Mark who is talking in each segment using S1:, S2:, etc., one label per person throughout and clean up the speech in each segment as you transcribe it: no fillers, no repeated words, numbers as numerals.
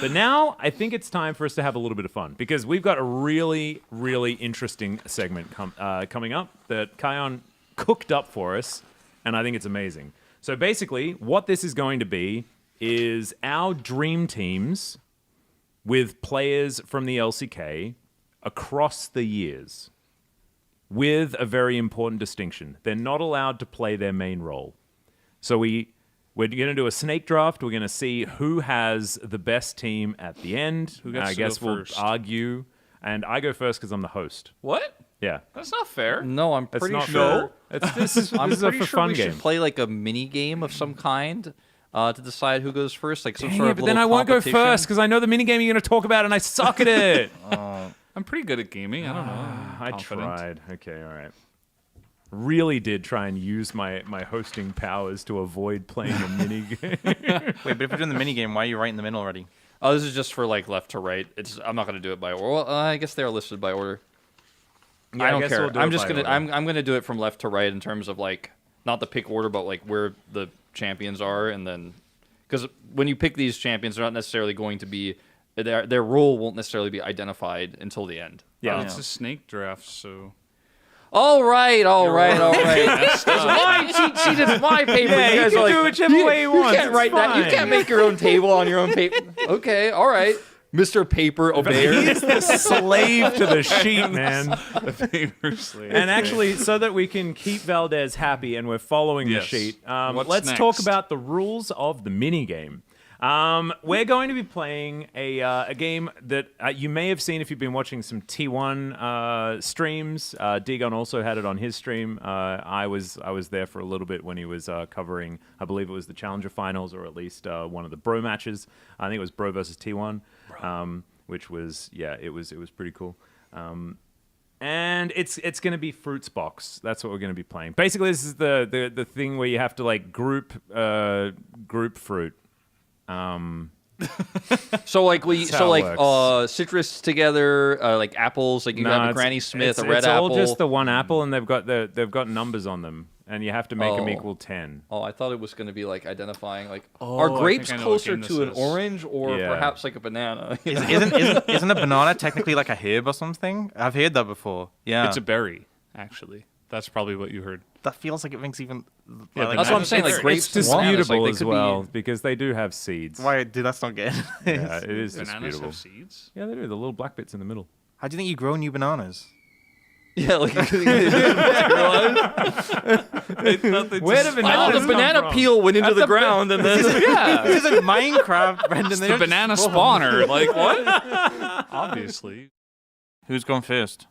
S1: But now I think it's time for us to have a little bit of fun because we've got a really, really interesting segment coming up that Kion cooked up for us, and I think it's amazing. So basically, what this is going to be is our dream teams with players from the LCK across the years, with a very important distinction. They're not allowed to play their main role. So we're going to do a snake draft. We're going to see who has the best team at the end.
S2: Who gets
S1: I
S2: to
S1: guess
S2: go
S1: we'll
S2: first?
S1: argue. And I go first because I'm the host.
S2: What?
S1: Yeah.
S2: That's not fair.
S3: No, I'm
S1: It's
S3: pretty
S1: not
S3: sure.
S1: fair. This is
S3: I'm
S1: a
S3: pretty
S1: for
S3: sure
S1: fun
S3: we
S1: game.
S3: should play like a mini game of some kind to decide who goes first, like some sort of
S1: but
S3: little
S1: then I won't go
S3: competition.
S1: first because I know the minigame you're going to talk about and I suck at it.
S2: I'm pretty good at gaming. I don't know. I'm
S1: I
S2: confident.
S1: tried. Okay, all right. Really did try and use my hosting powers to avoid playing a minigame.
S4: Wait, but if we're doing the minigame, why are you right in the middle already?
S3: Oh, this is just for like left to right. I'm not gonna do it by order. Well, I guess they are listed by order.
S1: Yeah,
S3: I don't
S1: guess
S3: care.
S1: we'll do
S3: I'm
S1: it
S3: just
S1: by
S3: gonna
S1: order.
S3: I'm gonna do it from left to right in terms of like not the pick order, but like where the champions are, and then because when you pick these champions, they're not necessarily going to be their role won't necessarily be identified until the end.
S1: Yeah.
S2: It's a snake draft, so...
S3: All right. That's my cheat sheet. It's my paper.
S1: Yeah,
S3: you guys
S1: can
S3: are
S1: do
S3: like,
S1: whichever way you want.
S3: can't
S1: It's
S3: write that. You
S1: fine.
S3: can't make your own table on your own paper. Okay, all right, Mr. Paper Obeyer.
S1: He's the slave to the sheet, man.
S2: Paper slave.
S1: And actually, so that we can keep Valdez happy and we're following
S2: Yes.
S1: the sheet,
S2: What's
S1: let's
S2: next?
S1: talk about the rules of the minigame. We're going to be playing a game that you may have seen if you've been watching some T1 streams. D-Gun also had it on his stream. I was there for a little bit when he was covering, I believe it was the Challenger Finals, or at least one of the Bro matches. I think it was Bro versus T1, which was, it was pretty cool. And it's going to be Fruits Box. That's what we're going to be playing. Basically, this is the thing where you have to like group fruit.
S3: So like
S1: how it works.
S3: citrus together, like apples. Like you have a Granny Smith, a red
S1: it's
S3: apple.
S1: all just the one apple, and they've got numbers on them, and you have to make them
S3: Oh.
S1: equal 10.
S3: Oh, I thought it was going to be like identifying like
S2: Oh,
S3: are
S2: I
S3: grapes
S2: think I know what
S3: closer
S2: game
S3: to
S2: this
S3: an
S2: is.
S3: orange or
S1: Yeah.
S3: perhaps like a banana? You know?
S4: Isn't a banana technically like a herb or something? I've heard that before. Yeah.
S2: It's a berry, actually. That's probably what you heard.
S4: That feels like it makes even...
S2: Yeah,
S4: like,
S3: That's what I'm saying. Like
S1: It's
S3: grapes, and bananas,
S1: disputable
S3: like, they
S1: as
S3: could
S1: well
S3: Be...
S1: because they do have seeds.
S4: Why, dude, that's not good.
S1: Yeah, it is
S2: Bananas
S1: disputable.
S2: have seeds?
S1: Yeah, they do. The little black bits in the middle.
S4: How do you think you grow new bananas?
S3: Yeah, like
S1: Where do
S3: I know the
S1: come
S3: banana
S1: from?
S3: peel went into the ground and then
S4: This isn't Minecraft, Brendan.
S2: It's the banana spawner. Like, what? Obviously.
S4: Who's going first?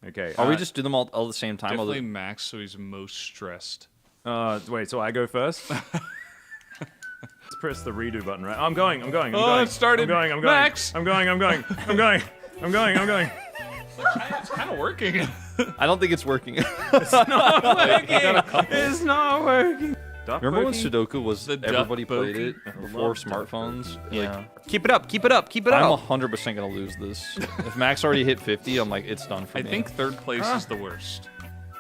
S1: Okay.
S3: Are we just do them all at the same time?
S2: Definitely Max, so he's most stressed.
S1: Wait, so I go first? Let's press the redo button, right? I'm going.
S2: Oh,
S1: going.
S2: it started.
S1: I'm going.
S2: Max!
S1: I'm going.
S2: It's kind of working.
S3: I don't think it's working.
S1: It's not working.
S3: Remember when Sudoku was
S2: The
S3: everybody
S2: duck
S3: played it
S2: bokeh?
S3: before
S1: love
S3: smartphones?
S4: Yeah. Keep it up.
S3: I'm 100% gonna lose this. If Max already hit 50, I'm like, it's done for
S2: I
S3: me.
S2: think third place is the worst.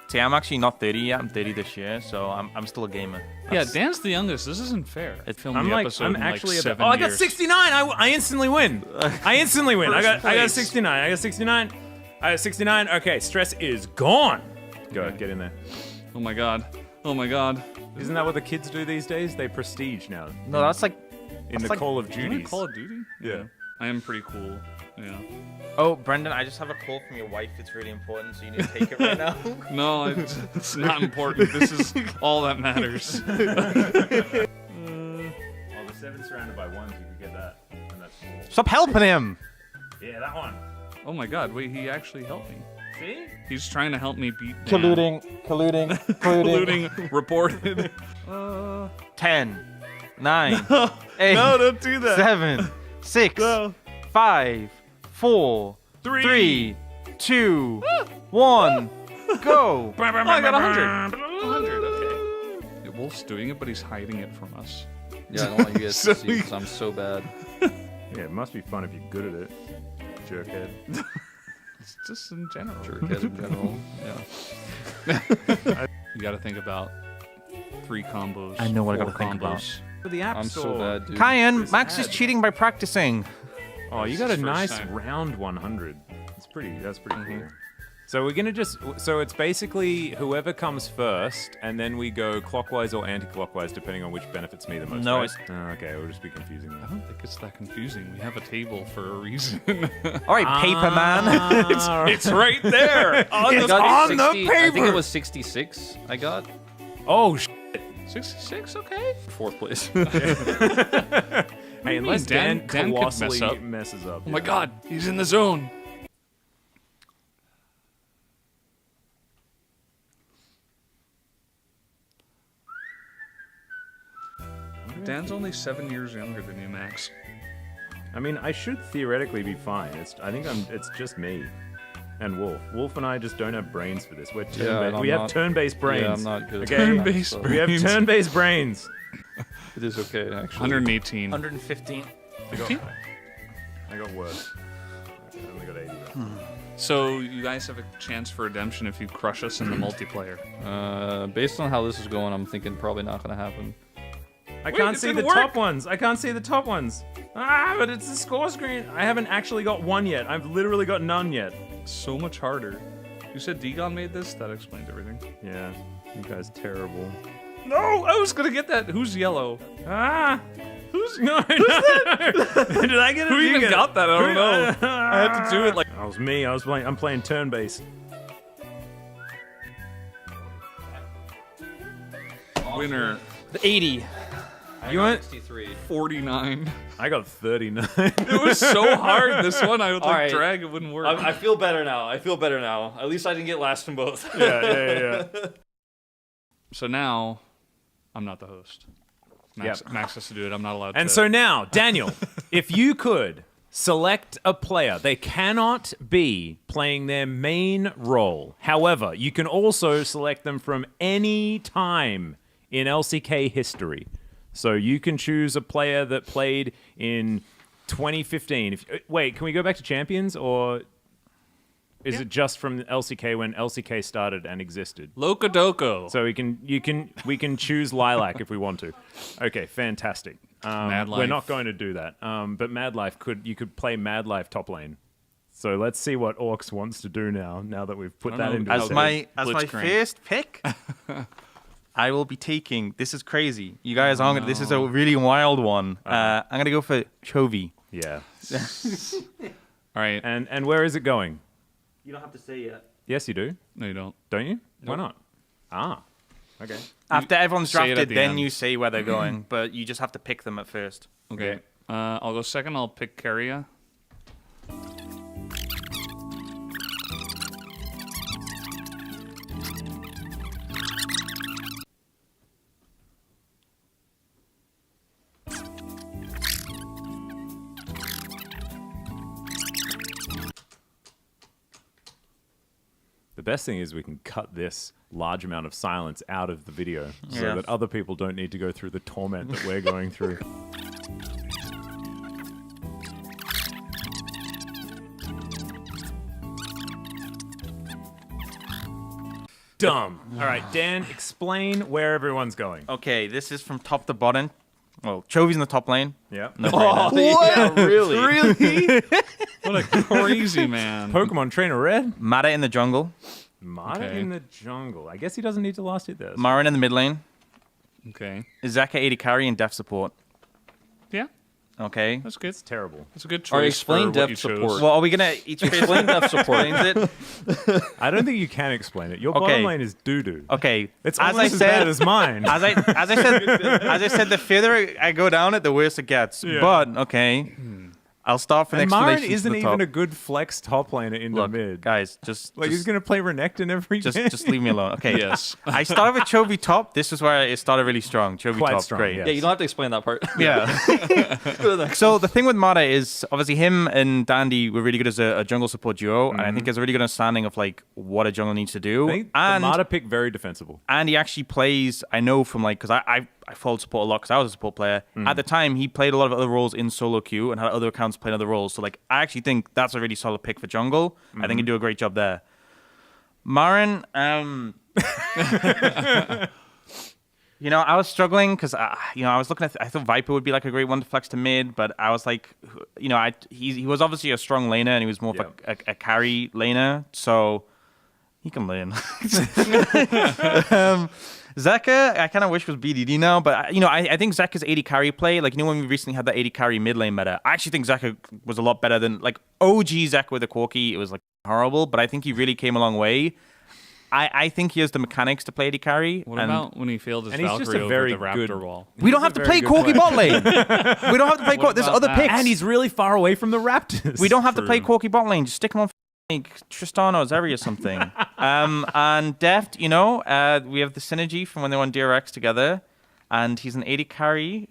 S4: See, I'm actually not 30 yet. I'm 30 this year, so I'm still a gamer.
S2: Yeah, Dan's the youngest. This isn't fair. It filmed the episode
S1: I'm
S2: in
S1: actually
S2: like
S1: about.
S2: 7
S1: Oh, I got
S2: years.
S1: 69. I instantly win. I got
S2: place.
S1: 69. I got 69. Okay, stress is gone. Go, get in there.
S2: Oh my god. Oh my god.
S1: Isn't that what the kids do these days? They prestige now
S4: No, that's like...
S1: in the
S4: like-
S1: Call of
S2: Isn't it
S1: Duties.
S2: Call of Duty?
S1: Yeah.
S2: I am pretty cool. Yeah.
S4: Oh, Brendan, I just have a call from your wife. It's really important, so you need to take it right now.
S2: No, it's not important. This is all that matters.
S1: Well, the 7 surrounded by 1s, you could get that. And that's 4.
S4: Stop helping him!
S1: Yeah, that one.
S2: Oh my god, wait, he actually helped me.
S1: See?
S2: He's trying to help me beat Dan. Colluding, reported.
S4: 10, 9, 8,
S1: No, don't do that.
S4: 7, 6, 5, 4, 3, 2, 1, go!
S2: I got 100.
S1: 100, okay.
S2: Yeah, Wolf's doing it, but he's hiding it from us.
S3: Yeah, I don't want you guys to see because I'm so bad.
S1: Yeah, it must be fun if you're good at it. Jerkhead.
S2: It's just in general.
S3: Jerkhead in general. Yeah.
S2: You gotta think about 3 combos.
S4: I know what I
S2: 4
S4: gotta think about.
S2: combos.
S1: For the App
S3: I'm
S1: Store.
S3: so bad, dude.
S4: Cayenne,
S1: This
S4: Max is
S1: ad.
S4: cheating by practicing.
S1: Oh, you
S2: It's
S1: got a
S2: his first
S1: nice
S2: time.
S1: round 100. That's pretty cool. So we're gonna so it's basically whoever comes first, and then we go clockwise or anti-clockwise depending on which benefits me the most.
S4: No,
S1: right? Okay, it'll just be confusing.
S2: I don't think it's that confusing. We have a table for a reason.
S4: All right, paper man.
S2: It's right there.
S3: I
S1: It's
S3: got
S1: on the
S3: 60 I think
S1: paper.
S3: it was 66 I got.
S1: Oh,
S2: 66, okay.
S3: 4th place.
S1: hey, unless Dan
S2: Dan could mess
S1: colossally
S2: up.
S1: messes up.
S2: Oh my god, he's in the zone. Dan's only 7 years younger than you, Max.
S1: I mean, I should theoretically be fine. It's just me and Wolf. Wolf and I just don't have brains for this. We're
S3: I'm
S1: we have
S3: not-
S1: turn-based brains.
S3: Yeah, I'm not good.
S1: Okay?
S2: Turn-based
S1: We have
S2: brains.
S1: turn-based brains.
S3: It is okay, actually.
S2: 118.
S4: 115.
S1: I got worse. I only got 80.
S2: So you guys have a chance for redemption if you crush us in the multiplayer.
S3: Based on how this is going, I'm thinking probably not going to happen.
S1: I can't
S2: it
S1: see the
S2: didn't
S1: top
S2: work.
S1: ones. I can't see the top ones. But it's the score screen. I haven't actually got one yet. I've literally got none yet.
S2: So much harder. You said Degon made this? That explains everything.
S1: Yeah, you guys terrible.
S2: No, I was gonna get that. Who's yellow?
S1: Who's no? Did I get it?
S2: Who
S1: You
S2: even
S1: get it?
S2: got that? I don't know. I had to do it like.
S1: That was me. I'm playing turn based.
S2: Winner
S4: 80.
S1: You went.
S3: 63.
S2: 49.
S1: I got 39.
S2: It was so hard. This one I would like
S3: Alright.
S2: drag. It wouldn't work.
S3: I feel better now. At least I didn't get last in both.
S1: yeah.
S2: So now, I'm not the host. Max has to do it. I'm not allowed to.
S1: And so now, Daniel, if you could select a player, they cannot be playing their main role. However, you can also select them from any time in LCK history. So you can choose a player that played in 2015. Wait, can we go back to Champions, or is it just from LCK when LCK started and existed?
S2: Locodoco.
S1: So we can choose Lilac if we want to. Okay, fantastic.
S2: Mad
S1: We're
S2: Life.
S1: not going to do that. But Mad Life you could play Mad Life top lane. So let's see what Orcs wants to do now that we've put
S2: I
S1: that
S2: don't
S1: into
S2: know.
S1: a
S4: As
S1: set.
S4: my
S2: Blitzcrank.
S4: first pick, I will be taking. This is crazy. You guys aren't. This is a really wild one. I'm gonna go for Chovy.
S1: Yeah.
S2: All right.
S1: And where is it going?
S4: You don't have to say yet.
S1: Yes, you do.
S2: No, you don't.
S1: Don't you? Why not? Okay.
S4: After everyone's
S2: say it at
S4: drafted,
S2: the
S4: then
S2: end.
S4: you say where they're going, but you just have to pick them at first.
S2: Okay. I'll go second. I'll pick Keria.
S1: The best thing is we can cut this large amount of silence out of the video so
S4: Yeah.
S1: that other people don't need to go through the torment that we're going through. Dumb. All right, Dan, explain where everyone's going.
S4: Okay, this is from top to bottom. Well, Chovy's in the top lane.
S1: Yeah.
S4: No brainer.
S3: Yeah, really?
S4: Really?
S2: What a crazy man.
S1: Pokemon Trainer Red.
S4: Mata in the jungle.
S1: Mata
S2: Okay.
S1: in the jungle. I guess he doesn't need to last hit this.
S4: Marin in the mid lane.
S2: Okay.
S4: Zaka 80 carry and def support.
S2: Yeah,
S4: Okay.
S2: that's good.
S1: It's terrible.
S2: That's a good choice.
S3: All right, explain
S2: for what
S3: depth
S2: you chose.
S3: support.
S4: Well, are we gonna each
S3: Explain depth support.
S4: explains it?
S1: I don't think you can explain it. Your
S4: Okay.
S1: bottom lane is doo-doo.
S4: Okay.
S1: It's
S4: as
S1: almost
S4: I
S1: as
S4: said,
S1: bad as mine.
S4: as I said, the further I go down it, the worse it gets.
S1: Yeah.
S4: But okay, I'll start for
S1: And
S4: next
S1: Marin
S4: relation to
S1: isn't
S4: the
S1: even
S4: top.
S1: a good flex top laner in
S4: Look,
S1: the mid.
S4: guys, just
S1: He's going to play Renekton every game.
S4: just leave me alone. Okay.
S2: Yes.
S4: I started with Chovy top. This is where it started really strong. Chovy
S1: Quite
S4: top,
S1: strong,
S4: great.
S1: yeah.
S3: Yeah, you don't have to explain that part.
S4: Yeah. So the thing with Mata is obviously him and Dandy were really good as a jungle support duo, and I think there's a really good understanding of like what a jungle needs to do.
S1: I think
S4: and
S1: the Mata pick very defensible.
S4: and he actually plays. I know from like because I followed support a lot because I was a support player at the time. He played a lot of other roles in solo queue and had other accounts playing other roles. So like I actually think that's a really solid pick for jungle. I think he'd do a great job there. Marin, You know, I was struggling because I was looking at. I thought Viper would be like a great one to flex to mid, but I was like, he was obviously a strong laner and he was more of a carry laner, so he can lane. Zeka, I kind of wish was BDD now, but I think Zeka's AD carry play, like when we recently had that AD carry mid lane meta, I actually think Zeka was a lot better than like OG Zeka with the Corki. It was like horrible, but I think he really came a long way. I think he has the mechanics to play AD carry.
S2: What about when he failed his
S1: and he's just
S2: Valkyrie
S1: a
S2: over
S1: very
S2: the Raptor
S1: good
S2: wall?
S4: We don't have to play Corki bot lane. We don't have to play Corki. There's
S2: about
S4: other
S2: that?
S4: picks.
S1: And he's really far away from the Raptors.
S4: We don't have to
S2: True.
S4: play Corki bot lane. Just stick him on like Tristana or Zeri or something. And Deft, we have the synergy from when they were on DRX together, and he's an AD carry.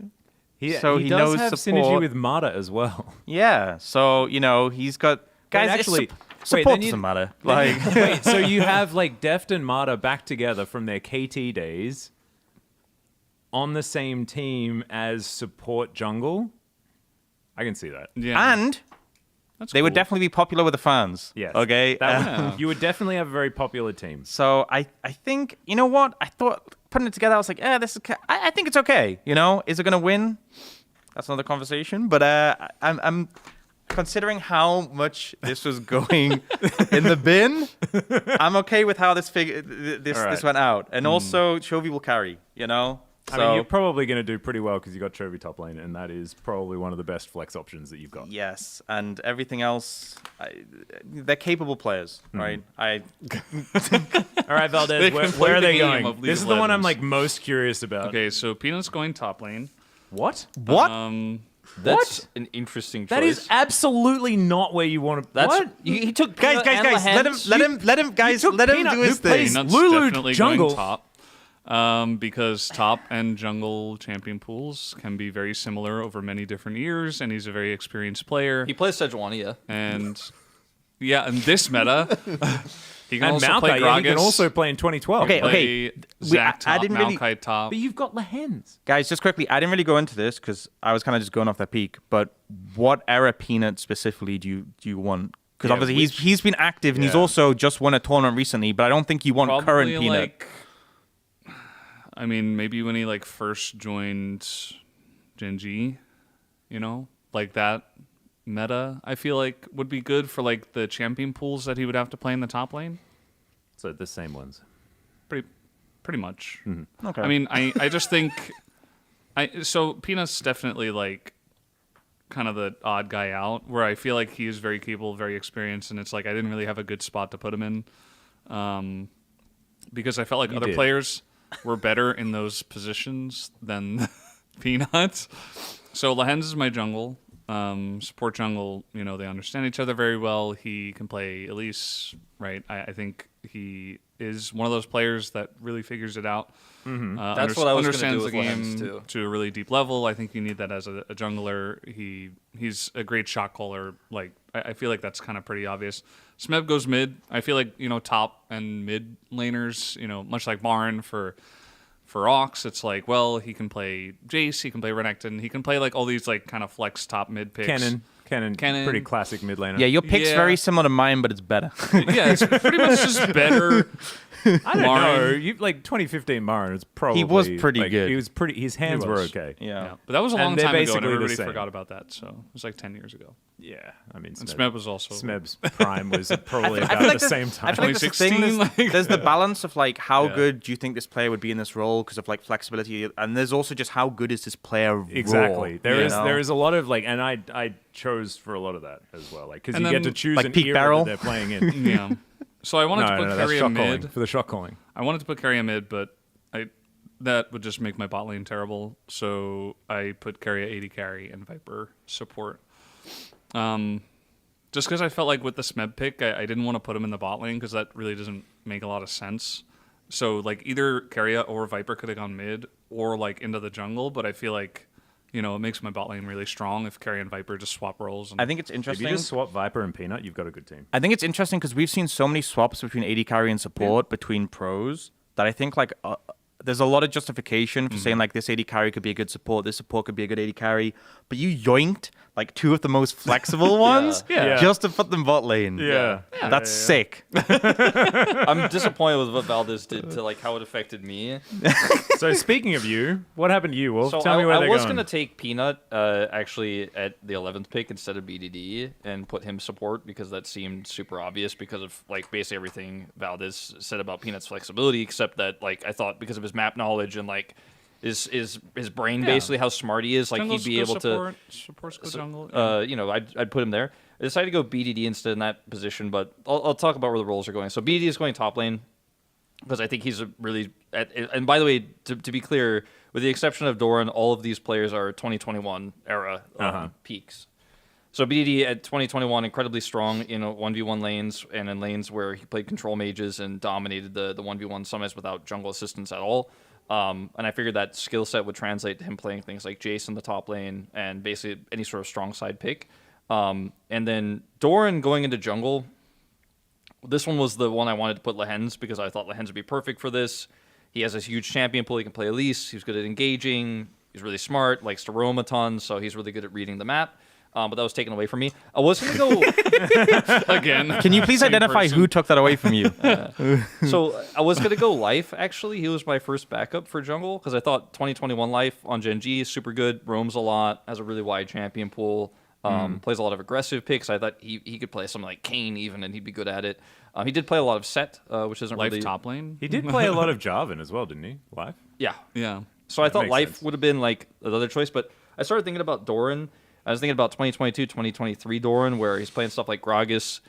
S4: So he
S1: does
S4: knows
S1: have
S4: support.
S1: synergy with Mata as well.
S4: Yeah, so he's got guys.
S1: actually,
S4: support doesn't matter. Like,
S1: Wait, so you have like Deft and Mata back together from their KT days on the same team as support jungle? I can see that.
S2: Yeah,
S4: and
S2: that's
S4: they would
S2: cool.
S4: definitely be popular with the fans.
S1: Yes.
S4: Okay.
S1: You would definitely have a very popular team.
S4: So I think what I thought putting it together, I was like, this is. I think it's okay. Is it gonna win? That's another conversation. But I'm considering how much this was going in the bin. I'm okay with how this this went out, and also Chovy will carry.
S1: I mean, you're probably going to do pretty well because you got Chovy top lane, and that is probably one of the best flex options that you've got.
S4: Yes, and everything else, they're capable players, right?
S1: All right, Valdez, where are they going? This is the one I'm like most curious about.
S2: Okay, so Peanut's going top lane.
S1: What?
S3: That's an interesting choice.
S1: That is absolutely not where you want to.
S3: That's
S1: What?
S3: he took
S4: guys,
S3: Peanut and
S4: let him
S1: Peanut,
S4: do his
S1: who plays
S4: thing.
S2: Peanut's
S1: Lulu
S2: definitely
S1: jungle.
S2: going top. Because top and jungle champion pools can be very similar over many different years, and he's a very experienced player.
S3: He plays Sejuani, yeah.
S2: And yeah, in this meta, he can
S1: And
S2: also
S1: Maokai,
S2: play
S1: he
S2: Gragas.
S1: can also play in 2012.
S4: Okay,
S2: play Zac
S4: I
S2: top,
S4: didn't really-
S2: Maokai top.
S1: But you've got Lehens.
S4: Guys, just quickly, I didn't really go into this because I was kind of just going off their peak. But what era Peanut specifically do you want? Because
S1: Yeah,
S4: obviously he's been active and he's
S1: yeah.
S4: also just won a tournament recently. But I don't think you want current
S2: Probably
S4: Peanut.
S2: like, I mean, maybe when he like first joined Gen G, like that meta, I feel like would be good for like the champion pools that he would have to play in the top lane.
S1: So the same ones.
S2: Pretty much.
S4: Okay.
S2: I mean, I just think so Peanut's definitely like kind of the odd guy out where I feel like he is very capable, very experienced, and it's like I didn't really have a good spot to put him in. Because I felt like other
S1: did.
S2: players were better in those positions than Peanut. So Lehens is my jungle. Support jungle, they understand each other very well. He can play Elise, right? I think he is one of those players that really figures it out.
S3: That's what I was gonna
S2: understands
S3: do
S2: the
S3: with
S2: game
S3: Lehens, too.
S2: to a really deep level. I think you need that as a jungler. He's a great shot caller. Like I feel like that's kind of pretty obvious. Smeb goes mid. I feel like top and mid laners, much like Baron for Ox, it's like, well, he can play Jace, he can play Renekton, he can play like all these like kind of flex top mid picks.
S1: Cannon, pretty classic mid laner.
S4: yeah, your pick's
S2: Yeah.
S4: very similar to mine, but it's better.
S2: Yeah, it's pretty much just better.
S1: I don't know.
S2: Marin.
S1: You like 2015 Marin. It's probably
S4: He was pretty
S1: like,
S4: good.
S1: He was pretty. His hands were
S2: was.
S1: okay.
S2: Yeah, but that was a
S1: And
S2: long
S1: they're
S2: time ago, and
S1: basically the
S2: everybody
S1: same.
S2: forgot about that. So it was like 10 years ago.
S1: Yeah, I mean,
S2: And Smeb was also
S1: Smeb's prime was probably
S4: I
S1: about
S4: feel like
S1: the
S4: there's-
S1: same time.
S4: I feel like there's, the
S2: 2016,
S4: thing,
S2: like-
S4: there's the balance of like how
S2: Yeah.
S4: good do you think this player would be in this role because of like flexibility, and there's also just how good is this player
S1: Exactly.
S4: raw,
S1: There
S4: you
S1: is
S4: know?
S1: there is a lot of like, and I chose for a lot of that as well, like because
S2: And
S1: you get
S2: then,
S1: to choose
S4: like,
S1: an
S4: peak
S1: era
S4: barrel?
S1: that they're playing in.
S2: Yeah. So I wanted to put
S1: that's
S2: Carry a
S1: shot calling
S2: mid.
S1: for the shot calling.
S2: I wanted to put Carry a mid, but that would just make my bot lane terrible. So I put Carry a 80 carry and Viper support. Just because I felt like with the Smeb pick, I didn't want to put him in the bot lane because that really doesn't make a lot of sense. So like either Carrier or Viper could have gone mid or like into the jungle, but I feel like it makes my bot lane really strong if Carrier and Viper just swap roles. And
S4: I think it's
S1: If
S4: interesting.
S1: you just swap Viper and Peanut, you've got a good team.
S4: I think it's interesting because we've seen so many swaps between AD carry and support between pros that I think like there's a lot of justification for saying like this AD carry could be a good support, this support could be a good AD carry, but you yoinked like two of the most flexible ones
S1: Yeah.
S4: just to put them bot lane.
S1: Yeah.
S4: That's sick.
S3: I'm disappointed with what Valdez did to like how it affected me.
S1: So speaking of you, what happened to you, Wolf?
S3: So
S1: Tell me where
S3: I
S1: they're
S3: was
S1: going.
S3: gonna take Peanut actually at the 11th pick instead of BDD and put him support because that seemed super obvious because of like basically everything Valdez said about Peanut's flexibility, except that like I thought because of his map knowledge and like his brain basically how smart he is, like
S2: Jungle's
S3: he'd be
S2: good
S3: able to.
S2: support's good jungle.
S3: You know, I'd put him there. I decided to go BDD instead in that position, but I'll talk about where the roles are going. So BDD is going top lane because I think he's a really. And by the way, to be clear, with the exception of Doran, all of these players are 2021 era peaks. So BDD at 2021 incredibly strong in 1v1 lanes and in lanes where he played control mages and dominated the 1v1 summits without jungle assistance at all. And I figured that skill set would translate to him playing things like Jace in the top lane and basically any sort of strong side pick. And then Doran going into jungle, this one was the one I wanted to put Lehens because I thought Lehens would be perfect for this. He has this huge champion pool. He can play Elise. He's good at engaging. He's really smart, likes to roam a ton, so he's really good at reading the map. But that was taken away from me. I was going to go...
S2: Again.
S4: Can you please identify
S2: person.
S4: who took that away from you?
S3: So I was going to go Life, actually. He was my first backup for jungle because I thought 2021 Life on Gen G is super good, roams a lot, has a really wide champion pool, plays a lot of aggressive picks. I thought he could play something like Kayn even, and he'd be good at it. He did play a lot of Set, which isn't
S2: Life
S3: really...
S2: top lane.
S1: He did play a lot of Jarvan as well, didn't he? Live?
S3: Yeah.
S2: Yeah.
S3: So I thought
S1: makes
S3: Life
S1: sense.
S3: would have been like another choice, but I started thinking about Doran. I was thinking about 2022, 2023 Doran, where he's playing stuff like Gragas,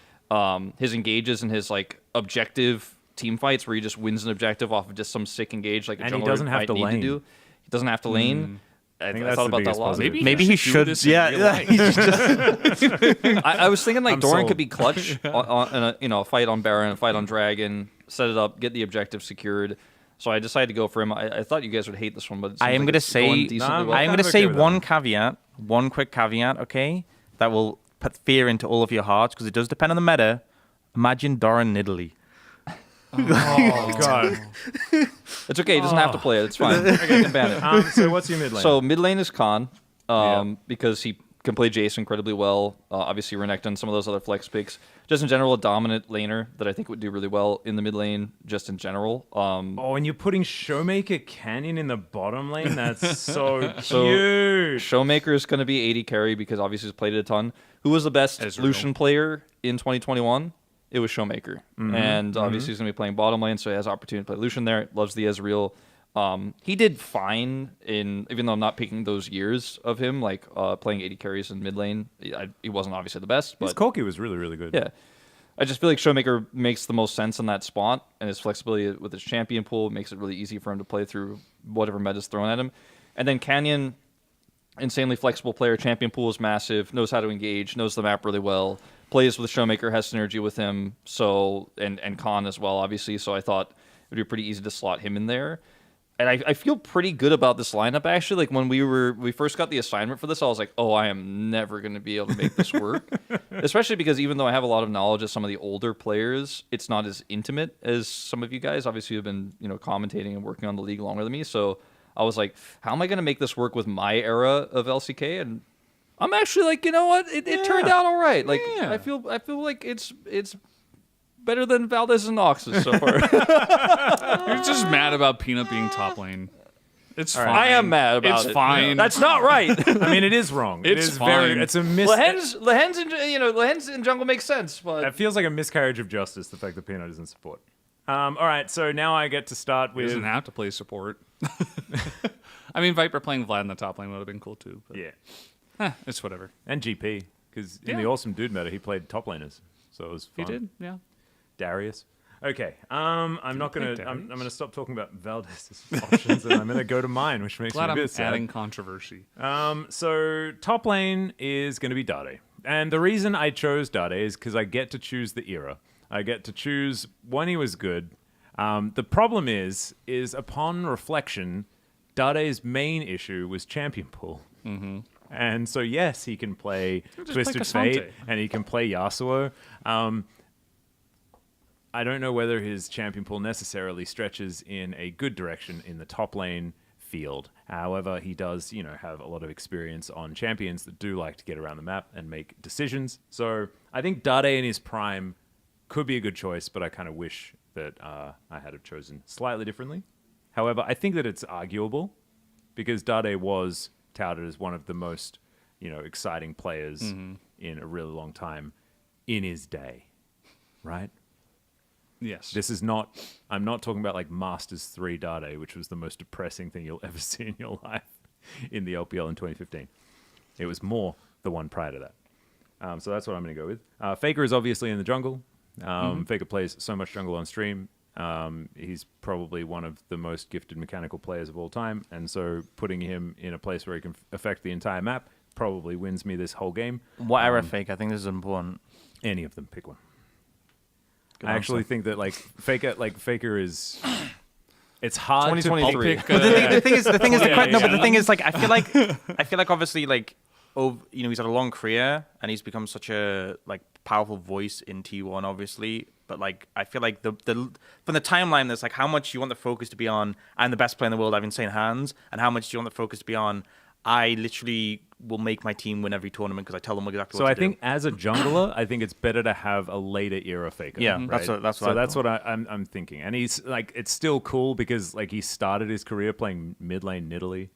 S3: his engages and his like objective team fights where he just wins an objective off of just some sick engage like a
S1: And he
S3: jungler
S1: doesn't have
S3: might
S1: to
S3: need
S1: lane.
S3: to do. He doesn't have to lane. I
S1: think that's
S3: thought
S1: the
S3: about that
S1: biggest
S3: a lot.
S1: positive.
S4: Maybe he
S2: do
S4: should.
S2: this in real
S4: Yeah,
S2: life.
S4: he's just
S3: I was thinking like
S1: I'm
S3: Doran
S1: sold.
S3: could be clutch on a fight on Baron, a fight on Dragon, set it up, get the objective secured. So I decided to go for him. I thought you guys would hate this one, but it
S4: I
S3: seems
S4: am
S3: like
S4: gonna
S3: it's going
S4: say.
S3: decently
S1: Nah,
S3: well.
S4: I'm
S1: kind
S4: going
S1: of
S4: to
S1: okay
S4: say
S1: with that
S4: one
S1: one.
S4: caveat, one quick caveat, okay? That will put fear into all of your hearts because it does depend on the meta. Imagine Doran Nidalee.
S1: Oh, God.
S3: It's okay. He doesn't have to play it. It's fine. You can ban it.
S1: So what's your mid lane?
S3: So mid lane is Khan,
S1: Yeah.
S3: because he can play Jace incredibly well. Obviously Renekton and some of those other flex picks. Just in general, a dominant laner that I think would do really well in the mid lane. Just in general.
S1: Oh, and you're putting Showmaker Canyon in the bottom lane? That's so
S3: So-
S1: cute.
S3: Showmaker is going to be 80 carry because obviously he's played it a ton. Who was the best
S2: Ezreal.
S3: Lucian player in 2021? It was Showmaker, and obviously he's going to be playing bottom lane, so he has opportunity to play Lucian there. Loves the Ezreal. He did fine even though I'm not picking those years of him, like playing 80 carries in mid lane. He wasn't obviously the best,
S1: His
S3: but
S1: Corki was really, really good.
S3: yeah. I just feel like Showmaker makes the most sense in that spot, and his flexibility with his champion pool makes it really easy for him to play through whatever meta's thrown at him. And then Canyon, insanely flexible player, champion pool is massive, knows how to engage, knows the map really well, plays with Showmaker, has synergy with him, so and Khan as well, obviously. So I thought it would be pretty easy to slot him in there. And I feel pretty good about this lineup actually. Like when we first got the assignment for this, I was like, oh, I am never going to be able to make this work. Especially because even though I have a lot of knowledge of some of the older players, it's not as intimate as some of you guys. Obviously, you've been commentating and working on the league longer than me. So I was like, how am I going to make this work with my era of LCK? And I'm actually like, you know what? It turned out all right. Like
S2: Yeah.
S3: I feel like it's better than Valdez and Noxus so far.
S2: You're just mad about Peanut being top lane. It's fine.
S3: I am mad about
S2: it's
S3: it.
S2: fine.
S3: That's not right.
S1: I mean, it is wrong. It
S2: It's
S1: is very.
S2: fine.
S1: It's a mis.
S3: Lehens in jungle makes sense, but
S1: It feels like a miscarriage of justice. The fact that Peanut isn't support. All right, so now I get to start
S2: He
S1: with.
S2: doesn't have to play support. I mean, Viper playing Vlad in the top lane would have been cool too. But
S1: Yeah,
S2: it's whatever.
S1: and GP because in
S2: Yeah.
S1: the Awesome Dude meta he played top laners, so it was
S2: He
S1: fun.
S2: did, yeah.
S1: Darius. Okay, I'm not
S2: pick
S1: gonna. I'm
S2: Darius?
S1: gonna stop talking about Valdez's options, and I'm gonna go to mine, which makes
S2: Glad
S1: me a
S2: I'm
S1: bit sad.
S2: adding controversy.
S1: So top lane is going to be Dade. And the reason I chose Dade is because I get to choose the era. I get to choose when he was good. The problem is upon reflection, Dade's main issue was champion pool. Mm-hmm. And so, yes, he can play
S2: Just
S1: Twisted
S2: play
S1: Fate
S2: Cassante.
S1: and he can play Yasuo. I don't know whether his champion pool necessarily stretches in a good direction in the top lane field. However, he does, have a lot of experience on champions that do like to get around the map and make decisions. So I think Dade in his prime could be a good choice, but I kind of wish that I had have chosen slightly differently. However, I think that it's arguable because Dade was touted as one of the most, exciting players in a really long time in his day, right?
S2: Yes.
S1: I'm not talking about like Masters 3 Dade, which was the most depressing thing you'll ever see in your life in the LPL in 2015. It was more the one prior to that. So that's what I'm going to go with. Faker is obviously in the jungle. Faker plays so much jungle on stream. He's probably one of the most gifted mechanical players of all time. And so putting him in a place where he can affect the entire map probably wins me this whole game.
S4: What era Faker? I think this is important.
S1: Any of them, pick one.
S4: Good
S1: I actually
S4: answer.
S1: think that Faker is. It's hard to
S3: 2023.
S1: pick.
S4: The thing is,
S1: but
S4: the thing is, like, I feel like obviously, like, he's had a long career and he's become such a like powerful voice in T1, obviously. But like, I feel like the from the timeline, there's like how much you want the focus to be on. I'm the best player in the world. I have insane hands, and how much do you want the focus to be on? I literally will make my team win every tournament because I tell them exactly
S1: So
S4: what
S1: I
S4: to
S1: think
S4: do.
S1: as a jungler, I think it's better to have a later era Faker.
S4: Yeah,
S1: right?
S4: that's what
S1: so
S4: I
S1: that's
S4: thought.
S1: what I'm thinking. And he's like, it's still cool because like he started his career playing mid lane Nidalee,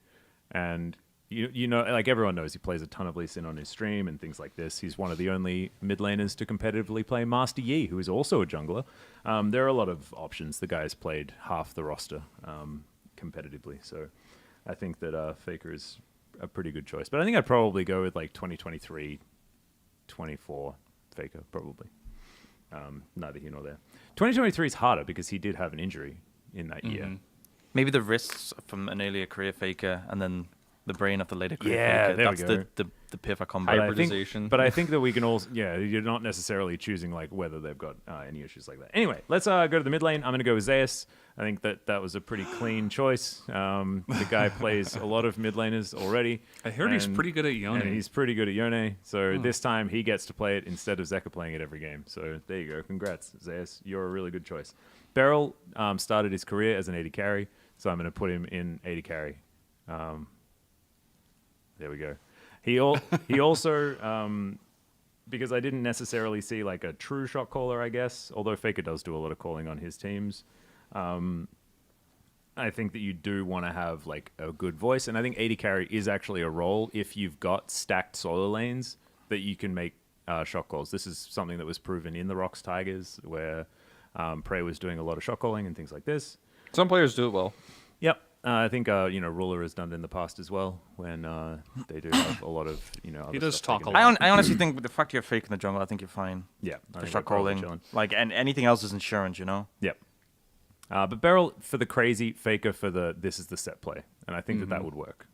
S1: and like everyone knows he plays a ton of Lee Sin on his stream and things like this. He's one of the only mid laners to competitively play Master Yi, who is also a jungler. There are a lot of options. The guy's played half the roster competitively, so I think that Faker is a pretty good choice. But I think I'd probably go with like 2023, 24 Faker, probably. Neither here nor there. 2023 is harder because he did have an injury in that year.
S4: Maybe the wrists from an earlier career Faker and then the brain of the later career
S1: Yeah,
S4: Faker.
S1: there we
S4: That's
S1: go.
S4: the perfect combo.
S1: But I
S3: Hybridization.
S1: but I think that we can also, you're not necessarily choosing like whether they've got any issues like that. Anyway, let's go to the mid lane. I'm going to go with Zeus. I think that was a pretty clean choice. The guy plays a lot of mid laners already.
S2: I heard he's pretty good at Yone.
S1: And he's pretty good at Yone. So this time he gets to play it instead of Zeka playing it every game. So there you go. Congrats, Zeus. You're a really good choice. Beryl started his career as an AD carry. So I'm going to put him in AD carry. There we go. He also, because I didn't necessarily see like a true shot caller, I guess, although Faker does do a lot of calling on his teams. I think that you do want to have like a good voice, and I think AD carry is actually a role if you've got stacked solo lanes that you can make shot calls. This is something that was proven in the Rocks Tigers, where Prey was doing a lot of shot calling and things like this.
S3: Some players do it well.
S1: Yep. I think Ruler has done it in the past as well when they do have a lot of other
S2: He does
S1: stuff
S2: talk
S1: they
S2: a
S1: can
S2: lot.
S1: do.
S4: I honestly think with the fact you're fake in the jungle, I think you're fine.
S1: Yeah, I
S4: For
S1: think
S4: shot
S1: we're probably
S4: calling,
S1: chilling.
S4: like, and anything else is insurance,
S1: Yep. But Beryl for the crazy, Faker for the this is the set play, and I think that would work.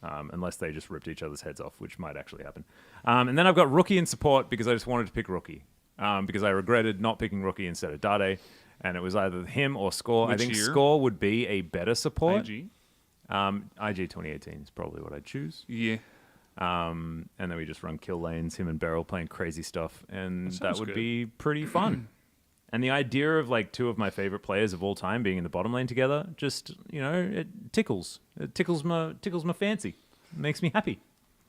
S1: Unless they just ripped each other's heads off, which might actually happen. And then I've got Rookie in support because I just wanted to pick Rookie because I regretted not picking Rookie instead of Dade, and it was either him or Score. I
S2: Which
S1: think
S2: year?
S1: Score would be a better support.
S2: IG?
S1: IG 2018 is probably what I'd choose.
S2: Yeah.
S1: And then we just run kill lanes, him and Beryl playing crazy stuff, and that
S2: sounds
S1: would
S2: good.
S1: be pretty fun. And the idea of like two of my favorite players of all time being in the bottom lane together, just it tickles. It tickles my fancy. It makes me happy.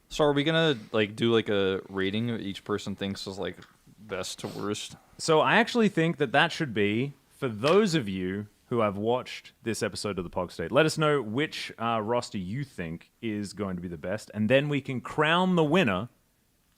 S3: So are we gonna like do like a rating that each person thinks is like best to worst?
S1: So I actually think that should be for those of you who have watched this episode of the Pog State. Let us know which roster you think is going to be the best, and then we can crown the winner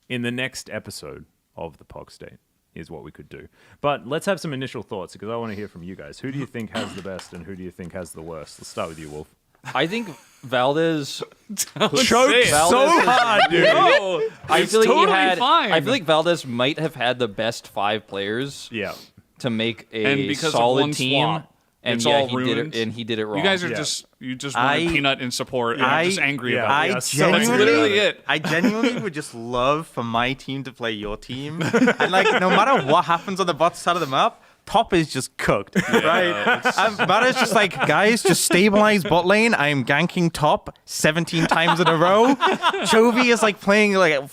S1: in the next episode of the Pog State. Is what we could do. But let's have some initial thoughts because I want to hear from you guys. Who do you think has the best and who do you think has the worst? Let's start with you, Wolf.
S3: I think Valdez
S1: Choked
S3: Valdez
S1: so
S3: is-
S1: hard, dude.
S2: No,
S3: I
S2: it's
S3: feel like
S2: totally
S3: he had.
S2: fine.
S3: I feel like Valdez might have had the best 5 players
S1: Yeah.
S3: to make
S2: And
S3: a
S2: because of
S3: solid
S2: one
S3: team.
S2: swap,
S3: And
S2: it's
S3: yeah,
S2: all
S3: he did
S2: ruined.
S3: it, and he did it wrong.
S2: You guys are
S1: Yeah.
S2: you just wanted Peanut in support, and I'm just angry
S1: yeah.
S2: about it.
S1: Yeah,
S2: That's
S1: so angry
S2: literally
S1: about
S2: it.
S4: I genuinely would just love for my team to play your team. And like, no matter what happens on the bot side of the map, top is just cooked, right? Matta's just like, guys, just stabilize bot lane. I am ganking top 17 times in a row. Chovy is like playing like,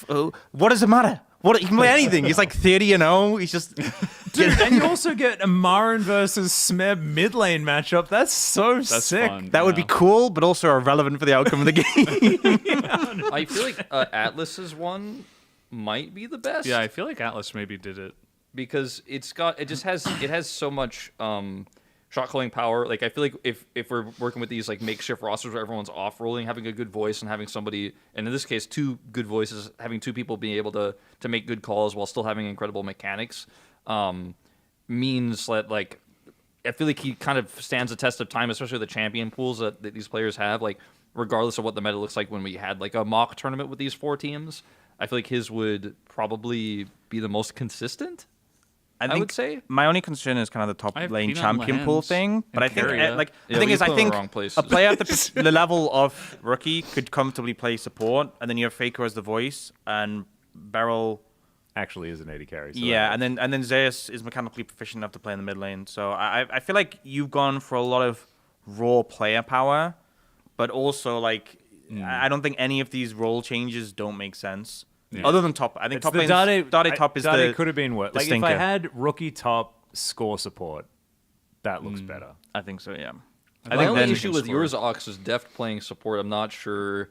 S4: what does it matter? What, he can play anything. He's like 30-0. He's just
S1: Dude, and you also get a Marin versus Smeb mid lane matchup. That's so sick.
S2: fun.
S4: that would be cool, but also irrelevant for the outcome of the game.
S3: I feel like Atlas's one might be the best.
S2: Yeah, I feel like Atlas maybe did it.
S3: Because it has so much shot calling power. Like I feel like if we're working with these like makeshift rosters where everyone's off rolling, having a good voice and having somebody, and in this case two good voices, having two people being able to make good calls while still having incredible mechanics, means that like I feel like he kind of stands the test of time, especially the champion pools that these players have. Like regardless of what the meta looks like when we had like a mock tournament with these 4 teams, I feel like his would probably be the most consistent. I would say
S4: my only concern is kind of the top
S2: I have
S4: lane
S2: Peanut and
S4: champion pool
S2: Lens
S4: thing. But I
S2: and
S4: think
S2: Carrier.
S4: like
S3: Yeah,
S4: the thing
S3: we
S4: is, I
S3: put him in the
S4: think
S3: wrong place.
S4: a player at the level of rookie could comfortably play support, and then you have Faker as the voice, and Beryl.
S1: Actually, is an AD carry. So
S4: Yeah, and then Zeus is mechanically proficient enough to play in the mid lane. So I feel like you've gone for a lot of raw player power, but also like I don't think any of these role changes don't make sense.
S2: Yeah.
S4: Other than top, I think
S1: It's
S4: top
S1: the
S4: lane. Dade top is
S1: Dade
S4: the
S1: could have been worse.
S4: the
S1: Like if I
S4: stinker.
S1: had rookie top score support, that looks better.
S4: I think so. Yeah.
S3: My
S4: think
S3: only
S4: then-
S3: issue with yours, Ox, is Deft playing support. I'm not sure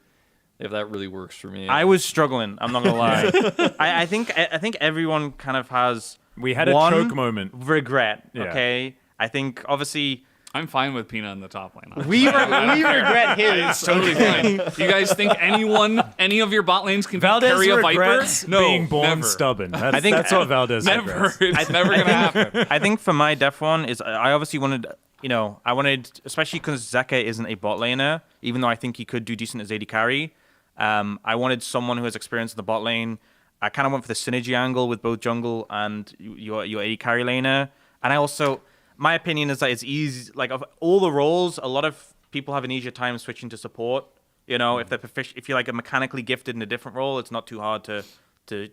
S3: if that really works for me.
S4: I was struggling. I'm not gonna lie. I think everyone kind of has.
S1: We had a
S4: one
S1: choke moment.
S4: Regret.
S1: Yeah.
S4: Okay. I think obviously
S2: I'm fine with Peanut in the top lane.
S4: we regret his.
S2: It's totally fine. You guys think any of your bot lanes can
S1: Valdez
S2: carry a Viper?
S1: regrets
S2: No,
S1: being born
S2: never.
S1: stubborn. That's,
S4: I think-
S1: that's what Valdez
S2: Never.
S1: regrets.
S2: It's never gonna happen.
S4: I think for my def one is I obviously wanted, I wanted, especially because Zeka isn't a bot laner, even though I think he could do decent as AD carry. I wanted someone who has experience in the bot lane. I kind of went for the synergy angle with both jungle and your AD carry laner. And I also, my opinion is that it's easy, like of all the roles, a lot of people have an easier time switching to support. If they're if you're like a mechanically gifted in a different role, it's not too hard to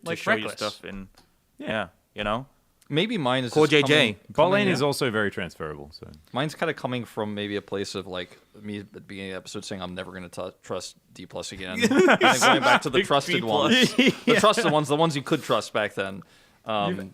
S2: Like
S4: show you
S2: Reckless.
S4: stuff in.
S1: Yeah.
S3: Maybe mine is
S4: Core
S3: just
S4: JJ.
S1: Bot lane is also very transferable. So
S3: Mine's kind of coming from maybe a place of like me at the beginning of the episode saying I'm never going to trust D plus again. I think going back to the trusted ones, the trusted ones, the ones you could trust back then.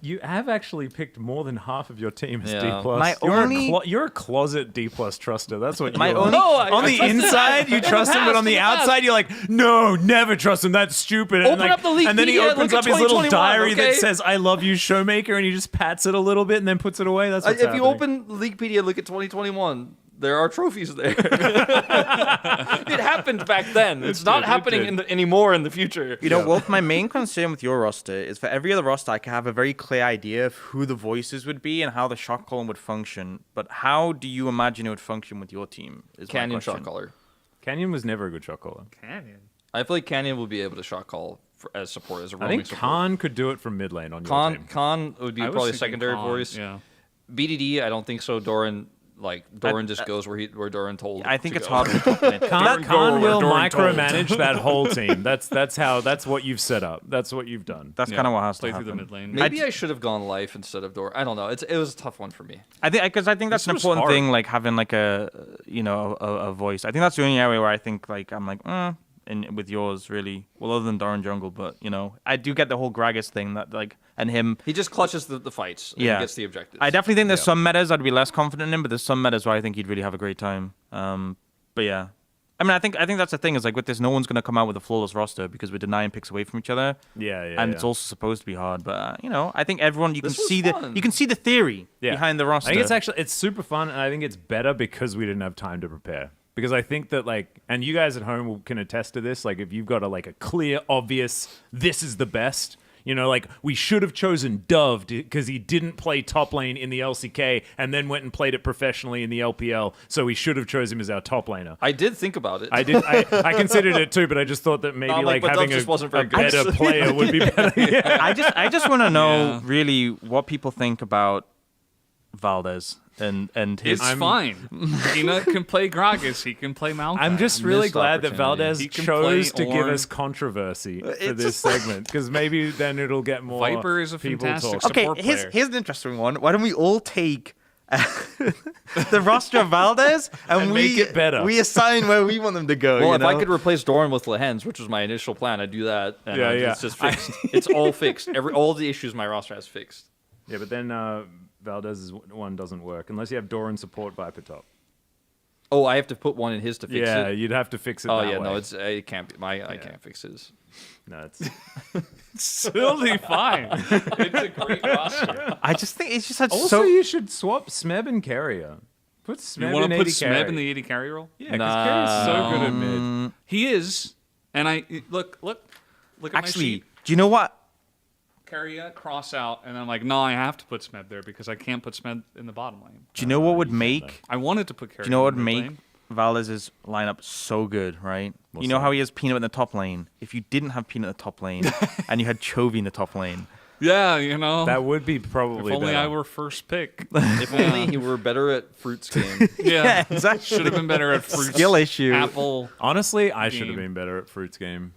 S1: you have actually picked more than half of your team as
S3: Yeah.
S1: D plus.
S4: My
S1: You're,
S4: only-
S1: you're a closet D plus truster. That's what
S4: My
S1: you are.
S4: only-
S3: No,
S1: on the inside you trust him, but on the outside you're like, no, never trust him. That's stupid.
S3: Open up the League
S1: and then he
S3: media,
S1: opens
S3: look
S1: up
S3: at
S1: his little
S3: 2021,
S1: diary that
S3: okay?
S1: says "I love you, Showmaker," and he just pats it a little bit and then puts it away. That's what's
S3: If you
S1: happening.
S3: open Leaguepedia, look at 2021. There are trophies there. It happened back then. It's not
S1: did, it
S3: happening
S1: did.
S3: anymore in the future.
S4: Wolf, my main concern with your roster is for every other roster, I can have a very clear idea of who the voices would be and how the shot column would function. But how do you imagine it would function with your team? Is my
S3: Canyon
S4: question.
S3: shot caller.
S1: Canyon was never a good shot caller.
S2: Canyon.
S3: I feel like Canyon will be able to shot call as support, as a
S1: I
S3: roaming
S1: think
S3: support.
S1: Khan could do it from mid lane on your team.
S3: Khan would be
S2: I was
S3: probably a
S2: thinking
S3: secondary
S2: Khan,
S3: voice.
S2: Yeah.
S3: BDD, I don't think so. Doran just goes where Doran told.
S4: I think
S3: to
S4: it's
S3: go.
S4: hard to top lane.
S1: Khan will
S2: Doran told.
S1: micromanage that whole team. That's what you've set up. That's what you've done.
S4: That's kind of what has
S2: Play
S4: to
S2: through the
S4: happen.
S2: mid lane.
S3: Maybe I should have gone life instead of Doran. I don't know. It was a tough one for me.
S4: I think that's
S1: This
S4: an
S1: was
S4: important
S1: hard.
S4: thing, like having like a voice. I think that's the only area where I think like I'm like, and with yours really, well, other than Doran Jungle, but I do get the whole Gragas thing that like and him.
S3: He just clutches the fights. And
S4: Yeah.
S3: gets the objectives.
S4: I definitely think there's some metas I'd be less confident in, but there's some metas where I think he'd really have a great time. But yeah, I mean, I think that's the thing is like with this, no one's gonna come out with a flawless roster because we're denying picks away from each other. And it's also supposed to be hard. But I think everyone
S3: This was fun.
S4: you can see the theory behind the roster.
S1: I think it's super fun, and I think it's better because we didn't have time to prepare. Because I think that and you guys at home can attest to this. Like if you've got a clear, obvious, this is the best. We should have chosen Dove because he didn't play top lane in the LCK and then went and played it professionally in the LPL. So we should have chosen him as our top laner.
S3: I did think about it.
S1: I did. I considered it too, but I just thought that maybe
S3: No, but Dove
S1: having
S3: just wasn't very
S1: a
S3: good.
S1: better player would be better. Yeah.
S4: I just want to know
S2: Yeah.
S4: really what people think about Valdez and his.
S2: It's fine. Peanut can play Gragas. He can play Maokai.
S1: I'm just really
S3: Missed
S1: glad that
S3: opportunity.
S1: Valdez
S2: He can
S1: chose
S2: play
S1: to give
S2: Ornn.
S1: us controversy for this segment because maybe then it'll get more.
S2: Viper is a
S1: people
S2: fantastic
S1: talk.
S4: Okay,
S2: support player.
S4: here's an interesting one. Why don't we all take the roster of Valdez and
S1: make it better.
S4: We assign where we want them to go.
S3: Well,
S4: you
S3: if I
S4: know?
S3: could replace Doran with Lehens, which was my initial plan, I'd do that. And
S1: Yeah, yeah.
S3: It's just fixed. It's all fixed. All the issues my roster has fixed.
S1: Yeah, but then Valdez's one doesn't work unless you have Doran support Viper top.
S3: Oh, I have to put one in his to fix
S1: Yeah,
S3: it.
S1: you'd have to fix it.
S3: Oh
S1: that
S3: yeah,
S1: way.
S3: no, I can't fix his.
S1: No, it's
S2: Totally fine.
S3: It's a great roster.
S4: I just think it's just had
S1: also
S4: so.
S1: you should swap Smeb and Carrier. Put Smeb
S2: You want
S1: in
S2: to put
S1: 80
S2: Smeb
S1: carry.
S2: in the 80 carry role?
S1: Yeah, because Carrier's so good at mid.
S2: He is. And I look at my
S4: Actually,
S2: sheet.
S4: do you know what?
S2: Carry cross out, and I'm like, no, I have to put Smeb there because I can't put Smeb in the bottom lane.
S4: Do you know what would make?
S2: I wanted to put Carry.
S4: Do you know what
S2: in
S4: would
S2: the
S4: make
S2: lane.
S4: Valdez's lineup so good, right?
S1: What's
S4: you know
S1: that?
S4: how he has Peanut in the top lane. If you didn't have Peanut in the top lane and you had Chovy in the top lane,
S2: Yeah, you know.
S1: That would be
S2: if
S1: probably
S2: only
S1: better.
S2: I were first pick.
S3: If only he were better at Fruits game.
S2: Yeah,
S4: exactly.
S2: should have been better at fruits.
S4: Skill issue.
S2: Apple.
S1: Honestly, I should have
S2: Game.
S1: been better at Fruits game.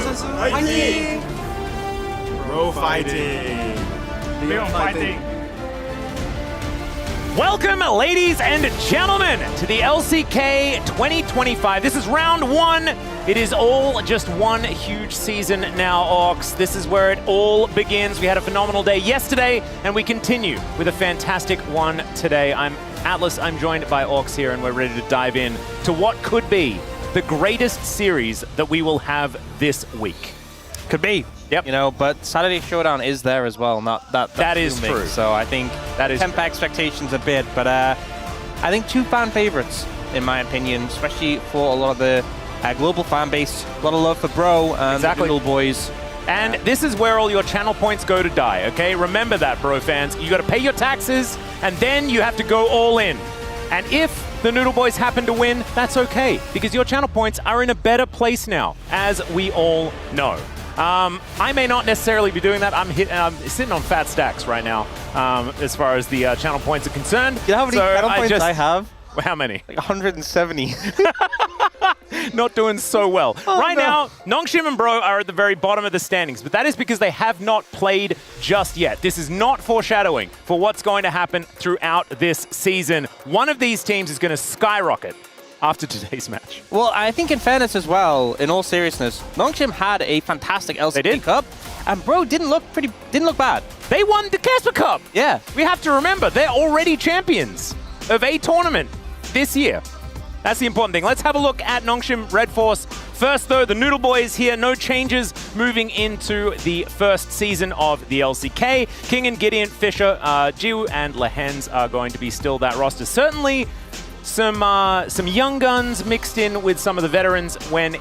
S5: 선수 화이팅! Bro fighting! Leon fighting!
S1: Welcome, ladies and gentlemen, to the LCK 2025. This is round one. It is all just one huge season now, Ox. This is where it all begins. We had a phenomenal day yesterday, and we continue with a fantastic one today. I'm Atlas, I'm joined by Ox here, and we're ready to dive in to what could be the greatest series that we will have this week.
S4: Could be.
S1: Yep.
S4: You know, but Saturday Showdown is there as well. That
S1: is
S4: looming.
S1: true.
S4: So I think
S1: that is
S4: temper expectations a bit, but I think two fan favorites, in my opinion, especially for a lot of the global fan base. A lot of love for Bro and the Noodle Boys.
S1: And this is where all your channel points go to die, okay? Remember that, Bro fans. You got to pay your taxes, and then you have to go all in. And if the Noodle Boys happen to win, that's okay, because your channel points are in a better place now, as we all know. I may not necessarily be doing that. I'm sitting on fat stacks right now, as far as the channel points are concerned.
S4: You know how many channel points I have?
S1: How many?
S4: Like 170.
S1: Not doing so well. Now, Nongshim and Bro are at the very bottom of the standings, but that is because they have not played just yet. This is not foreshadowing for what's going to happen throughout this season. One of these teams is going to skyrocket after today's match.
S4: Well, I think in fairness as well, in all seriousness, Nongshim had a fantastic LCK Cup, and Bro didn't look bad.
S1: They won the Casper Cup.
S4: Yeah.
S1: We have to remember, they're already champions of a tournament this year. That's the important thing. Let's have a look at Nongshim Red Force. First, though, the Noodle Boys here. No changes moving into the first season of the LCK. King and Gideon, Fisher, Jiu, and Lehens are going to be still that roster. Certainly some young guns mixed in with some of the veterans. When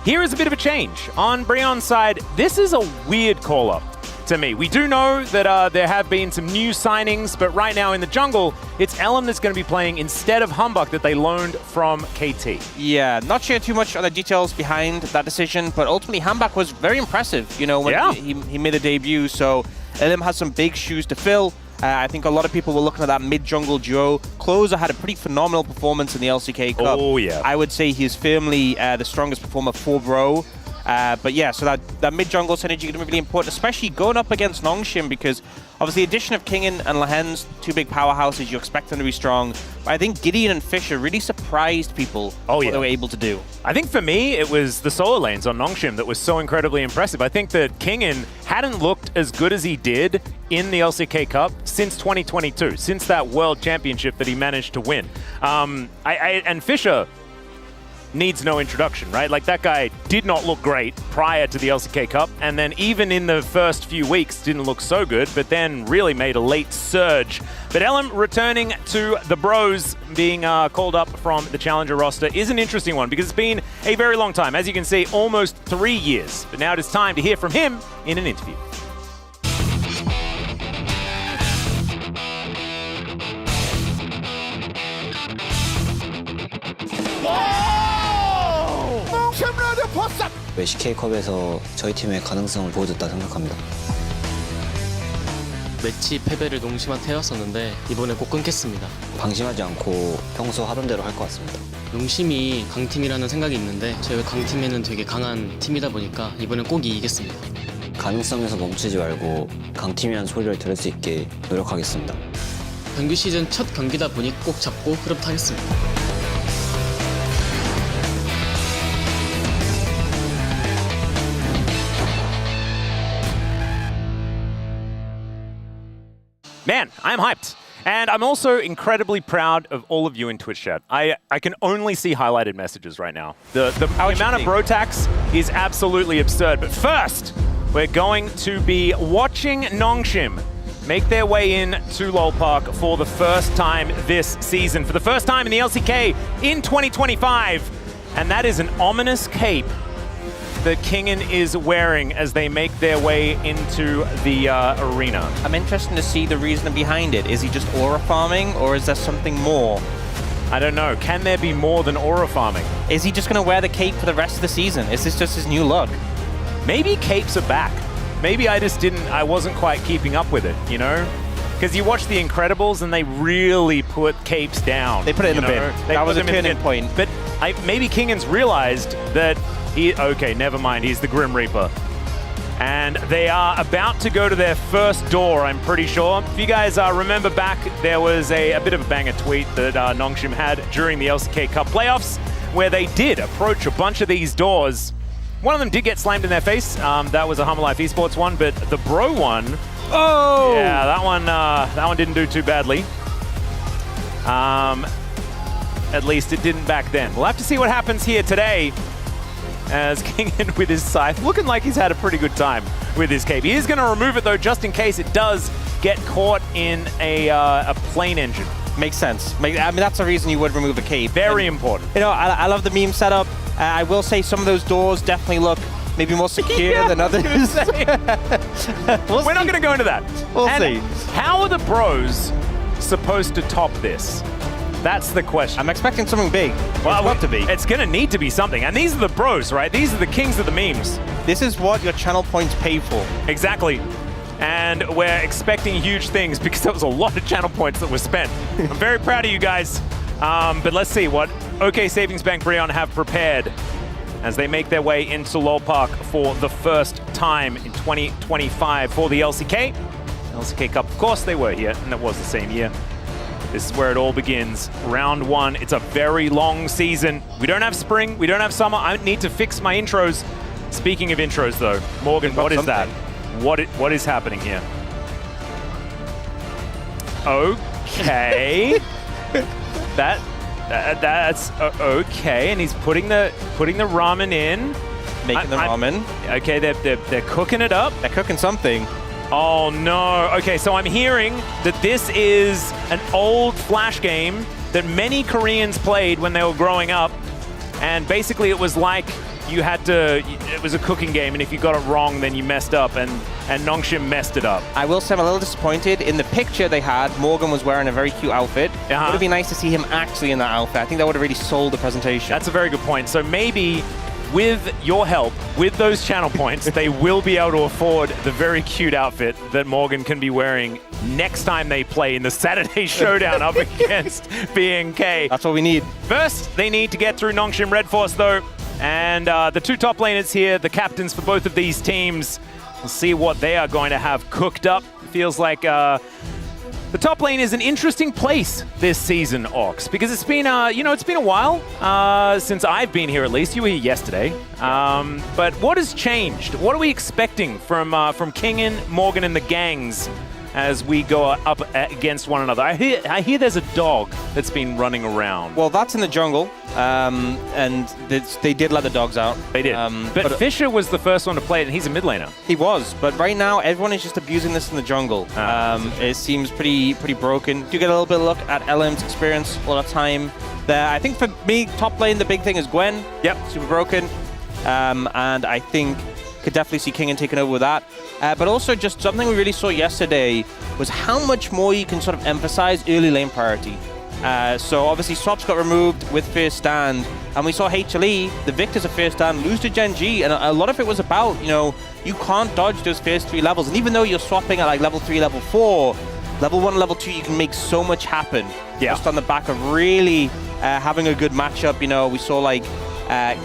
S1: here is a bit of a change. On Brion's side, this is a weird call-up to me. We do know that there have been some new signings, but right now in the jungle, it's Ellum that's going to be playing instead of Humbug that they loaned from KT.
S4: Yeah, not sure too much on the details behind that decision, but ultimately Humbug was very impressive, you know, when he made a debut, so Ellum has some big shoes to fill. I think a lot of people were looking at that mid-jungle duo. Closer had a pretty phenomenal performance in the LCK Cup.
S1: Oh, yeah.
S4: I would say he's firmly the strongest performer for Bro. But yeah, so that mid-jungle synergy is going to be really important, especially going up against Nongshim, because obviously the addition of Kingen and Lehens, two big powerhouses, you expect them to be strong. But I think Gideon and Fisher really surprised people what they were able to do.
S1: I think for me, it was the solo lanes on Nongshim that was so incredibly impressive. I think that Kingen hadn't looked as good as he did in the LCK Cup since 2022, since that World Championship that he managed to win. And Fisher needs no introduction, right? Like, that guy did not look great prior to the LCK Cup, and then even in the first few weeks didn't look so good, but then really made a late surge. But Ellum returning to the Bros, being called up from the Challenger roster, is an interesting one because it's been a very long time. As you can see, almost 3 years. But now it is time to hear from him in an interview.
S6: LCK컵에서 저희 팀의 가능성을 보여줬다 생각합니다.
S7: 매치 패배를 농심한테 해왔었는데 이번에 꼭 끊겠습니다.
S6: 방심하지 않고 평소 하던 대로 할 것 같습니다.
S7: 농심이 강팀이라는 생각이 있는데 저희가 강팀에는 되게 강한 팀이다 보니까 이번엔 꼭 이기겠습니다.
S6: 가능성에서 멈추지 말고 강팀이라는 소리를 들을 수 있게 노력하겠습니다.
S7: 정규 시즌 첫 경기다 보니 꼭 잡고 흐름 타겠습니다.
S1: Man, I'm hyped. And I'm also incredibly proud of all of you in Twitch chat. I can only see highlighted messages right now. The amount of bro tax is absolutely absurd. But first, we're going to be watching Nongshim make their way in to LoL Park for the first time this season. For the first time in the LCK in 2025. And that is an ominous cape that Kingen is wearing as they make their way into the arena.
S4: I'm interested to see the reason behind it. Is he just aura farming, or is there something more?
S1: I don't know. Can there be more than aura farming?
S4: Is he just going to wear the cape for the rest of the season? Is this just his new look?
S1: Maybe capes are back. Maybe I wasn't quite keeping up with it, you know? Because you watch The Incredibles and they really put capes down.
S4: They put it in the bin. That was a turning point.
S1: But maybe Kingen's realized that Okay, never mind. He's the Grim Reaper. And they are about to go to their first door, I'm pretty sure. If you guys remember back, there was a bit of a banger tweet that Nongshim had during the LCK Cup playoffs, where they did approach a bunch of these doors. One of them did get slammed in their face. That was a Hummer Life Esports one, but the Bro one, yeah, that one didn't do too badly. At least it didn't back then. We'll have to see what happens here today, as Kingin with his scythe, looking like he's had a pretty good time with his cape. He is going to remove it though, just in case it does get caught in a plane engine.
S8: Makes sense. I mean, that's the reason you would remove a cape.
S1: Very important.
S8: You know, I love the meme setup. I will say some of those doors definitely look maybe more secure than others.
S1: We're not going to go into that.
S8: We'll see.
S1: How are the Bros supposed to top this? That's the question.
S8: I'm expecting something big.
S1: Well,
S8: it's got to be.
S1: It's going to need to be something. And these are the Bros, right? These are the kings of the memes.
S8: This is what your channel points pay for.
S1: Exactly. And we're expecting huge things because there was a lot of channel points that were spent. I'm very proud of you guys. But let's see what OK Savings Bank Brion have prepared as they make their way into LoL Park for the first time in 2025 for the LCK. LCK Cup, of course, they were here, and it was the same year. This is where it all begins. Round one. It's a very long season. We don't have spring. We don't have summer. I need to fix my intros. Speaking of intros, though, Morgan, what is that? What is happening here? Okay. That's okay. And he's putting the ramen in.
S8: Making the ramen.
S1: Okay, they're cooking it up.
S8: They're cooking something.
S1: Oh no. Okay, so I'm hearing that this is an old Flash game that many Koreans played when they were growing up. And basically it was like it was a cooking game, and if you got it wrong, then you messed up, and Nongshim messed it up.
S8: I will say I'm a little disappointed. In the picture they had, Morgan was wearing a very cute outfit. It would have been nice to see him actually in that outfit. I think that would have really sold the presentation.
S1: That's a very good point. So maybe with your help, with those channel points, they will be able to afford the very cute outfit that Morgan can be wearing next time they play in the Saturday Showdown up against BNK.
S8: That's what we need.
S1: First, they need to get through Nongshim Red Force, though. And the two top laners here, the captains for both of these teams, we'll see what they are going to have cooked up. It feels like the top lane is an interesting place this season, Ox, because it's been, it's been a while since I've been here. At least you were here yesterday. But what has changed? What are we expecting from Kingin, Morgan, and the gangs as we go up against one another? I hear there's a dog that's been running around.
S8: Well, that's in the jungle, and they did let the dogs out.
S1: They did. But Fisher was the first one to play it, and he's a mid laner.
S8: He was, but right now everyone is just abusing this in the jungle. It seems pretty broken. Do get a little bit of look at LM's experience a lot of time there. I think for me, top lane, the big thing is Gwen.
S1: Yep.
S8: Super broken. And I think could definitely see Kingin taking over with that. But also just something we really saw yesterday was how much more you can sort of emphasize early lane priority. So obviously Swaps got removed with First Stand, and we saw HLE, the victors of First Stand, lose to Gen G, and a lot of it was about, you can't dodge those first 3 levels, and even though you're swapping at like level 3, level 4, level 1, level 2, you can make so much happen.
S1: Yeah.
S8: Just on the back of really having a good matchup. We saw like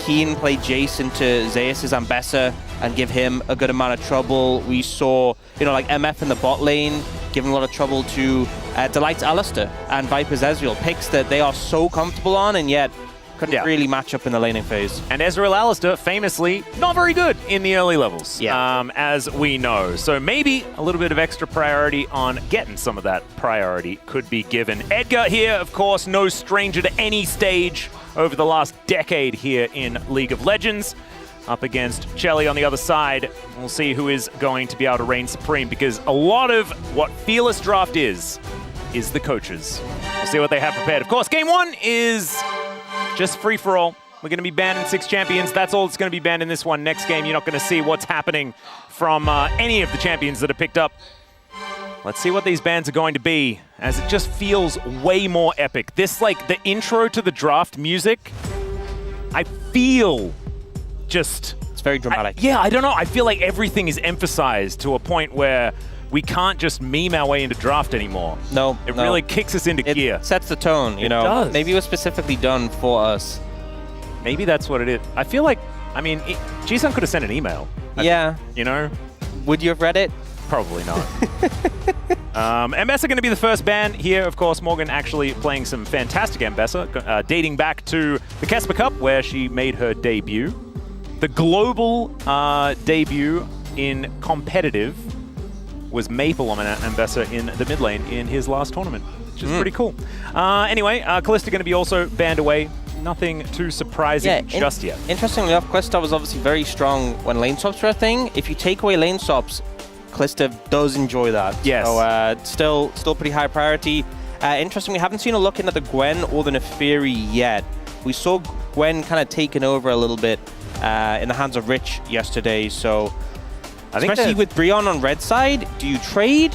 S8: Keen play Jason to Zeus' Ambessa and give him a good amount of trouble. We saw, like MF in the bot lane giving a lot of trouble to Delight's Alistair and Viper's Ezreal, picks that they are so comfortable on and yet couldn't really match up in the laning phase.
S1: And Ezreal Alistair, famously, not very good in the early levels, as we know. So maybe a little bit of extra priority on getting some of that priority could be given. Edgar here, of course, no stranger to any stage over the last decade here in League of Legends. Up against Chelly on the other side. We'll see who is going to be able to reign supreme, because a lot of what Fearless Draft is the coaches. We'll see what they have prepared. Of course, game 1 is just free-for-all. We're going to be banning 6 champions. That's all that's going to be banned in this one. Next game, you're not going to see what's happening from any of the champions that are picked up. Let's see what these bans are going to be, as it just feels way more epic. This, like, the intro to the draft music, I feel just...
S8: It's very dramatic.
S1: I don't know. I feel like everything is emphasized to a point where we can't just meme our way into draft anymore.
S8: No.
S1: It really kicks us into gear.
S8: It sets the tone,
S1: It does.
S8: Maybe it was specifically done for us.
S1: Maybe that's what it is. I feel like I mean, Ji-sun could have sent an email.
S8: Yeah.
S1: You know?
S8: Would you have read it?
S1: Probably not. M.B.E.S.S. are going to be the first ban here. Of course, Morgan actually playing some fantastic M.B.E.S.S. Dating back to the Kesper Cup, where she made her debut. The global debut in competitive was Maple on M.B.E.S.S. in the mid lane in his last tournament, which is pretty cool. Anyway, Kalista going to be also banned away. Nothing too surprising just yet.
S8: Interestingly enough, Kalista was obviously very strong when lane swaps were a thing. If you take away lane swaps, Kalista does enjoy that.
S1: Yes.
S8: So still pretty high priority. Interesting, we haven't seen a look into the Gwen or the Neferi yet. We saw Gwen kind of taken over a little bit in the hands of Rich yesterday. So I think especially with Brion on red side, do you trade?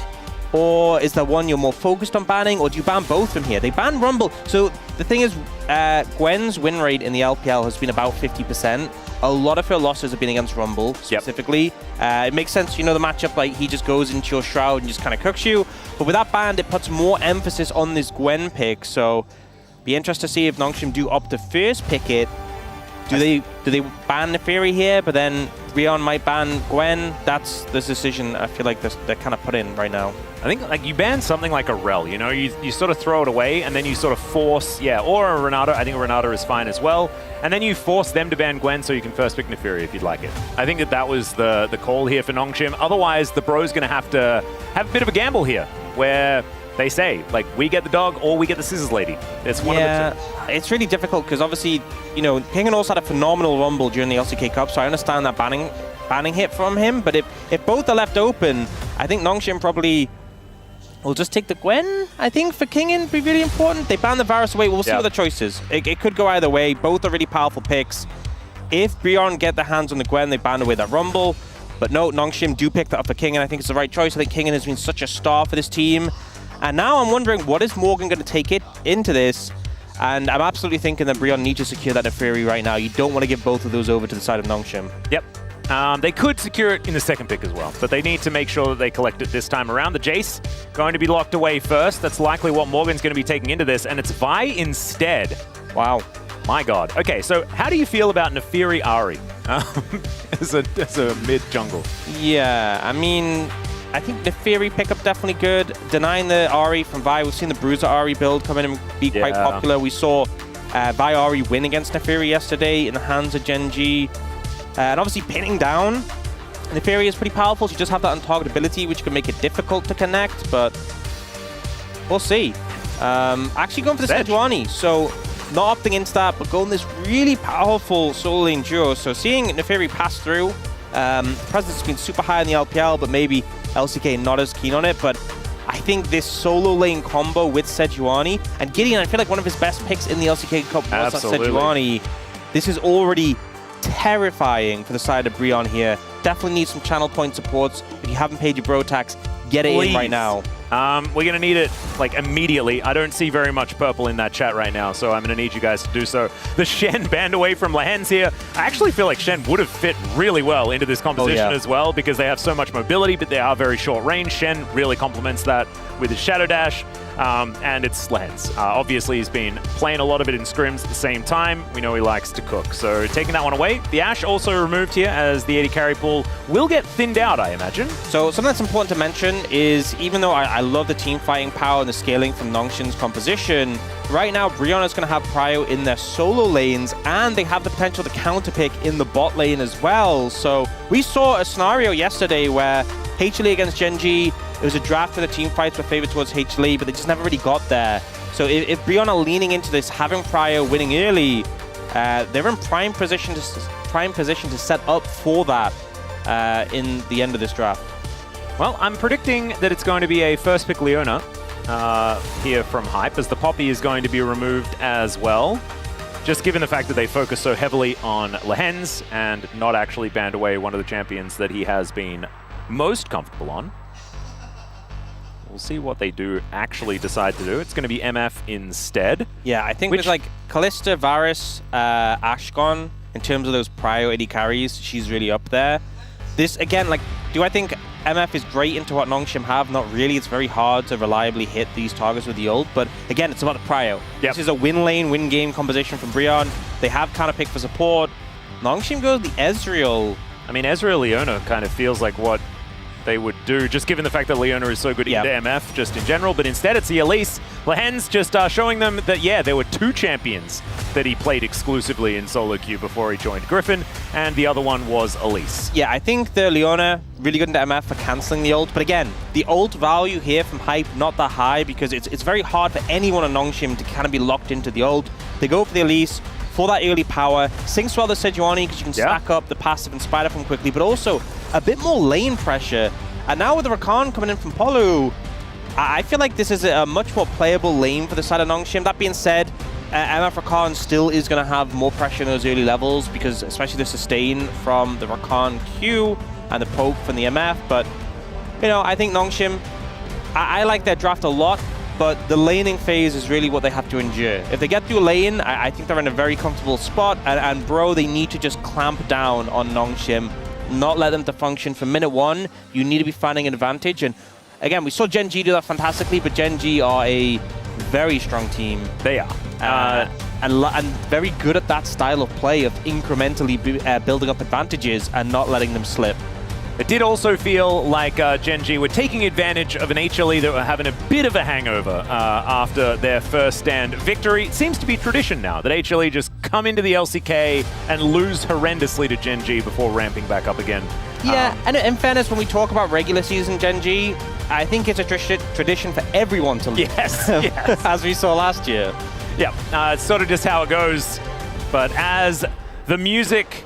S8: Or is there one you're more focused on banning? Or do you ban both from here? They ban Rumble. So the thing is, Gwen's win rate in the LPL has been about 50%. A lot of her losses have been against Rumble, specifically. It makes sense, you know, the matchup, like, he just goes into your Shroud and just kind of cooks you. But with that ban, it puts more emphasis on this Gwen pick. So be interested to see if Nongshim do opt to first pick it. Do they ban Neferi here, but then Brion might ban Gwen? That's the decision I feel like they're kind of put in right now.
S1: I think like you ban something like a Rel, you know, you sort of throw it away and then you sort of force, or a Renata. I think a Renata is fine as well. And then you force them to ban Gwen so you can first pick Neferi if you'd like it. I think that was the call here for Nongshim. Otherwise, the bro's going to have a bit of a gamble here where they say, like, we get the dog or we get the Scissors Lady. It's one of the two.
S8: It's really difficult because obviously, you know, King also had a phenomenal Rumble during the LCK Cup, so I understand that banning hit from him. But if both are left open, I think Nongshim probably will just take the Gwen, I think, for Kingen be really important. They ban the Varus away. We'll see what the choice is. It could go either way. Both are really powerful picks. If Brion get their hands on the Gwen, they ban away that Rumble. But no, Nongshim do pick that up for Kingen. I think it's the right choice. I think Kingen has been such a star for this team. And now I'm wondering, what is Morgan going to take it into this? And I'm absolutely thinking that Brion needs to secure that Neferi right now. You don't want to give both of those over to the side of Nongshim.
S1: Yep. They could secure it in the second pick as well, but they need to make sure that they collect it this time around. The Jace going to be locked away first. That's likely what Morgan's going to be taking into this, and it's Vi instead.
S8: Wow.
S1: My God. Okay, so how do you feel about Neferi Ahri as a mid jungle?
S8: Yeah, I mean, I think Neferi pickup definitely good. Denying the Ahri from Vi, we've seen the Bruiser Ahri build come in and be quite popular. We saw Vi Ahri win against Neferi yesterday in the hands of Gen G. And obviously pinning down Neferi is pretty powerful. She does have that on-target ability, which can make it difficult to connect, but we'll see. Actually going for the Sejuani, so not opting into that, but going this really powerful solo lane duo. So seeing Neferi pass through, presence has been super high in the LPL, but maybe LCK not as keen on it. But I think this solo lane combo with Sejuani, and Gideon, I feel like one of his best picks in the LCK Cup was that Sejuani. This is already terrifying for the side of Brion here. Definitely need some channel point supports. If you haven't paid your bro tax, get it in right now.
S1: We're going to need it like immediately. I don't see very much purple in that chat right now, so I'm going to need you guys to do so. The Shen banned away from Lehens here. I actually feel like Shen would have fit really well into this composition as well, because they have so much mobility, but they are very short range. Shen really complements that with his Shadow Dash. And it's Lehens. Obviously, he's been playing a lot of it in scrims at the same time. We know he likes to cook. So taking that one away. The Ashe also removed here as the AD carry pool will get thinned out, I imagine.
S8: So something that's important to mention is, even though I love the team fighting power and the scaling from Nongshim's composition, right now Brion is going to have prio in their solo lanes, and they have the potential to counterpick in the bot lane as well. So we saw a scenario yesterday where HLE against Gen G, it was a draft where the team fights were favored towards HLE, but they just never really got there. So if Brion are leaning into this, having prio, winning early, they're in prime position to set up for that in the end of this draft.
S1: Well, I'm predicting that it's going to be a first pick Leona here from Hype, as the Poppy is going to be removed as well. Just given the fact that they focus so heavily on Lehens and not actually banned away one of the champions that he has been most comfortable on. We'll see what they do actually decide to do. It's going to be MF instead.
S8: Yeah, I think with like Kalista, Varus, Ashgon, in terms of those prio AD carries, she's really up there. This, again, like, do I think MF is great into what Nongshim have? Not really. It's very hard to reliably hit these targets with the ult, but again, it's about the prio. This is a win lane, win game composition from Brion. They have counter pick for support. Nongshim goes the Ezreal.
S1: I mean, Ezreal Leona kind of feels like what they would do, just given the fact that Leona is so good into MF just in general, but instead it's the Elise. Lehen's just showing them that, yeah, there were 2 champions that he played exclusively in solo queue before he joined Griffin, and the other one was Elise.
S8: Yeah, I think the Leona really good into MF for cancelling the ult, but again, the ult value here from Hype not that high because it's very hard for anyone on Nongshim to kind of be locked into the ult. They go for the Elise for that early power, syncs well the Sejuani because you can stack up the passive and spider from quickly, but also a bit more lane pressure. And now with the Rakan coming in from Polu, I feel like this is a much more playable lane for the side of Nongshim. That being said, MF Rakan still is going to have more pressure in those early levels because especially the sustain from the Rakan Q and the poke from the MF. But, you know, I think Nongshim, I like their draft a lot, but the laning phase is really what they have to endure. If they get through lane, I think they're in a very comfortable spot. And bro, they need to just clamp down on Nongshim, not let them to function. From minute 1, you need to be finding an advantage. And again, we saw Gen G do that fantastically, but Gen G are a very strong team.
S1: They are.
S8: And very good at that style of play of incrementally building up advantages and not letting them slip.
S1: It did also feel like Gen G were taking advantage of an HLE that were having a bit of a hangover after their first stand victory. It seems to be tradition now that HLE just come into the LCK and lose horrendously to Gen G before ramping back up again.
S8: Yeah, and in fairness, when we talk about regular season Gen G, I think it's a tradition for everyone to lose.
S1: Yes, yes.
S8: As we saw last year.
S1: Yeah, it's sort of just how it goes. But as the music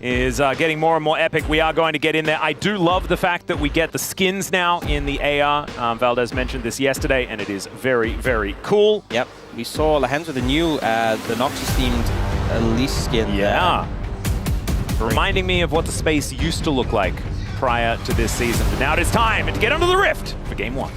S1: is getting more and more epic, we are going to get in there. I do love the fact that we get the skins now in the AR. Valdez mentioned this yesterday, and it is very, very cool.
S8: Yep, we saw Lehens with the new, the Noxus-themed Elise skin.
S1: Yeah. Reminding me of what the space used to look like prior to this season. But now it is time to get under the rift for Game 1.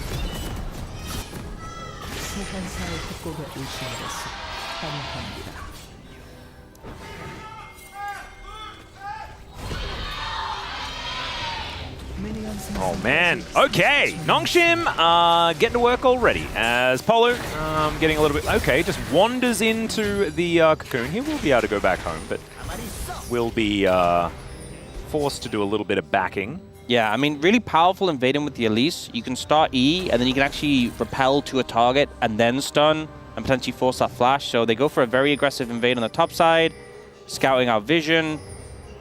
S1: Oh man, okay, Nongshim getting to work already as Polo getting a little bit, okay, just wanders into the cocoon. He will be able to go back home, but will be forced to do a little bit of backing.
S8: Yeah, I mean, really powerful invading with the Elise. You can start E, and then you can actually repel to a target and then stun and potentially force that flash. So they go for a very aggressive invade on the top side, scouting out vision.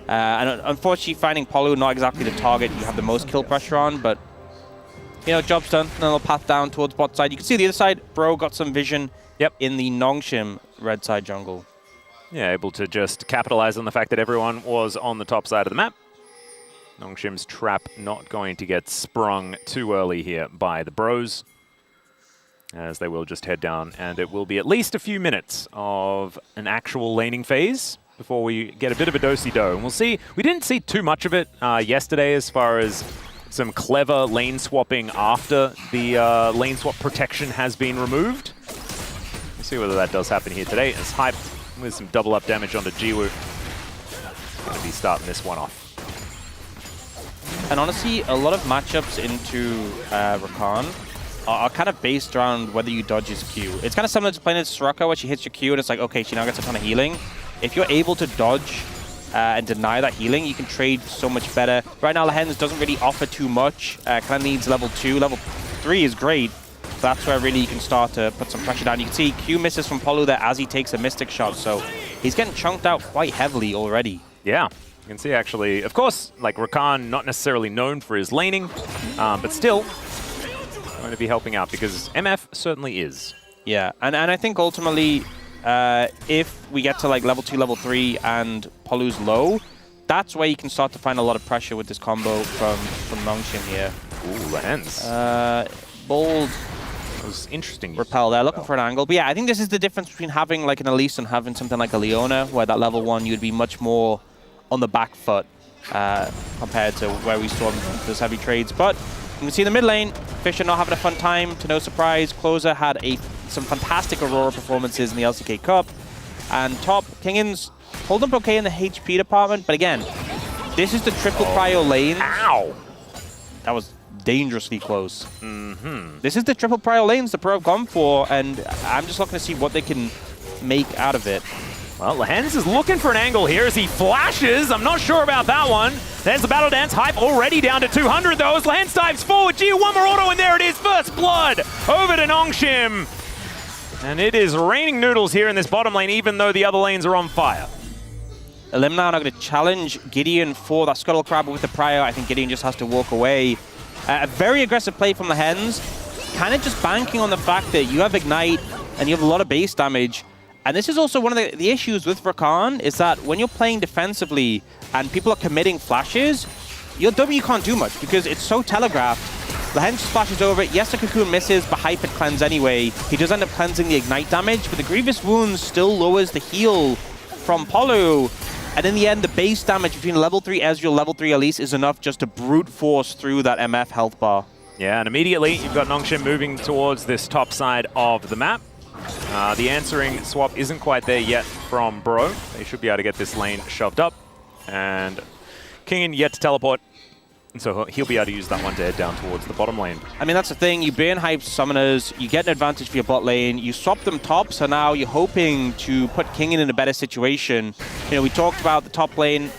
S8: And unfortunately, finding Polu not exactly the target you have the most kill pressure on, but, you know, job's done. And they'll path down towards bot side. You can see the other side, bro got some vision in the Nongshim red side jungle.
S1: Yeah, able to just capitalize on the fact that everyone was on the top side of the map. Nongshim's trap not going to get sprung too early here by the bros, as they will just head down, and it will be at least a few minutes of an actual laning phase before we get a bit of a do-si-do. And we'll see, we didn't see too much of it yesterday as far as some clever lane swapping after the lane swap protection has been removed. We'll see whether that does happen here today. It's Hype with some double up damage onto Jiwoo. Going to be starting this one off.
S8: And honestly, a lot of matchups into Rakan are kind of based around whether you dodge his Q. It's kind of similar to playing as Soraka, where she hits your Q and it's like, okay, she now gets a ton of healing. If you're able to dodge and deny that healing, you can trade so much better. Right now, Lehens doesn't really offer too much. Kind of needs level 2. Level 3 is great. That's where really you can start to put some pressure down. You can see Q misses from Polu there as he takes a Mystic shot, so he's getting chunked out quite heavily already.
S1: Yeah. You can see actually, of course, like Rakan, not necessarily known for his laning, but still going to be helping out because MF certainly is.
S8: Yeah, and I think ultimately, if we get to like level 2, level 3, and Polu's low, that's where you can start to find a lot of pressure with this combo from Nongshim here.
S1: Ooh, the hands.
S8: Bold.
S1: That was interesting.
S8: Repel there, looking for an angle. But yeah, I think this is the difference between having like an Elise and having something like a Leona, where that level 1 you'd be much more on the back foot compared to where we saw those heavy trades. But you can see in the mid lane, Fisher not having a fun time, to no surprise. Closer had some fantastic Aurora performances in the LCK Cup. And top, Kingin's holding up okay in the HP department, but again, this is the triple prio lane.
S1: Ow!
S8: That was dangerously close. This is the triple prio lanes the Pro have gone for, and I'm just looking to see what they can make out of it.
S1: Well, Lehens is looking for an angle here as he flashes. I'm not sure about that one. There's the Battle Dance hype already down to 200 though as Lehens dives forward. Gee, one more auto and there it is. First blood over to Nongshim. And it is raining noodles here in this bottom lane even though the other lanes are on fire.
S8: Elimnar now going to challenge Gideon for that Scuttle Crab with the Prio. I think Gideon just has to walk away. A very aggressive play from Lehens. Kind of just banking on the fact that you have Ignite and you have a lot of base damage. And this is also one of the issues with Rakan is that when you're playing defensively and people are committing flashes, your W can't do much because it's so telegraphed. Lehens flashes over it. Yes, the Cocoon misses, but Hyper cleanse anyway. He does end up cleansing the Ignite damage, but the Grievous Wounds still lowers the heal from Polu. And in the end, the base damage between level 3 Ezreal, level 3 Elise is enough just to brute force through that MF health bar.
S1: Yeah, and immediately you've got Nongshim moving towards this top side of the map. The answering swap isn't quite there yet from Bro. They should be able to get this lane shoved up. And Kingen yet to teleport. And so he'll be able to use that one to head down towards the bottom lane.
S8: I mean, that's the thing. You burn hype summoners, you get an advantage for your bot lane, you swap them top, so now you're hoping to put Kingen in a better situation. You know, we talked about the top lane.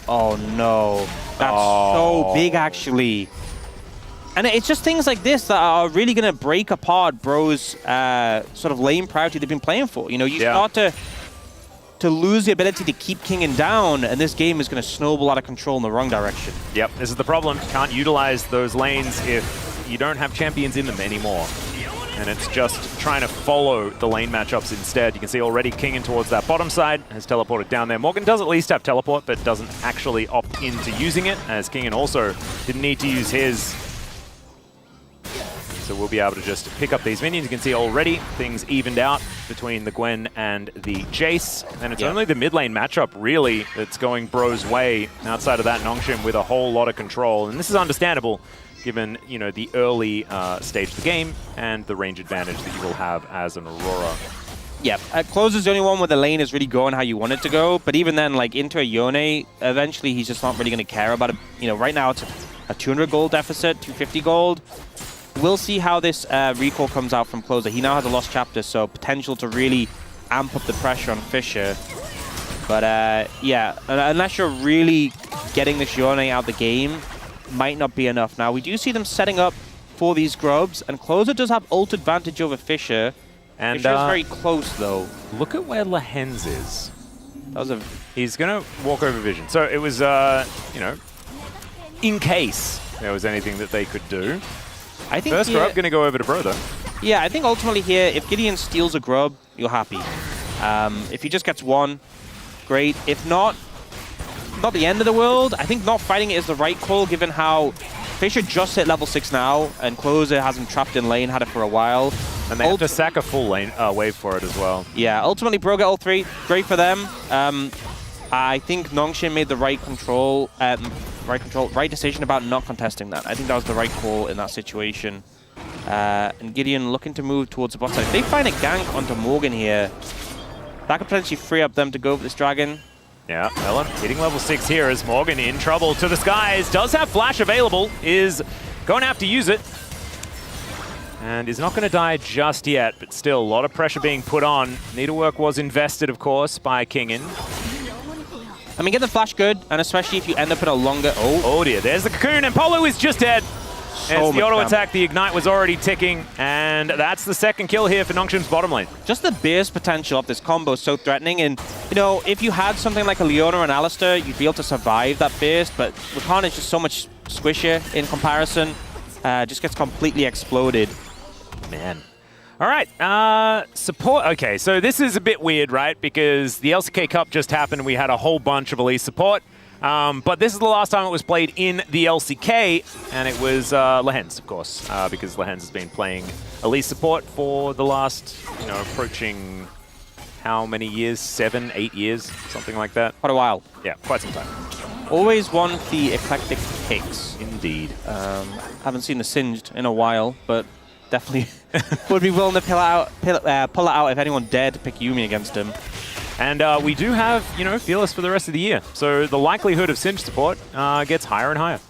S8: Oh, no. That's so big, actually. And it's just things like this that are really going to break apart Bro's sort of lane priority they've been playing for. You know, you start to lose the ability to keep Kingen down, and this game is going to snowball out of control in the wrong direction.
S1: Yep, this is the problem. Can't utilize those lanes if you don't have champions in them anymore. And it's just trying to follow the lane matchups instead. You can see already Kingen towards that bottom side has teleported down there. Morgan does at least have teleport, but doesn't actually opt into using it, as Kingen also didn't need to use his. So we'll be able to just pick up these minions. You can see already things evened out between the Gwen and the Jace. And it's only the mid lane matchup, really, that's going Bro's way. Outside of that, Nongshim with a whole lot of control. And this is understandable, given, you know, the early stage of the game and the range advantage that you will have as an Aurora.
S8: Yeah, Closer's the only one where the lane is really going how you want it to go. But even then, like, into a Yone, eventually he's just not really going to care about it. You know, right now it's a 200 gold deficit, 250 gold. We'll see how this recall comes out from Closer. He now has a lost chapter, so potential to really amp up the pressure on Fisher. But yeah, unless you're really getting this Yone out the game, might not be enough. Now, we do see them setting up for these grubs, and Closer does have ult advantage over Fisher. And Fisher's very close, though.
S1: Look at where Lehens is.
S8: That was a...
S1: He's going to walk over vision. So it was, you know, in case there was anything that they could do.
S8: I think
S1: First grub going to go over to Bro, though.
S8: Yeah, I think ultimately here, if Gideon steals a grub, you're happy. If he just gets one, great. If not the end of the world. I think not fighting it is the right call, given how Fisher just hit level 6 now, and Closer has him trapped in lane, had it for a while.
S1: And they have to sack a full lane wave for it as well.
S8: Yeah, ultimately Bro get all 3. Great for them. I think Nongshim made the right decision about not contesting that. I think that was the right call in that situation. And Gideon looking to move towards the bot side. If they find a gank onto Morgan here, that could potentially free up them to go for this dragon.
S1: Yeah, Ellen hitting level 6 here as Morgan in trouble to the skies. Does have flash available, is going to have to use it. And is not going to die just yet, but still a lot of pressure being put on. Needlework was invested, of course, by Kingen.
S8: I mean, get the flash good, and especially if you end up in a longer...
S1: Oh dear, there's the Cocoon, and Polo is just dead. As the auto attack, the Ignite was already ticking, and that's the second kill here for Nongshim's bottom lane.
S8: Just the burst potential of this combo is so threatening, and, you know, if you had something like a Leona and Alistair, you'd be able to survive that burst, but Rakan is just so much squishier in comparison. Just gets completely exploded.
S1: Man. All right, support. Okay, so this is a bit weird, right? Because the LCK Cup just happened and we had a whole bunch of Elise support. But this is the last time it was played in the LCK, and it was Lehens, of course, because Lehens has been playing Elise support for the last, you know, approaching how many years? 7, 8 years, something like that.
S8: Quite a while.
S1: Yeah, quite some time.
S8: Always one the eclectic picks.
S1: Indeed.
S8: Haven't seen the Singed in a while, but definitely would be willing to pull it out if anyone dared to pick Yuumi against him.
S1: And we do have, you know, Fearless for the rest of the year. So the likelihood of Singed support gets higher and higher,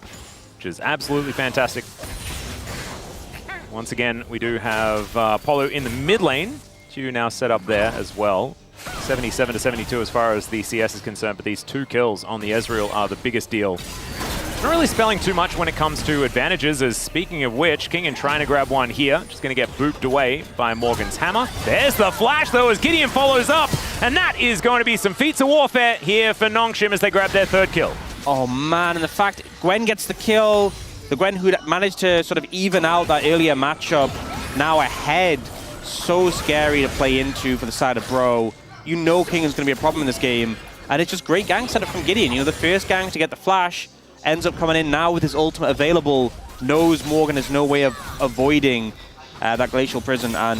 S1: which is absolutely fantastic. Once again, we do have Polo in the mid lane. Q now set up there as well. 77 to 72 as far as the CS is concerned, but these 2 kills on the Ezreal are the biggest deal. Not really spelling too much when it comes to advantages, as speaking of which, Kingen trying to grab one here. Just going to get booped away by Morgan's hammer. There's the flash, though, as Gideon follows up. And that is going to be some feats of warfare here for Nongshim as they grab their 3rd kill.
S8: Oh, man, and the fact Gwen gets the kill, the Gwen who managed to sort of even out that earlier matchup, now ahead. So scary to play into for the side of Bro. You know Kingen's going to be a problem in this game. And it's just great gang setup from Gideon. You know, the first gang to get the flash ends up coming in now with his ultimate available, knows Morgan has no way of avoiding that Glacial Prison, and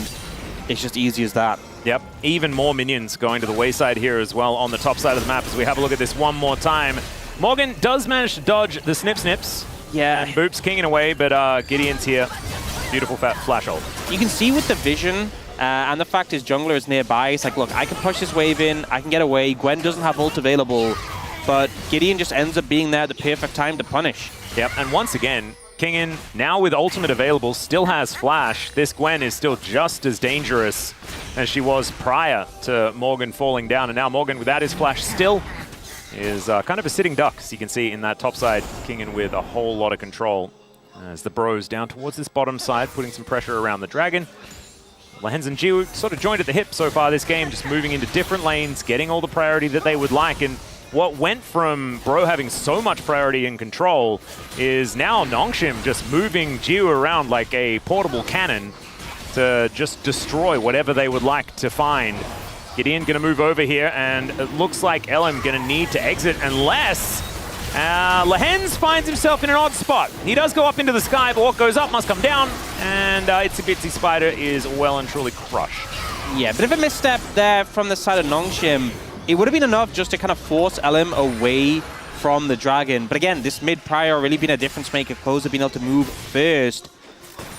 S8: it's just easy as that.
S1: Yep, even more minions going to the wayside here as well on the top side of the map as we have a look at this one more time. Morgan does manage to dodge the snips.
S8: Yeah.
S1: And boops Kingen away, but Gideon's here. Beautiful flash ult.
S8: You can see with the vision and the fact his jungler is nearby, it's like, look, I can push this wave in, I can get away. Gwen doesn't have ult available, but Gideon just ends up being there at the perfect time to punish.
S1: Yep, and once again, Kingen, now with ultimate available, still has flash. This Gwen is still just as dangerous as she was prior to Morgan falling down, and now Morgan, without his flash, still is kind of a sitting duck, as you can see in that top side. Kingen with a whole lot of control as the Bros down towards this bottom side, putting some pressure around the Dragon. Lehens and Jiu sort of joined at the hip so far this game, just moving into different lanes, getting all the priority that they would like, and what went from Bro having so much priority and control is now Nongshim just moving Jiu around like a portable cannon to just destroy whatever they would like to find. Gideon going to move over here, and it looks like LM going to need to exit unless Lehens finds himself in an odd spot. He does go up into the sky, but what goes up must come down, and Itsy Bitsy Spider is well and truly crushed.
S8: Yeah, bit of a misstep there from the side of Nongshim. It would have been enough just to kind of force LM away from the Dragon. But again, this mid prior really been a difference maker. Closer being able to move first.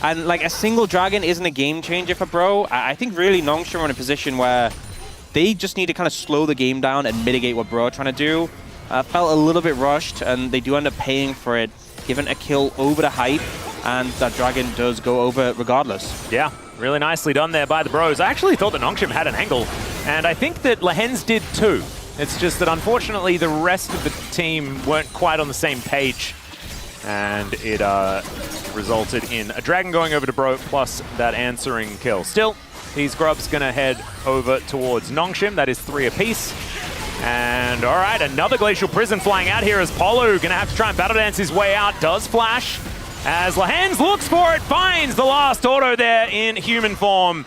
S8: And like a single Dragon isn't a game changer for Bro. I think really Nongshim are in a position where they just need to kind of slow the game down and mitigate what Bro are trying to do. Felt a little bit rushed, and they do end up paying for it, given a kill over the hype, and that Dragon does go over regardless.
S1: Yeah, really nicely done there by the Bros. I actually thought that Nongshim had an angle, and I think that Lehens did too. It's just that unfortunately the rest of the team weren't quite on the same page, and it resulted in a Dragon going over to Bro plus that answering kill. Still, these grubs gonna head over towards Nongshim. That is 3 apiece. And all right, another Glacial Prison flying out here as Polo gonna have to try and battle dance his way out. Does flash as Lehens looks for it, finds the last auto there in human form.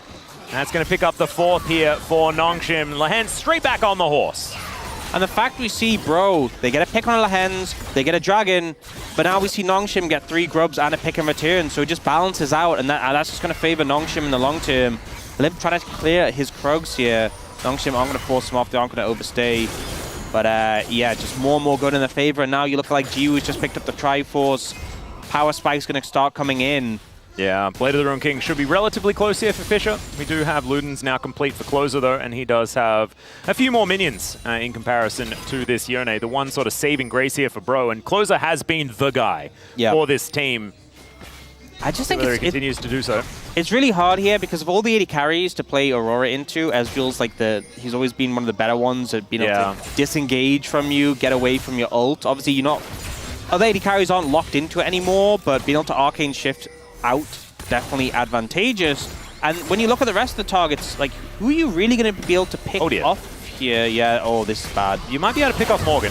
S1: That's gonna pick up the 4th here for Nongshim. Lehens straight back on the horse.
S8: And the fact we see Bro, they get a pick on Lehens, they get a Dragon, but now we see Nongshim get 3 grubs and a pick in return, so it just balances out, and that's just gonna favor Nongshim in the long term. Liv trying to clear his Krugs here. Nongshim aren't going to force him off, they aren't going to overstay. But yeah, just more and more good in their favor. And now you look like Jiu has just picked up the Triforce. Power Spike's going to start coming in.
S1: Yeah, Blade of the Ruined King should be relatively close here for Fisher. We do have Ludens now complete for Closer though, and he does have a few more minions in comparison to this Yone. The one sort of saving grace here for Bro, and Closer has been the guy for this team.
S8: I just think
S1: he continues to do so.
S8: It's really hard here because of all the 80 carries to play Aurora into, Ezreal's like he's always been one of the better ones at being able to disengage from you, get away from your ult. Obviously, other 80 carries aren't locked into it anymore, but being able to arcane shift out, definitely advantageous. And when you look at the rest of the targets, like, who are you really going to be able to pick off here? Yeah, oh, this is bad.
S1: You might be able to pick off Morgan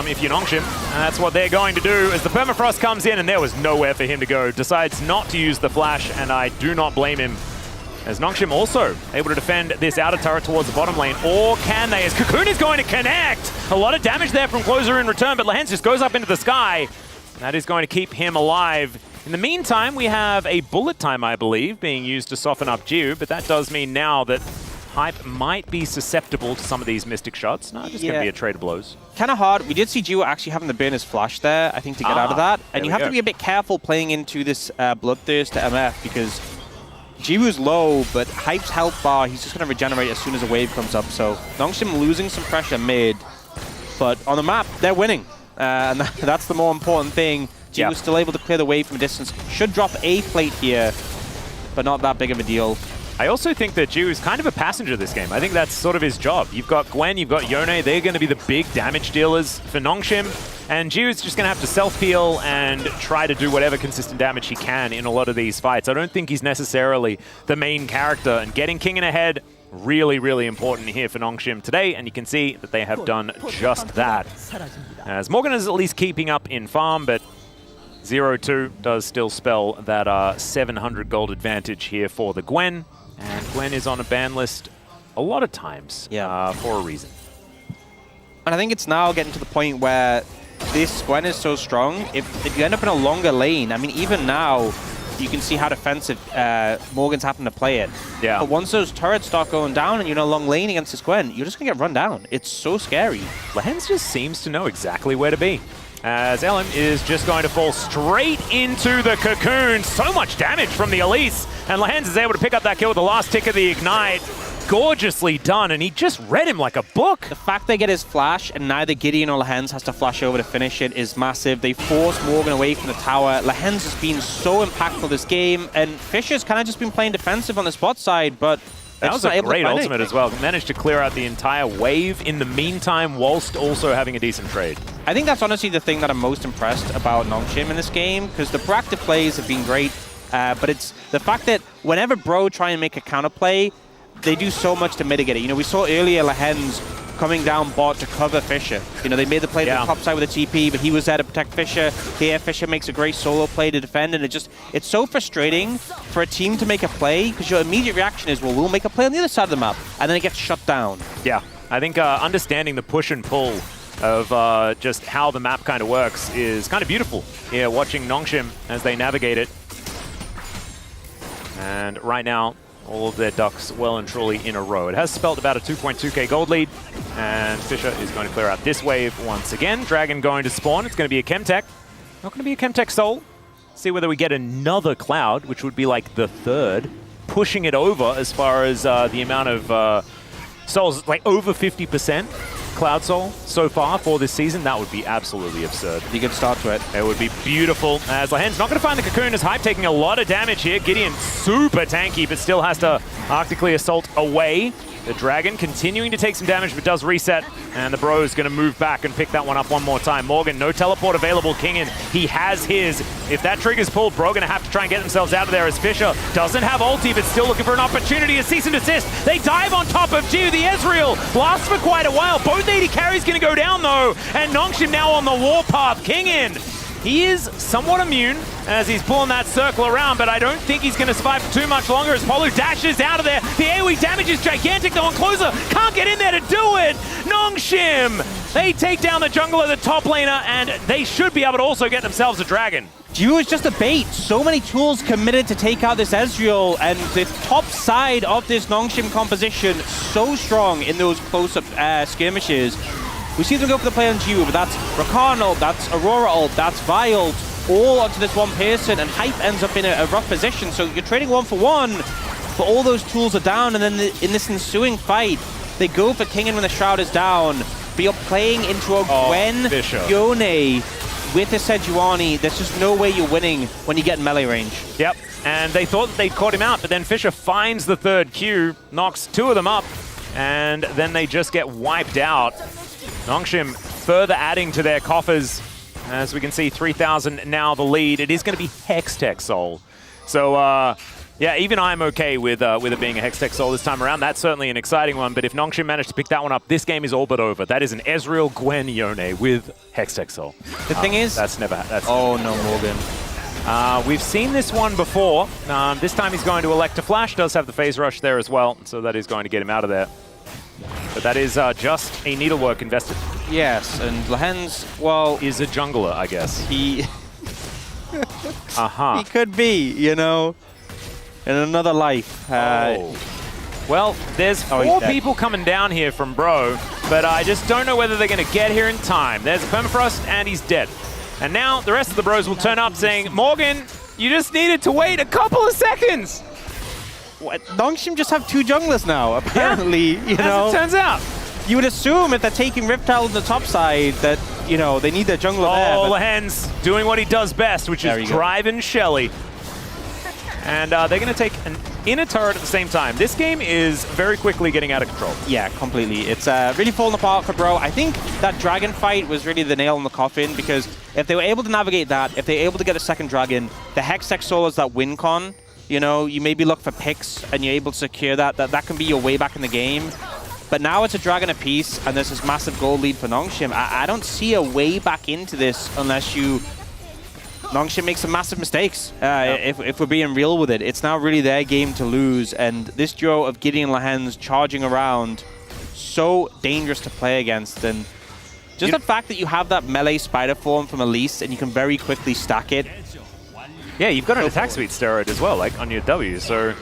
S1: if you're Nongshim, and that's what they're going to do as the Permafrost comes in, and there was nowhere for him to go. Decides not to use the flash, and I do not blame him. As Nongshim also able to defend this outer turret towards the bottom lane, or can they? As Cocoon is going to connect! A lot of damage there from Closer in return, but Lehens just goes up into the sky. That is going to keep him alive. In the meantime, we have a bullet time, I believe, being used to soften up Jiu, but that does mean now that Hype might be susceptible to some of these Mystic shots. No, just going to be a trade of blows.
S8: Kind of hard. We did see Jiu actually having to burn his flash there, I think, to get out of that. And you have to be a bit careful playing into this Bloodthirst to MF because Jiu is low, but Hype's health bar, he's just going to regenerate as soon as a wave comes up. So Nongshim losing some pressure mid, but on the map, they're winning. And that's the more important thing. Jiu is still able to clear the wave from a distance. Should drop a plate here, but not that big of a deal.
S1: I also think that Jiu is kind of a passenger this game. I think that's sort of his job. You've got Gwen, you've got Yone. They're going to be the big damage dealers for Nongshim. And Jiu is just going to have to self-heal and try to do whatever consistent damage he can in a lot of these fights. I don't think he's necessarily the main character. And getting King in ahead, really, really important here for Nongshim today. And you can see that they have done just that. As Morgan is at least keeping up in farm, but 0-2 does still spell that 700 gold advantage here for the Gwen. And Gwen is on a ban list a lot of times for a reason.
S8: And I think it's now getting to the point where this Gwen is so strong, if you end up in a longer lane, I mean, even now, you can see how defensive Morgan's having to play it.
S1: Yeah.
S8: But once those turrets start going down and you're in a long lane against this Gwen, you're just going to get run down. It's so scary.
S1: Lehens just seems to know exactly where to be. As Ellen is just going to fall straight into the cocoon. So much damage from the Elise. And Lehens is able to pick up that kill with the last tick of the Ignite. Gorgeously done, and he just read him like a book.
S8: The fact they get his flash and neither Gideon or Lehens has to flash over to finish it is massive. They force Morgan away from the tower. Lehens has been so impactful this game, and Fisher's kind of just been playing defensive on the spot side, but
S1: that was a great ultimate as well. Managed to clear out the entire wave in the meantime, whilst also having a decent trade.
S8: I think that's honestly the thing that I'm most impressed about Nongshim in this game, because the proactive plays have been great, but it's the fact that whenever Bro try and make a counterplay, they do so much to mitigate it. You know, we saw earlier Lehens coming down bot to cover Fisher. You know, they made the play to the top side with a TP, but he was there to protect Fisher. Here, Fisher makes a great solo play to defend, and it's so frustrating for a team to make a play, because your immediate reaction is, well, we'll make a play on the other side of the map, and then it gets shut down.
S1: Yeah, I think understanding the push and pull of just how the map kind of works is kind of beautiful here, watching Nongshim as they navigate it. And right now, all of their ducks well and truly in a row. It has spelled about a 2.2k gold lead, and Fisher is going to clear out this wave once again. Dragon going to spawn. It's going to be a Chemtech. Not going to be a Chemtech Soul. See whether we get another Cloud, which would be like the third, pushing it over as far as the amount of souls, like over 50%. Cloud Soul so far for this season. That would be absolutely absurd.
S8: You could start to it.
S1: It would be beautiful. As Lehen's not going to find the Cocoon as Hype taking a lot of damage here. Gideon super tanky, but still has to Arctically Assault away. The Dragon continuing to take some damage, but does reset. And the Bro is going to move back and pick that one up one more time. Morgan, no teleport available. Kingin, he has his. If that trigger's pulled, Bro going to have to try and get themselves out of there as Fisher doesn't have ulti, but still looking for an opportunity. A cease and desist. They dive on top of Jiu. The Ezreal lasts for quite a while. Both AD carries going to go down, though. And Nongshim now on the warpath. Kingin, he is somewhat immune as he's pulling that circle around, but I don't think he's going to survive for too much longer as Polu dashes out of there. The AoE damage is gigantic, though, and Closer can't get in there to do it. Nongshim, they take down the jungler, the top laner, and they should be able to also get themselves a dragon.
S8: Jiu is just a bait. So many tools committed to take out this Ezreal, and the top side of this Nongshim composition so strong in those close-up skirmishes. We see them go for the play on Jiu, but that's Rakan ult, that's Aurora ult, that's Vi ult, all onto this one person, and Hype ends up in a rough position. So you're trading 1-for-1, but all those tools are down, and then in this ensuing fight, they go for Kingin when the Shroud is down, but you're playing into a Gwen Yone with a Sejuani. There's just no way you're winning when you get in melee range.
S1: Yep, and they thought that they'd caught him out, but then Fisher finds the third Q, knocks two of them up, and then they just get wiped out. Nongshim further adding to their coffers. As we can see, 3,000 now the lead. It is going to be Hextech Soul. So, yeah, even I'm okay with it being a Hextech Soul this time around. That's certainly an exciting one, but if Nongshim managed to pick that one up, this game is all but over. That is an Ezreal Gwen Yone with Hextech Soul.
S8: The thing is...
S1: That's never...
S8: Oh, no, Morgan.
S1: We've seen this one before. This time he's going to elect to flash. Does have the phase rush there as well, so that is going to get him out of there. But that is just a needlework invested.
S8: Yes, and Lehens, well...
S1: is a jungler, I guess.
S8: He... He could be, you know, in another life.
S1: Well, there's four people coming down here from Bro, but I just don't know whether they're going to get here in time. There's a Permafrost, and he's dead. And now the rest of the Bros will turn up saying, Morgan, you just needed to wait a couple of seconds.
S8: What? Nongshim just have two junglers now, apparently, you know.
S1: As it turns out.
S8: You would assume if they're taking Riptile on the top side that, you know, they need their jungler there.
S1: Oh, Lehens doing what he does best, which is driving Shelly. And they're going to take an inner turret at the same time. This game is very quickly getting out of control.
S8: Yeah, completely. It's really falling apart for Bro. I think that dragon fight was really the nail in the coffin, because if they were able to navigate that, if they were able to get a second dragon, the Hextech solos that win con, you know, you maybe look for picks and you're able to secure that can be your way back in the game. But now it's a dragon apiece, and there's this massive gold lead for Nongshim. I don't see a way back into this unless Nongshim makes some massive mistakes. If we're being real with it, it's now really their game to lose. And this duo of Gideon and Lehens charging around, so dangerous to play against. And just the fact that you have that melee spider form from Elise and you can very quickly stack it.
S1: Yeah, you've got an attack speed steroid as well, like on your W, so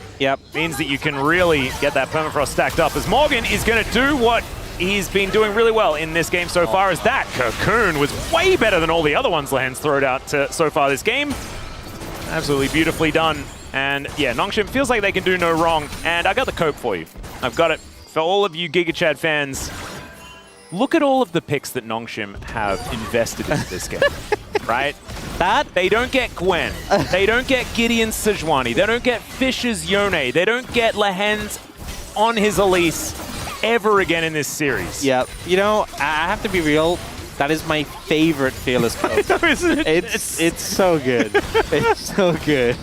S1: means that you can really get that permafrost stacked up. As Morgan is going to do what he's been doing really well in this game so far, as that Cocoon was way better than all the other ones Lehen's thrown out so far this game. Absolutely beautifully done. And yeah, Nongshim feels like they can do no wrong. And I got the cope for you. I've got it. For all of you Giga Chad fans, look at all of the picks that Nongshim have invested into this game, right? They don't get Gwen. They don't get Gideon Sejuani. They don't get Fisher's Yone. They don't get Lehen's on his Elise ever again in this series.
S8: Yeah, you know, I have to be real. That is my favorite Fearless coach.
S1: Isn't it?
S8: It's so good. It's so good.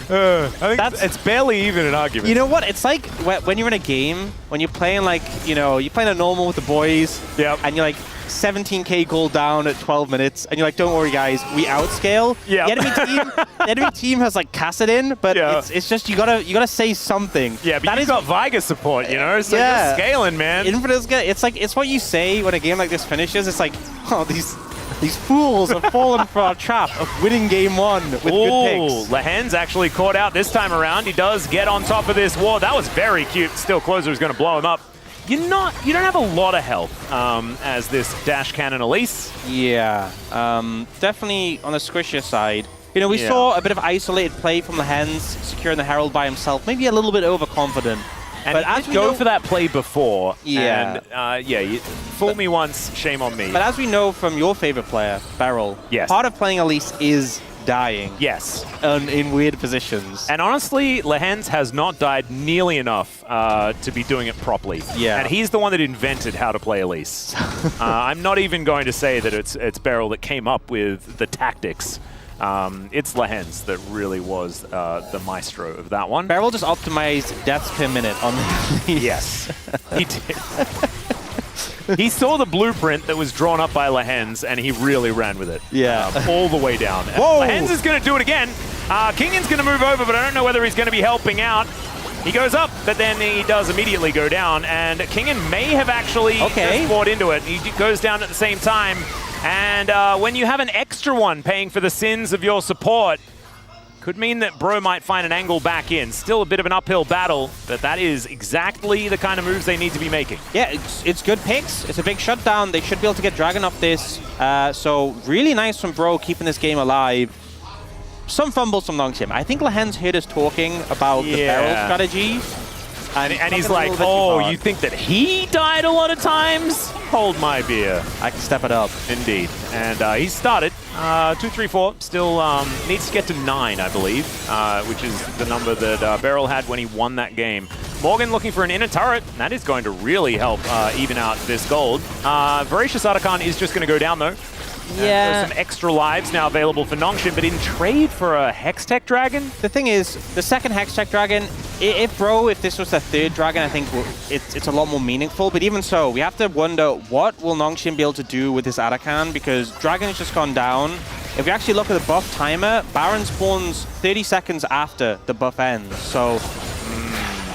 S1: I think it's barely even an argument.
S8: You know what? It's like when you're in a game, when you're playing like, you know, you're playing a normal with the boys, and you're like 17k gold down at 12 minutes, and you're like, don't worry guys, we outscale.
S1: Yeah.
S8: The enemy team has like Kassadin, but it's just you gotta say something.
S1: Yeah, but you've got Viga support, you know, so you're scaling, man.
S8: It's what you say when a game like this finishes. It's like, oh, these fools have fallen for our trap of winning game one with good picks.
S1: Lehen's actually caught out this time around. He does get on top of this wall. That was very cute. Still, Closer is going to blow him up. You don't have a lot of health as this Dash Cannon Elise.
S8: Yeah, definitely on the squishier side. You know, we saw a bit of isolated play from Lehens, securing the Herald by himself, maybe a little bit overconfident.
S1: And but as we go for that play before, and you fool me once, shame on me.
S8: But as we know from your favorite player, Beryl, part of playing Elise is dying.
S1: Yes.
S8: In weird positions.
S1: And honestly, Lehen's has not died nearly enough to be doing it properly.
S8: Yeah.
S1: And he's the one that invented how to play Elise. I'm not even going to say that it's Beryl that came up with the tactics. It's Lehen's that really was the maestro of that one.
S8: Beryl just optimized deaths per minute on the
S1: Yes, he did. He saw the blueprint that was drawn up by Lehen's, and he really ran with it.
S8: Yeah.
S1: All the way down.
S8: Whoa!
S1: Lehen's is going to do it again. Kingan's going to move over, but I don't know whether he's going to be helping out. He goes up, but then he does immediately go down, and Kingan may have actually just bought into it. He goes down at the same time, and when you have an extra one paying for the sins of your support, could mean that Bro might find an angle back in. Still a bit of an uphill battle, but that is exactly the kind of moves they need to be making.
S8: Yeah, it's good picks. It's a big shutdown. They should be able to get Dragon off this. So really nice from Bro keeping this game alive. Some fumbles from Nongshim. I think Lehen's heard us talking about the barrel strategy.
S1: And he's like, oh, you think that he died a lot of times? Hold my beer.
S8: I can step it up.
S1: Indeed. And he started 2, 3, 4. Still needs to get to 9, I believe, which is the number that Beryl had when he won that game. Morgan looking for an inner turret. That is going to really help even out this gold. Voracious Artican is just going to go down, though. There's some extra lives now available for Nongshim, but in trade for a Hextech Dragon?
S8: The thing is, the second Hextech Dragon, if this was the third Dragon, I think it's a lot more meaningful. But even so, we have to wonder, what will Nongshim be able to do with this Artican? Because Dragon has just gone down. If we actually look at the buff timer, Baron spawns 30 seconds after the buff ends. So,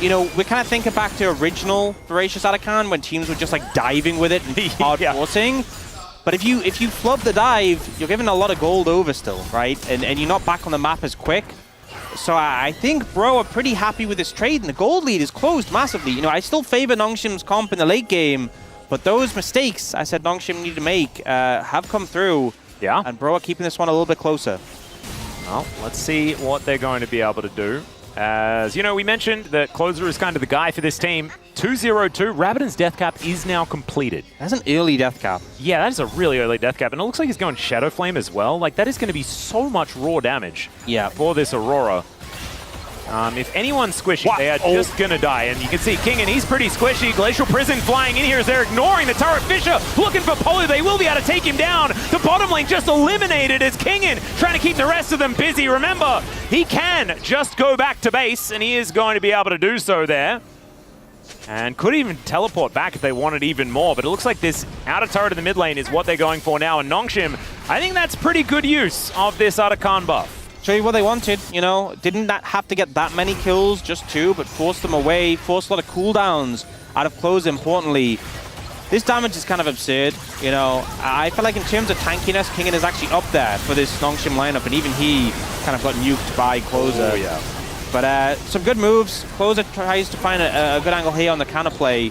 S8: you know, we're kind of thinking back to original Voracious Artican when teams were just like diving with it and hard forcing. But if you flub the dive, you're giving a lot of gold over still, right? And you're not back on the map as quick. So I think Bro are pretty happy with this trade, and the gold lead is closed massively. You know, I still favor Nongshim's comp in the late game, but those mistakes I said Nongshim need to make have come through.
S1: Yeah.
S8: And Bro are keeping this one a little bit closer.
S1: Well, let's see what they're going to be able to do. As you know, we mentioned that Closer is kind of the guy for this team. 2-0-2, Rabadon's death cap is now completed.
S8: That's an early death cap.
S1: Yeah, that is a really early death cap. And it looks like he's going Shadow Flame as well. Like, that is going to be so much raw damage for this Aurora. If anyone's squishy, they are just going to die. And you can see King, and he's pretty squishy. Glacial Prison flying in here as they're ignoring the turret. Fisher looking for Polo. They will be able to take him down. The bottom lane just eliminated as Kingin trying to keep the rest of them busy. Remember, he can just go back to base, and he is going to be able to do so there. And could even teleport back if they wanted even more. But it looks like this outer turret in the mid lane is what they're going for now. And Nongshim, I think that's pretty good use of this Arakan buff.
S8: Show you what they wanted, you know. Didn't that have to get that many kills, just 2, but forced them away, forced a lot of cooldowns out of close, importantly. This damage is kind of absurd, you know. I feel like in terms of tankiness, Kingen is actually up there for this Nongshim lineup, and even he kind of got nuked by Closer.
S1: Oh, yeah.
S8: But some good moves. Closer tries to find a good angle here on the counter play.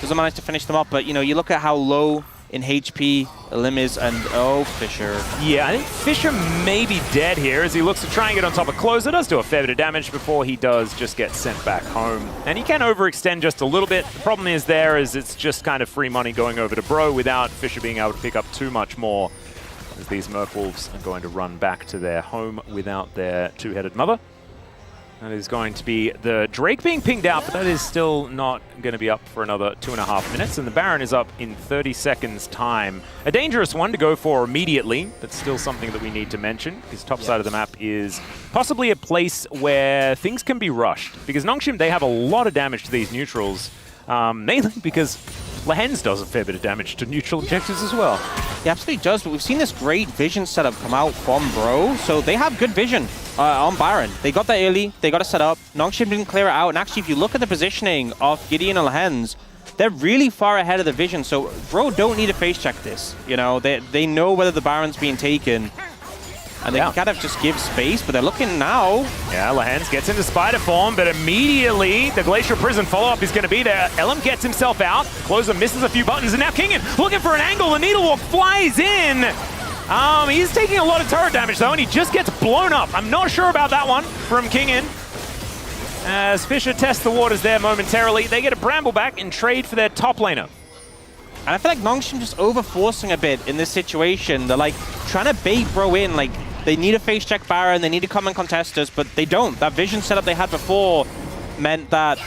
S8: Doesn't manage to finish them up, but, you know, you look at how low in HP Lim is, and oh, Fisher.
S1: Yeah, I think Fisher may be dead here as he looks to try and get on top of Closer. Does do a fair bit of damage before he does just get sent back home. And he can overextend just a little bit. The problem is it's just kind of free money going over to Bro without Fisher being able to pick up too much more, as these Merkwolves are going to run back to their home without their two-headed mother. That is going to be the Drake being pinged out, but that is still not going to be up for another 2.5 minutes. And the Baron is up in 30 seconds time. A dangerous one to go for immediately, but still something that we need to mention, because top side of the map is possibly a place where things can be rushed. Because Nongshim, they have a lot of damage to these neutrals, mainly because Lehens does a fair bit of damage to neutral objectives as well.
S8: He absolutely does, but we've seen this great vision setup come out from Bro, so they have good vision on Baron. They got that early, they got it set up, Nongshim didn't clear it out, and actually if you look at the positioning of Gideon and Lehens, they're really far ahead of the vision, so Bro don't need to face check this. You know, they know whether the Baron's being taken, and they can kind of just give space, but they're looking now.
S1: Yeah, Lehens gets into spider form, but immediately the Glacial Prison follow-up is going to be there. Elam gets himself out, Closer misses a few buttons, and now Kingen looking for an angle. The Needlewalk flies in. He's taking a lot of turret damage though, and he just gets blown up. I'm not sure about that one from Kingen. As Fisher tests the waters there momentarily, they get a Bramble back in trade for their top laner.
S8: And I feel like Nongshim just over-forcing a bit in this situation. They're like trying to bait Bro in, like they need to face check Baron, they need to come and contest us, but they don't. That vision setup they had before meant that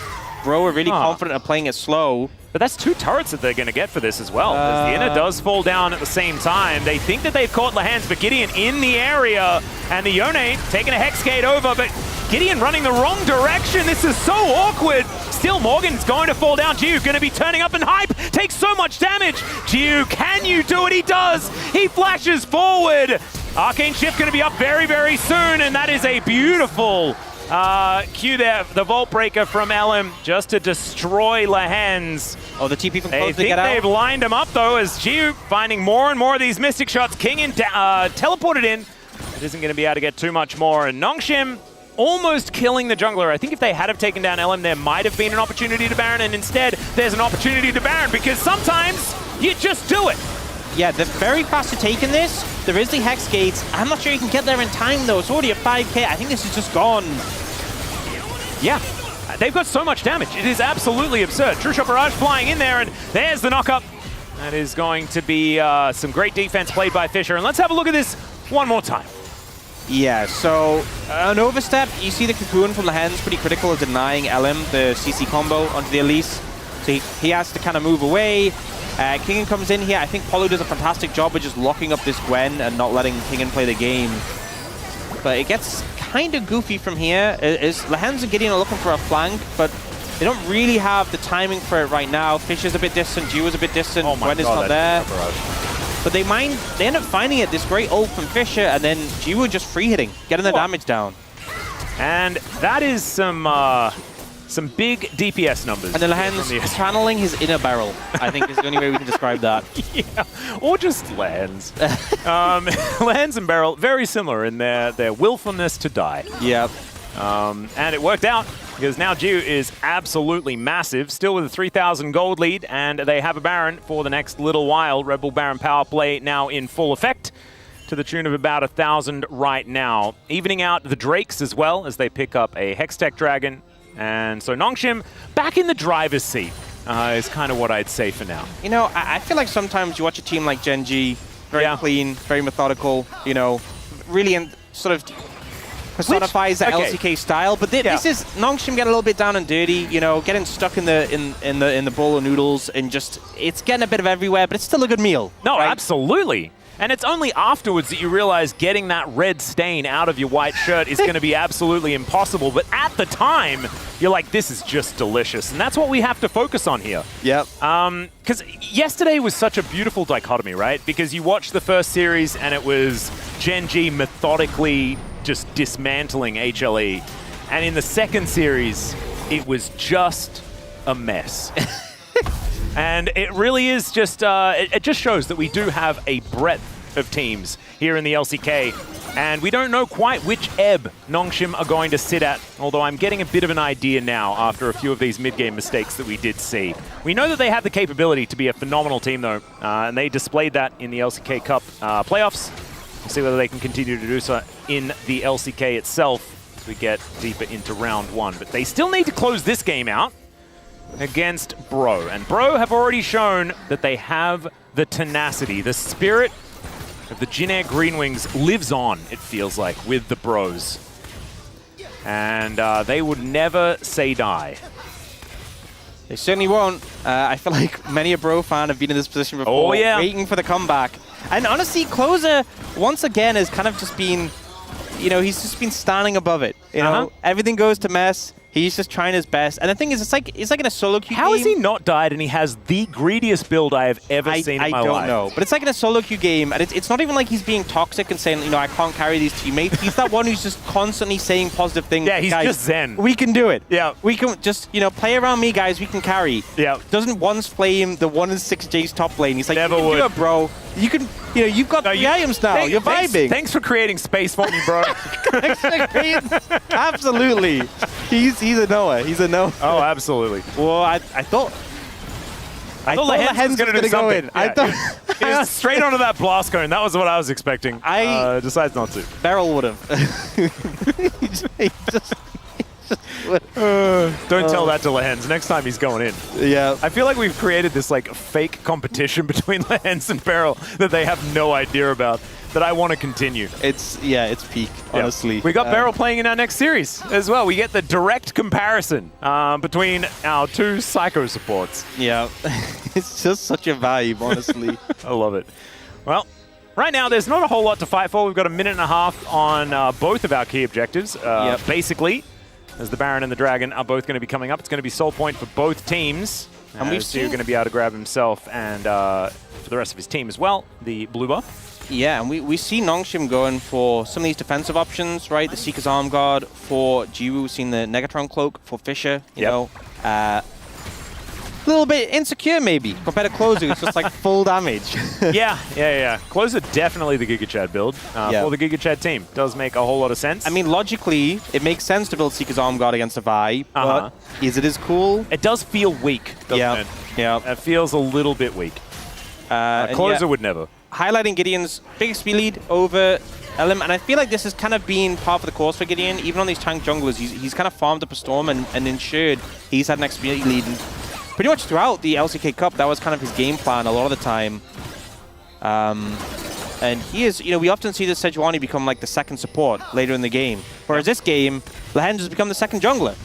S8: Bro were really confident of playing it slow.
S1: But that's 2 turrets that they're going to get for this as well. As the inner does fall down at the same time. They think that they've caught Lehens, but Gideon in the area. And the Yone taking a Hexgate over, but Gideon running the wrong direction. This is so awkward. Still, Morgan's going to fall down. Jiu going to be turning up, and Hype takes so much damage. Jiu, can you do it? He does. He flashes forward. Arcane Shift going to be up very, very soon, and that is a beautiful cue there, the Vault Breaker from Elam, just to destroy Lehens.
S8: Oh, the TP from Close to
S1: get
S8: get out.
S1: They've lined him up, though, as Jiu finding more and more of these Mystic Shots. Kingen teleported in. It isn't going to be able to get too much more. And Nongshim almost killing the jungler. I think if they had have taken down Elam, there might have been an opportunity to Baron, and instead, there's an opportunity to Baron, because sometimes you just do it.
S8: Yeah, they're very fast to taking this. There is the Hex Gates. I'm not sure you can get there in time, though. It's already at 5k. I think this is just gone.
S1: Yeah, they've got so much damage. It is absolutely absurd. True Shot Barrage flying in there, and there's the knock-up. That is going to be some great defense played by Fisher. And let's have a look at this one more time.
S8: Yeah, so an overstep. You see the Cocoon from Lehens pretty critical of denying Elam the CC combo onto the Elise. So he has to kind of move away. Kingen comes in here. I think Polo does a fantastic job of just locking up this Gwen and not letting Kingen play the game. But it gets kind of goofy from here. Lehens and Gideon are looking for a flank, but they don't really have the timing for it right now. Fisher's a bit distant, Jiwoo's a bit distant, Gwen is not there. But they end up finding it, this great ult from Fisher, and then Jiwoo just free hitting, getting the damage down.
S1: And that is some big DPS numbers.
S8: And then Lehens channeling his inner barrel, I think is the only way we can describe that.
S1: Yeah, or just Lehens. Lehens and Beryl, very similar in their willfulness to die.
S8: Yep.
S1: And it worked out, because now Jiu is absolutely massive, still with a 3,000 gold lead, and they have a Baron for the next little while. Red Bull Baron power play now in full effect, to the tune of about 1,000 right now. Evening out the Drakes as well, as they pick up a Hextech Dragon. And so Nongshim back in the driver's seat is kind of what I'd say for now.
S8: You know, I feel like sometimes you watch a team like Gen G, very clean, very methodical, you know, really sort of personifies the LCK style. But this is Nongshim get a little bit down and dirty, you know, getting stuck in the bowl of noodles, and just it's getting a bit of everywhere, but it's still a good meal.
S1: No,
S8: right?
S1: absolutely. And it's only afterwards that you realize getting that red stain out of your white shirt is going to be absolutely impossible. But at the time, you're like, this is just delicious. And that's what we have to focus on here.
S8: Yep.
S1: Because yesterday was such a beautiful dichotomy, right? Because you watched the first series and it was Gen G methodically just dismantling HLE. And in the second series, it was just a mess. And it really is just, it just shows that we do have a breadth of teams here in the LCK. And we don't know quite which ebb Nongshim are going to sit at, although I'm getting a bit of an idea now after a few of these mid-game mistakes that we did see. We know that they have the capability to be a phenomenal team, though, and they displayed that in the LCK Cup playoffs. We'll see whether they can continue to do so in the LCK itself as we get deeper into round one. But they still need to close this game out against Bro. And Bro have already shown that they have the tenacity. The spirit of the Jin Air Green Wings lives on, it feels like, with the Bros. And they would never say die.
S8: They certainly won't. I feel like many a Bro fan have been in this position before, waiting for the comeback. And honestly, Closer, once again, has kind of just been, you know, he's just been standing above it. You know, everything goes to mess. He's just trying his best. And the thing is, it's like in a solo queue game.
S1: How has he not died and he has the greediest build I have ever seen in my life?
S8: I don't know. But it's like in a solo queue game, and it's not even like he's being toxic and saying, you know, I can't carry these teammates. He's that one who's just constantly saying positive things.
S1: Yeah, he's
S8: guys,
S1: just zen.
S8: We can do it.
S1: Yeah.
S8: We can just, you know, play around me, guys. We can carry.
S1: Yeah.
S8: Doesn't once flame the 1 and 6 J's top lane. He's like,
S1: never
S8: you can
S1: would.
S8: do it, bro. You can, you know, you've got 3 items now. You're vibing.
S1: Thanks for creating space for me, bro.
S8: Absolutely. He's a Noah. He's a Noah.
S1: Oh, absolutely.
S8: Well, I thought
S1: Lehens was going to do
S8: go
S1: something.
S8: in. I thought
S1: it was straight onto that blast cone. That was what I was expecting. Decides not to.
S8: Beryl would have.
S1: Don't tell that to Lehens. Next time he's going in.
S8: Yeah.
S1: I feel like we've created this like fake competition between Lehens and Beryl that they have no idea about, that I want to continue.
S8: It's peak, honestly.
S1: Yeah. We got Beryl playing in our next series as well. We get the direct comparison between our 2 Psycho supports.
S8: Yeah. It's just such a vibe, honestly.
S1: I love it. Well, right now there's not a whole lot to fight for. We've got a minute and a half on both of our key objectives. Basically, as the Baron and the Dragon are both going to be coming up, it's going to be soul point for both teams. And we've seen going to be able to grab himself and for the rest of his team as well, the blue buff.
S8: Yeah, and we see Nongshim going for some of these defensive options, right? The Seeker's Arm Guard for Jiwoo, we've seen the Negatron Cloak for Fisher, you know. A little bit insecure, maybe, compared to Closer, who's just like full damage.
S1: Yeah. Closer definitely the Giga Chad build for the Giga Chad team. Does make a whole lot of sense.
S8: I mean, logically, it makes sense to build Seeker's Arm Guard against a Vi, but is it as cool?
S1: It does feel weak, doesn't it?
S8: Yeah.
S1: It feels a little bit weak. Closer would never.
S8: Highlighting Gideon's big speed lead over Elim, and I feel like this has kind of been part of the course for Gideon. Even on these tank junglers, he's kind of farmed up a Storm and ensured he's had an XP lead. And pretty much throughout the LCK Cup, that was kind of his game plan a lot of the time. And he is, you know, we often see this Sejuani become like the second support later in the game. Whereas this game, Lehens has become the second jungler.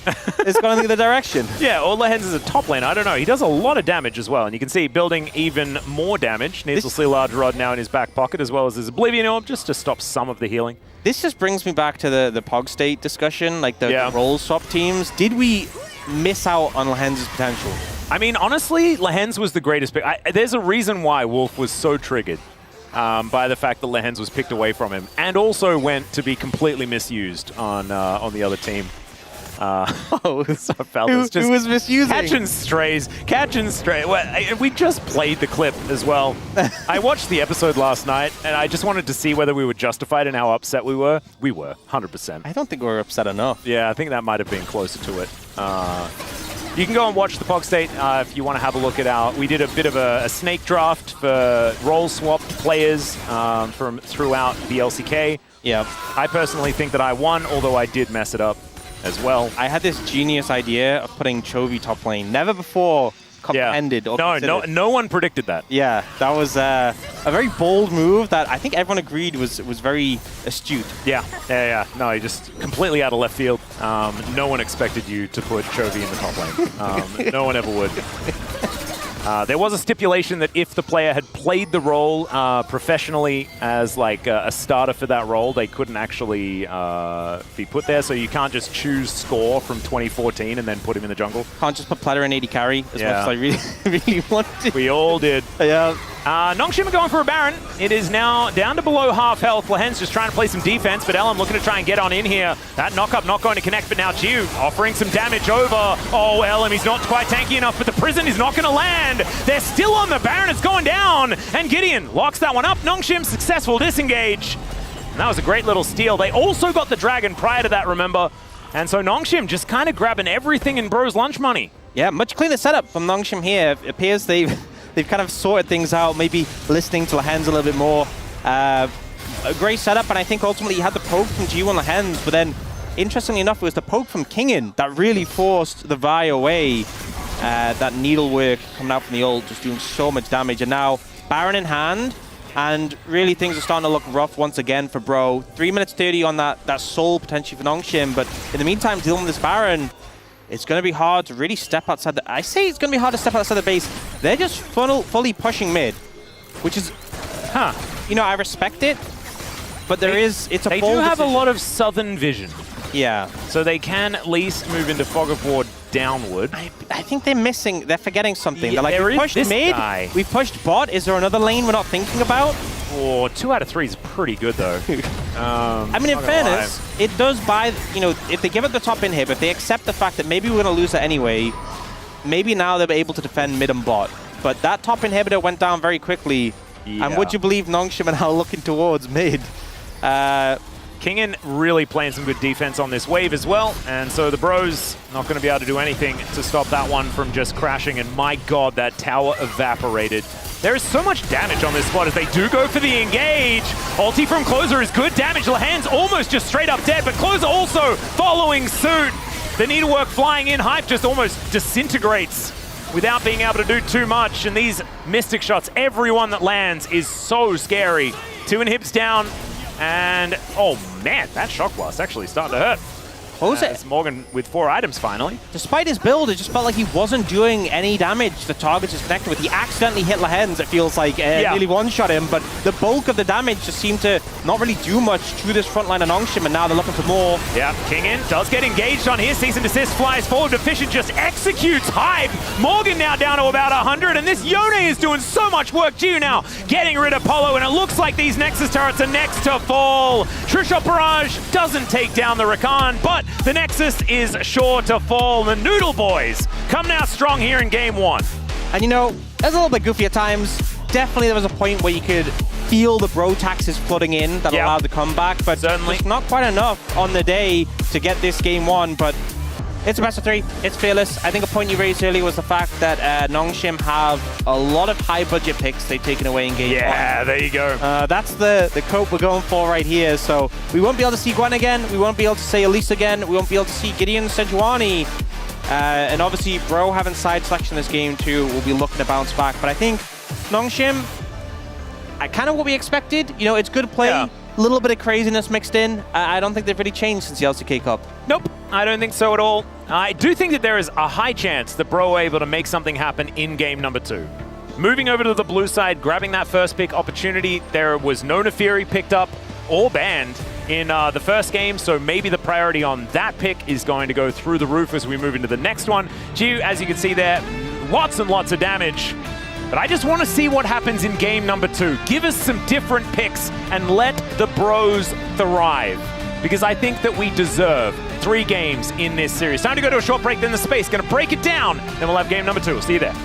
S8: It's going in the other direction.
S1: Yeah, or Lehens is a top lane. I don't know. He does a lot of damage as well. And you can see building even more damage. Needs to see a large rod now in his back pocket, as well as his Oblivion Orb, just to stop some of the healing.
S8: This just brings me back to the Pog State discussion, like the role swap teams. Did we miss out on Lehens' potential?
S1: I mean, honestly, Lehens was the greatest pick. There's a reason why Wolf was so triggered by the fact that Lehens was picked away from him, and also went to be completely misused on the other team. Who
S8: was misusing?
S1: Catching strays. Well, we just played the clip as well. I watched the episode last night, and I just wanted to see whether we were justified in how upset we were. We were, 100%.
S8: I don't think we were upset enough.
S1: Yeah, I think that might have been closer to it. You can go and watch the Pog State if you want to have a look at we did a bit of a snake draft for role swapped players from throughout the LCK.
S8: Yeah.
S1: I personally think that I won, although I did mess it up as well.
S8: I had this genius idea of putting Chovy top lane. Never before comprehended or considered.
S1: No one predicted that.
S8: Yeah, that was a very bold move that I think everyone agreed was very astute.
S1: Yeah. No, he just completely out of left field. No one expected you to put Chovy in the top lane. No one ever would. There was a stipulation that if the player had played the role professionally as like a starter for that role, they couldn't actually be put there. So you can't just choose score from 2014 and then put him in the jungle.
S8: Can't just put Platter in AD carry as much as I really wanted.
S1: We all did.
S8: Yeah.
S1: Nongshim are going for a Baron. It is now down to below half health. Lahen's just trying to play some defense, but Ellen looking to try and get on in here. That knock-up not going to connect, but now Jiu offering some damage over. Oh, Ellen, he's not quite tanky enough, but the prison is not going to land. They're still on the Baron. It's going down, and Gideon locks that one up. Nongshim successful disengage. And that was a great little steal. They also got the Dragon prior to that, remember? And so Nongshim just kind of grabbing everything in Bro's lunch money.
S8: Yeah, much cleaner setup from Nongshim here. It appears they've kind of sorted things out, maybe listening to Lahen's a little bit more. A great setup, and I think ultimately he had the poke from Jiu and Lahen's, but then, interestingly enough, it was the poke from Kingin that really forced the Vi away. That needlework coming out from the ult, just doing so much damage, and now Baron in hand, and really things are starting to look rough once again for Bro. 3 minutes 30 on that soul potentially for Nongshim, but in the meantime, dealing with this Baron, it's going to be hard to really step outside I say it's going to be hard to step outside the base. They're just fully pushing mid, which is, you know, I respect it, but it's a
S1: They
S8: bold
S1: do have
S8: decision.
S1: a lot of southern vision.
S8: Yeah.
S1: So they can at least move into Fog of War downward.
S8: I think they're forgetting something.
S1: Yeah,
S8: They're like,
S1: there
S8: we
S1: is
S8: pushed
S1: this
S8: mid,
S1: guy.
S8: we pushed bot. Is there another lane we're not thinking about?
S1: Oh, 2 out of 3 is pretty good, though.
S8: I mean, in fairness, it does buy, you know, if they give it the top inhib, if they accept the fact that maybe we're going to lose it anyway, maybe now they'll be able to defend mid and bot. But that top inhibitor went down very quickly.
S1: Yeah.
S8: And would you believe Nongshim are now looking towards mid?
S1: Kingin really playing some good defense on this wave as well, and so the Bros not going to be able to do anything to stop that one from just crashing, and my god, that tower evaporated. There is so much damage on this spot as they do go for the engage. Ulti from Closer is good damage. Lahen's almost just straight up dead, but Closer also following suit. The needlework flying in, Hype just almost disintegrates without being able to do too much, and these Mystic shots, everyone that lands is so scary. 2 inhibs down. And, oh man, that shock blast actually starting to hurt. It's Morgan with 4 items finally.
S8: Despite his build, it just felt like he wasn't doing any damage. The targets is connected with. He accidentally hit Lahen's, it feels like, nearly one-shot him, but the bulk of the damage just seemed to not really do much to this front line of Nongshim, and now they're looking for more.
S1: Yeah, Kingin does get engaged on here. Cease and desist, flies forward. Deficient just executes Hype. Morgan now down to about 100, and this Yone is doing so much work. Jiu now getting rid of Polo, and it looks like these Nexus turrets are next to fall. Trishot Barrage doesn't take down the Rakan, but the Nexus is sure to fall. The Noodle Boys come out strong here in Game 1.
S8: And you know, that's a little bit goofy at times. Definitely there was a point where you could feel the bro taxes flooding in that allowed the comeback, but
S1: certainly
S8: just not quite enough on the day to get this Game 1, but it's a best of 3. It's fearless. I think a point you raised earlier was the fact that Nongshim have a lot of high-budget picks they've taken away in Game 1.
S1: Yeah, there you go.
S8: That's the cope we're going for right here. So we won't be able to see Gwen again. We won't be able to see Elise again. We won't be able to see Gideon Sejuani. And obviously, Bro having side selection this game too will be looking to bounce back. But I think Nongshim, kind of what we expected. You know, it's good play.
S1: Yeah.
S8: A little bit of craziness mixed in. I don't think they've really changed since the LCK Cup.
S1: Nope, I don't think so at all. I do think that there is a high chance that Bro are able to make something happen in game number 2. Moving over to the blue side, grabbing that first pick opportunity, there was no Nefiri picked up or banned in the first game, so maybe the priority on that pick is going to go through the roof as we move into the next one. Jiu, as you can see there, lots and lots of damage. But I just want to see what happens in game number 2. Give us some different picks and let the Bros thrive. Because I think that we deserve 3 games in this series. Time to go to a short break, then the space. Going to break it down, then we'll have game number 2. We'll see you there.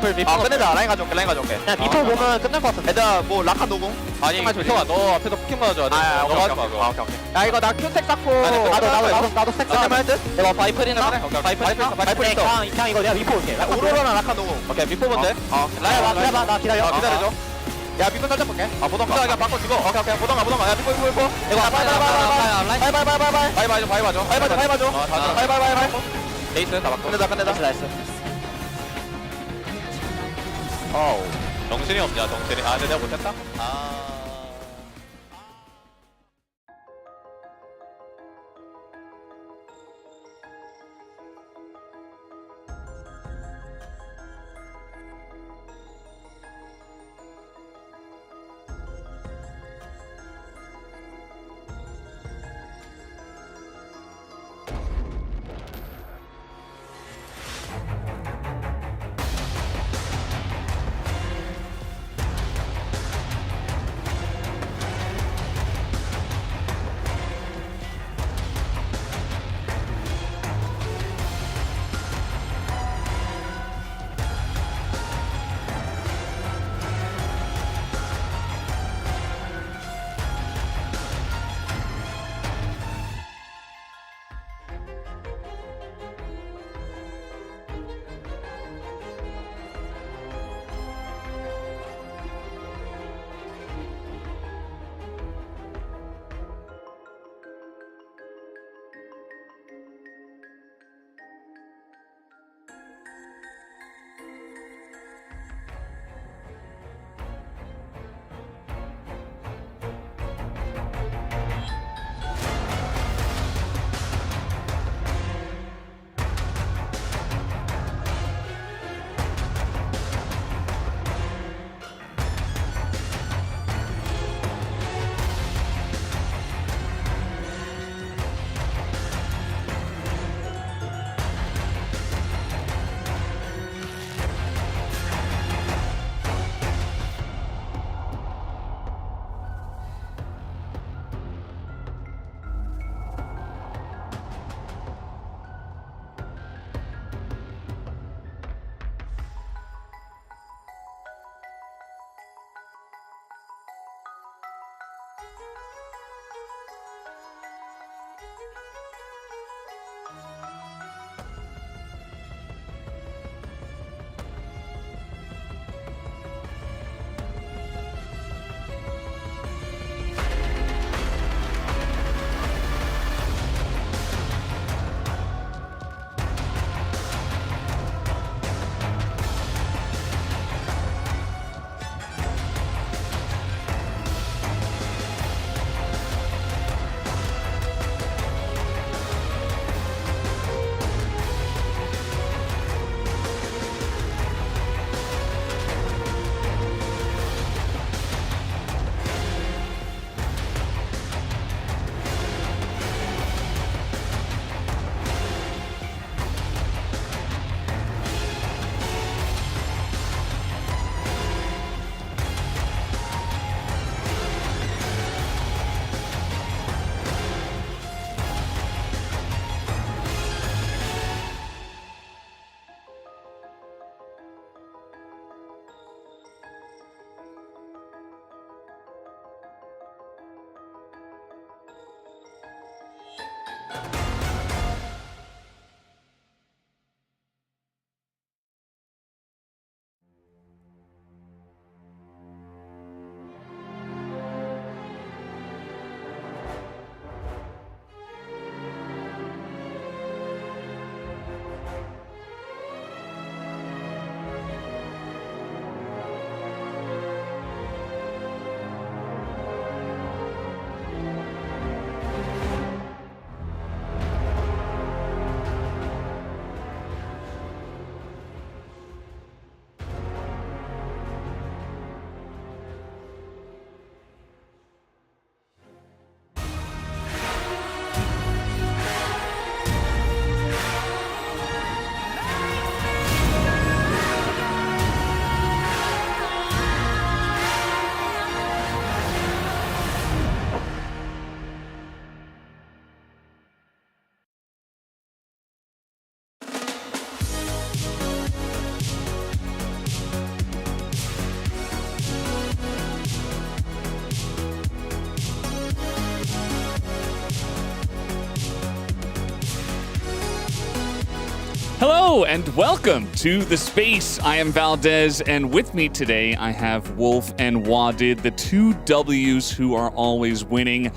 S9: 노플 미포.
S10: 끝내자. 라인 가져올게.
S9: 야 미포 보면 끝날 것 같은데.
S10: 얘들아 뭐 라칸 노공.
S9: 아니 미포가 너 앞에서 포킹 맞아줘야 돼. 너가 하지 마 그거.
S10: 오케이. 야 이거 나 큐텍 쌓고.
S9: 나도 스택 쌓아.
S10: 할 듯?
S9: 내가 바이플 있나? 바이플 있어.
S10: 바이플 있어.
S9: 그냥 이거 내가 미포 올게.
S10: 오로라나 라칸 노공.
S9: 오케이 미포 먼저. 라야 기다려봐 나 기다려.
S10: 기다려줘. 야 미포 살짝 볼게.
S9: 보던
S10: 가. 그냥 바꿔 주고. 오케이. 보던가. 야 미포.
S9: 이거
S10: 바이 봐줘. 바이.
S9: 레이스 다 바꿔.
S10: 끝내자.
S9: 나이스.
S10: 어우. 정신이 없냐 정신이. 아 근데 내가 못했다.
S2: Hello and welcome to The Space. I am Valdez, and with me today I have Wolf and Wadid, the two W's who are always winning.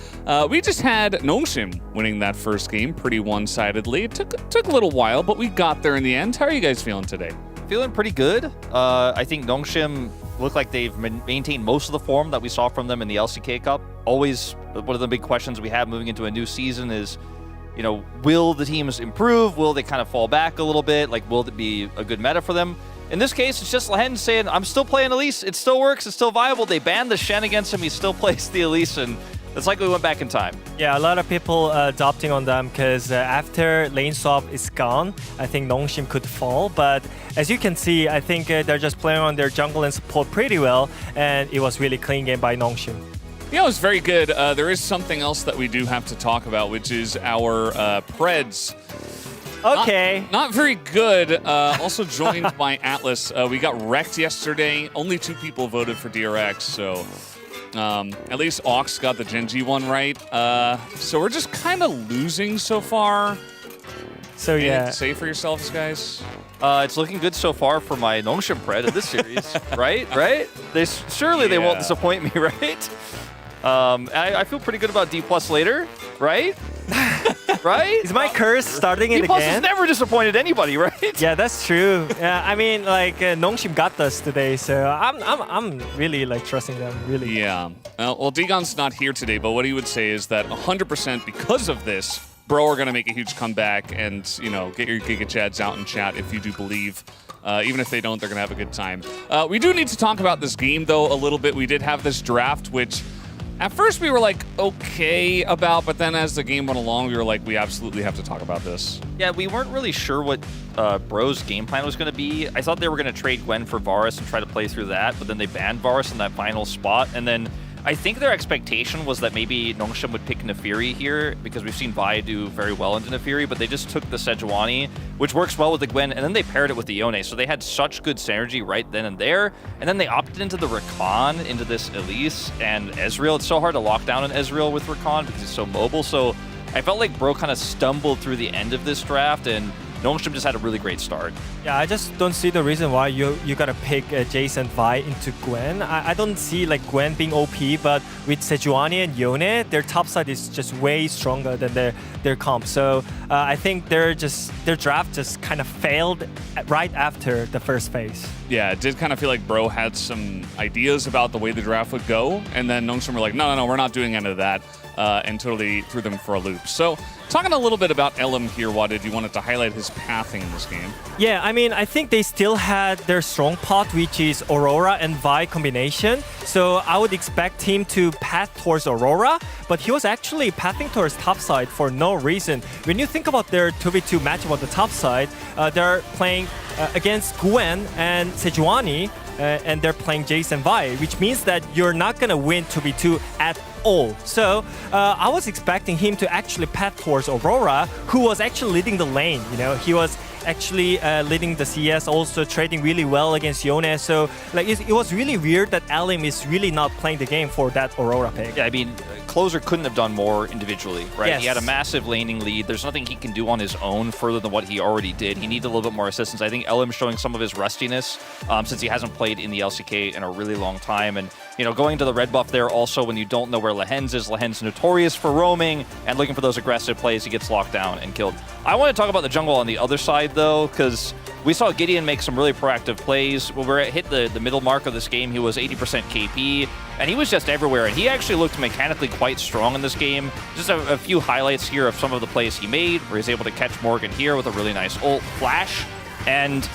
S2: We just had Nongshim winning that first game pretty one-sidedly. It took a little while, but we got there in the end. How are you guys feeling today?
S3: Feeling pretty good. I think Nongshim look like they've maintained most of the form that we saw from them in the LCK Cup. Always one of the big questions we have moving into a new season is, you know, will the teams improve? Will they kind of fall back a little bit? Like, will it be a good meta for them? In this case, it's just Lehen saying, I'm still playing Elise. It still works. It's still viable. They banned the Shen against him. He still plays the Elise, and it's like we went back in time.
S11: Yeah, a lot of people adopting on them because after lane swap is gone, I think Nongshim could fall. But as you can see, I think they're just playing on their jungle and support pretty well, and it was really clean game by Nongshim.
S2: Yeah, it was very good. There is something else that we do have to talk about, which is our Preds.
S11: Okay.
S2: Not very good. Also joined by Atlas. We got wrecked yesterday. Only 2 people voted for DRX, so at least Ox got the Genji one right. So we're just kind of losing so far.
S11: So
S2: Anything
S11: yeah.
S2: to say for yourselves, guys?
S3: It's looking good so far for my Nongshim Pred in this series, right? Right? Surely they won't disappoint me, right? I feel pretty good about D+ later, right? Right?
S11: Is my curse starting it
S3: D+
S11: again?
S3: has never disappointed anybody, right?
S11: Yeah, that's true. Yeah, I mean, like Nongshim got us today, so I'm really like trusting them, really.
S2: Yeah. Well, Dagon's not here today, but what he would say is that 100% because of this, Bro are going to make a huge comeback and, you know, get your Giga Chads out in chat if you do believe. Even if they don't, they're going to have a good time. We do need to talk about this game, though, a little bit. We did have this draft, which at first we were like, okay about, but then as the game went along, we were like, we absolutely have to talk about this.
S3: Yeah, we weren't really sure what Bro's game plan was going to be. I thought they were going to trade Gwen for Varus and try to play through that, but then they banned Varus in that final spot, and then I think their expectation was that maybe Nongshim would pick Nefiri here because we've seen Vi do very well into Nefiri, but they just took the Sejuani, which works well with the Gwen, and then they paired it with the Yone. So they had such good synergy right then and there. And then they opted into the Rakan, into this Elise and Ezreal. It's so hard to lock down an Ezreal with Rakan because he's so mobile. So I felt like Bro kind of stumbled through the end of this draft, and Nongshim just had a really great start.
S11: Yeah, I just don't see the reason why you gotta pick Jace and Vi into Gwen. I don't see like Gwen being OP, but with Sejuani and Yone, their top side is just way stronger than their comp. So I think their draft just kind of failed right after the first phase.
S2: Yeah, it did kind of feel like Bro had some ideas about the way the draft would go, and then Nongshim were like, no, we're not doing any of that, and totally threw them for a loop. So, talking a little bit about Elim here, Wadid, you wanted to highlight his pathing in this game.
S11: Yeah, I mean, I think they still had their strong part, which is Aurora and Vi combination. So I would expect him to path towards Aurora, but he was actually pathing towards top side for no reason. When you think about their 2v2 matchup on the top side, they're playing against Gwen and Sejuani, and they're playing Jace and Vi, which means that you're not going to win 2v2 at all. So I was expecting him to actually path towards Aurora, who was actually leading the lane. You know, he was actually leading the CS, also trading really well against Yone. So like it was really weird that Elim is really not playing the game for that Aurora pick.
S3: Yeah, I mean, Closer couldn't have done more individually, right?
S11: Yes.
S3: He had a massive laning lead. There's nothing he can do on his own further than what he already did. He needs a little bit more assistance. I think Elim's showing some of his rustiness since he hasn't played in the LCK in a really long time. And, you know, going to the red buff there also when you don't know where Lehen's is. Lehen's notorious for roaming and looking for those aggressive plays. He gets locked down and killed. I want to talk about the jungle on the other side, though, because we saw Gideon make some really proactive plays. When we hit the middle mark of this game, he was 80% KP, and he was just everywhere. And he actually looked mechanically quite strong in this game. Just a few highlights here of some of the plays he made, where he's able to catch Morgan here with a really nice ult flash. And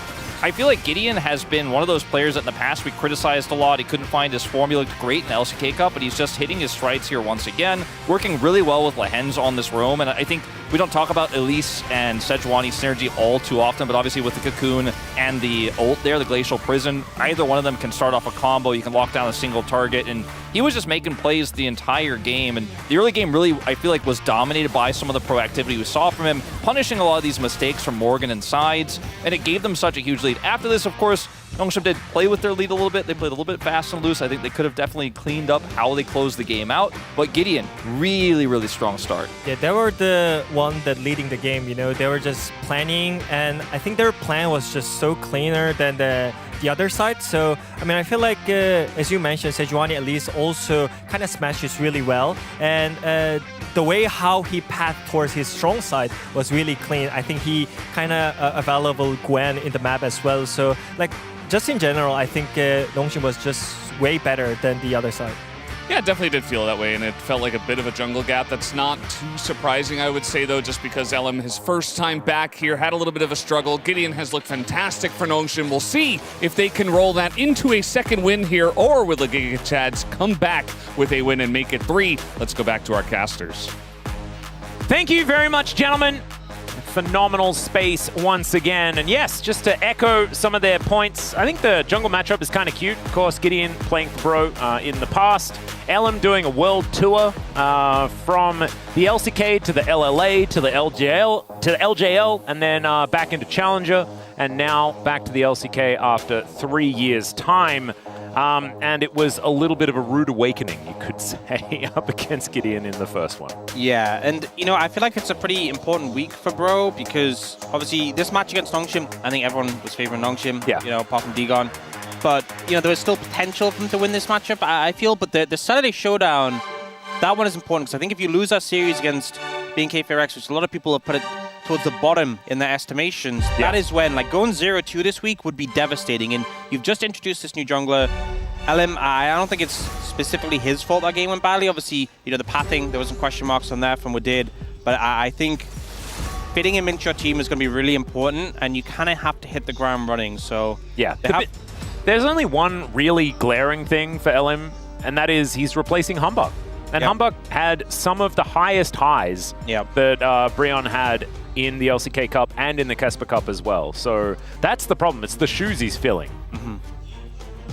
S3: I feel like Gideon has been one of those players that in the past we criticized a lot. He couldn't find his form. He looked great in the LCK Cup, but he's just hitting his strides here once again, working really well with Lehen's on this roam. And I think we don't talk about Elise and Sejuani synergy all too often, but obviously with the Cocoon and the ult there, the Glacial Prison, either one of them can start off a combo. You can lock down a single target, and he was just making plays the entire game. And the early game really, I feel like, was dominated by some of the proactivity we saw from him, punishing a lot of these mistakes from Morgan and sides, and it gave them such a huge lead. After this, of course, Nongshim did play with their lead a little bit. They played a little bit fast and loose. I think they could have definitely cleaned up how they closed the game out. But Gideon, really, really strong start.
S11: Yeah, they were the one that leading the game. You know, they were just planning, and I think their plan was just so cleaner than the other side. So, I mean, I feel like, as you mentioned, Sejuani at least also kind of smashes really well. And the way how he pathed towards his strong side was really clean. I think he kind of available Gwen in the map as well. So, like, just in general, I think Nongshim was just way better than the other side.
S2: Yeah, it definitely did feel that way, and it felt like a bit of a jungle gap. That's not too surprising, I would say, though, just because LM, his first time back here, had a little bit of a struggle. Gideon has looked fantastic for Nongshim. We'll see if they can roll that into a second win here, or will the Giga Chads come back with a win and make it 3? Let's go back to our casters.
S1: Thank you very much, gentlemen. Phenomenal space once again. And yes, just to echo some of their points, I think the jungle matchup is kind of cute. Of course, Gideon playing for Bro in the past. LM doing a world tour from the LCK to the LLA to the LJL, and then back into Challenger, and now back to the LCK after 3 years' time. And it was a little bit of a rude awakening, you could say, up against Gideon in the first one.
S8: Yeah, and you know, I feel like it's a pretty important week for Bro because obviously this match against Nongshim, I think everyone was favoring Nongshim, you know, apart from Digon. But, you know, there was still potential for him to win this matchup, I feel. But the Saturday Showdown, that one is important because I think if you lose that series against BNK FairX, which a lot of people have put it towards the bottom in their estimations, that is when, like, going 0-2 this week would be devastating. And you've just introduced this new jungler. LM, I don't think it's specifically his fault that game went badly. Obviously, you know, the pathing, there was some question marks on that from Wadid. But I think fitting him into your team is going to be really important, and you kind of have to hit the ground running. So,
S1: yeah. There's only one really glaring thing for LM, and that is he's replacing Humbug. And Humbug had some of the highest highs that Brion had in the LCK Cup and in the Kesper Cup as well. So that's the problem. It's the shoes he's filling.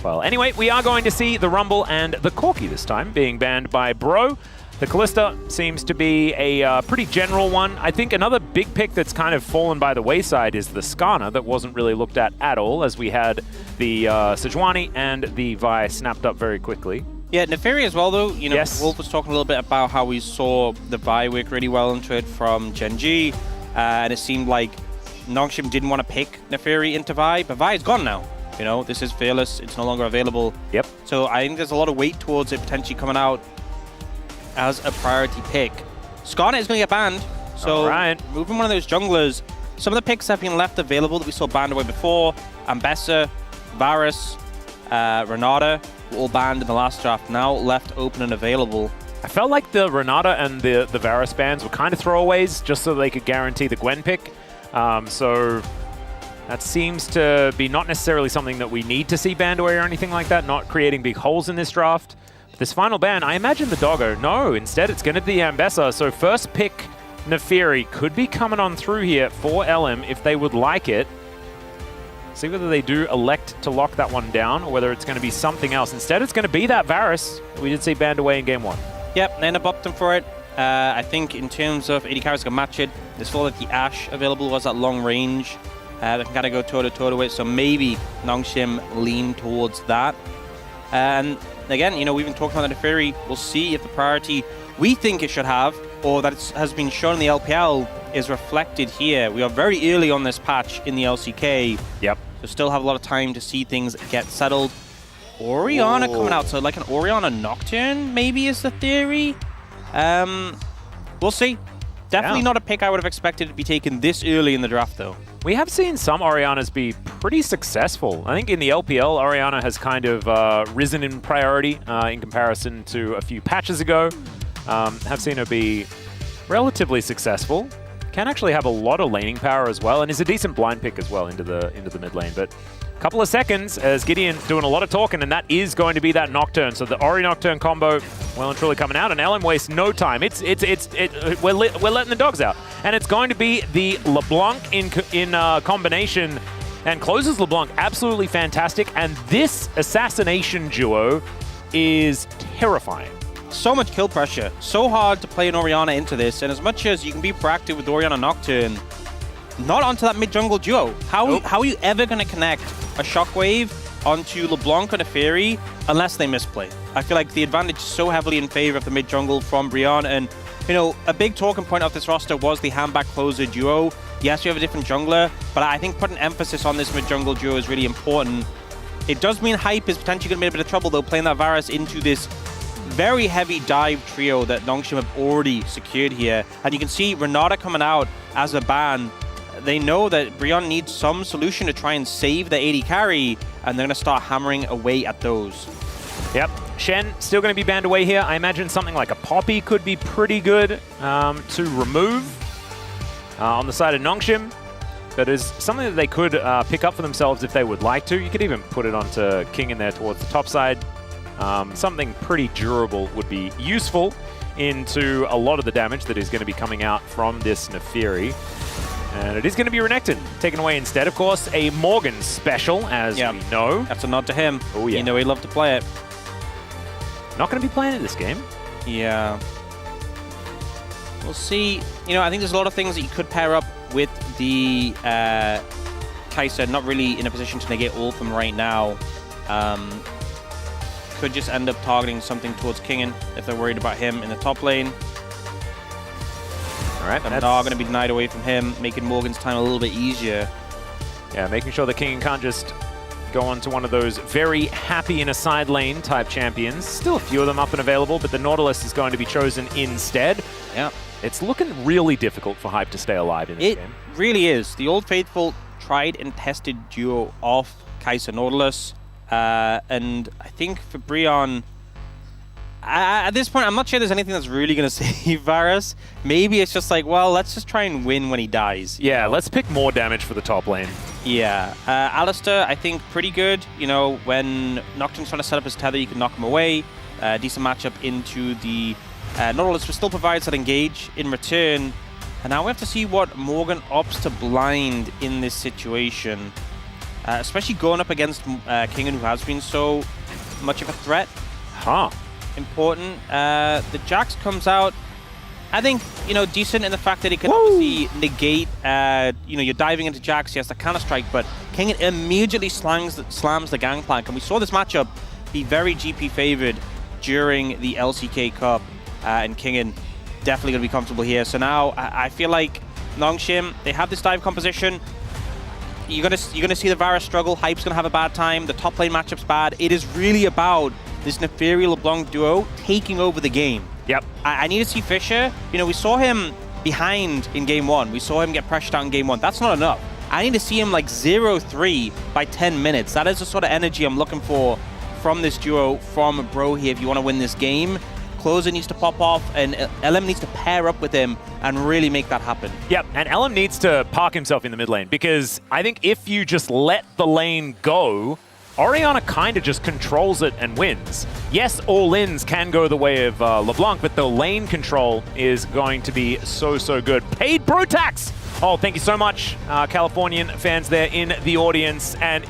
S1: Well, anyway, we are going to see the Rumble and the Corki this time being banned by Bro. The Callista seems to be a pretty general one. I think another big pick that's kind of fallen by the wayside is the Skarner that wasn't really looked at all, as we had the Sejuani and the Vi snapped up very quickly.
S8: Yeah, Neferi as well, though. You know, Wolf was talking a little bit about how we saw the Vi work really well into it from Gen G, and it seemed like Nongshim didn't want to pick Neferi into Vi, but Vi is gone now. You know, this is Fearless. It's no longer available.
S1: Yep.
S8: So I think there's a lot of weight towards it potentially coming out as a priority pick. Skarner is going to get banned. So moving one of those junglers. Some of the picks have been left available that we saw banned away before. Ambessa, Varus, Renata were all banned in the last draft. Now left open and available.
S1: I felt like the Renata and the Varus bans were kind of throwaways just so they could guarantee the Gwen pick. So that seems to be not necessarily something that we need to see banned away or anything like that, not creating big holes in this draft. But this final ban, I imagine the Doggo. No, instead it's going to be Ambessa. So first pick Neferi could be coming on through here for LM if they would like it. See whether they do elect to lock that one down or whether it's going to be something else. Instead, it's going to be that Varus we did see banned away in game 1.
S8: Yep, they end up opting for it. I think in terms of AD carries can match it, they saw that the Ashe available was at long range. They can kind of go toe-to-toe with it, so maybe Nongshim lean towards that. And again, you know, we've been talking about the Neferi. We'll see if the priority we think it should have, or that it has been shown in the LPL, is reflected here. We are very early on this patch in the LCK.
S1: Yep.
S8: So still have a lot of time to see things get settled. Orianna coming out, so like an Orianna Nocturne maybe is the theory. We'll see. Definitely not a pick I would have expected to be taken this early in the draft, though.
S1: We have seen some Oriannas be pretty successful. I think in the LPL, Orianna has kind of risen in priority in comparison to a few patches ago. Have seen her be relatively successful. Can actually have a lot of laning power as well, and is a decent blind pick as well into the mid lane. But a couple of seconds as Gideon doing a lot of talking, and that is going to be that Nocturne. So the Ori Nocturne combo well and truly coming out, and LM wastes no time. We're letting the dogs out, and it's going to be the LeBlanc in combination, and closes LeBlanc absolutely fantastic. And this assassination duo is terrifying.
S8: So much kill pressure. So hard to play an Orianna into this, and as much as you can be proactive with Orianna Nocturne, not onto that mid-jungle duo. How are you ever going to connect a Shockwave onto LeBlanc or Neferi unless they misplay. I feel like the advantage is so heavily in favor of the mid jungle from Brion, and you know, a big talking point of this roster was the handback closer duo. Yes, you have a different jungler, but I think putting emphasis on this mid jungle duo is really important. It does mean Hype is potentially going to be in a bit of trouble though, playing that Varus into this very heavy dive trio that Nongshim have already secured here. And you can see Renata coming out as a ban. They know that Brion needs some solution to try and save the AD carry, and they're going to start hammering away at those.
S1: Yep. Shen still going to be banned away here. I imagine something like a Poppy could be pretty good to remove on the side of Nongshim. That is something that they could pick up for themselves if they would like to. You could even put it onto King in there towards the top side. Something pretty durable would be useful into a lot of the damage that is going to be coming out from this Neferi. And it is going to be Renekton taken away instead. Of course, a Morgan special, as we know.
S8: That's a nod to him.
S1: Oh, yeah.
S8: You know he'd love to play it.
S1: Not going to be playing it this game.
S8: Yeah. We'll see. You know, I think there's a lot of things that you could pair up with the Kai'Sa. Not really in a position to negate all of them right now. Could just end up targeting something towards Kingen if they're worried about him in the top lane.
S1: All right,
S8: but that's going to be denied away from him, making Morgan's time a little bit easier.
S1: Yeah, making sure that Kingen can't just go on to one of those very happy in a side lane type champions. Still a few of them up and available, but the Nautilus is going to be chosen instead.
S8: Yeah.
S1: It's looking really difficult for Hype to stay alive in this game.
S8: It really is. The Old Faithful tried and tested duo of Kai'Sa Nautilus. And I think for Brion, at this point, I'm not sure there's anything that's really going to save Varus. Maybe it's just like, well, let's just try and win when he dies.
S1: Yeah, let's pick more damage for the top lane.
S8: Yeah. Alistar, I think, pretty good. You know, when Nocturne's trying to set up his tether, you can knock him away. Decent matchup into the Nautilus, but still provides that engage in return. And now we have to see what Morgan opts to blind in this situation. Especially going up against Kingen, who has been so much of a threat.
S1: Huh.
S8: Important. The Jax comes out, I think, you know, decent in the fact that it can obviously negate, you know, you're diving into Jax, he has the counter-strike, but Kingen immediately slams the Gangplank. And we saw this matchup be very GP favored during the LCK Cup, and Kingen definitely going to be comfortable here. So now I feel like Nongshim, they have this dive composition. You're gonna see the Varus struggle. Hype's gonna have a bad time. The top lane matchup's bad. It is really about this Neferi LeBlanc duo taking over the game.
S1: Yep.
S8: I need to see Fisher. You know, we saw him behind in game 1. We saw him get pressured out in game 1. That's not enough. I need to see him like 0-3 by 10 minutes. That is the sort of energy I'm looking for from this duo, from Bro here, if you want to win this game. Closer needs to pop off, and LM needs to pair up with him and really make that happen.
S1: Yep, and LM needs to park himself in the mid lane, because I think if you just let the lane go, Orianna kind of just controls it and wins. Yes, all-ins can go the way of LeBlanc, but the lane control is going to be so, so good. Paid bro tax! Oh, thank you so much, Californian fans there in the audience. And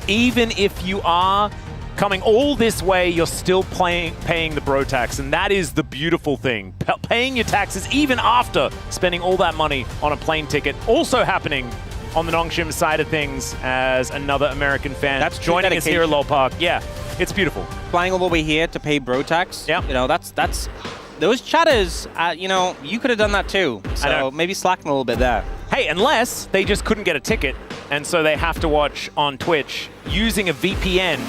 S1: even if you are coming all this way, you're still paying the bro tax, and that is the beautiful thing. Paying your taxes even after spending all that money on a plane ticket. Also happening on the Nongshim side of things as another American fan
S8: that's
S1: joining us here at Lol Park. Yeah, it's beautiful.
S8: Flying all the way here to pay bro tax.
S1: Yeah,
S8: you know, that's those chatters. You know, you could have done that too. So maybe slacking a little bit there.
S1: Hey, unless they just couldn't get a ticket, and so they have to watch on Twitch using a VPN.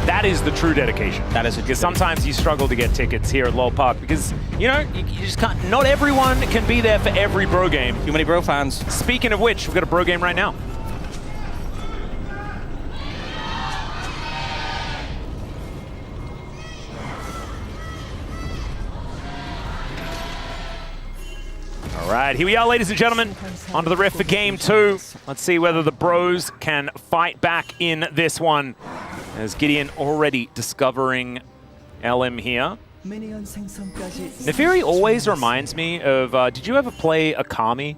S1: That is the true dedication.
S8: That is a
S1: because sometimes you struggle to get tickets here at Lol Park because, you know, you just can't. Not everyone can be there for every bro game.
S8: Too many bro fans.
S1: Speaking of which, we've got a bro game right now. All right, here we are, ladies and gentlemen, onto the ref for game 2. Let's see whether the bros can fight back in this one. As Gideon already discovering LM here. Neferi always reminds me of, did you ever play Akami?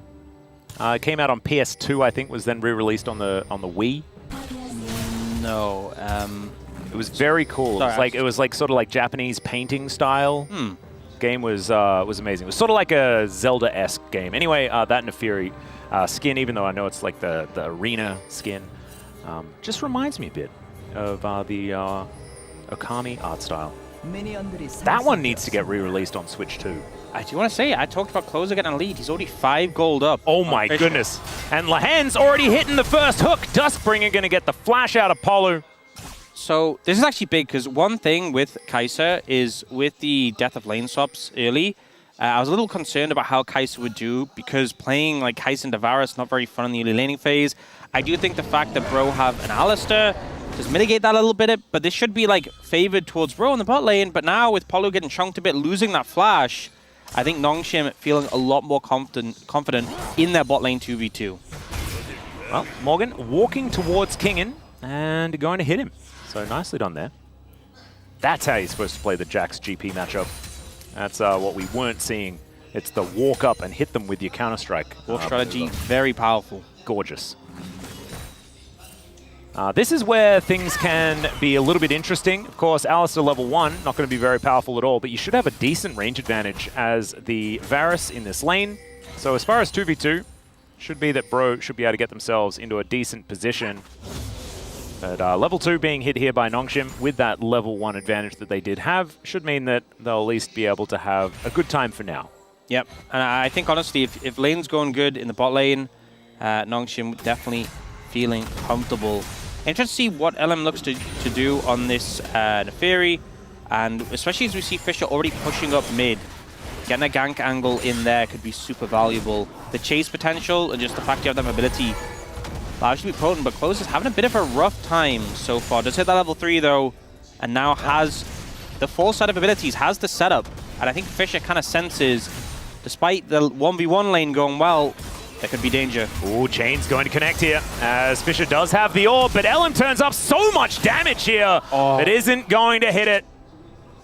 S1: It came out on PS2, I think, was then re-released on the Wii.
S8: No.
S1: It was very cool.
S8: Sorry,
S1: it was like sort of like Japanese painting style. Game was amazing. It was sort of like a Zelda-esque game. Anyway, that Neferi skin, even though I know it's like the arena skin. Just reminds me a bit of the Okami art style. That one needs to get re-released on Switch too.
S8: I do want to say, I talked about Closer getting a lead. He's already 5 gold up.
S1: Oh my goodness. And Lahan's already hitting the first hook. Duskbringer going to get the flash out of Polu.
S8: So this is actually big because one thing with Kai'Sa is with the death of lane swaps early, I was a little concerned about how Kai'Sa would do because playing like Kai'Sa and Devara is not very fun in the early laning phase. I do think the fact that Bro have an Alistar does mitigate that a little bit, but this should be like favored towards Bro in the bot lane. But now with Polu getting chunked a bit, losing that flash, I think Nongshim feeling a lot more confident in their bot lane 2v2.
S1: Well, Morgan walking towards Kingin and going to hit him. So nicely done there. That's how you're supposed to play the Jax GP matchup. That's what we weren't seeing. It's the walk up and hit them with your Counter-Strike.
S8: Walk strategy, very powerful.
S1: Gorgeous. This is where things can be a little bit interesting. Of course, Alistar level 1, not going to be very powerful at all, but you should have a decent range advantage as the Varus in this lane. So as far as 2v2, should be that Bro should be able to get themselves into a decent position. But level 2 being hit here by Nongshim with that level 1 advantage that they did have should mean that they'll at least be able to have a good time for now.
S8: Yep, and I think honestly, if lane's going good in the bot lane, Nongshim definitely feeling comfortable. Interesting to see what LM looks to do on this Neferi, and especially as we see Fisher already pushing up mid. Getting a gank angle in there could be super valuable. The chase potential and just the fact you have that mobility allows you to be potent, but Close is having a bit of a rough time so far. Does hit that level 3 though, and now has the full set of abilities, has the setup, and I think Fisher kind of senses, despite the 1v1 lane going well, there could be danger.
S1: Ooh, Chain's going to connect here, as Fisher does have the orb, but Ellen turns up so much damage here that isn't going to hit it.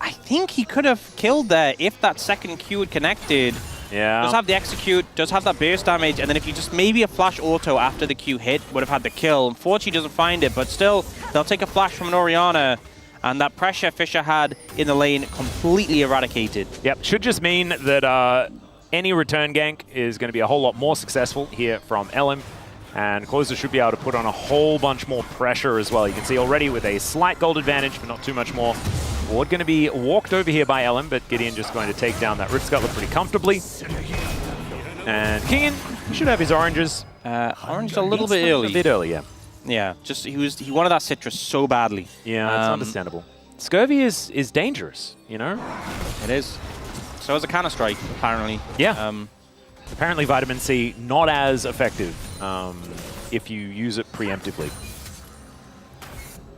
S8: I think he could have killed there if that second Q had connected.
S1: Yeah.
S8: Does have the execute, does have that burst damage, and then if you just maybe a flash auto after the Q hit, would have had the kill. Unfortunately, doesn't find it, but still, they'll take a flash from an Orianna, and that pressure Fisher had in the lane completely eradicated.
S1: Yep, should just mean that any return gank is going to be a whole lot more successful here from Elim, and Closer should be able to put on a whole bunch more pressure as well. You can see already with a slight gold advantage, but not too much more. Ward going to be walked over here by Elim, but Gideon just going to take down that Rift Scuttler pretty comfortably. And Kingen should have his oranges.
S8: Orange a little bit early.
S1: A bit early, yeah.
S8: Yeah, just he wanted that citrus so badly.
S1: Yeah, that's understandable. Scurvy is dangerous, you know?
S8: It is. So is a Counter-Strike, apparently.
S1: Yeah. Apparently Vitamin C not as effective if you use it preemptively.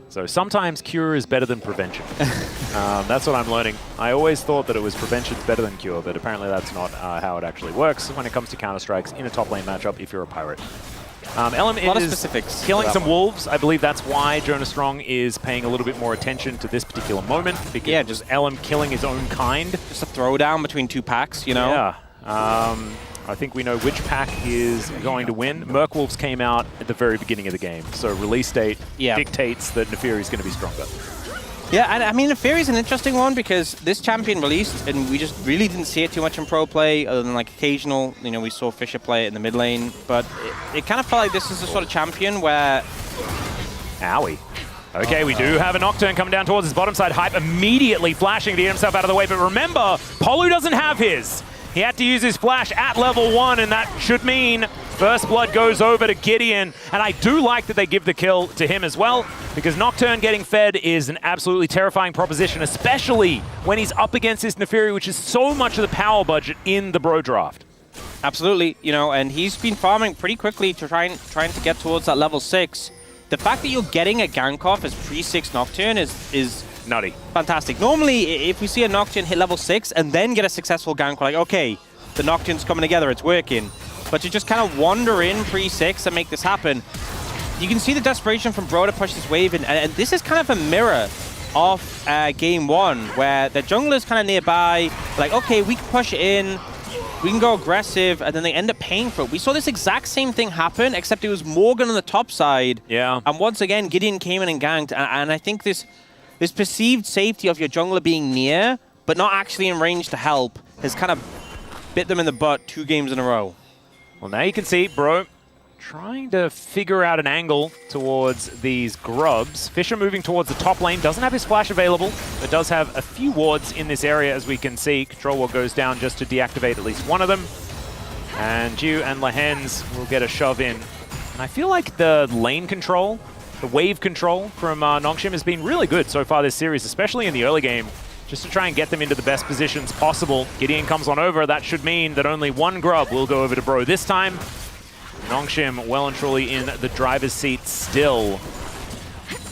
S1: So sometimes cure is better than prevention. That's what I'm learning. I always thought that it was prevention's better than cure, but apparently that's not how it actually works when it comes to Counter-Strikes in a top lane matchup if you're a pirate. Elim is killing some wolves. I believe that's why Jonas Strong is paying a little bit more attention to this particular moment, because
S8: yeah, just
S1: Elim killing his own kind.
S8: Just a throwdown between two packs, you know?
S1: Yeah. I think we know which pack is going to win. Merkwolves came out at the very beginning of the game, so release date dictates that Neferi is going to be stronger.
S8: Yeah, and I mean, Neferi is an interesting one because this champion released, and we just really didn't see it too much in pro play, other than like occasional, you know, we saw Fisher play it in the mid lane, but it kind of felt like this is the sort of champion where...
S1: Owie. Okay, we do have a Nocturne coming down towards his bottom side. Hype immediately flashing to get himself out of the way, but remember, Polu doesn't have his. He had to use his flash at level 1, and that should mean First Blood goes over to Gideon. And I do like that they give the kill to him as well, because Nocturne getting fed is an absolutely terrifying proposition, especially when he's up against his Neferi, which is so much of the power budget in the Bro draft.
S8: Absolutely, you know, and he's been farming pretty quickly to trying to get towards that level 6. The fact that you're getting a gank off as pre-6 Nocturne is
S1: nutty.
S8: Fantastic. Normally, if we see a Nocturne hit level 6 and then get a successful gank, we're like, okay, the Nocturne's coming together, it's working. But to just kind of wander in pre-6 and make this happen, you can see the desperation from Bro to push this wave in. And this is kind of a mirror of game 1, where the jungler's kind of nearby, like, okay, we can push it in, we can go aggressive, and then they end up paying for it. We saw this exact same thing happen, except it was Morgan on the top side.
S1: Yeah.
S8: And once again, Gideon came in and ganked, and I think this perceived safety of your jungler being near, but not actually in range to help, has kind of bit them in the butt 2 games in a row.
S1: Well, now you can see Bro trying to figure out an angle towards these grubs. Fisher moving towards the top lane, doesn't have his flash available, but does have a few wards in this area, as we can see. Control ward goes down just to deactivate at least one of them. And Ju and Lehens will get a shove in. And I feel like the lane control, the wave control from Nongshim has been really good so far this series, especially in the early game, just to try and get them into the best positions possible. Gideon comes on over. That should mean that only one grub will go over to Bro this time. Nongshim well and truly in the driver's seat still.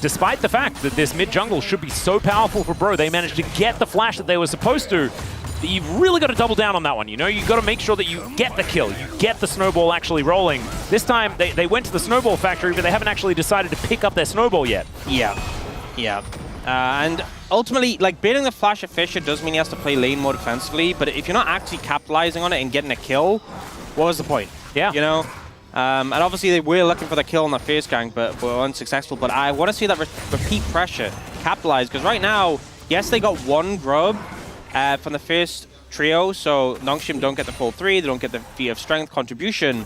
S1: Despite the fact that this mid-jungle should be so powerful for Bro, they managed to get the flash that they were supposed to. But you've really got to double down on that one, you know? You've got to make sure that you get the kill, you get the snowball actually rolling. This time, they went to the snowball factory, but they haven't actually decided to pick up their snowball yet.
S8: Yeah. And ultimately, like, baiting the flash at Fisher does mean he has to play lane more defensively, but if you're not actually capitalizing on it and getting a kill, what was the point?
S1: Yeah.
S8: You know? And obviously they were looking for the kill on the first gank, but were unsuccessful. But I want to see that repeat pressure capitalize, because right now, yes, they got one grub from the first trio, so Nongshim don't get the full 3, they don't get the feat of strength contribution.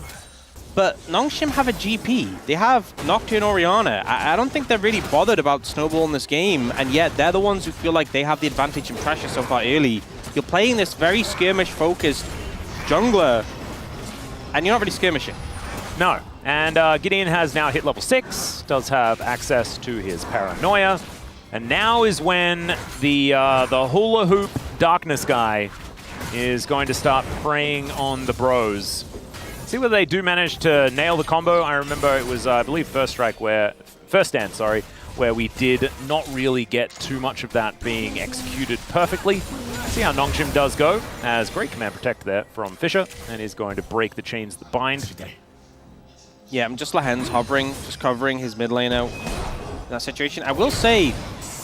S8: But Nongshim have a GP. They have Nocturne Orianna. I don't think they're really bothered about Snowball in this game, and yet they're the ones who feel like they have the advantage in pressure so far early. You're playing this very skirmish-focused jungler, and you're not really skirmishing.
S1: No, and Gideon has now hit level 6, does have access to his Paranoia, and now is when the hula hoop darkness guy is going to start preying on the Bros. See whether they do manage to nail the combo. I remember it was, I believe, First Stand, where we did not really get too much of that being executed perfectly. See how Nongshim does go, as great command protect there from Fisher, and is going to break the chains that bind.
S8: Yeah, I'm just Lehens hovering, just covering his mid lane out in that situation. I will say,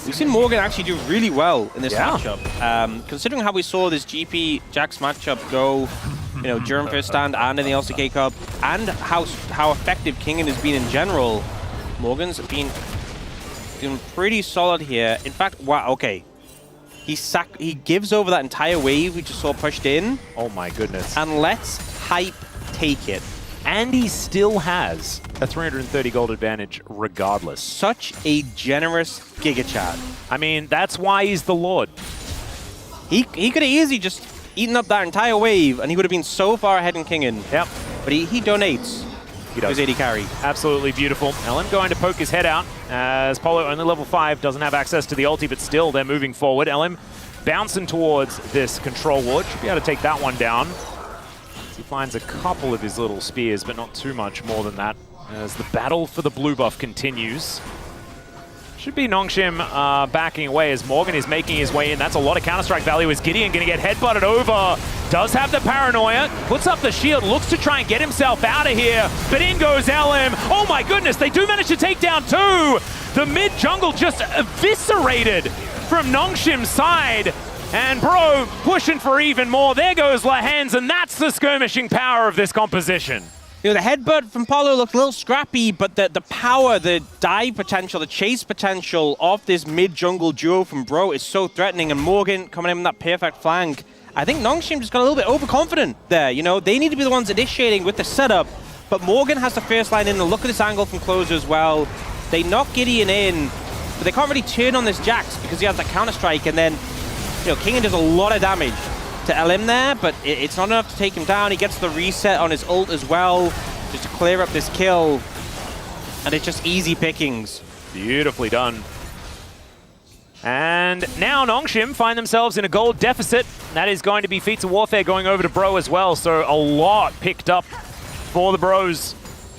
S8: we've seen Morgan actually do really well in this matchup. Considering how we saw this GP Jax matchup go, you know, during First Stand and in the LCK Cup, and how effective Kingen has been in general, Morgan's been doing pretty solid here. In fact, wow, okay. He gives over that entire wave we just saw pushed in.
S1: Oh my goodness.
S8: And lets Hype take it.
S1: And he still has a 330 gold advantage regardless.
S8: Such a generous Giga Chad.
S1: I mean, that's why he's the Lord.
S8: He could have easily just eaten up that entire wave, and he would have been so far ahead in Kingen.
S1: Yep.
S8: But he donates.
S1: He does.
S8: His AD carry.
S1: Absolutely beautiful. LM going to poke his head out, as Polo only level 5, doesn't have access to the ulti, but still they're moving forward. LM bouncing towards this control ward. Should be able to take that one down. He finds a couple of his little spears, but not too much more than that, as the battle for the blue buff continues. Should be Nongshim backing away as Morgan is making his way in. That's a lot of Counter-Strike value. Is Gideon going to get headbutted over? Does have the Paranoia, puts up the shield, looks to try and get himself out of here, but in goes LM. Oh my goodness, they do manage to take down 2! The mid-jungle just eviscerated from Nongshim's side. And Bro pushing for even more. There goes Lehens, and that's the skirmishing power of this composition.
S8: You know, the headbutt from Paulo looked a little scrappy, but the power, the dive potential, the chase potential of this mid-jungle duo from Bro is so threatening. And Morgan coming in with that perfect flank. I think Nongshim just got a little bit overconfident there. You know, they need to be the ones initiating with the setup, but Morgan has the first line in. And look at this angle from closer as well. They knock Gideon in, but they can't really turn on this Jax because he has that Counter-Strike, and then you know, Kingen does a lot of damage to LM there, but it's not enough to take him down. He gets the reset on his ult as well, just to clear up this kill. And it's just easy pickings.
S1: Beautifully done. And now Nongshim find themselves in a gold deficit. That is going to be Feats of Warfare going over to Bro as well, so a lot picked up for the Bros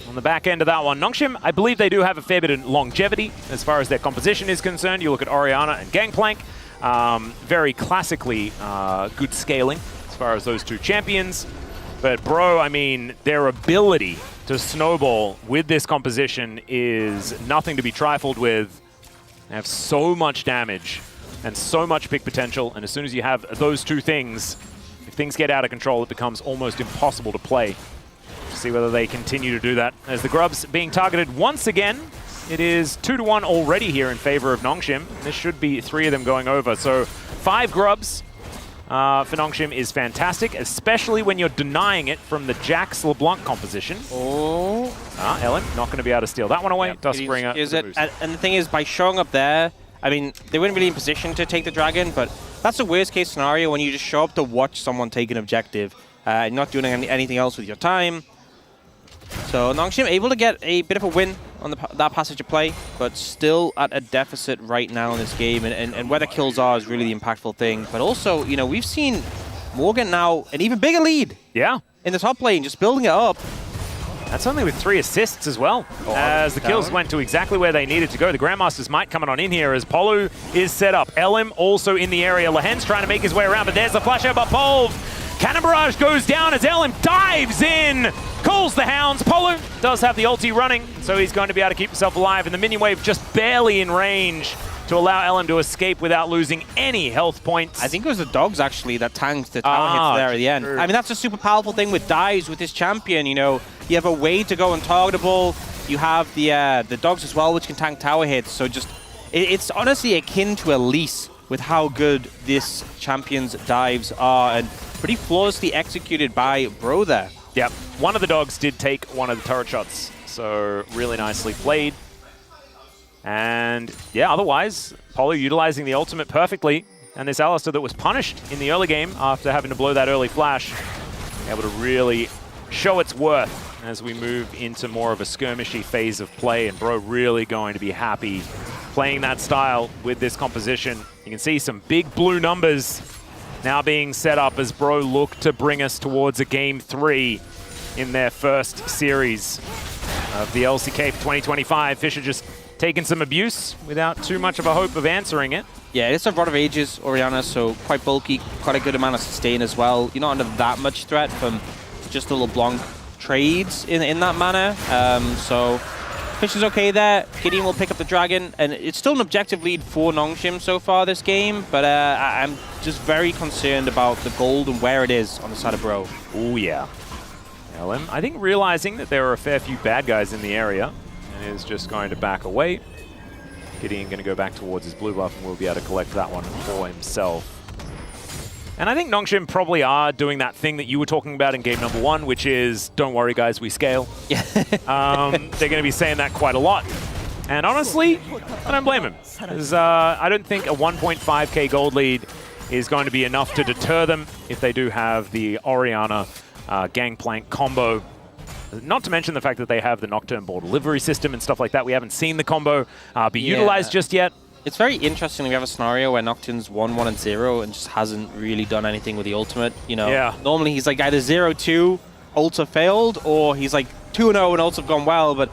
S1: on the back end of that one. Nongshim, I believe they do have a fair bit of longevity as far as their composition is concerned. You look at Orianna and Gangplank. Very classically good scaling as far as those two champions. But Bro, I mean, their ability to snowball with this composition is nothing to be trifled with. They have so much damage and so much pick potential, and as soon as you have those two things, if things get out of control, it becomes almost impossible to play. See whether they continue to do that. As the Grubs being targeted once again. It is 2-1 already here in favor of Nongshim. This should be 3 of them going over. So 5 Grubs for Nongshim is fantastic, especially when you're denying it from the Jax LeBlanc composition.
S8: Oh.
S1: Ellen, not going to be able to steal that one away.
S8: Yep.
S1: Dustbringer.
S8: Is it? And the thing is, by showing up there, I mean, they weren't really in position to take the dragon, but that's the worst case scenario when you just show up to watch someone take an objective, not doing anything else with your time. So Nongshim able to get a bit of a win on that passage of play, but still at a deficit right now in this game. And where the kills are is really the impactful thing. But also, you know, we've seen Morgan now an even bigger lead.
S1: Yeah.
S8: In the top lane, just building it up.
S1: That's only with 3 assists as well, as the kills went to exactly where they needed to go. The Grandmaster's Might coming on in here as Polu is set up. LM also in the area. Lahen's trying to make his way around, but there's the flash out by Polv. Cannon Barrage goes down as LM dives in, calls the Hounds. Polu does have the ulti running, so he's going to be able to keep himself alive. And the minion wave just barely in range to allow LM to escape without losing any health points.
S8: I think it was the dogs, actually, that tanked the tower hits there at the end. I mean, that's a super powerful thing with dives with this champion, you know. You have a way to go untargetable. You have the dogs as well, which can tank tower hits. So just, it's honestly akin to Elise with how good this champion's dives are, and pretty flawlessly executed by Bro there.
S1: Yep, one of the dogs did take one of the turret shots, so really nicely played. And yeah, otherwise, Polu utilizing the ultimate perfectly, and this Alistar that was punished in the early game after having to blow that early flash, able to really show its worth as we move into more of a skirmishy phase of play, and Bro really going to be happy playing that style with this composition. You can see some big blue numbers now being set up as Bro look to bring us towards a Game 3 in their first series of the LCK for 2025. Fisher just taking some abuse without too much of a hope of answering it.
S8: Yeah, it's a Rod of Ages, Orianna, so quite bulky, quite a good amount of sustain as well. You're not under that much threat from just the LeBlanc trades in that manner. So Fish is okay there. Gideon will pick up the dragon, and it's still an objective lead for Nongshim so far this game, but I'm just very concerned about the gold and where it is on the side of Bro.
S1: Oh yeah. LM, I think realizing that there are a fair few bad guys in the area, and is just going to back away. Gideon going to go back towards his blue buff, and we'll be able to collect that one for himself. And I think Nongshim probably are doing that thing that you were talking about in game number 1, which is, don't worry guys, we scale. Yeah. They're going to be saying that quite a lot. And honestly, I don't blame him. Because I don't think a 1.5k gold lead is going to be enough to deter them if they do have the Orianna Gangplank combo. Not to mention the fact that they have the Nocturne Ball delivery system and stuff like that. We haven't seen the combo be utilized just yet.
S8: It's very interesting. We have a scenario where Nocturne's 1-1-0 and just hasn't really done anything with the ultimate. You know, normally he's like either 0-2, ults have failed, or he's like 2-0 and ults have gone well. But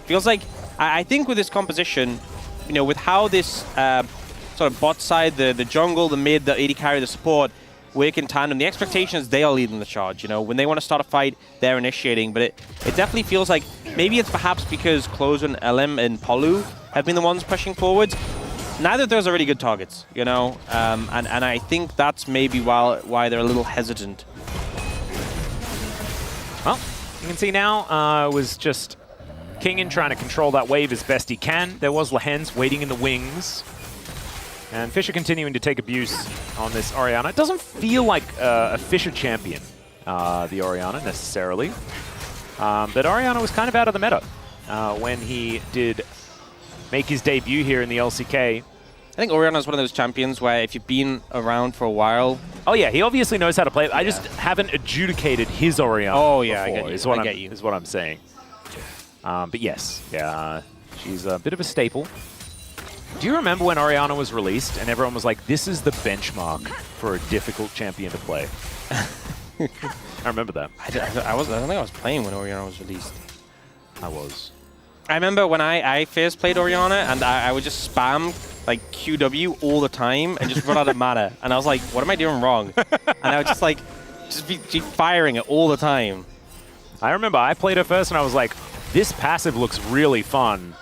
S8: feels like, I think with this composition, you know, with how this sort of bot side, the jungle, the mid, the AD carry, the support, work in tandem, the expectation is they are leading the charge. You know, when they want to start a fight, they're initiating. But it definitely feels like maybe it's perhaps because Closer and LM and Polu have been the ones pushing forwards. Neither of those are really good targets, you know, and I think that's maybe why they're a little hesitant.
S1: Well, you can see now was just Kingin trying to control that wave as best he can. There was Lahen's waiting in the wings. And Fisher continuing to take abuse on this Orianna. It doesn't feel like a Fisher champion, the Orianna, necessarily. But Orianna was kind of out of the meta when he did make his debut here in the LCK. I
S8: think Orianna is one of those champions where if you've been around for a while...
S1: Oh yeah, he obviously knows how to play it. I just haven't adjudicated his Orianna before,
S8: I get you.
S1: Is what I'm saying. But yes, yeah, she's a bit of a staple. Do you remember when Orianna was released and everyone was like, this is the benchmark for a difficult champion to play? I remember that.
S8: I don't think I was playing when Orianna was released.
S1: I was.
S8: I remember when I first played Orianna and I would just spam like QW all the time and just run out of mana. And I was like, what am I doing wrong? And I would just be firing it all the time.
S1: I remember I played her first and I was like, this passive looks really fun.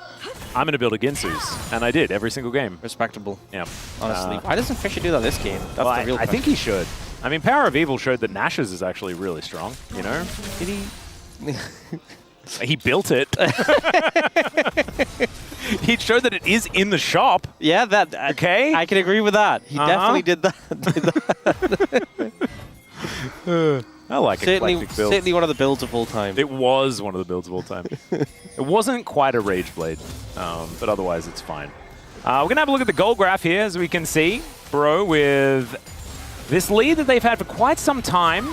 S1: I'm going to build a Ginsu's. And I did every single game.
S8: Respectable.
S1: Yeah.
S8: Honestly. Why doesn't Fisher do that this game? That's the real question.
S1: I think he should. I mean, Power of Evil showed that Nash's is actually really strong, you know?
S8: Did he?
S1: He built it. He showed that it is in the shop.
S8: Yeah, that.
S1: Okay.
S8: I can agree with that. He definitely did that.
S1: I like eclectic builds.
S8: Certainly one of the builds of all time.
S1: It was one of the builds of all time. It wasn't quite a Rage Blade, but otherwise it's fine. We're going to have a look at the goal graph here, as we can see. Bro with this lead that they've had for quite some time.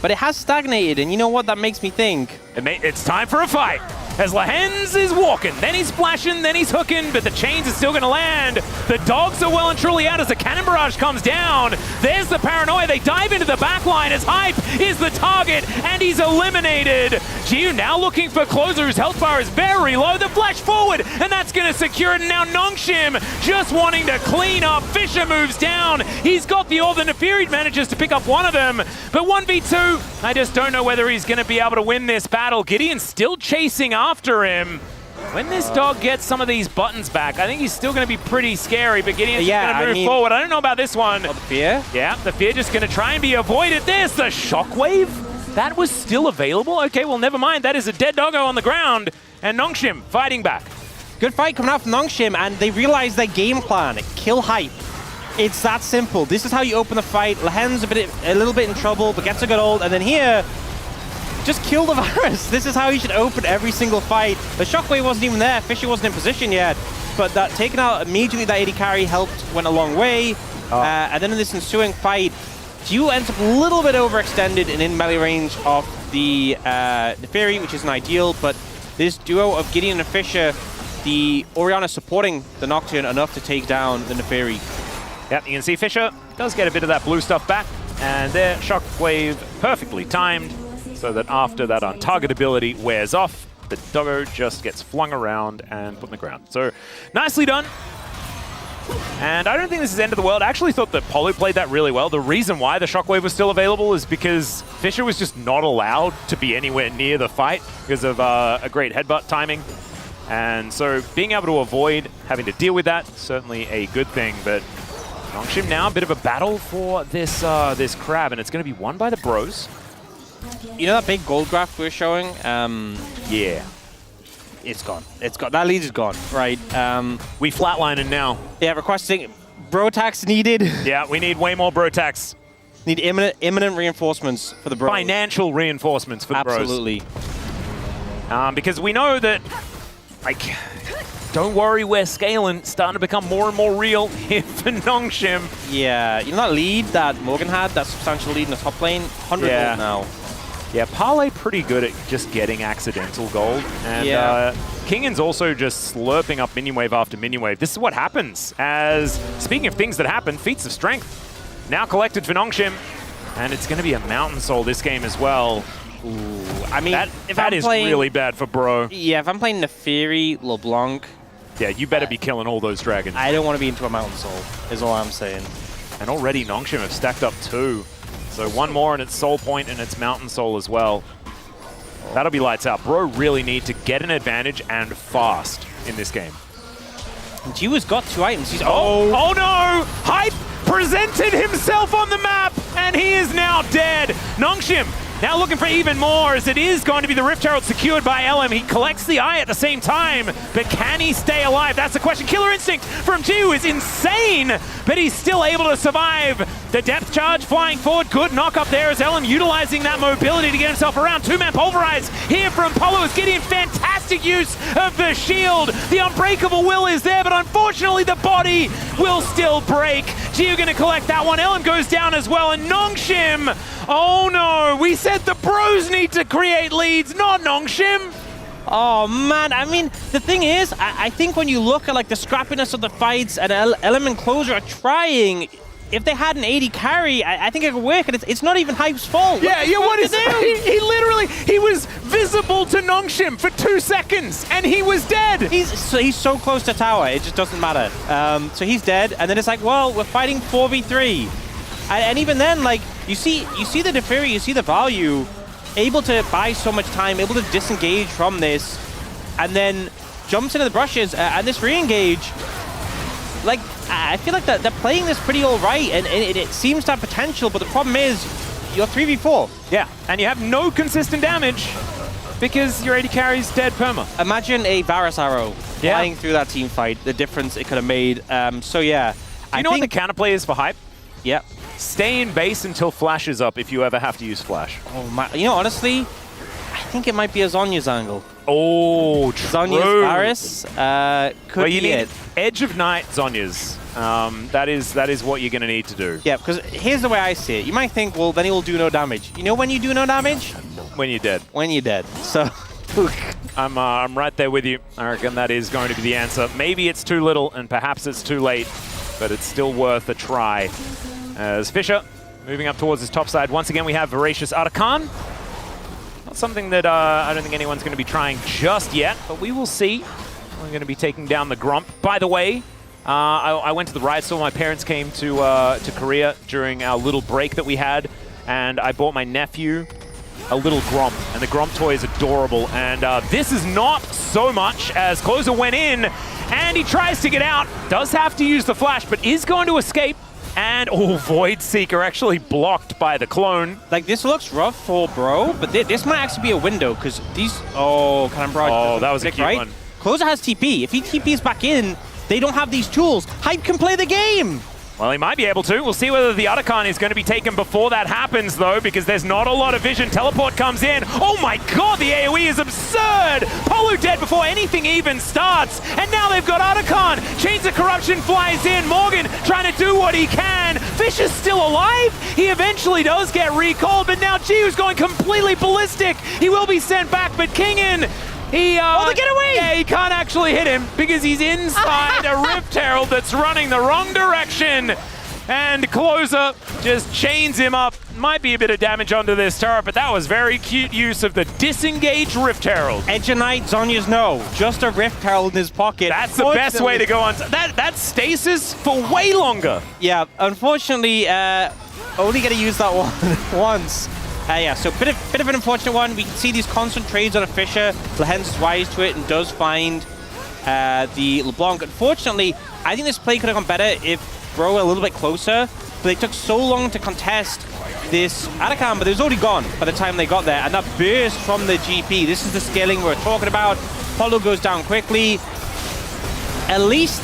S8: But it has stagnated, and you know what that makes me think?
S1: It's time for a fight. As Lehens is walking, then he's splashing, then he's hooking, but the chains are still going to land. The dogs are well and truly out as the cannon barrage comes down. There's the paranoia. They dive into the back line as Hype is the target, and he's eliminated. Giu now looking for closer, whose health bar is very low. The flash forward, and that's going to secure it. And now Nongshim just wanting to clean up. Fisher moves down. He's got the orb. The Nefiri manages to pick up one of them, but 1v2, I just don't know whether he's going to be able to win this battle. Gideon's still chasing after him. When this dog gets some of these buttons back, I think he's still going to be pretty scary, but Gideon's going to move forward. I don't know about this one.
S8: Oh, the fear?
S1: Yeah, the fear just going to try and be avoided. There's the shockwave. That was still available? Okay, well, never mind. That is a dead doggo on the ground, and Nongshim fighting back.
S8: Good fight coming out from Nongshim, and they realize their game plan. Kill Hype. It's that simple. This is how you open the fight. Lehen's a little bit in trouble, but gets a good ult, and then here, just kill the virus. This is how you should open every single fight. The shockwave wasn't even there. Fisher wasn't in position yet, but that taking out immediately that AD carry went a long way. And then in this ensuing fight, Giu ends up a little bit overextended and in melee range of the Nefiri, which isn't ideal, but this duo of Gideon and Fisher, the Orianna supporting the Nocturne enough to take down the Nefiri.
S1: Yep, you can see Fisher does get a bit of that blue stuff back, and their shockwave perfectly timed, so that after that untargetability wears off, the doggo just gets flung around and put in the ground. So, nicely done. And I don't think this is end of the world. I actually thought that Polo played that really well. The reason why the shockwave was still available is because Fisher was just not allowed to be anywhere near the fight because of a great headbutt timing. And so being able to avoid having to deal with that, certainly a good thing. But Nongshim now, a bit of a battle for this this crab, and it's going to be won by the bros.
S8: You know that big gold graph we were showing?
S1: Yeah.
S8: It's gone. It's gone. That lead is gone, right?
S1: We flatlining now.
S8: Yeah, requesting bro tax needed.
S1: Yeah, we need way more bro tax.
S8: Need imminent reinforcements for the bros.
S1: Financial reinforcements for the bros.
S8: Absolutely.
S1: Because we know that, like, don't worry, we're scaling. Starting to become more and more real here for Nongshim.
S8: Yeah, you know that lead that Morgan had, that substantial lead in the top lane? 100 gold now.
S1: Yeah, Parlay pretty good at just getting accidental gold. And Kingan's also just slurping up minion wave after minion wave. This is what happens as, speaking of things that happen, feats of strength now collected for Nongshim. And it's going to be a Mountain Soul this game as well.
S8: Ooh, I mean,
S1: that is really bad for bro.
S8: Yeah, if I'm playing Nefiri, LeBlanc.
S1: Yeah, you better be killing all those dragons.
S8: I don't want to be into a Mountain Soul, is all I'm saying.
S1: And already Nongshim have stacked up 2. So one more and it's Soul Point and it's Mountain Soul as well. That'll be lights out. Bro really need to get an advantage and fast in this game.
S8: Giu has got 2 items. He's
S1: oh no! Hype presented himself on the map and he is now dead. Nongshim now looking for even more, as it is going to be the Rift Herald secured by LM. He collects the eye at the same time, but can he stay alive? That's the question. Killer Instinct from Giu is insane, but he's still able to survive. The depth charge flying forward. Good knock up there as LM utilizing that mobility to get himself around. 2-man pulverize here from Polo as Gideon. Fantastic use of the shield. The unbreakable will is there, but unfortunately the body will still break. Giu going to collect that one. LM goes down as well, and Nongshim, oh no, we said the bros need to create leads, not Nongshim.
S8: Oh man, I mean, the thing is, I think when you look at like the scrappiness of the fights and LM and Closer are trying, if they had an 80 carry, I think it could work, and it's not even Hype's fault.
S1: Yeah, what is it? He literally, he was visible to Nongshim for 2 seconds, and he was dead.
S8: He's so close to tower, it just doesn't matter. So he's dead, and then it's like, well, we're fighting 4v3. And even then, like, you see the Nefiri, you see the value, able to buy so much time, able to disengage from this, and then jumps into the brushes, and this re-engage, like, I feel like they're playing this pretty all right, and it seems to have potential, but the problem is, you're 3v4.
S1: Yeah, and you have no consistent damage. because your AD carry's dead perma.
S8: Imagine a Varus arrow
S1: Yeah.
S8: flying through that team fight, the difference it could have made. So yeah.
S1: Do you know what the counterplay is for hype?
S8: Yeah.
S1: Stay in base until flash is up if you ever have to use flash.
S8: Oh my, you know, honestly, I think it might be a Zhonya's angle.
S1: Oh, true.
S8: Zhonya's Varus could
S1: well, you
S8: be
S1: need
S8: it.
S1: Edge of Night Zhonya's. That is what you're going to need to do.
S8: Yeah, because here's the way I see it. You might think, well, then he will do no damage. You know when you do no damage?
S1: When you're dead.
S8: When you're dead. So,
S1: I'm right there with you. I reckon that is going to be the answer. Maybe it's too little and perhaps it's too late, but it's still worth a try. As Fisher moving up towards his top side. Once again, we have Voracious Arakan. Not something that I don't think anyone's going to be trying just yet, but we will see. We're going to be taking down the Grump. By the way, I went to the riot store. My parents came to Korea during our little break that we had, and I bought my nephew a little Grump, and the Grump toy is adorable. And this is not so much as Closer went in, and he tries to get out. Does have to use the flash, but is going to escape. And, oh, Void Seeker actually blocked by the clone.
S8: like, this looks rough for Bro, but this might actually be a window, because these... Oh, Canberra...
S1: Oh, that was a cute one.
S8: Closer has TP. If he TPs back in, they don't have these tools. Hype can play the game!
S1: Well, he might be able to. We'll see whether the Arakan is going to be taken before that happens, though, because there's not a lot of vision. Teleport comes in. Oh my god, the AoE is absurd! Polu dead before anything even starts. And now they've got Arakan. Chains of Corruption flies in. Morgan trying to do what he can. Fish is still alive. He eventually does get recalled, but now Jiu's going completely ballistic. He will be sent back, but Kingin...
S8: Oh, the getaway!
S1: Yeah, he can't actually hit him because he's inside a Rift Herald that's running the wrong direction. And Closer just chains him up. Might be a bit of damage onto this turret, but that was very cute use of the disengaged Rift Herald.
S8: Edge of Night, Zhonya's no. Just a Rift Herald in his pocket.
S1: That's the best way to go on. That's stasis for way longer.
S8: Yeah, unfortunately, only going to use that one once. Yeah, so bit of an unfortunate one. We can see these constant trades on a Fisher. Lehens is wise to it and does find the LeBlanc. Unfortunately, I think this play could have gone better if Bro were a little bit closer. But they took so long to contest this Arakan, but it was already gone by the time they got there. And that burst from the GP. This is the scaling we're talking about. Polo goes down quickly. At least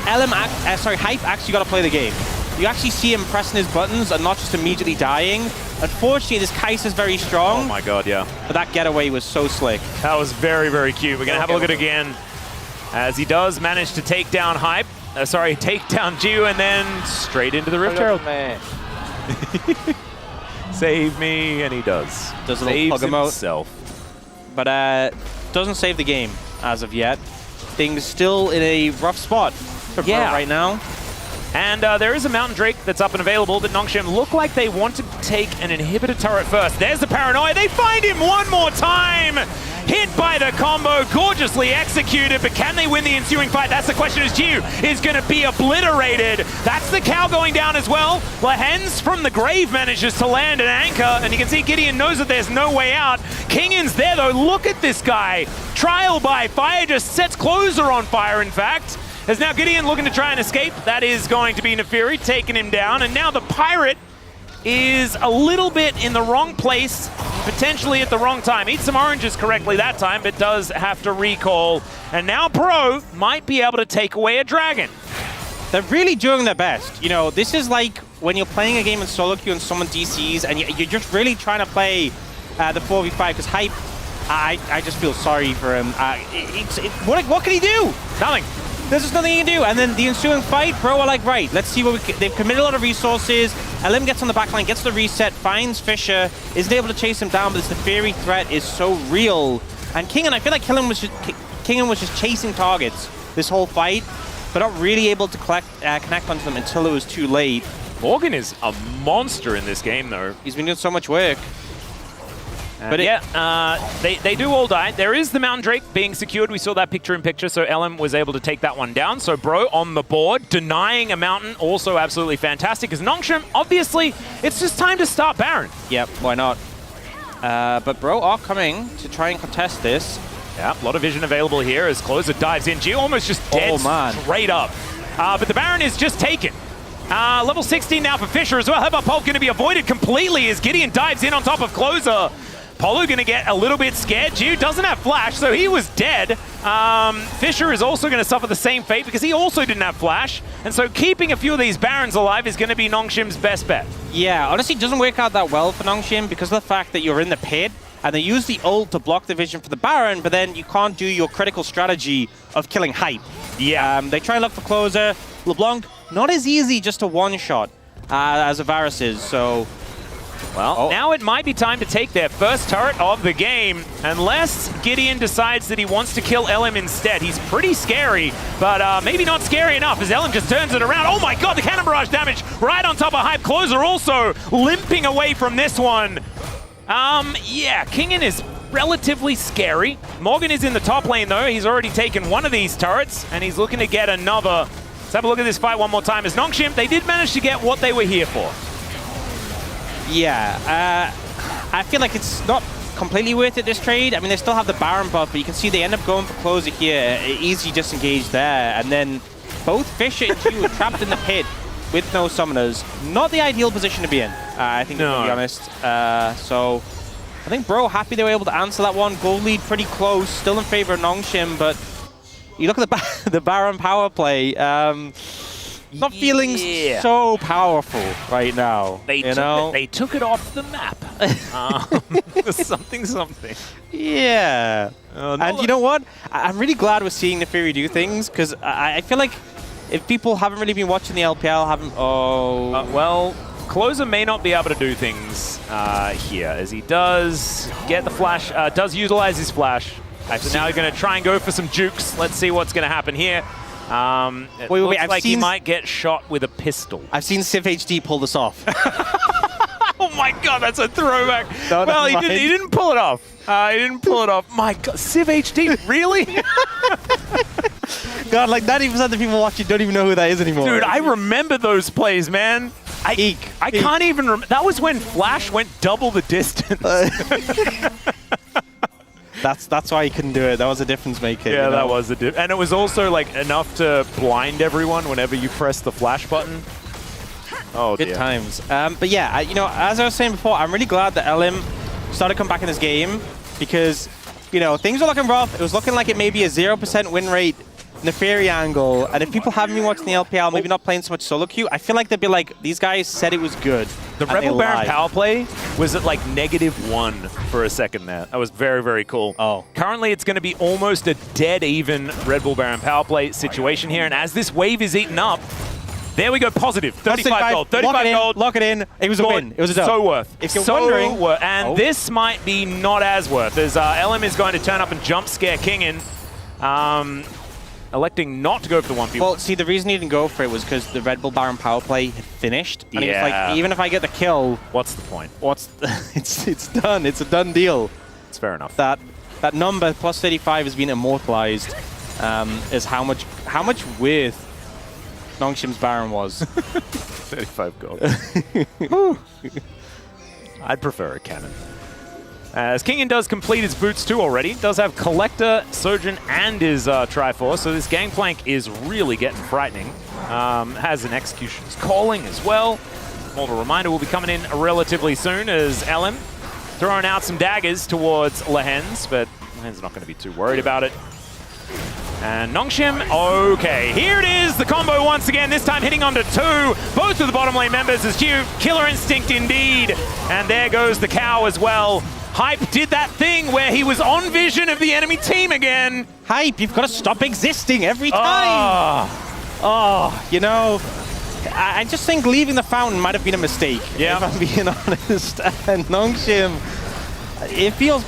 S8: Hype actually got to play the game. You actually see him pressing his buttons and not just immediately dying. Unfortunately, this Kai'Sa's very strong.
S1: Oh my god, yeah.
S8: But that getaway was so slick.
S1: That was very, very cute. We're going to have a look at it again as he does manage to take down Hype. Take down Jiu and then straight into the Rift Herald. Save me, and he does.
S8: Does a little
S1: Saves
S8: plug him out.
S1: himself.
S8: But doesn't save the game as of yet. Things still in a rough spot for Bro right now.
S1: And there is a Mountain Drake that's up and available, but Nongshim look like they want to take an inhibitor turret first. There's the Paranoia. They find him one more time. Hit by the combo, gorgeously executed, but can they win the ensuing fight? That's the question, as Jiu is going to be obliterated. That's the cow going down as well. Lehens from the grave manages to land an anchor, and you can see Gideon knows that there's no way out. Kingin's there, though. Look at this guy. Trial by fire just sets Closer on fire, in fact. As now Gideon looking to try and escape. That is going to be Nefiri taking him down. And now the Pirate is a little bit in the wrong place, potentially at the wrong time. Eats some oranges correctly that time, but does have to recall. And now Pro might be able to take away a dragon.
S8: They're really doing their best. You know, this is like when you're playing a game in solo queue and someone DCs and you're just really trying to play the 4v5 because Hype, I just feel sorry for him. What can he do? Nothing. There's just nothing he can do. And then the ensuing fight, Bro are like, right, let's see what we can. They've committed a lot of resources. LM gets on the backline, gets the reset, finds Fisher, isn't able to chase him down, but the Nefiri threat is so real. And Kingin, I feel like Kingin was just chasing targets this whole fight, but not really able to connect onto them until it was too late.
S1: Morgan is a monster in this game, though.
S8: He's been doing so much work.
S1: But they do all die. There is the Mountain Drake being secured. We saw that picture-in-picture, so LM was able to take that one down. So Bro on the board, denying a Mountain, also absolutely fantastic. As Nongshim, obviously, it's just time to start Baron.
S8: Yep, why not? But Bro are coming to try and contest this.
S1: Yeah, a lot of vision available here as Closer dives in. Gio almost just dead straight up. But the Baron is just taken. Level 16 now for Fisher as well. How about Pulp going to be avoided completely as Gideon dives in on top of Closer? Polo going to get a little bit scared. Jiu doesn't have flash, so he was dead. Fisher is also going to suffer the same fate because he also didn't have flash. And so keeping a few of these Barons alive is going to be Nongshim's best bet.
S8: Yeah, honestly, it doesn't work out that well for Nongshim because of the fact that you're in the pit and they use the ult to block the vision for the Baron, but then you can't do your critical strategy of killing Hype.
S1: Yeah.
S8: They try and look for closer. LeBlanc, not as easy just a one-shot as Avaris is, so...
S1: Well, now it might be time to take their first turret of the game, unless Gideon decides that he wants to kill LM instead. He's pretty scary, but maybe not scary enough as LM just turns it around. Oh my god, the cannon barrage damage right on top of Hype. Closer also limping away from this one. Yeah, Kingen is relatively scary. Morgan is in the top lane though. He's already taken one of these turrets, and he's looking to get another. Let's have a look at this fight one more time. As Nongshim, they did manage to get what they were here for.
S8: Yeah, I feel like it's not completely worth it, this trade. I mean, they still have the Baron buff, but you can see they end up going for closer here. Easy disengage there. And then both Fisher and Jiu are trapped in the pit with no summoners. Not the ideal position to be in, I think, to be honest. So I think Bro happy they were able to answer that one. Gold lead pretty close, still in favor of Nongshim, but you look at the Baron power play. Not feeling so powerful right now.
S1: They took it off the map. Something.
S8: Yeah. And you know what? I'm really glad we're seeing the Fury do things, because I feel like if people haven't really been watching the LPL,
S1: well, Closer may not be able to do things here, as he does get the flash, does utilize his flash. So now he's going to try and go for some jukes. Let's see what's going to happen here. It looks like he might get shot with a pistol.
S8: I've seen Civ HD pull this off.
S1: Oh my god, that's a throwback. Well, he didn't pull it off. He didn't pull it off. My god, Civ HD, really?
S8: God, like 90% of the people watching don't even know who that is anymore.
S1: Dude, I remember those plays, man. I can't even remember. That was when Flash went double the distance.
S8: That's why he couldn't do it. That was a difference maker.
S1: Yeah, that was a difference. And it was also like enough to blind everyone whenever you press the flash button. Oh,
S8: good times. But yeah, as I was saying before, I'm really glad that LM started to come back in this game because, things were looking rough. It was looking like it may be a 0% win rate Neferi angle. And if people haven't been watching the LPL, maybe not playing so much solo queue, I feel like they'd be like, these guys said it was good.
S1: The Rebel Baron power play was at like -1 for a second there. That was very, very cool.
S8: Oh.
S1: Currently, it's going to be almost a dead even Red Bull Baron power play situation here. And as this wave is eaten up, there we go, positive. 35 gold, 35 gold.
S8: Lock it in. It was a win. It was a dub.
S1: So worth.
S8: If you're wondering.
S1: And this might be not as worth, as LM is going to turn up and jump scare Kingen. Electing not to go for the 1v1.
S8: Well, see, the reason he didn't go for it was because the Red Bull Baron power play had finished. And he was like, even if I get the kill...
S1: What's the point?
S8: It's done. It's a done deal.
S1: It's fair enough.
S8: That number, plus 35, has been immortalized as how much worth Nongshim's Baron was.
S1: 35 gold. I'd prefer a cannon. As Kingen does complete his boots too already, does have Collector, Sojourn, and his Triforce, so this Gangplank is really getting frightening. Has an Executioner's Calling as well. More of a reminder will be coming in relatively soon as LM throwing out some daggers towards Lehens, but Lehens not going to be too worried about it. And Nongshim, okay, here it is, the combo once again, this time hitting onto 2. Both of the bottom lane members as Jiu, Killer Instinct indeed. And there goes the cow as well. Hype did that thing where he was on vision of the enemy team again.
S8: Hype, you've got to stop existing every time. I just think leaving the fountain might have been a mistake, if I'm being honest. And Nongshim, it feels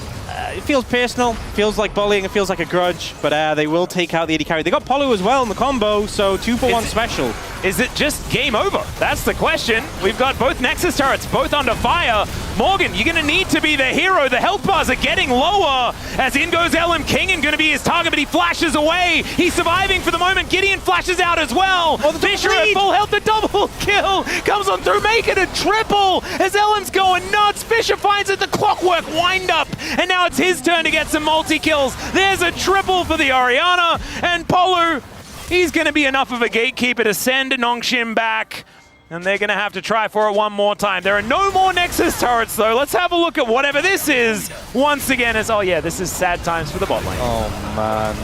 S8: personal, feels like bullying, it feels like a grudge, but they will take out the AD carry. They got Polu as well in the combo, so 2-for-1 special.
S1: Is it just game over? That's the question. We've got both Nexus turrets, both under fire. Morgan, you're going to need to be the hero. The health bars are getting lower. As in goes LM Kingen, going to be his target, but he flashes away. He's surviving for the moment. Gideon flashes out as well. Fisher at full health, the double kill comes on through, make it a triple. As LM's going nuts, Fisher finds it, the clockwork wind up. And now it's his turn to get some multi-kills. There's a triple for the Orianna, and Polu, he's going to be enough of a gatekeeper to send Nongshim back. And they're going to have to try for it one more time. There are no more Nexus turrets, though. Let's have a look at whatever this is. Once again, as, oh yeah, this is sad times for the bot lane.
S8: Oh, man.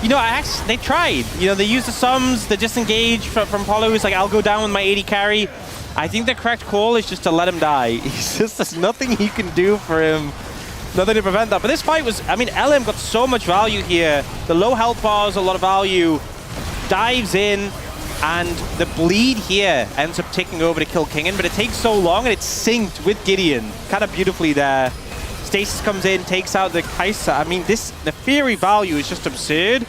S8: You know, they tried. You know, they used the sums, the disengage from Polo, who's like, I'll go down with my 80 carry. I think the correct call is just to let him die. He's just, there's nothing he can do for him. Nothing to prevent that. But this fight was, I mean, LM got so much value here. The low health bar is a lot of value. Dives in, and the bleed here ends up taking over to kill Kingen, but it takes so long, and it's synced with Gideon. Kind of beautifully there. Stasis comes in, takes out the Kai'Sa. I mean, the Fury value is just absurd.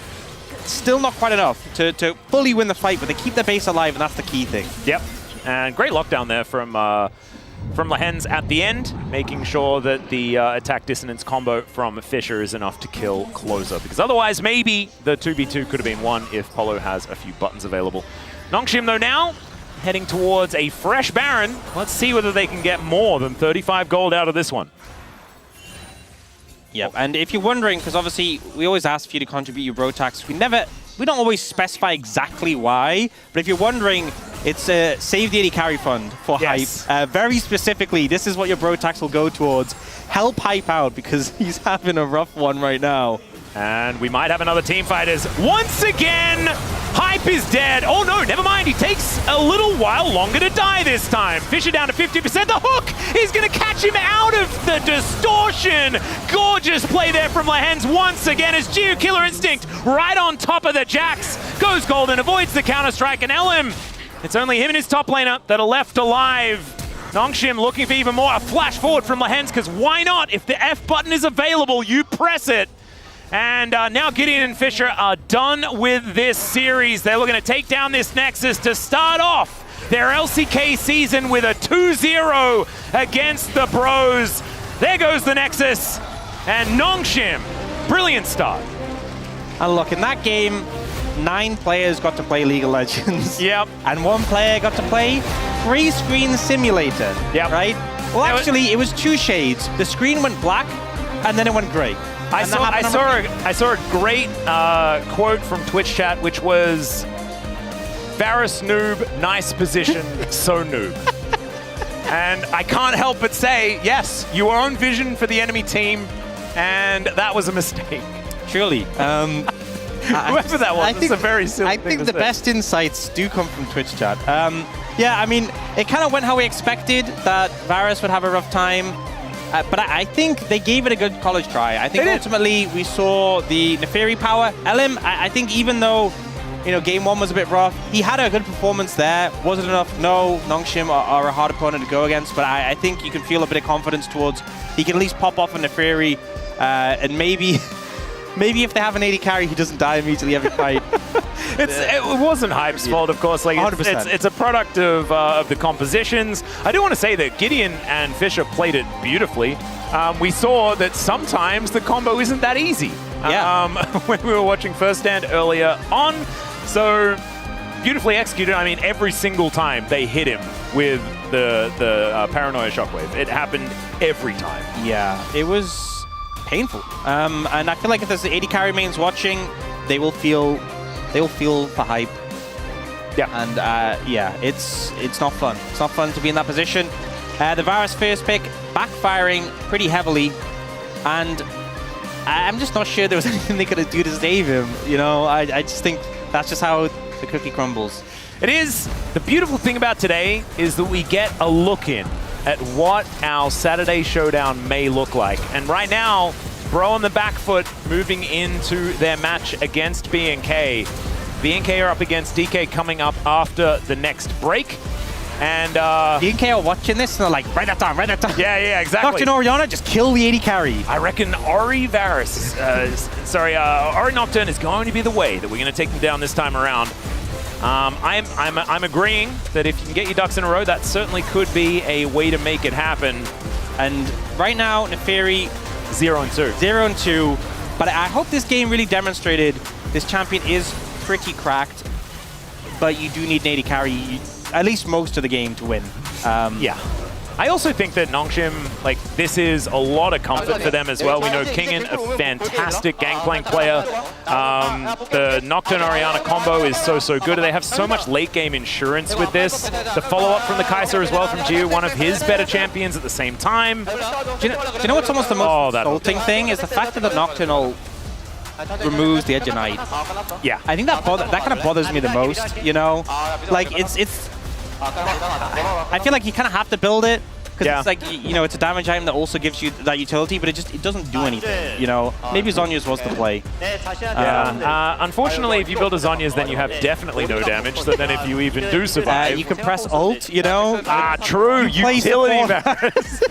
S8: Still not quite enough to fully win the fight, but they keep their base alive, and that's the key thing.
S1: Yep. And great lockdown there from Lahens at the end, making sure that the attack dissonance combo from Fisher is enough to kill Closer, because otherwise maybe the 2v2 could have been won if Polo has a few buttons available. Nongshim, though, now heading towards a fresh Baron. Let's see whether they can get more than 35 gold out of this one.
S8: Yep, and if you're wondering, because obviously we always ask for you to contribute your bro tax, we don't always specify exactly why, but if you're wondering, it's Save the 80 Carry Fund for Hype. Very specifically, this is what your bro tax will go towards. Help Hype out, because he's having a rough one right now.
S1: And we might have another team fighters. Once again, Hype is dead. Oh no, never mind. He takes a little while longer to die this time. Fisher down to 50%. The hook is going to catch him out of the distortion. Gorgeous play there from Lahens once again as Geo Killer Instinct right on top of the Jax. Goes golden, avoids the counter-strike, and LM, it's only him and his top laner that are left alive. Nongshim looking for even more. A flash forward from Lahens, because why not? If the F button is available, you press it. And now Gideon and Fisher are done with this series. They're looking to take down this Nexus to start off their LCK season with a 2-0 against the Bros. There goes the Nexus. And Nongshim, brilliant start.
S8: And look, in that game, 9 players got to play League of Legends.
S1: Yep.
S8: And 1 player got to play Free Screen Simulator.
S1: Yep.
S8: Right? Well, actually, it was 2 shades. The screen went black, and then it went gray.
S1: I saw a great quote from Twitch chat, which was, Varus noob, nice position, so noob. And I can't help but say, yes, you were on vision for the enemy team, and that was a mistake.
S8: Truly.
S1: Whoever that was, it's a very silly thing
S8: I think
S1: to
S8: the
S1: say.
S8: best insights do come from Twitch chat. Yeah, I mean, it kind of went how we expected, that Varus would have a rough time. But I think they gave it a good college try. I think ultimately we saw the Neferi power. LM, I think even though, you know, game 1 was a bit rough, he had a good performance there. Was it enough? No. Nongshim are a hard opponent to go against, but I think you can feel a bit of confidence towards he can at least pop off a Neferi, and maybe if they have an 80 carry, he doesn't die immediately every fight.
S1: It wasn't Hype's fault, of course. Like
S8: 100%.
S1: It's a product of the compositions. I do want to say that Gideon and Fisher played it beautifully. We saw that sometimes the combo isn't that easy. When we were watching First Stand earlier on. So beautifully executed. I mean, every single time they hit him with the Paranoia Shockwave. It happened every time.
S8: Yeah, it was painful. And I feel like if there's the 80 carry mains watching, they will feel the hype.
S1: Yeah.
S8: And yeah, it's not fun. It's not fun to be in that position. The Varus first pick backfiring pretty heavily, and I'm just not sure there was anything they could do to save him. You know, I just think that's just how the cookie crumbles.
S1: It is. The beautiful thing about today is that we get a look in at what our Saturday showdown may look like. And right now, Bro on the back foot moving into their match against BNK. BNK are up against DK coming up after the next break. And
S8: BNK are watching this and they're like, right that time, right that time.
S1: Yeah, exactly.
S8: Nocturne Oriana, just kill the 80 carry.
S1: I reckon Ori Varus, Ori Nocturne is going to be the way that we're going to take them down this time around. I'm agreeing that if you can get your ducks in a row, that certainly could be a way to make it happen.
S8: And right now, Neferi
S1: 0-2.
S8: 0-2. But I hope this game really demonstrated this champion is pretty cracked, but you do need an 80 carry, at least most of the game to win.
S1: Yeah. I also think that Nongshim, like, this is a lot of comfort for them as well. We know Kingen, a fantastic Gangplank player. The Nocturne Oriana combo is so good. They have so much late game insurance with this. The follow-up from the Kaiser as well from Jiu, one of his better champions at the same time.
S8: Do you know what's almost the most insulting thing is the fact that the Nocturnal removes the Edge of Night.
S1: Yeah.
S8: I think that kind of bothers me the most, you know? Like, it's I feel like you kind of have to build it, because it's like, you know, it's a damage item that also gives you that utility, but it doesn't do anything, you know? Maybe Zhonya's was the play.
S1: Unfortunately, if you build a Zhonya's, then you have definitely no damage, so then if you even do survive...
S8: you can press ult, you know?
S1: True, utility matters.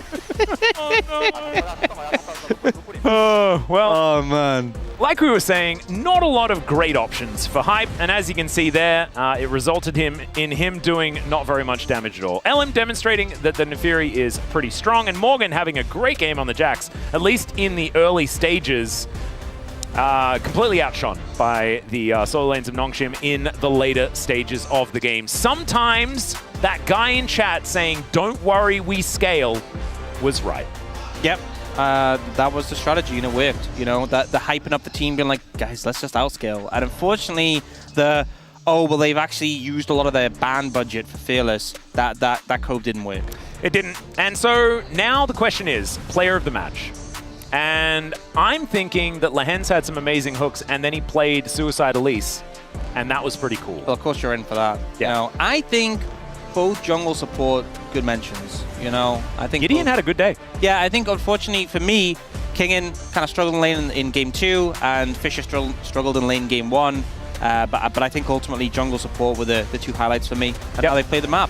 S8: Oh, man.
S1: Like we were saying, not a lot of great options for Hype, and as you can see there, it resulted in him doing not very much damage at all. LM demonstrating that the Nefiri is pretty strong, and Morgan having a great game on the Jax, at least in the early stages, completely outshone by the solo lanes of Nongshim in the later stages of the game. Sometimes that guy in chat saying, "Don't worry, we scale," was right.
S8: Yep. That was the strategy, and it worked. You know, the hyping up the team, being like, guys, let's just outscale. And unfortunately, they've actually used a lot of their ban budget for Fearless. That code didn't work.
S1: It didn't. And so now the question is, player of the match. And I'm thinking that Lehens had some amazing hooks, and then he played Suicide Elise, and that was pretty cool.
S8: Well, of course you're in for that.
S1: Yeah.
S8: You know, I think both jungle support good mentions. You know, I think
S1: Gideon had a good day.
S8: Yeah, I think unfortunately for me, Kingen kind of struggled in lane in game 2, and Fisher struggled in lane game 1. But I think ultimately jungle support were the two highlights for me, and how they played the map.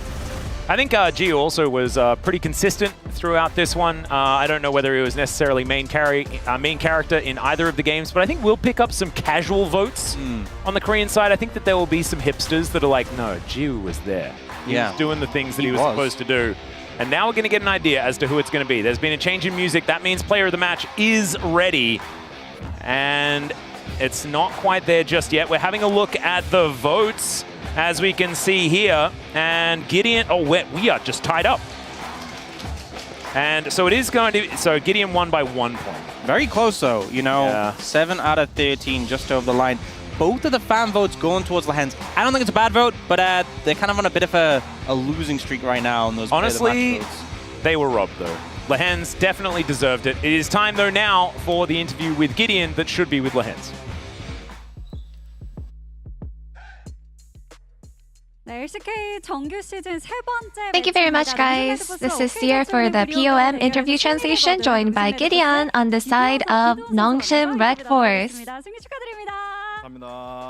S1: I think Gio also was pretty consistent throughout this one. I don't know whether he was necessarily main character in either of the games, but I think we'll pick up some casual votes on the Korean side. I think that there will be some hipsters that are like, no, Gio was there. He was doing the things that he was supposed to do. And now we're going to get an idea as to who it's going to be. There's been a change in music. That means player of the match is ready. And it's not quite there just yet. We're having a look at the votes, as we can see here. And Gideon, we are just tied up. And so it is going to, so Gideon won by 1 point.
S8: Very close though, you know, 7 out of 13 just over the line. Both of the fan votes going towards Lehens. I don't think it's a bad vote, but they're kind of on a bit of a losing streak right now on those.
S1: Honestly, they were robbed though. Lehens definitely deserved it. It is time though now for the interview with Gideon that should be with Lehens.
S12: Thank you very much, guys. This is Sierra for the POM interview translation, joined by Gideon on the side of Nongshim Red Force.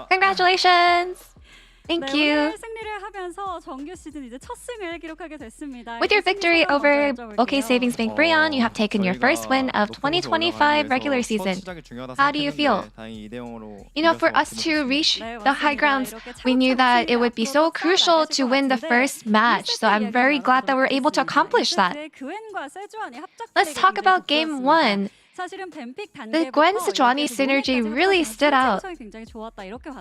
S12: Congratulations! Thank you. With your victory over OK Savings Bank Breon, you have taken your first win of 2025 regular season. How do you feel? You know, for us to reach the high grounds, we knew that it would be so crucial to win the first match. So I'm very glad that we're able to accomplish that. Let's talk about Game 1. The Gwen-Sejuani synergy really stood out.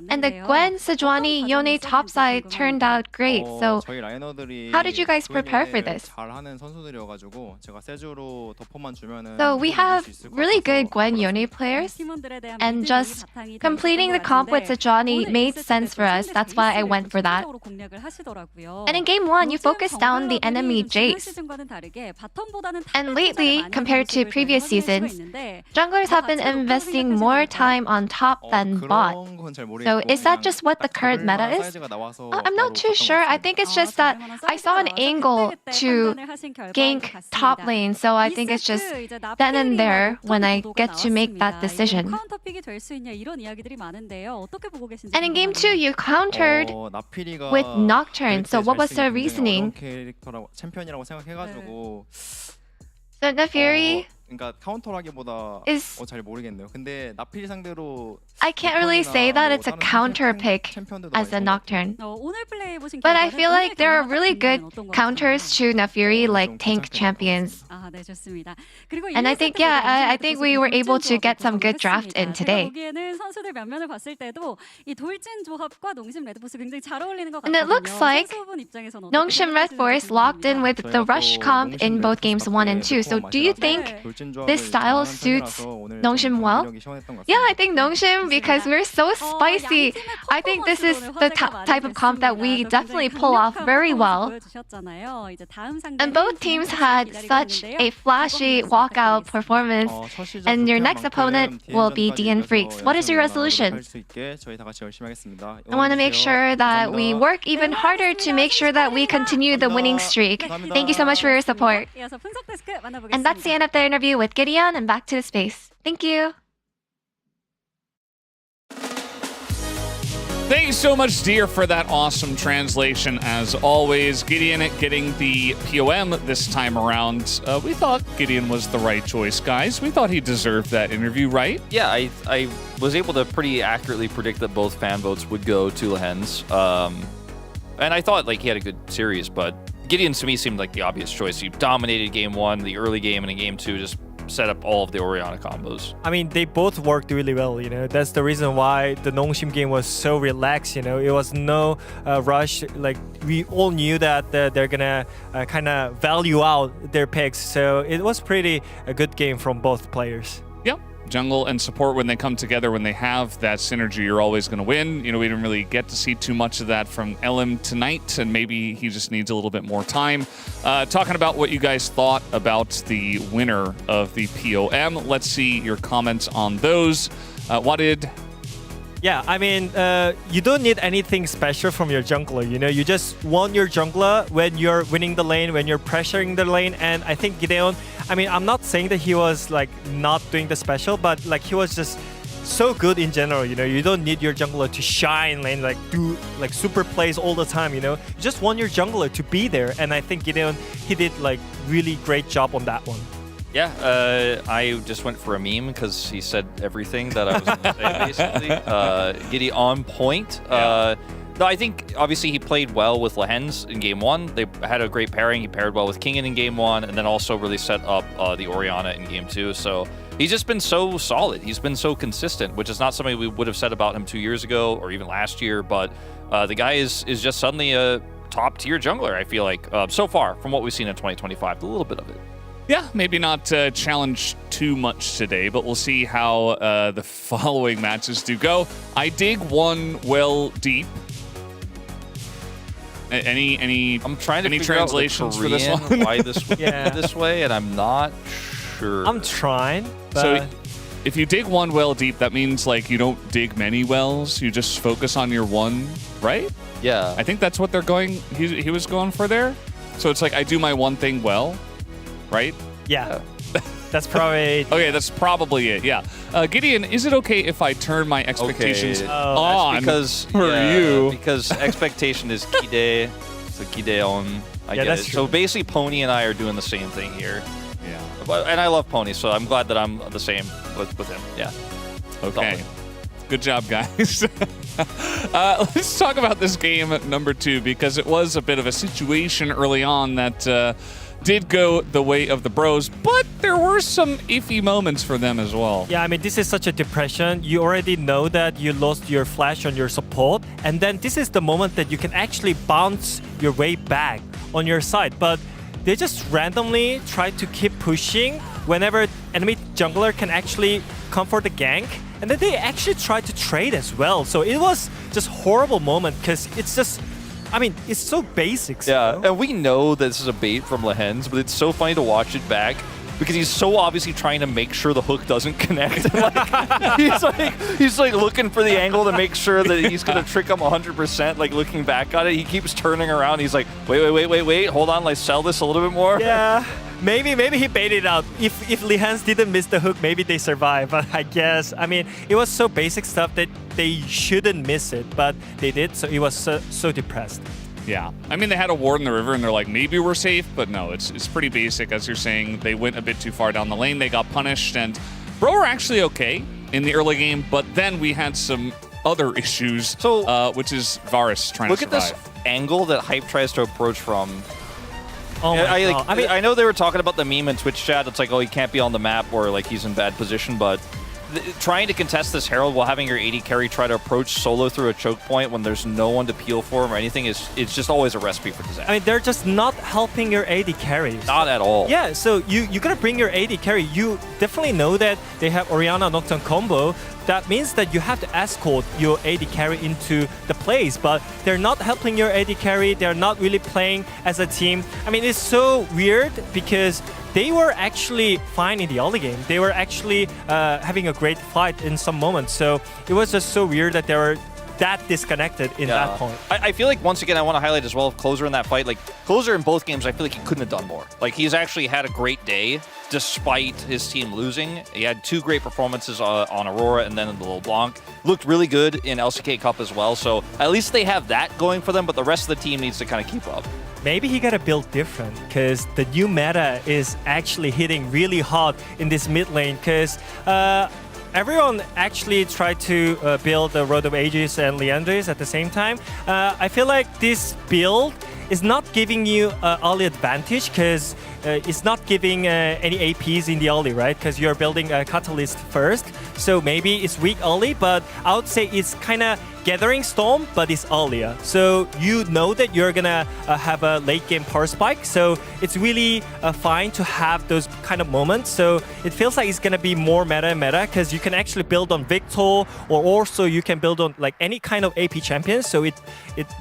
S12: And the Gwen-Sejuani Yone topside turned out great. So how did you guys prepare for this? So we have really good Gwen Yone players, and just completing the comp with Sejuani made sense for us. That's why I went for that. And in Game 1, you focused down the enemy Jace. And lately, compared to previous seasons, junglers have been investing more time on top than bot. So is that just what the current meta is? I'm not too sure. I think it's just that I saw an angle to gank top lane, so I think it's just then and there when I get to make that decision. And in Game 2, you countered with Nocturne. So what was the reasoning? So Nefiri
S5: 그러니까 카운터라기보다
S12: is
S5: 잘 모르겠네요. 근데 나필 상대로
S12: I can't really say that it's a counter pick as a Nocturne. But I feel like there are really good counters to Naafiri, like tank champions. And I think, I think we were able to get some good draft in today. And it looks like Nongshim Red Force locked in with the rush comp in both games 1 and 2. So do you think this style suits Nongshim well? Yeah, I think Nongshim, because we're so spicy, I think this is the type of comp that we definitely pull off very well. And both teams had such a flashy walkout performance. And your next opponent will be DN Freaks. What is your resolution? I want to make sure that we work even harder to make sure that we continue the winning streak. Thank you so much for your support. And that's the end of the interview with Gideon, and back to the space. Thank you.
S2: Thank you so much, Dear, for that awesome translation. As always, Gideon getting the POM this time around. We thought Gideon was the right choice, guys. We thought he deserved that interview, right?
S3: Yeah, I was able to pretty accurately predict that both fan votes would go to Lehens. And I thought like he had a good series, but Gideon to me seemed like the obvious choice. He dominated game 1, the early game, and in game 2 just set up all of the Orianna combos.
S11: I mean, they both worked really well, you know. That's the reason why the Nongshim game was so relaxed, you know. It was no rush. Like, we all knew that they're gonna kind of value out their picks. So it was pretty a good game from both players.
S2: Yep. Jungle and support, when they come together, when they have that synergy, you're always going to win. You know, we didn't really get to see too much of that from LM tonight, and maybe he just needs a little bit more time. Talking about what you guys thought about the winner of the POM, let's see your comments on those. Wadid?
S11: Yeah, I mean, you don't need anything special from your jungler, you know. You just want your jungler when you're winning the lane, when you're pressuring the lane. And I think Gideon, I mean, I'm not saying that he was like not doing the special, but like he was just so good in general, you know. You don't need your jungler to shine lane, like do like super plays all the time, you know. You just want your jungler to be there. And I think Gideon, he did like really great job on that one.
S3: Yeah, I just went for a meme because he said everything that I was going to say, basically. Giddy on point. No, I think, obviously, he played well with Lehens in Game 1. They had a great pairing. He paired well with Kingen in Game 1, and then also really set up the Orianna in Game 2. So he's just been so solid. He's been so consistent, which is not something we would have said about him 2 years ago or even last year. But the guy is just suddenly a top-tier jungler, I feel like, so far, from what we've seen in 2025. A little bit of it.
S2: Yeah, maybe not challenge too much today, but we'll see how the following matches do go. I dig one well deep.
S3: I'm trying to
S2: any
S3: figure out the
S2: translations for this one?
S3: Why this this way, and I'm not sure.
S11: I'm trying. But
S2: so if you dig one well deep, that means like you don't dig many wells. You just focus on your one, right?
S3: Yeah.
S2: I think that's what they're going. He was going for there. So it's like I do my one thing well. Right?
S11: Yeah. That's probably...
S2: Okay, that's probably it, yeah. Gideon, is it okay if I turn my expectations on
S3: because,
S2: for you?
S3: Because expectation is Kide. So Gideon. I get it.
S11: That's true.
S3: So basically, Pony and I are doing the same thing here.
S2: Yeah.
S3: And I love Pony, so I'm glad that I'm the same with him. Yeah.
S2: Okay. Good job, guys. Let's talk about this game number 2, because it was a bit of a situation early on that... did go the way of the bros, but there were some iffy moments for them as well.
S11: Yeah, I mean, this is such a depression. You already know that you lost your flash on your support, and then this is the moment that you can actually bounce your way back on your side. But they just randomly try to keep pushing whenever enemy jungler can actually come for the gank, and then they actually try to trade as well. So it was just horrible moment because it's just... I mean, it's so basic.
S3: Yeah,
S11: you know?
S3: and we know this is a bait from Lehens, but it's so funny to watch it back because he's so obviously trying to make sure the hook doesn't connect. he's like looking for the angle to make sure that he's gonna trick him 100%. Like looking back at it, he keeps turning around. He's like, wait, hold on, let's sell this a little bit more.
S11: Yeah. Maybe he baited out. If Lehens didn't miss the hook, maybe they survive. But I guess, I mean, it was so basic stuff that they shouldn't miss it, but they did, so it was so depressed.
S2: Yeah. I mean, they had a ward in the river, and they're like, maybe we're safe, but no, it's pretty basic. As you're saying, they went a bit too far down the lane. They got punished, and Bro were actually okay in the early game, but then we had some other issues, which is Varus trying to survive.
S3: Look at this angle that Hype tries to approach from.
S11: Oh my God.
S3: I mean, I know they were talking about the meme in Twitch chat. It's like, oh, he can't be on the map, or like he's in bad position, but trying to contest this Herald while having your AD carry try to approach solo through a choke point when there's no one to peel for him or anything it's just always a recipe for disaster.
S11: I mean, they're just not helping your AD carry.
S3: Not at all.
S11: Yeah, so you gotta bring your AD carry. You definitely know that they have Orianna Nocturne combo. That means that you have to escort your AD carry into the place, but they're not helping your AD carry. They're not really playing as a team. I mean, it's so weird because they were actually fine in the early game. They were actually having a great fight in some moments. So it was just so weird that they were that disconnected in that point.
S3: I feel like, once again, I want to highlight as well Closer in that fight. Like, Closer in both games, I feel like he couldn't have done more. Like, he's actually had a great day despite his team losing. He had 2 great performances on Aurora and then in the LeBlanc. Looked really good in LCK Cup as well. So at least they have that going for them, but the rest of the team needs to kind of keep up.
S11: Maybe he gotta build different because the new meta is actually hitting really hard in this mid lane because everyone actually tried to build the Road of Ages and Leandris at the same time. I feel like this build is not giving you early advantage because it's not giving any APs in the early, right? Because you're building a Catalyst first. So maybe it's weak early, but I would say it's kind of gathering storm, but it's earlier. So you know that you're gonna have a late game power spike. So it's really fine to have those kind of moments. So it feels like it's gonna be more meta because you can actually build on Victor, or also you can build on like any kind of AP champion. So it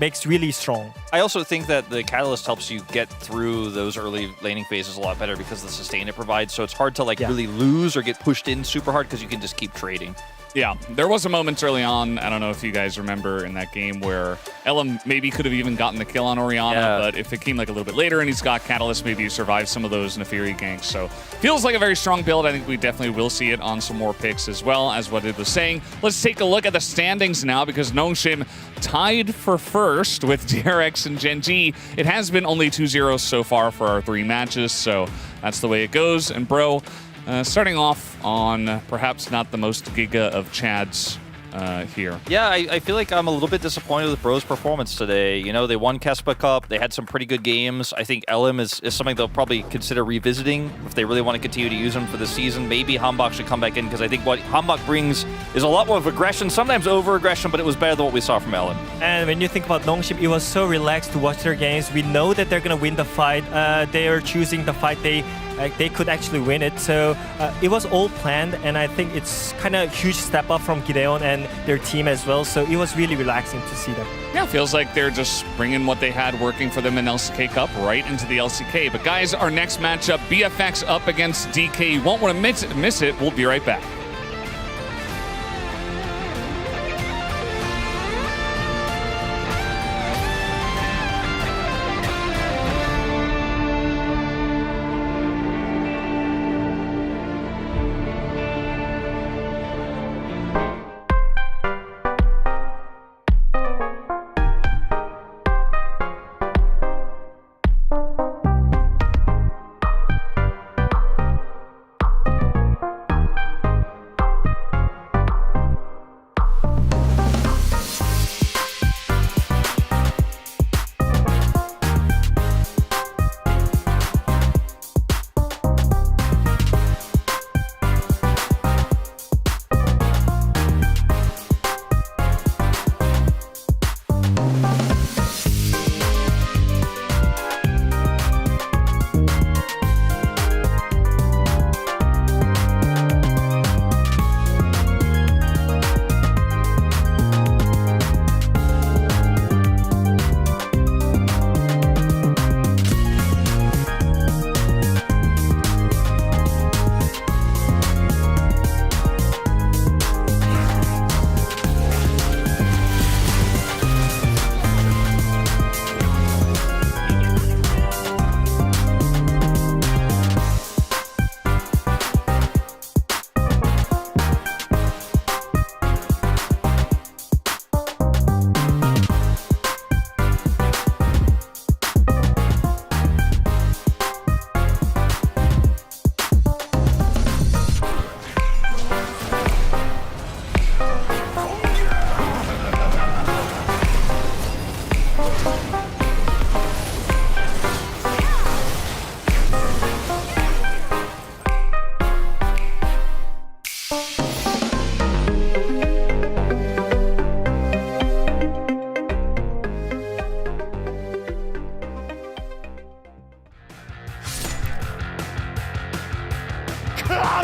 S11: makes really strong.
S3: I also think that the Catalyst helps you get through those early laning phases a lot better because of the sustain it provides. So it's hard to really lose or get pushed in super hard because you can just keep trading.
S2: Yeah, there was a moment early on, I don't know if you guys remember in that game, where Elam maybe could have even gotten the kill on Orianna, but if it came like a little bit later and he's got Catalyst, maybe you survive some of those Neferi ganks. So feels like a very strong build. I think we definitely will see it on some more picks as well, as what it was saying. Let's take a look at the standings now, because Nongshim tied for first with DRX and Gen.G. It has been only 2-0 so far for our 3 matches, so that's the way it goes. And Bro, starting off on perhaps not the most giga of Chads here.
S3: Yeah, I feel like I'm a little bit disappointed with Bro's performance today. You know, they won Kespa Cup. They had some pretty good games. I think LM is something they'll probably consider revisiting if they really want to continue to use him for the season. Maybe Hambach should come back in, because I think what Hambach brings is a lot more of aggression, sometimes over-aggression, but it was better than what we saw from LM.
S11: And when you think about Nongshim, it was so relaxed to watch their games. We know that they're going to win the fight. They are choosing the fight they could actually win it. So it was all planned, and I think it's kind of a huge step up from Gideon and their team as well. So it was really relaxing to see them.
S2: Yeah, feels like they're just bringing what they had working for them in LCK Cup right into the LCK. But guys, our next matchup, BFX up against DK. You won't want to miss it. We'll be right back.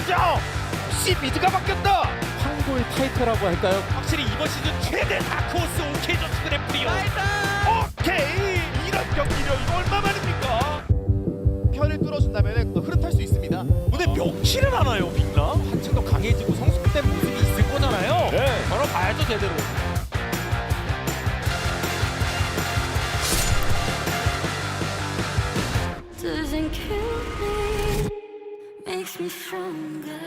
S13: 맞아. C 미드가 바뀌었다. 황골 타이틀이라고 할까요? 확실히 이번 시즌 최대 다크호스 OK 저축 그래프리오. 오케이. 이런 경기력 이거 얼마만입니까? 편을 뚫어준다면 흐름 탈 수 있습니다. 근데 몇 킬을 하나요, 빅나? 한층 더 강해지고 성숙된 모습이 있을 거잖아요. 네. 걸어봐야죠 제대로.
S14: Doesn't kill me, makes me stronger.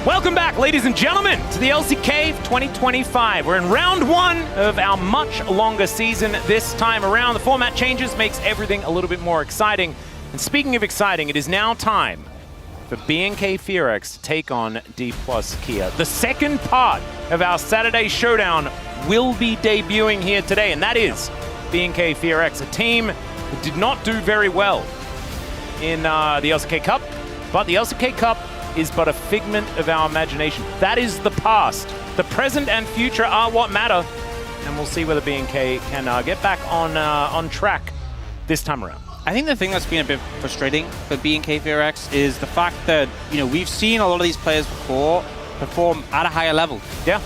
S1: Welcome back, ladies and gentlemen, to the LCK 2025. We're in round one of our much longer season this time around. The format changes, makes everything a little bit more exciting. And speaking of exciting, it is now time for BNK Fearex to take on D+ Kia. The second part of our Saturday showdown will be debuting here today, and that is BNK Fearex, a team that did not do very well in the LCK Cup, but the LCK Cup is but a figment of our imagination. That is the past. The present and future are what matter, and we'll see whether BNK can get back on track this time around.
S8: I think the thing that's been a bit frustrating for BNK Fearex is the fact that, you know, we've seen a lot of these players before perform at a higher level.
S1: Yeah.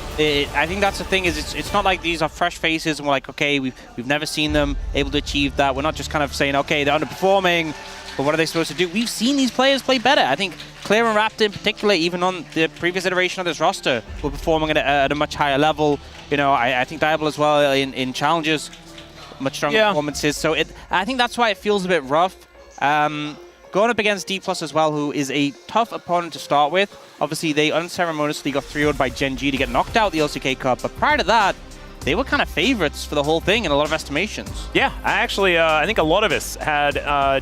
S8: I think that's the thing, is it's not like these are fresh faces and we're like, okay, we've never seen them able to achieve that. We're not just kind of saying, okay, they're underperforming, but what are they supposed to do? We've seen these players play better. I think Clear and Raptor in particular, even on the previous iteration of this roster, were performing at a much higher level. You know, I think Diable as well in challenges, much stronger performances. So I think that's why it feels a bit rough. Going up against D+ as well, who is a tough opponent to start with. Obviously, they unceremoniously got 3-0'd by Gen G to get knocked out the LCK Cup, but prior to that, they were kind of favorites for the whole thing in a lot of estimations.
S1: Yeah, I think a lot of us had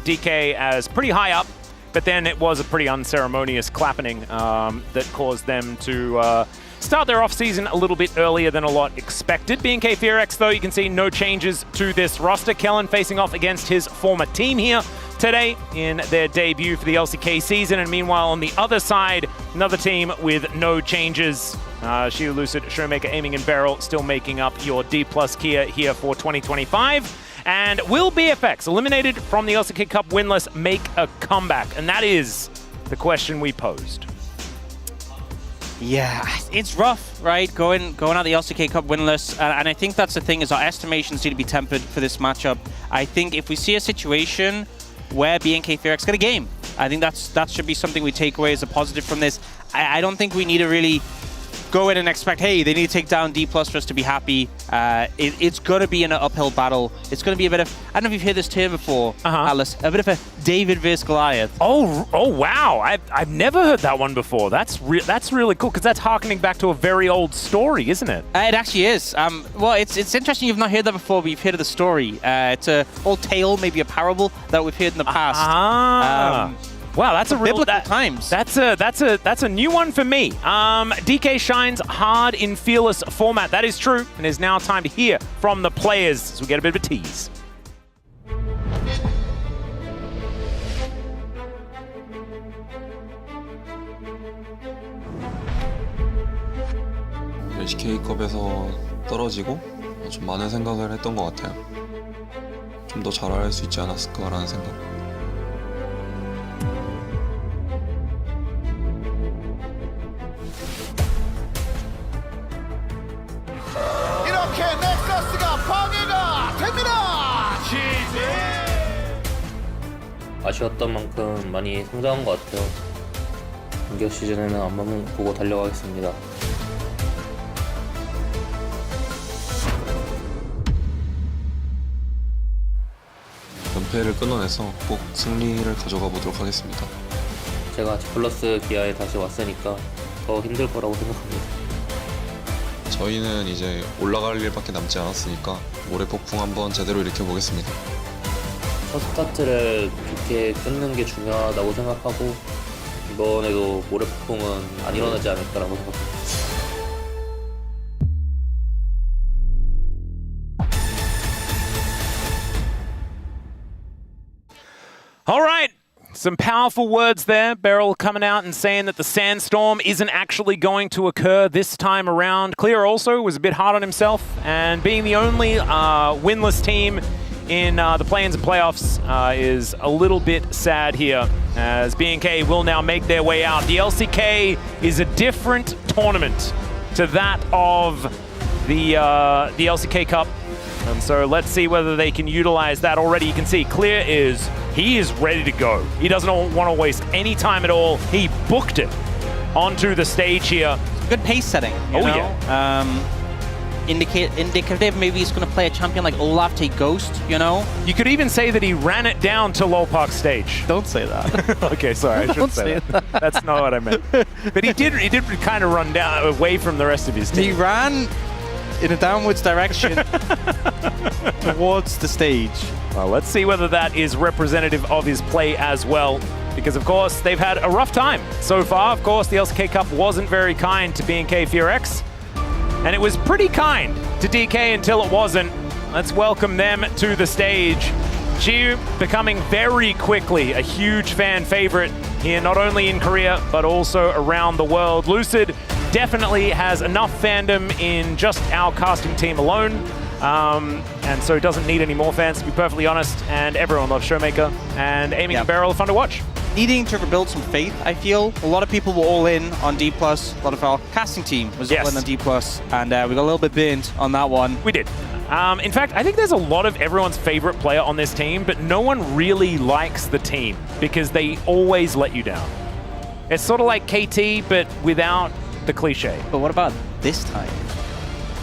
S1: DK as pretty high up, but then it was a pretty unceremonious clapping that caused them to start their off-season a little bit earlier than a lot expected. BNK Fearex, though, you can see no changes to this roster. Kellen facing off against his former team here today in their debut for the LCK season. And meanwhile, on the other side, another team with no changes. Shiu Lucid, Showmaker, Aiming and Barrel still making up your D+ Kia here for 2025. And will BFX, eliminated from the LCK Cup winless, make a comeback? And that is the question we posed.
S8: Yeah, it's rough, right? Going out the LCK Cup winless, and I think that's the thing, is our estimations need to be tempered for this matchup. I think if we see a situation where BNK Fearex get a game, I think that should be something we take away as a positive from this. I don't think we need to really go in and expect, hey, they need to take down D+ for us to be happy. It's going to be an uphill battle. It's going to be a bit of, I don't know if you've heard this term before, Alice, a bit of a David vs. Goliath.
S1: Oh wow, I've never heard that one before. That's really cool, because that's harkening back to a very old story, isn't it?
S8: It actually is. Well, it's interesting you've not heard that before, but you've heard of the story. It's an old tale, maybe a parable that we've heard in the past.
S1: Wow, that's a real
S8: biblical times.
S1: That's a new one for me. DK shines hard in fearless format. That is true, and it is now time to hear from the players as we get a bit of a tease.
S15: LCK컵에서 떨어지고 좀 많은 생각을 했던 것 같아요. 좀 더 잘할 수 있지 않았을까라는 생각.
S13: 이렇게 넥서스가 방해가 됩니다.
S16: 아쉬웠던 만큼 많이 성장한 것 같아요. 공격 시즌에는 앞만 보고 달려가겠습니다.
S15: 연패를 끊어내서 꼭 승리를 가져가 보도록 하겠습니다.
S16: 제가 D+ 기아에 다시 왔으니까 더 힘들 거라고 생각합니다.
S15: 저희는 이제 올라갈 일밖에 남지 않았으니까 올해 폭풍 한번 제대로 일으켜보겠습니다.
S16: 첫 스타트를 좋게 끊는 게 중요하다고 생각하고 이번에도 모래폭풍은 안 일어나지 않을까라고 생각합니다.
S1: All right. Some powerful words there. Beryl coming out and saying that the sandstorm isn't actually going to occur this time around. Clear also was a bit hard on himself, and being the only winless team in the play-ins and playoffs is a little bit sad here, as BNK will now make their way out. The LCK is a different tournament to that of the LCK Cup. And so let's see whether they can utilize that already. You can see Clear he is ready to go. He doesn't want to waste any time at all. He booked it onto the stage here.
S8: Good pace setting.
S1: Yeah.
S8: indicative. Maybe he's going to play a champion like Olaf, take Ghost, you know?
S1: You could even say that he ran it down to Lolpark's stage.
S8: Don't say that.
S1: Okay, sorry, I shouldn't say that. That's not what I meant. But he did kind of run down away from the rest of his team.
S8: He ran in a downwards direction towards the stage.
S1: Well, let's see whether that is representative of his play as well. Because, of course, they've had a rough time so far. Of course, the LCK Cup wasn't very kind to BNK FureX. And it was pretty kind to DK until it wasn't. Let's welcome them to the stage. Jiu becoming very quickly a huge fan favorite here, not only in Korea, but also around the world. Lucid definitely has enough fandom in just our casting team alone. And so doesn't need any more fans, to be perfectly honest. And everyone loves Showmaker. And Aiming and Barrel are fun to watch.
S8: Needing to rebuild some faith, I feel. A lot of people were all in on D+. A lot of our casting team was all in on D+. And we got a little bit burnt on that one.
S1: We did. In fact, I think there's a lot of everyone's favorite player on this team, but no one really likes the team because they always let you down. It's sort of like KT, but without the cliche.
S8: But what about this time?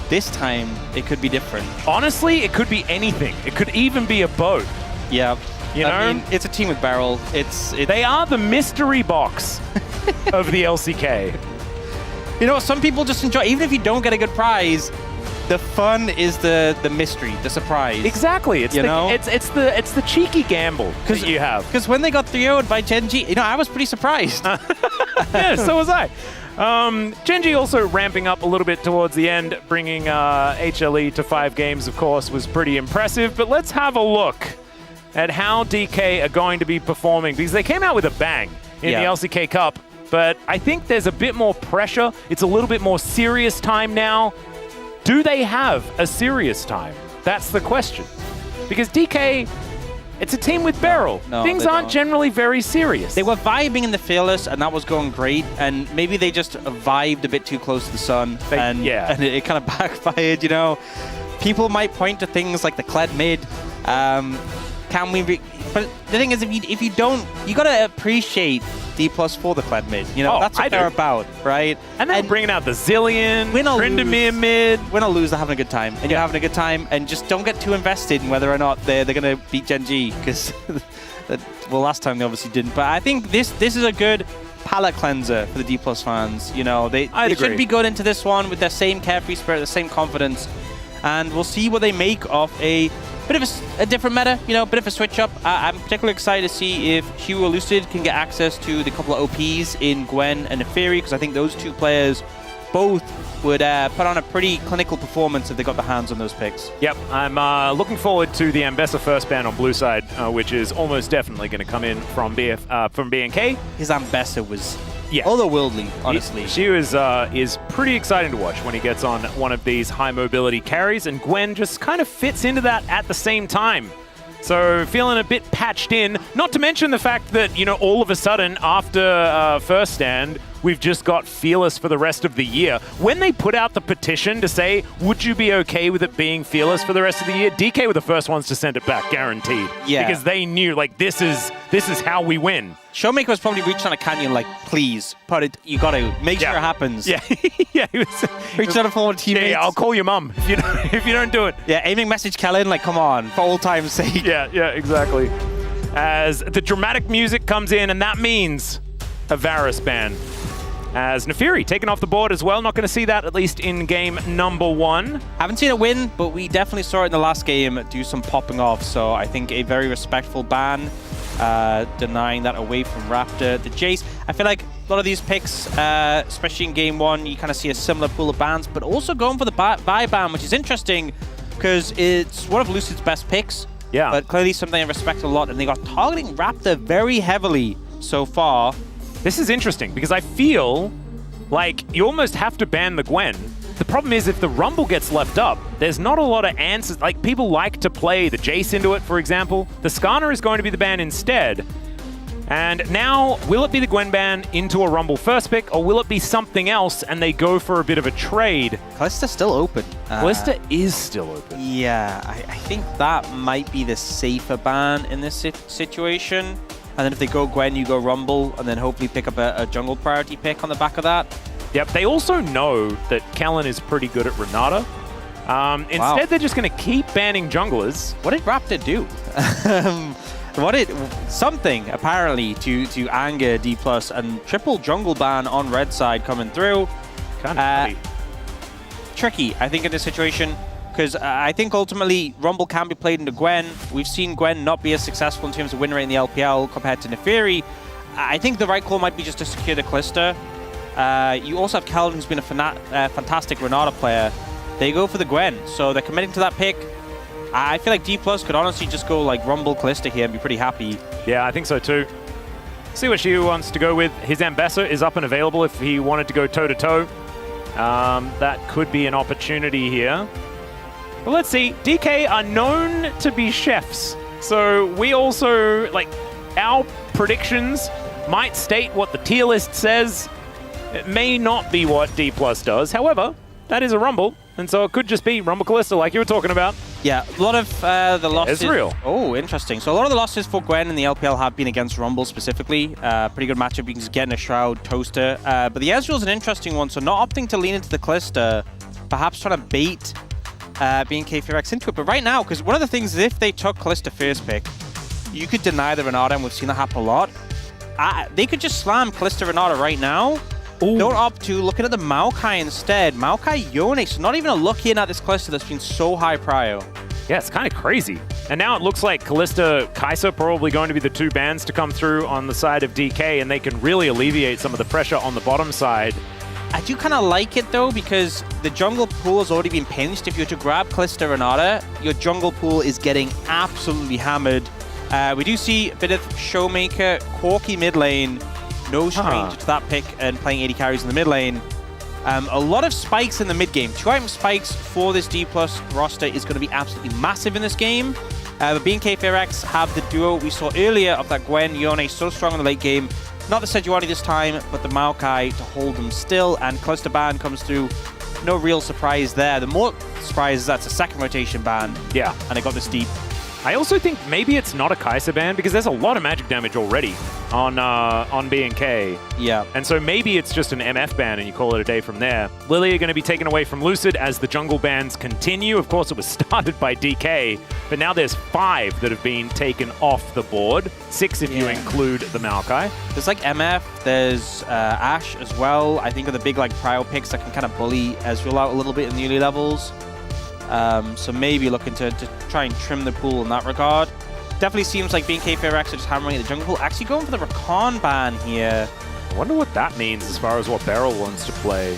S8: This time, it could be different.
S1: Honestly, it could be anything. It could even be a boat.
S8: Yeah.
S1: You know?
S8: I mean, it's a team with Barrel.
S1: They are the mystery box of the LCK.
S8: You know, some people just enjoy, even if you don't get a good prize, the fun is the mystery, the surprise.
S1: Exactly. It's the cheeky gamble that you have.
S8: Because when they got 3-0'd by Genji, you know, I was pretty surprised.
S1: Yeah, so was I. Genji also ramping up a little bit towards the end, bringing HLE to 5 games, of course, was pretty impressive. But let's have a look at how DK are going to be performing, because they came out with a bang in the LCK Cup. But I think there's a bit more pressure. It's a little bit more serious time now. Do they have a serious time? That's the question. Because DK, it's a team with Barrel.
S8: No,
S1: things aren't generally very serious.
S8: They were vibing in the Fearless, and that was going great. And maybe they just vibed a bit too close to the sun. And it kind of backfired, you know. People might point to things like the Kled mid. But the thing is, if you don't, you got to appreciate D+ for the Kled mid. You know, that's what they're about, right?
S1: And then bringing out the Zillion, Tryndamere mid.
S8: Win or lose, they're having a good time. And you're having a good time, and just don't get too invested in whether or not they're going to beat Genji, because, well, last time they obviously didn't. But I think this is a good palate cleanser for the D+ fans. You know, they should be going into this one with their same carefree spirit, the same confidence. And we'll see what they make of a bit of a different meta, you know, a bit of a switch up. I'm particularly excited to see if Hugh or Lucid can get access to the couple of OPs in Gwen and Neferi, because I think those two players both would put on a pretty clinical performance if they got their hands on those picks.
S1: Yep, I'm looking forward to the Ambessa first ban on blue side, which is almost definitely going to come in from BNK.
S8: His Ambessa was otherworldly, honestly.
S1: She is pretty exciting to watch when he gets on one of these high mobility carries, and Gwen just kind of fits into that at the same time. So feeling a bit patched in, not to mention the fact that, you know, all of a sudden after first stand, we've just got Fearless for the rest of the year. When they put out the petition to say, would you be okay with it being Fearless for the rest of the year, DK were the first ones to send it back, guaranteed. Yeah. Because they knew, like, this is how we win.
S8: Showmaker was probably reaching on a canyon like, please, put it, you got to make sure it happens.
S1: Yeah, yeah, he was
S8: reaching on a former teammate.
S1: Yeah, I'll call your mum if you don't do it.
S8: Yeah, aiming message Kellen, like, come on, for old time's sake.
S1: Yeah, exactly. As the dramatic music comes in, and that means a Varus ban. As Neferi taken off the board as well. Not going to see that, at least in game number 1.
S8: Haven't seen it win, but we definitely saw it in the last game do some popping off. So I think a very respectful ban, denying that away from Raptor. The Jace, I feel like a lot of these picks, especially in game 1, you kind of see a similar pool of bans, but also going for the buy ban, which is interesting because it's one of Lucid's best picks.
S1: Yeah.
S8: But clearly something I respect a lot, and they got targeting Raptor very heavily so far.
S1: This is interesting because I feel like you almost have to ban the Gwen. The problem is if the Rumble gets left up, there's not a lot of answers. Like, people like to play the Jace into it, for example. The Skarner is going to be the ban instead. And now, will it be the Gwen ban into a Rumble first pick, or will it be something else and they go for a bit of a trade?
S8: Kallista's still open.
S1: Kalista is still open.
S8: Yeah, I think that might be the safer ban in this situation. And then if they go Gwen, you go Rumble, and then hopefully pick up a jungle priority pick on the back of that.
S1: Yep, they also know that Kellen is pretty good at Renata. Instead, they're just going to keep banning junglers.
S8: What did Raptor do? Something apparently to anger D+ and triple jungle ban on red side coming through.
S1: Kind of
S8: tricky, I think, in this situation, because I think ultimately Rumble can be played into Gwen. We've seen Gwen not be as successful in terms of win rate in the LPL compared to Neferi. I think the right call might be just to secure the Kalista. You also have Kelvin, who's been a fantastic Renata player. They go for the Gwen, so they're committing to that pick. I feel like D+ could honestly just go like Rumble Kalista here and be pretty happy.
S1: Yeah, I think so too. See what Shiu wants to go with. His Ambassador is up and available if he wanted to go toe-to-toe. That could be an opportunity here. But let's see. DK are known to be chefs. So we also, like, our predictions might state what the tier list says. It may not be what D+ does. However, that is a Rumble. And so it could just be Rumble Kalista like you were talking about.
S8: Yeah, a lot of the losses...
S1: Israel.
S8: Oh, interesting. So a lot of the losses for Gwen in the LPL have been against Rumble specifically. Pretty good matchup. You can just get in a Shroud, Toaster. But the Ezreal's an interesting one, so not opting to lean into the Kalista, perhaps trying to bait BNK Fearx into it. But right now, because one of the things is if they took Kalista first pick, you could deny the Renata, and we've seen that happen a lot. They could just slam Kalista Renata right now. Ooh. Don't opt to looking at the Maokai instead. Maokai Yone, so not even a look in at this Kalista that's been so high prio.
S1: Yeah, it's kind of crazy. And now it looks like Kalista, Kai'Sa probably going to be the two bans to come through on the side of DK, and they can really alleviate some of the pressure on the bottom side.
S8: I do kind of like it though, because the jungle pool has already been pinched. If you're to grab Kalista Renata, your jungle pool is getting absolutely hammered. We do see a bit of Showmaker, Corky mid lane. No stranger to that pick and playing 80 carries in the mid lane. A lot of spikes in the mid game. 2-item spikes for this D+ roster is going to be absolutely massive in this game. But BNK Fearx have the duo we saw earlier of that Gwen, Yone so strong in the late game. Not the Sejuani this time, but the Maokai to hold them still. And Kalista ban comes through. No real surprise there. The more surprise is that's a second rotation ban.
S1: Yeah.
S8: And they got this deep.
S1: I also think maybe it's not a Kai'Sa ban because there's a lot of magic damage already on BNK.
S8: Yeah.
S1: And so maybe it's just an MF ban and you call it a day from there. Lily are going to be taken away from Lucid as the jungle bans continue. Of course, it was started by DK, but now there's 5 that have been taken off the board. 6 if you include the Maokai.
S8: There's like MF, there's Ashe as well. I think are the big like prio picks that can kind of bully Ezreal out a little bit in the early levels. So maybe looking to try and trim the pool in that regard. Definitely seems like BNK Fearx are just hammering at the jungle pool. Actually going for the Rakan ban here.
S1: I wonder what that means as far as what Beryl wants to play.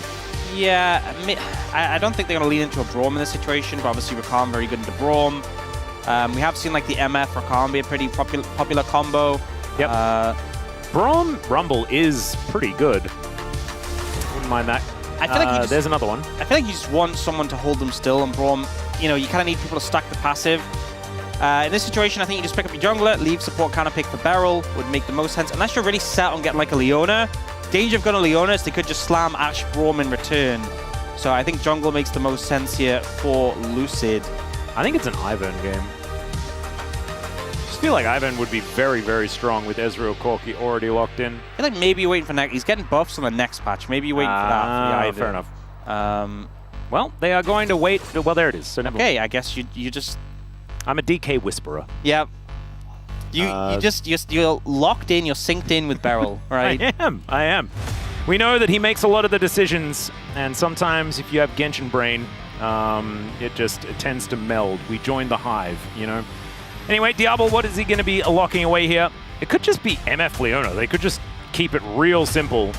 S8: Yeah, I don't think they're going to lean into a Braum in this situation, but obviously Rakan very good into Braum. We have seen like the MF Rakan be a pretty popular combo.
S1: Yep. Braum Rumble is pretty good. Wouldn't mind that.
S8: I feel like
S1: there's another one.
S8: I feel like you just want someone to hold them still, and Braum, you know, you kind of need people to stack the passive. In this situation, I think you just pick up your jungler, leave support counter pick for Beryl, would make the most sense. Unless you're really set on getting like a Leona. Danger of going to Leona is they could just slam Ashe Braum in return. So I think jungle makes the most sense here for Lucid.
S1: I think it's an Ivern game. I feel like Ivern would be very, very strong with Ezreal Corki already locked in.
S8: I feel like maybe you're waiting for next. He's getting buffs on the next patch. Maybe you're waiting for that. For the Ivern.
S1: Fair enough. Well, they are going to wait. Well, there it is. So
S8: okay, I guess you just.
S1: I'm a DK whisperer.
S8: Yeah. You're locked in. You're synced in with Beryl, right?
S1: I am. We know that he makes a lot of the decisions, and sometimes if you have Genshin brain, it tends to meld. We join the hive, you know. Anyway, Diablo, what is he going to be locking away here? It could just be MF Leona. They could just keep it real simple.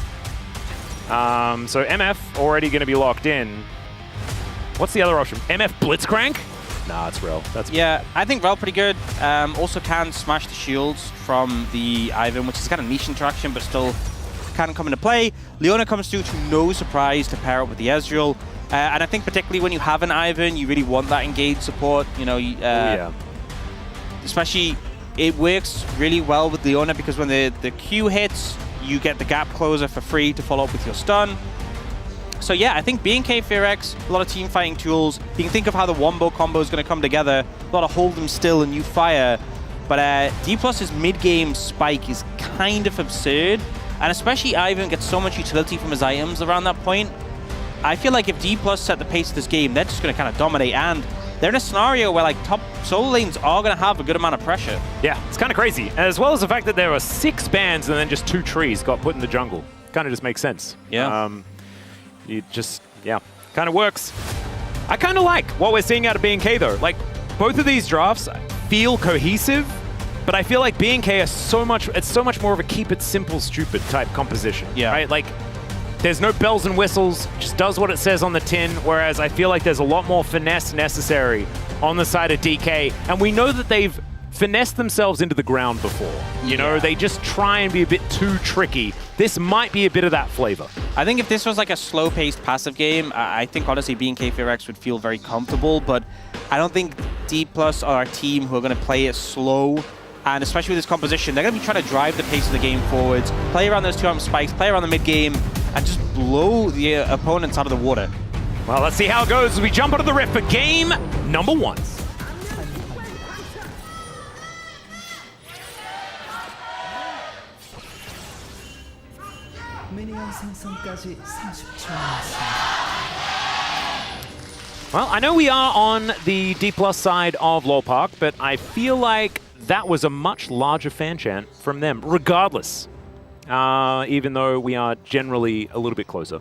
S1: So MF already going to be locked in. What's the other option? MF Blitzcrank? Nah, it's Rel.
S8: Yeah, I think Rel pretty good. Also can smash the shields from the Ivern, which is kind of niche interaction, but still can come into play. Leona comes through to no surprise to pair up with the Ezreal. And I think particularly when you have an Ivern, you really want that engaged support. You know,
S1: yeah.
S8: Especially, it works really well with Leona because when the Q hits, you get the gap closer for free to follow up with your stun. So yeah, I think BNK Fearx, a lot of team fighting tools. You can think of how the Wombo combo is going to come together. A lot of hold them still and you fire. But D+'s mid-game spike is kind of absurd. And especially Ivern gets so much utility from his items around that point. I feel like if D+ set the pace of this game, they're just going to kind of dominate, and they're in a scenario where like top solo lanes are going to have a good amount of pressure.
S1: Yeah, it's kind of crazy. As well as the fact that there are 6 bans and then just 2 trees got put in the jungle. Kind of just makes sense.
S8: Yeah.
S1: Kind of works. I kind of like what we're seeing out of BNK though. Like, both of these drafts feel cohesive, but I feel like BNK is so much more of a keep it simple, stupid type composition.
S8: Yeah.
S1: Right? Like, there's no bells and whistles, just does what it says on the tin, whereas I feel like there's a lot more finesse necessary on the side of DK, and we know that they've finessed themselves into the ground before. You know, they just try and be a bit too tricky. This might be a bit of that flavor.
S8: I think if this was like a slow-paced passive game, I think honestly BNK FearX would feel very comfortable, but I don't think D+ are a team who are going to play it slow, and especially with this composition, they're going to be trying to drive the pace of the game forwards, play around those 2-arm spikes, play around the mid-game, and just blow the opponents out of the water.
S1: Well, let's see how it goes as we jump onto the rift for game number 1. Well, I know we are on the D+ side of LoL Park, but I feel like that was a much larger fan chant from them, regardless. Even though we are generally a little bit closer.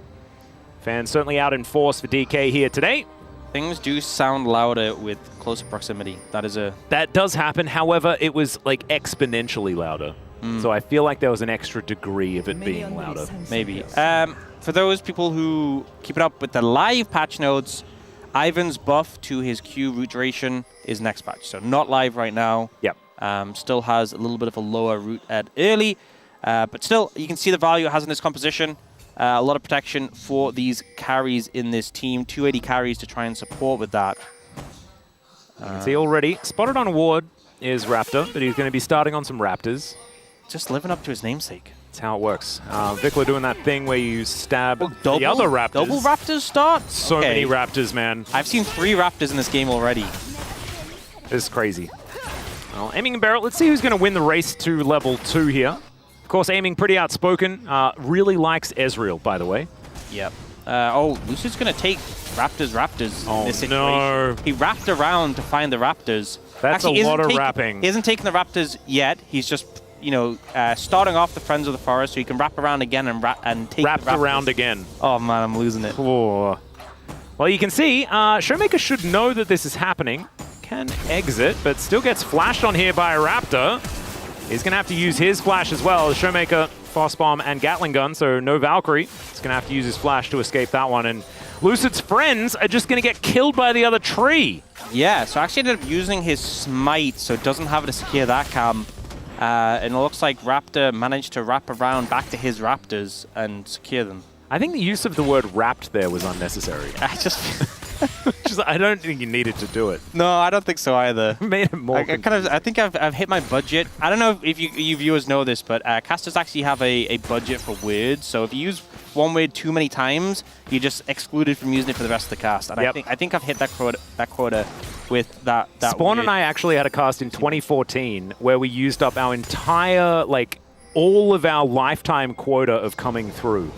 S1: Fans certainly out in force for DK here today.
S8: Things do sound louder with closer proximity.
S1: That does happen. However, it was like exponentially louder. So I feel like there was an extra degree of it being louder.
S8: Maybe. For those people who keep it up with the live patch notes, Ivan's buff to his Q root duration is next patch. So not live right now.
S1: Yep.
S8: Still has a little bit of a lower root at early. But still, you can see the value it has in this composition. A lot of protection for these carries in this team. 280 carries to try and support with that.
S1: You can see already, spotted on ward is Raptor, but he's going to be starting on some Raptors.
S8: Just living up to his namesake.
S1: That's how it works. Vikla doing that thing where you stab
S8: double,
S1: the other Raptors.
S8: Double Raptors start?
S1: So many Raptors, man.
S8: I've seen 3 Raptors in this game already.
S1: This is crazy. Well, aiming and barrel. Let's see who's going to win the race to level 2 here. Of course, aiming pretty outspoken. Really likes Ezreal, by the way.
S8: Yep. Lucid's going to take Raptors in this situation.
S1: No.
S8: He wrapped around to find the Raptors.
S1: That's a lot of wrapping.
S8: He hasn't taken the Raptors yet. He's just, starting off the Friends of the Forest so he can wrap around again and take
S1: Wrapped
S8: the Raptors.
S1: around again.
S8: Oh, man, I'm losing it.
S1: Oh. Well, you can see, Showmaker should know that this is happening. Can exit, but still gets flashed on here by a Raptor. He's going to have to use his flash as well. Showmaker, Frost Bomb, and Gatling Gun, so no Valkyrie. He's going to have to use his flash to escape that one. And Lucid's friends are just going to get killed by the other tree.
S8: Yeah, so actually ended up using his Smite, so it doesn't have to secure that camp. And it looks like Raptor managed to wrap around back to his Raptors and secure them.
S1: I think the use of the word wrapped there was unnecessary. I don't think you needed to do it.
S8: No, I don't think so either.
S1: Made it more.
S8: I think I've hit my budget. I don't know if you viewers know this, but casters actually have a budget for words. So if you use one word too many times, you're just excluded from using it for the rest of the cast. And I think I've hit that quota with that
S1: Spawn
S8: word.
S1: and I actually had a cast in 2014 where we used up our entire, all of our lifetime quota of coming through.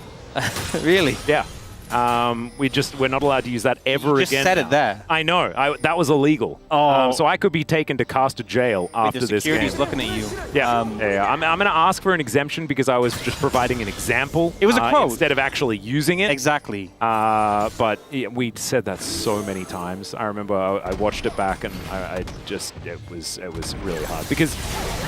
S8: Really?
S1: Yeah. We're not allowed to use that ever again.
S8: You just said it there.
S1: I know. That was illegal.
S8: Oh.
S1: So I could be taken to caster jail after this game.
S8: The security's looking at you.
S1: Yeah. I'm going to ask for an exemption because I was just providing an example.
S8: It was a quote.
S1: Instead of actually using it.
S8: Exactly.
S1: But we said that so many times. I remember I watched it back and it was really hard. Because,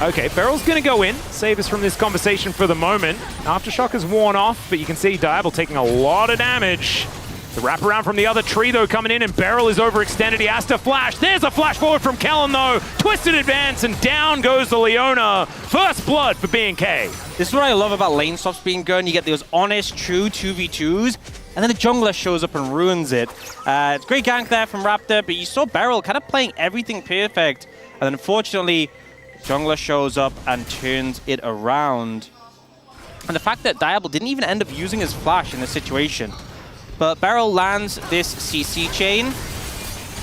S1: okay, Beryl's going to go in, save us from this conversation for the moment. Aftershock has worn off, but you can see Diable taking a lot of damage. The wraparound from the other tree, though, coming in, and Beryl is overextended. He has to flash. There's a flash forward from Kellen, though. Twisted advance, and down goes the Leona. First blood for B&K.
S8: This is what I love about lane stops being good. You get those honest, true 2v2s, and then the jungler shows up and ruins it. It's great gank there from Raptor, but you saw Beryl kind of playing everything perfect. And then, unfortunately, jungler shows up and turns it around. And the fact that Diable didn't even end up using his flash in this situation. But Beryl lands this CC chain,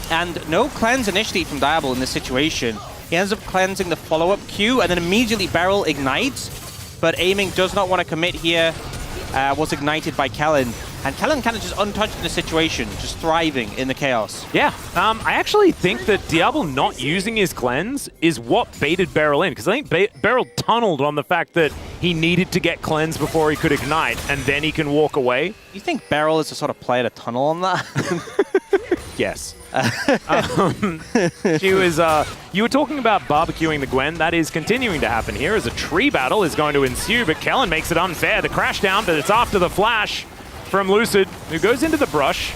S8: and no cleanse initially from Diable in this situation. He ends up cleansing the follow-up Q, and then immediately Beryl ignites, but aiming does not want to commit here. Was ignited by Kellen. And Kellen kind of just untouched in the situation, just thriving in the chaos.
S1: Yeah, I actually think that Diablo not using his cleanse is what baited Beryl in, because I think Beryl tunneled on the fact that he needed to get cleanse before he could ignite, and then he can walk away.
S8: You think Beryl is the sort of player to tunnel on that?
S1: Yes. She was. You were talking about barbecuing the Gwen. That is continuing to happen here as a tree battle is going to ensue, but Kellen makes it unfair. The crash down, but it's after the flash from Lucid, who goes into the brush.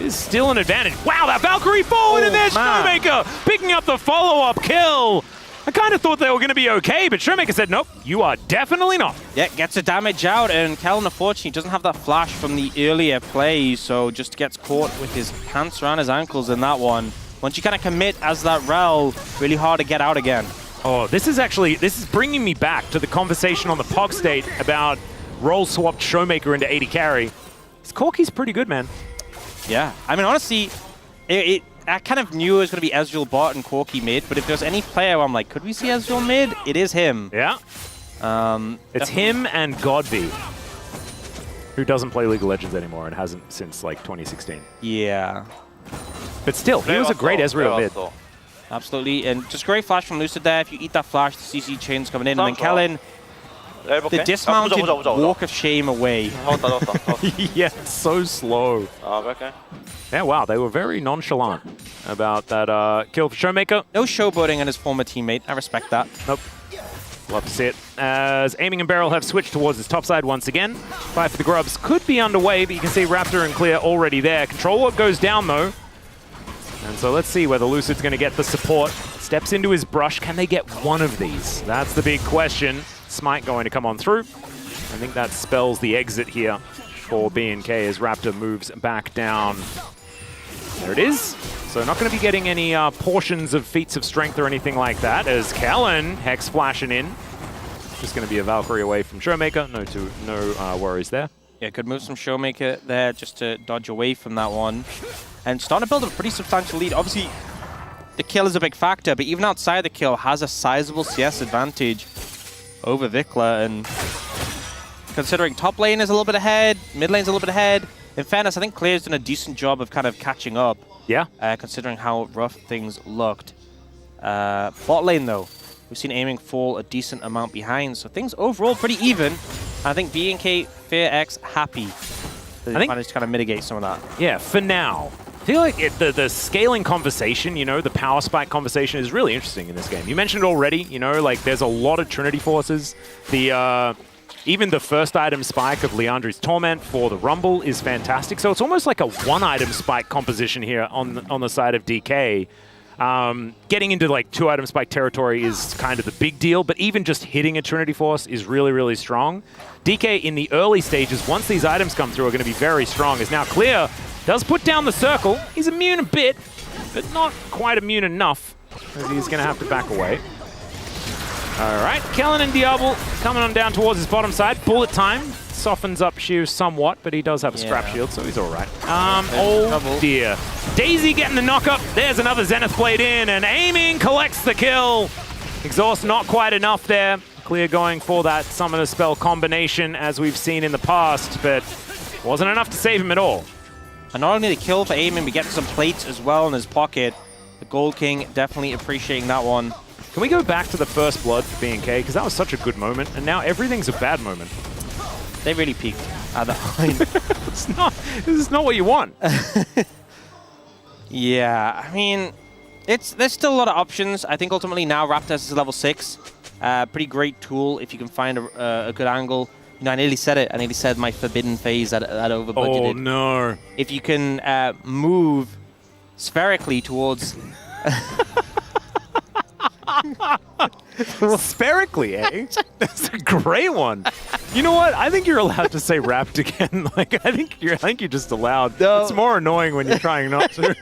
S1: Is still an advantage. Wow, that Valkyrie forward, and there's Showmaker picking up the follow-up kill. I kind of thought they were going to be okay, but Showmaker said, nope, you are definitely not.
S8: Yeah, gets the damage out, and Kellen, unfortunately, doesn't have that flash from the earlier play, so just gets caught with his pants around his ankles in that one. Once you kind of commit as that Rel, really hard to get out again.
S1: Oh, this is bringing me back to the conversation on the POG state about role-swapped Showmaker into 80 carry. This Corki's pretty good, man.
S8: Yeah, I mean, honestly, I kind of knew it was going to be Ezreal bot and Corki mid, but if there's any player where I'm like, could we see Ezreal mid? It is him.
S1: Yeah. It's him and Godby, who doesn't play League of Legends anymore and hasn't since like 2016.
S8: Yeah.
S1: But still, he was a great Ezreal mid.
S8: Absolutely, and just great flash from Lucid there. If you eat that flash, the CC chain's coming in, and then Kellen, the dismounted walk of shame away.
S1: Yeah, it's so slow. Yeah, wow, they were very nonchalant about that kill for Showmaker.
S8: No showboating on his former teammate. I respect that.
S1: Nope. Love to see it. As Aiming and Beryl have switched towards his top side once again. Fight for the Grubs could be underway, but you can see Raptor and Clear already there. Control Warp goes down, though. And so let's see whether Lucid's going to get the support. Steps into his brush. Can they get one of these? That's the big question. Smite going to come on through. I think that spells the exit here for BNK as Raptor moves back down. There it is. So not going to be getting any portions of feats of strength or anything like that as Kellen Hex flashing in. Just going to be a Valkyrie away from Showmaker. No worries there.
S8: Yeah, good moves from Showmaker there just to dodge away from that one. And starting to build a pretty substantial lead. Obviously, the kill is a big factor, but even outside the kill, has a sizable CS advantage over Vikla. And considering top lane is a little bit ahead, mid lane's a little bit ahead. In fairness, I think Clear's done a decent job of kind of catching up.
S1: Yeah.
S8: Considering how rough things looked. Bot lane, though, we've seen Aiming fall a decent amount behind. So things overall pretty even. I think BNK, FearX, happy that they managed to kind of mitigate some of that.
S1: Yeah, for now. I feel like the scaling conversation, you know, the power spike conversation is really interesting in this game. You mentioned it already, you know, like there's a lot of Trinity forces. Even the first item spike of Leandri's Torment for the Rumble is fantastic. So it's almost like a one-item spike composition here on the side of DK. Getting into like 2-item spike territory is kind of the big deal, but even just hitting a Trinity Force is really, really strong. DK in the early stages, once these items come through, are going to be very strong. As now Clear does put down the circle. He's immune a bit, but not quite immune enough, as he's going to have to back away. All right, Kellen and Diablo coming on down towards his bottom side. Bullet time softens up Shiu somewhat, but he does have a scrap shield, so he's all right. Oh dear. Daisy getting the knock up. There's another Zenith Blade in, and Aiming collects the kill. Exhaust not quite enough there. Clear going for that Summoner Spell combination, as we've seen in the past, but wasn't enough to save him at all.
S8: And not only the kill for Aiming, we get some plates as well in his pocket. The Gold King definitely appreciating that one.
S1: Can we go back to the first blood for BNK? Because that was such a good moment, and now everything's a bad moment.
S8: They really peaked at that point.
S1: This is not what you want.
S8: Yeah, I mean, there's still a lot of options. I think ultimately now Raptors is level 6. Pretty great tool if you can find a good angle. You know, I nearly said it. I nearly said my forbidden phase that over-budgeted.
S1: Oh, no.
S8: If you can move spherically towards...
S1: Spherically, eh? That's a great one. You know what? I think you're allowed to say wrapped again. Like I think you're just allowed. No. It's more annoying when you're trying not to.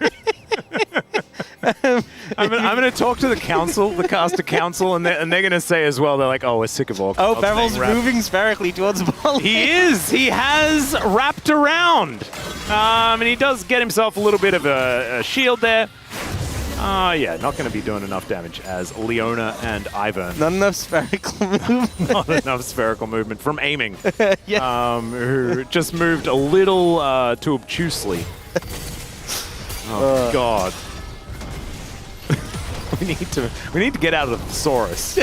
S1: I'm going to talk to the council, the caster council, and they're going to say as well. They're like, "Oh, we're sick of all."
S8: Oh, Beryl's moving spherically towards the ball.
S1: He is. He has wrapped around, and he does get himself a little bit of a shield there. Yeah, not going to be doing enough damage as Leona and Ivern.
S8: Not enough spherical movement.
S1: Not enough spherical movement from aiming.
S8: Yeah.
S1: Who just moved a little too obtusely. Oh, God. We need to get out of the thesaurus.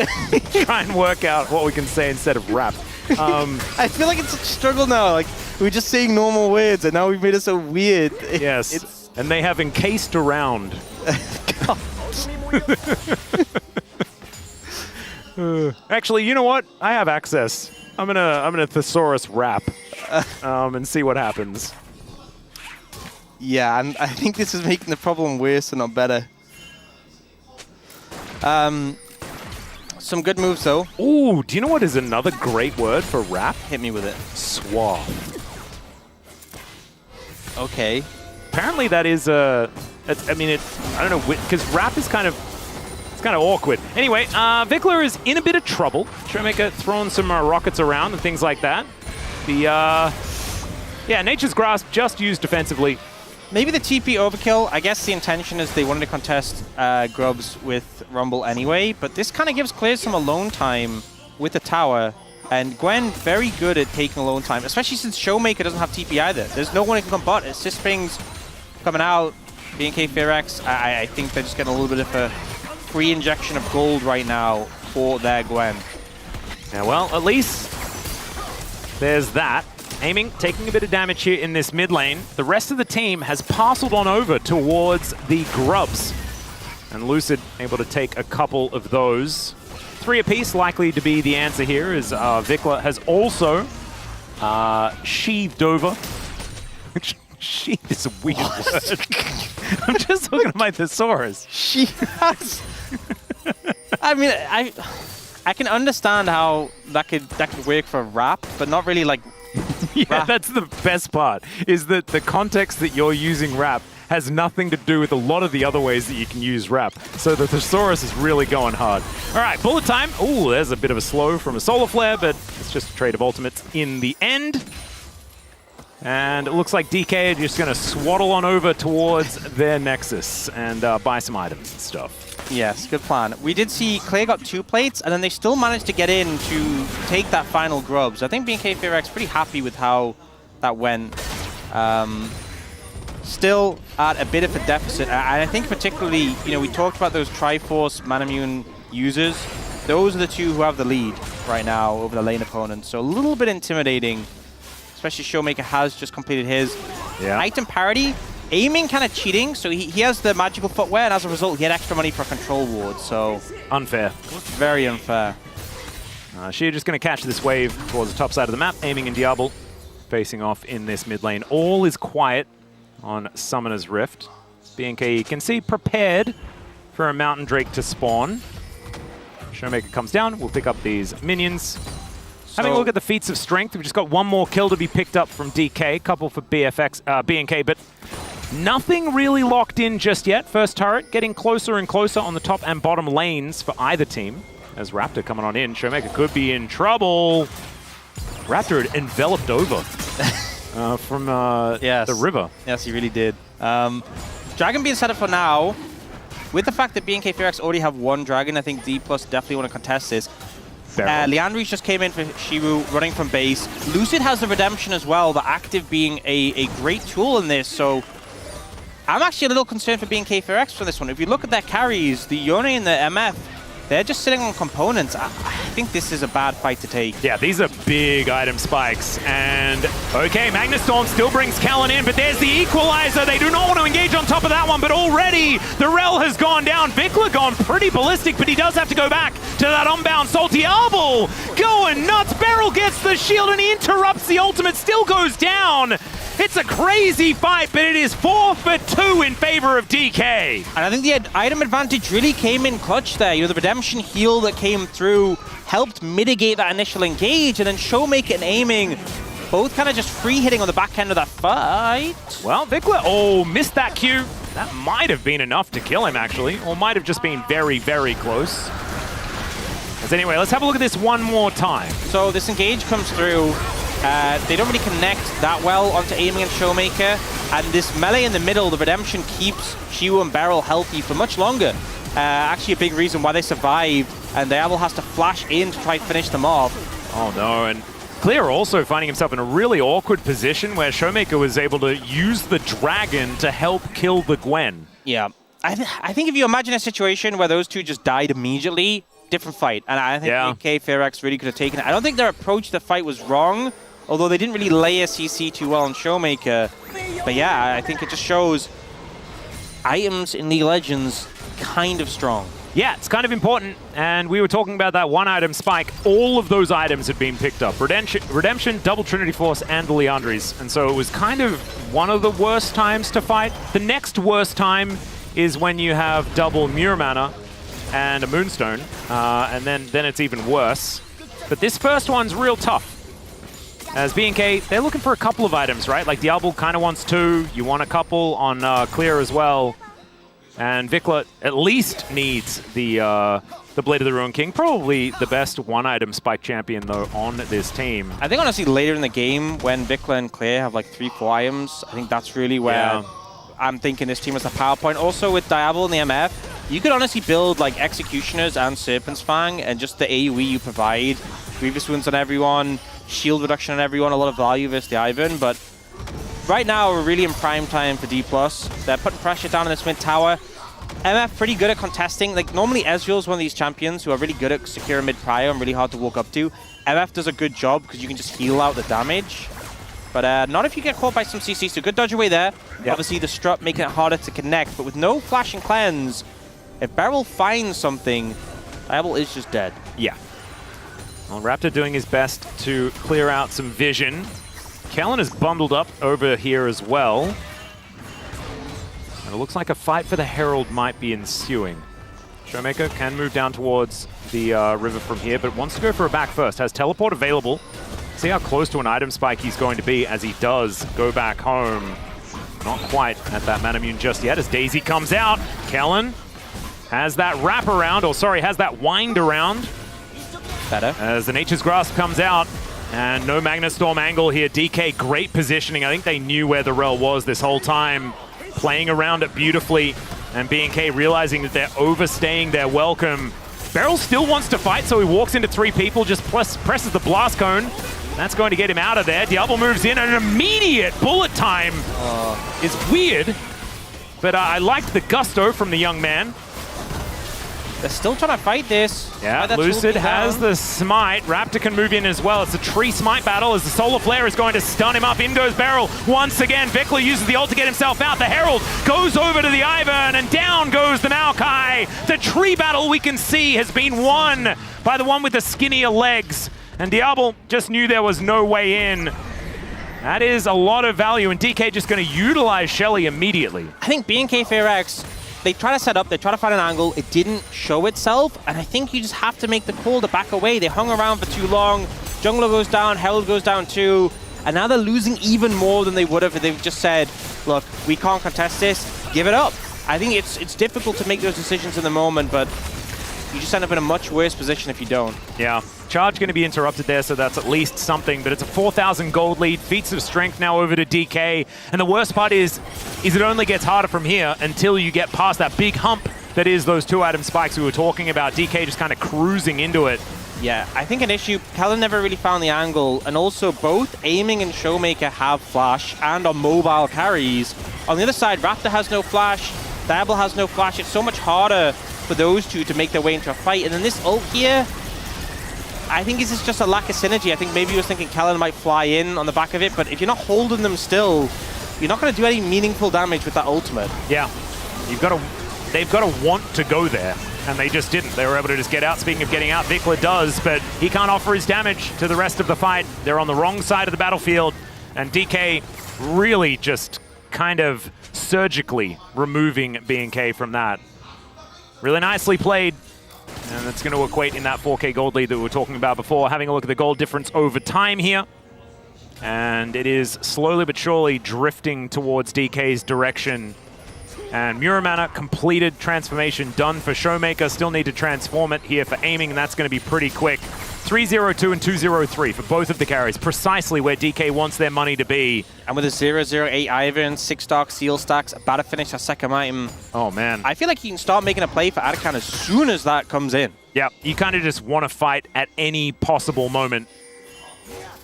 S1: Try and work out what we can say instead of rap.
S8: I feel like it's a struggle now. Like, we're just saying normal words, and now we've made it so weird.
S1: Yes. And they have encased around. Actually, you know what? I have access. I'm gonna thesaurus rap and see what happens.
S8: Yeah, and I think this is making the problem worse and not better. Some good moves though.
S1: Ooh, do you know what is another great word for rap?
S8: Hit me with it.
S1: Suave.
S8: Okay.
S1: Apparently that is I don't know, because rap is kind of awkward. Anyway, Vikla is in a bit of trouble. Showmaker throwing some rockets around and things like that. Yeah, Nature's Grasp just used defensively.
S8: Maybe the TP overkill. I guess the intention is they wanted to contest Grubs with Rumble anyway, but this kind of gives Clear some alone time with the tower. And Gwen very good at taking alone time, especially since Showmaker doesn't have TP either. There's no one who can come bot. Assist pings coming out. BNK Fearax, I think they're just getting a little bit of a free injection of gold right now for their Gwen.
S1: Yeah, well, at least there's that. Aiming, taking a bit of damage here in this mid lane. The rest of the team has parceled on over towards the Grubs. And Lucid able to take a couple of those. 3 apiece likely to be the answer here, as Vikla has also sheathed over. Sheath is a weird word. I'm just looking at my thesaurus.
S8: She has. I mean, I can understand how that could work for rap, but not really like.
S1: Yeah, that's the best part, is that the context that you're using rap has nothing to do with a lot of the other ways that you can use rap. So the thesaurus is really going hard. All right, bullet time. Ooh, there's a bit of a slow from a solar flare, but it's just a trade of ultimates in the end. And it looks like DK are just going to swaddle on over towards their Nexus and buy some items and stuff.
S8: Yes, good plan. We did see Clay got 2 plates, and then they still managed to get in to take that final Grubs. I think BNK Fearax pretty happy with how that went. Still at a bit of a deficit, and I think particularly, you know, we talked about those Triforce Manamune users. Those are the 2 who have the lead right now over the lane opponents, so a little bit intimidating, especially Showmaker has just completed his.
S1: Yeah.
S8: Item parity. Aiming kind of cheating, so he has the magical footwear, and as a result, he had extra money for a control ward, so...
S1: Unfair.
S8: Very unfair.
S1: Sheer just going to catch this wave towards the top side of the map, aiming in Diablo, facing off in this mid lane. All is quiet on Summoner's Rift. BNK, you can see, prepared for a Mountain Drake to spawn. Showmaker comes down, we'll pick up these minions. Having a look at the feats of strength, we've just got 1 more kill to be picked up from DK, couple for BFX, BNK, but nothing really locked in just yet. First turret getting closer and closer on the top and bottom lanes for either team. As Raptor coming on in, Showmaker could be in trouble. Raptor had enveloped over from the river.
S8: Yes, he really did. Dragon being set up for now. With the fact that BNK Fearax already have 1 dragon, I think D+ definitely want to contest this. Leandri's just came in for Shiru, running from base. Lucid has the redemption as well, the active being a great tool in this, so I'm actually a little concerned for BNK Fearax for this one. If you look at their carries, the Yone and the MF, they're just sitting on components. I think this is a bad fight to take.
S1: Yeah, these are big item spikes. And, okay, Magnustorm still brings Callan in, but there's the equalizer. They do not want to engage on top of that one, but already the Rel has gone down. Vikla gone pretty ballistic, but he does have to go back to that unbound Salty Arbol. Going nuts. Beryl gets the shield and he interrupts the ultimate, still goes down. It's a crazy fight, but it is 4 for 2 in favor of DK.
S8: And I think the item advantage really came in clutch there. You know, the redemption heal that came through helped mitigate that initial engage, and then Showmaker and aiming both kind of just free hitting on the back end of that fight.
S1: Well, Vikla, missed that Q. That might have been enough to kill him, actually, or might have just been very, very close. As anyway, let's have a look at this one more time.
S8: So this engage comes through. They don't really connect that well onto aiming and Showmaker. And this melee in the middle, the Redemption keeps Shiwu and Beryl healthy for much longer. Actually a big reason why they survived, and Diablo has to flash in to try and finish them off.
S1: Oh no, and Clear also finding himself in a really awkward position where Showmaker was able to use the dragon to help kill the Gwen.
S8: Yeah. I think if you imagine a situation where those two just died immediately, different fight. And I think AK Fearax really could have taken it. I don't think their approach to the fight was wrong, although they didn't really lay a CC too well on Showmaker. But yeah, I think it just shows items in League of Legends kind of strong.
S1: Yeah, it's kind of important, and we were talking about that one item spike. All of those items had been picked up. Redemption, Double Trinity Force, and the Liandry's. And so it was kind of one of the worst times to fight. The next worst time is when you have double Muir Mana and a Moonstone, and then it's even worse. But this first one's real tough. As B&K, they're looking for a couple of items, right? Like Diablo kind of wants 2, you want a couple on Clear as well. And Vikla at least needs the Blade of the Ruin King. Probably the best one-item spike champion, though, on this team.
S8: I think, honestly, later in the game, when Vikla and Claire have like 3-4 items, I think that's really where I'm thinking this team has the power point. Also, with Diablo and the MF, you could honestly build like Executioners and Serpent's Fang, and just the AoE you provide, Grievous Wounds on everyone, shield reduction on everyone, a lot of value versus the Ivern, but right now, we're really in prime time for D+. They're putting pressure down in this mid tower. MF pretty good at contesting. Like, normally Ezreal is one of these champions who are really good at securing mid prio and really hard to walk up to. MF does a good job because you can just heal out the damage. But not if you get caught by some CC. So good dodge away there. Yep. Obviously, the strut making it harder to connect. But with no flash and cleanse, if Beryl finds something, Diablo is just dead.
S1: Yeah. Well, Raptor doing his best to clear out some vision. Kellen is bundled up over here as well. And it looks like a fight for the Herald might be ensuing. Showmaker can move down towards the river from here, but wants to go for a back first. Has teleport available. See how close to an item spike he's going to be as he does go back home. Not quite at that Manamune just yet as Daisy comes out. Kellen has that wrap around, or sorry, has that wind around.
S8: Better.
S1: As the Nature's Grasp comes out. And no Magnastorm angle here. DK, great positioning. I think they knew where the Rel was this whole time. Playing around it beautifully. And B&K realizing that they're overstaying their welcome. Beryl still wants to fight, so he walks into 3 people, just presses the blast cone. That's going to get him out of there. Diablo moves in, and an immediate bullet time is weird. But I liked the gusto from the young man.
S8: They're still trying to fight this.
S1: Yeah, Lucid has the smite. Raptor can move in as well. It's a tree smite battle as the Solar Flare is going to stun him up. In goes Beryl. Once again, Vikla uses the ult to get himself out. The Herald goes over to the Ivern, and down goes the Maokai. The tree battle we can see has been won by the one with the skinnier legs. And Diablo just knew there was no way in. That is a lot of value, and DK just going to utilize Shelly immediately.
S8: I think B&K Fearax, they try to set up, they try to find an angle, it didn't show itself, and I think you just have to make the call to back away. They hung around for too long, Jungler goes down, Herald goes down too, and now they're losing even more than they would have if they've just said, look, we can't contest this, give it up. I think it's difficult to make those decisions in the moment, but you just end up in a much worse position if you don't.
S1: Yeah. Charge going to be interrupted there, so that's at least something, but it's a 4,000 gold lead. Feats of Strength now over to DK, and the worst part is it only gets harder from here until you get past that big hump that is those 2-item spikes we were talking about. DK just kind of cruising into it.
S8: Yeah, I think an issue, Kellen never really found the angle, and also both Aiming and Showmaker have flash and are mobile carries. On the other side, Raptor has no flash, Diablo has no flash. It's so much harder for those two to make their way into a fight, and then this ult here, I think this is just a lack of synergy. I think maybe he was thinking Kellen might fly in on the back of it, but if you're not holding them still, you're not going to do any meaningful damage with that ultimate.
S1: Yeah, they've got to want to go there, and they just didn't. They were able to just get out. Speaking of getting out, Vikla does, but he can't offer his damage to the rest of the fight. They're on the wrong side of the battlefield, and DK really just kind of surgically removing B&K from that. Really nicely played. And that's going to equate in that 4K gold lead that we were talking about before. Having a look at the gold difference over time here. And it is slowly but surely drifting towards DK's direction And Muramana completed transformation, done for Showmaker. Still need to transform it here for aiming, and that's going to be pretty quick. 3-0-2 and 2-0-3 for both of the carries, precisely where DK wants their money to be.
S8: And with a 0-0-8 Ivan, 6 Dark Seal stacks, about to finish a second item.
S1: Oh, man.
S8: I feel like he can start making a play for Atakan as soon as that comes in.
S1: Yeah, you kind of just want to fight at any possible moment.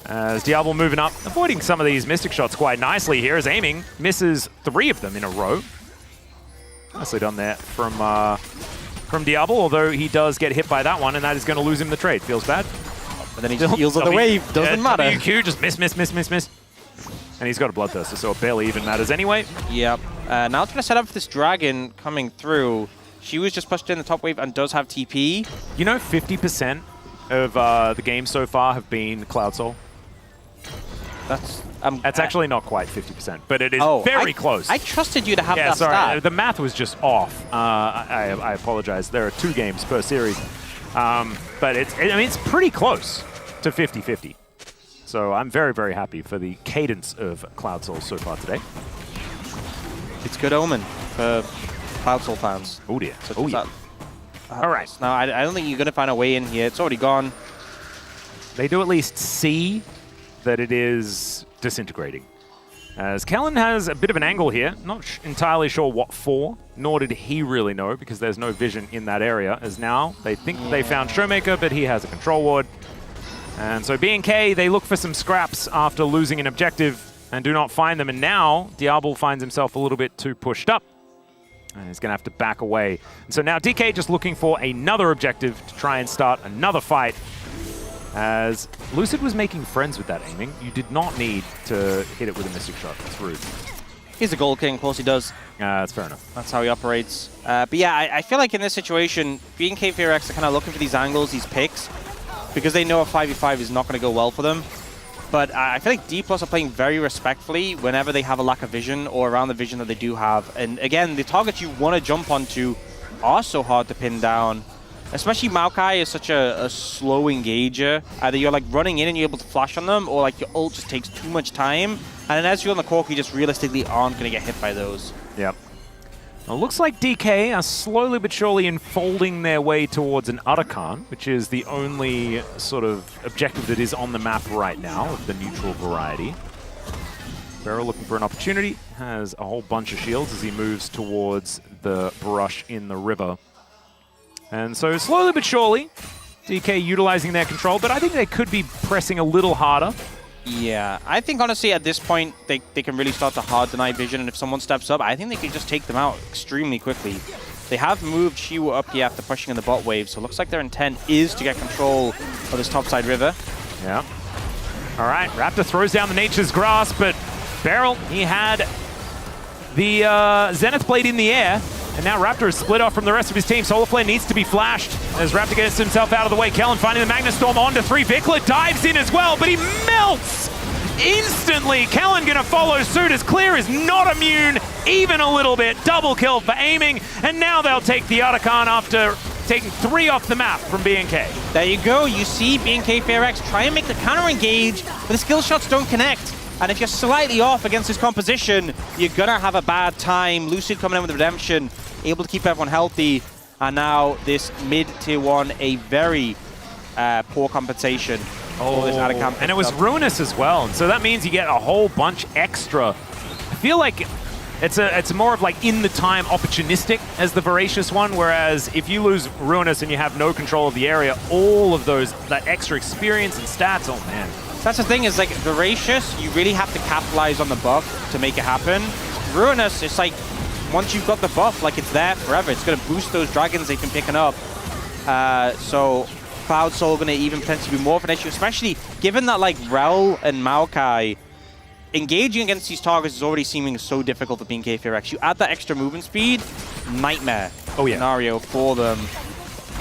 S1: As Diablo moving up, avoiding some of these Mystic shots quite nicely here as aiming. Misses 3 of them in a row. Nicely done there from Diablo, although he does get hit by that one, and that is going to lose him the trade. Feels bad.
S8: But then he just heals on the wave. Doesn't matter.
S1: WQ just miss. And he's got a Bloodthirster, so it barely even matters anyway.
S8: Yep. Now trying to set up for this dragon coming through. She was just pushed in the top wave and does have TP.
S1: You know, 50% of the game so far have been Cloud Soul. That's actually not quite 50%, but it is very close.
S8: I trusted you to have that
S1: sorry,
S8: stat.
S1: the math was just off. I apologize. There are 2 games per series, but it's pretty close to 50-50. So I'm very, very happy for the cadence of Cloud Soul so far today.
S8: It's good omen for Cloud Soul fans.
S1: Oh dear.
S8: So
S1: oh yeah. All right.
S8: Now I don't think you're going to find a way in here. It's already gone.
S1: They do at least see that it is disintegrating. As Kellen has a bit of an angle here, not entirely sure what for, nor did he really know because there's no vision in that area, as now they think they found Showmaker, but he has a control ward. And so B&K, they look for some scraps after losing an objective and do not find them, and now Diablo finds himself a little bit too pushed up. And he's going to have to back away. And so now DK just looking for another objective to try and start another fight. As Lucid was making friends with that aiming, you did not need to hit it with a Mystic shot. It's rude.
S8: He's a gold king, of course he does.
S1: That's fair enough.
S8: That's how he operates. But yeah, I feel like in this situation, B&K FearX are kind of looking for these angles, these picks, because they know a 5v5 is not going to go well for them. But I feel like D+ are playing very respectfully whenever they have a lack of vision or around the vision that they do have. And again, the targets you want to jump onto are so hard to pin down. Especially Maokai is such a slow engager. Either you're like running in and you're able to flash on them, or like your ult just takes too much time. And then as you're on the cork, you just realistically aren't going to get hit by those.
S1: Yep. Well, looks like DK are slowly but surely unfolding their way towards an Atakan, which is the only sort of objective that is on the map right now of the neutral variety. Barrow looking for an opportunity, has a whole bunch of shields as he moves towards the brush in the river. And so slowly but surely, DK utilizing their control, but I think they could be pressing a little harder.
S8: Yeah, I think honestly at this point, they can really start to hard deny vision, and if someone steps up, I think they can just take them out extremely quickly. They have moved Shiwu up here after pushing in the bot wave, so it looks like their intent is to get control of this topside river.
S1: Yeah. All right, Raptor throws down the Nature's Grasp, but Beryl, he had the Zenith Blade in the air, and now Raptor is split off from the rest of his team. Solar Flare needs to be flashed as Raptor gets himself out of the way. Kellen finding the Magna Storm onto 3. Vikla dives in as well, but he melts instantly. Kellen gonna follow suit as Clear is not immune even a little bit. Double kill for aiming, and now they'll take the Atakan after taking 3 off the map from B&K.
S8: There you go. You see B&K FearX try and make the counter engage, but the skill shots don't connect. And if you're slightly off against this composition, you're gonna have a bad time. Lucid coming in with Redemption, able to keep everyone healthy. And now this mid-tier 1, a very poor compensation. for this Atakan.
S1: And it was Ruinous as well. And so that means you get a whole bunch extra. I feel like it's more of like in the time opportunistic as the Voracious one, whereas if you lose Ruinous and you have no control of the area, all of that extra experience and stats, oh man.
S8: That's the thing, is like Voracious, you really have to capitalize on the buff to make it happen. Ruinous, it's like once you've got the buff, like it's there forever. It's going to boost those dragons they've been picking up. So Cloud Soul going to even potentially be more of an issue, especially given that like Rel and Maokai engaging against these targets is already seeming so difficult for being KFRX. You add that extra movement speed, nightmare scenario for them.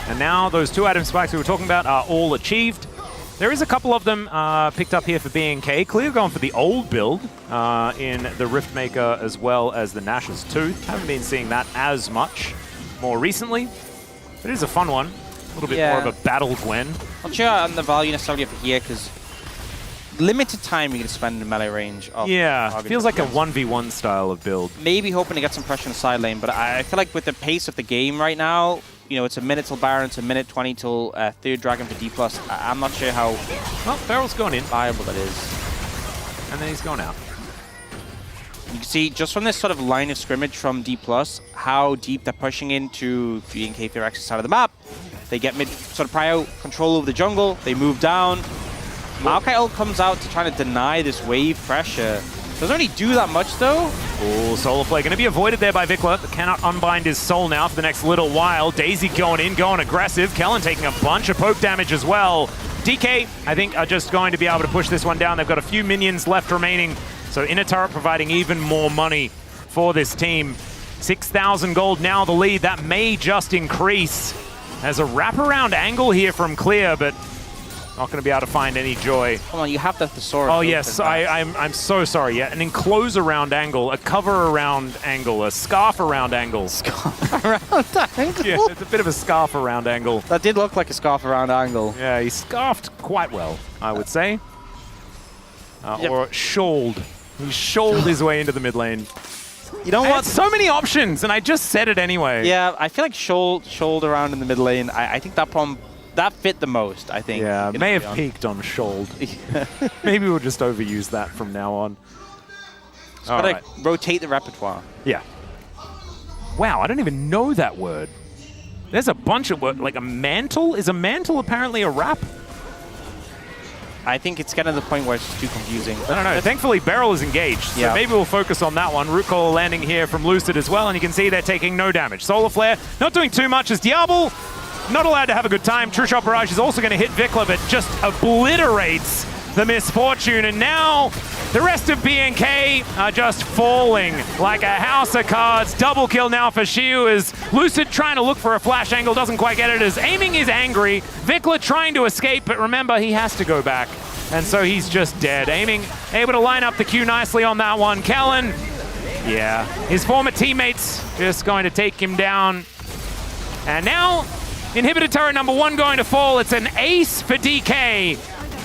S1: And now those 2 item spikes we were talking about are all achieved. There is a couple of them picked up here for B&K. Clear going for the old build in the Riftmaker as well as the Nash's Tooth. Haven't been seeing that as much more recently. But it is a fun one. A little bit more of a battle Gwen.
S8: Not sure on the value necessarily over here, because limited time you can spend in the melee range. Of
S1: Yeah,
S8: target
S1: feels like a
S8: defense.
S1: 1v1 style of build.
S8: Maybe hoping to get some pressure in the side lane, but I feel like with the pace of the game right now, you know, it's a minute till Baron, it's a minute 20 till third Dragon for D+. I'm not sure how
S1: Well, Barrel's gone in,
S8: viable that is.
S1: and then he's gone out.
S8: You can see just from this sort of line of scrimmage from D+, how deep they're pushing into BNK Thyrex's side of the map. They get mid sort of prio control over the jungle, they move down. Maokai ult comes out to try to deny this wave pressure. Doesn't really do that much though.
S1: Oh, Solar Flare going to be avoided there by Vikla, but cannot unbind his soul now for the next little while. Daisy going in, going aggressive. Kellen taking a bunch of poke damage as well. DK, I think, are just going to be able to push this one down. They've got a few minions left remaining. So Inner Turret providing even more money for this team. 6,000 gold now the lead. That may just increase. There's a wraparound angle here from Clear, but not going to be able to find any joy.
S8: Come on, you have the thesaurus.
S1: Oh yes, I'm so sorry. Yeah, an enclose around angle, a cover around angle, a scarf around angle.
S8: Scarf around angle?
S1: Yeah, it's a bit of a scarf around angle.
S8: That did look like a scarf around angle.
S1: Yeah, he scarfed quite well, I would say.
S8: Yep.
S1: Or shawled. He shawled his way into the mid lane.
S8: You know what?
S1: So many options, and I just said it anyway.
S8: Yeah, I feel like shouled around in the mid lane. I think that fit the most, I think.
S1: Yeah, may have peaked on shouled. Maybe we'll just overuse that from now on.
S8: All right. Rotate the repertoire.
S1: Yeah. Wow, I don't even know that word. There's a bunch of words, like a mantle? Is a mantle apparently a rap?
S8: I think it's getting to the point where it's just too confusing.
S1: I don't know. Thankfully, Beryl is engaged, so
S8: Yeah.
S1: maybe we'll focus on that one. Root Call landing here from Lucid as well, and you can see they're taking no damage. Solar Flare not doing too much as Diablo not allowed to have a good time. True Shot Barrage is also going to hit Vikla, but just obliterates the Misfortune, and now the rest of BNK are just falling like a house of cards. Double kill now for Shiu as Lucid trying to look for a flash angle, doesn't quite get it as Aiming is angry. Vikla trying to escape, but remember, he has to go back. And so he's just dead. Aiming, able to line up the Q nicely on that one. Kellen, yeah, his former teammates just going to take him down. And now, inhibitor turret number 1 going to fall. It's an ace for DK.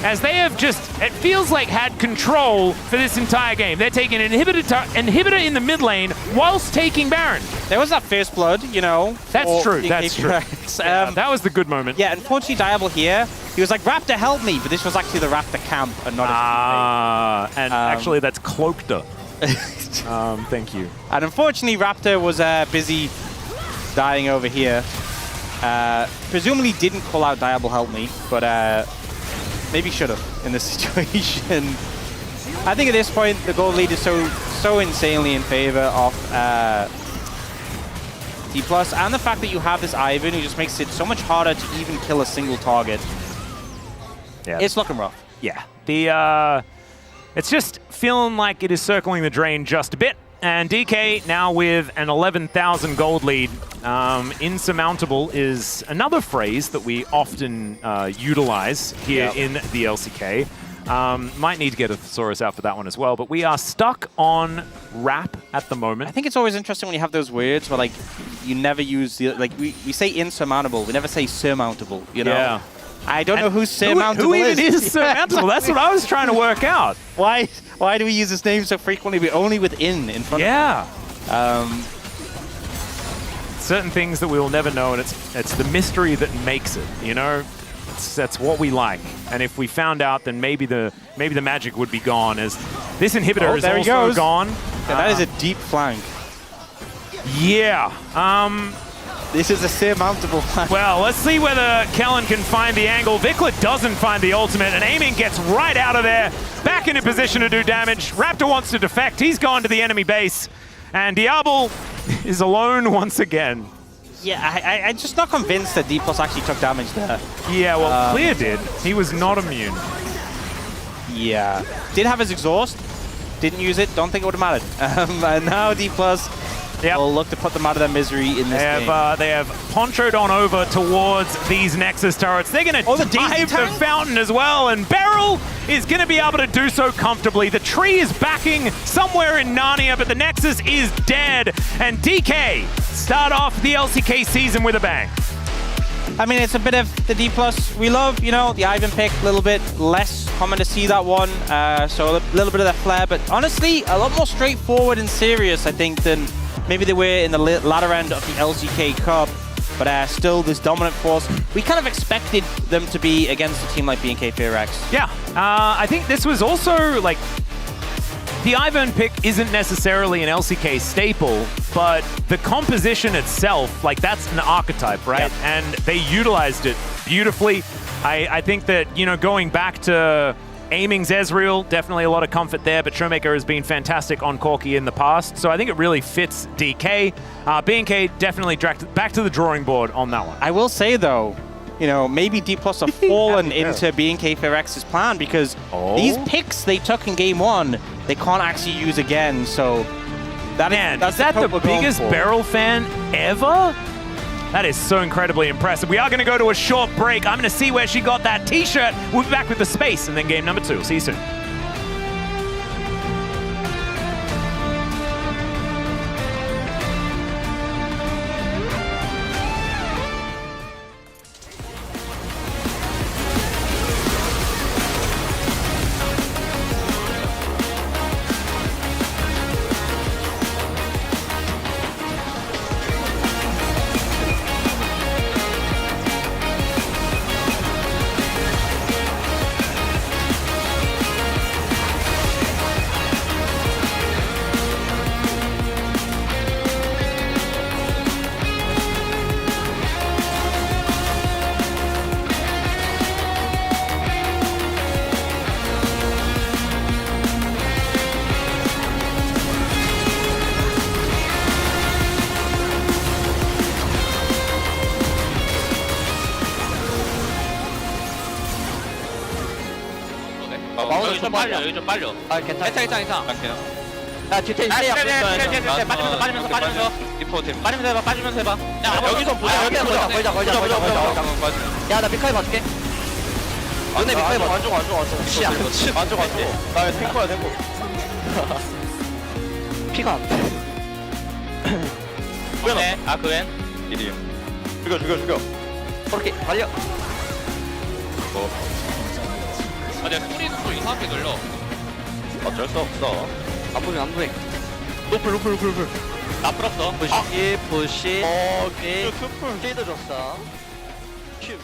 S1: As they have just, it feels like, had control for this entire game. They're taking an inhibitor in the mid lane whilst taking Baron.
S8: There was that first blood, you know.
S1: That's true, that's true.
S8: Yeah,
S1: that was the good moment.
S8: Yeah, unfortunately, Diablo here, he was like, Raptor, help me, but this was actually the Raptor camp and not his teammate.
S1: And actually that's Cloakter. Thank you.
S8: And unfortunately, Raptor was busy dying over here. Presumably didn't call out Diablo help me, but maybe should have in this situation. I think at this point, the gold lead is so insanely in favor of D+, and the fact that you have this Ivan who just makes it so much harder to even kill a single target.
S1: Yeah,
S8: it's looking rough.
S1: Yeah, it's just feeling like it is circling the drain just a bit. And DK now with an 11,000 gold lead. Insurmountable is another phrase that we often utilize here in the LCK. Might need to get a thesaurus out for that one as well, but we are stuck on rap at the moment.
S8: I think it's always interesting when you have those words where, like, you never use the, like, we say insurmountable, we never say surmountable, you know?
S1: Yeah.
S8: I don't know who surmountable
S1: who even is surmountable? That's what I was trying to work out.
S8: Why do we use this name so frequently, but only with in front of it?
S1: Certain things that we will never know, and it's the mystery that makes it, you know? That's what we like. And if we found out, then maybe the magic would be gone, as this inhibitor is also gone.
S8: Yeah, that is a deep flank.
S1: Yeah.
S8: This is a surmountable flank.
S1: Well, let's see whether Kellen can find the angle. Vikla doesn't find the ultimate, and Aiming gets right out of there. Back into position to do damage. Raptor wants to defect. He's gone to the enemy base. And Diablo is alone once again.
S8: Yeah, I'm just not convinced that D+ actually took damage there.
S1: Yeah, well, Clear did. He was not immune.
S8: Yeah. Did have his exhaust. Didn't use it. Don't think it would have mattered. And now D+ will look to put them out of their misery in this game.
S1: They have ponchoed on over towards these Nexus turrets. They're going to dive the fountain as well, and Beryl is going to be able to do so comfortably. The tree is backing somewhere in Narnia, but the Nexus is dead, and DK start off the LCK season with a bang.
S8: I mean, it's a bit of the D+. We love, you know, the Ivan pick, a little bit less common to see that one. So a little bit of that flair, but honestly, a lot more straightforward and serious, I think, than maybe they were in the latter end of the LCK Cup. But still, this dominant force, we kind of expected them to be against a team like BNK FearX.
S1: Yeah, I think this was also, like, the Ivan pick isn't necessarily an LCK staple, but the composition itself, like, that's an archetype, right?
S8: Yeah.
S1: And they utilized it beautifully. I think that, you know, going back to aiming Zezreal, definitely a lot of comfort there, but Showmaker has been fantastic on Corki in the past, so I think it really fits DK. BNK definitely back to the drawing board on that one.
S8: I will say, though, you know, maybe D+ have fallen into BNK FearX's plan, because these picks they took in game 1, they can't actually use again, so
S1: that's the biggest Beryl fan ever? That is so incredibly impressive. We are going to go to a short break. I'm going to see where she got that t-shirt. We'll be back with the space and then game number 2. See you soon.
S9: 여기 좀 빨려, 여기 좀 빨려. 아, 괜찮아. 괜찮아. 야, 뒤태 빠지면서.
S10: 리포트.
S9: 빠지면서 해봐. 야, 여기서 보자. 걸자. 야, 나 미카이 봐줄게. 너네 미카이 봐. 완전. 씨, 완전. 나 탱커야, 탱커. 피가 안 돼. 그웬? 아, 그웬?
S10: 이리.
S9: 죽여. 그렇게 달려.
S10: 아, 내가 소리도 또 이상하게 들려.
S9: 어쩔 수 없어. 안 보내. 노플.
S10: 나 풀었어.
S9: 푸시. 오케이. 킬도 줬어. 큐.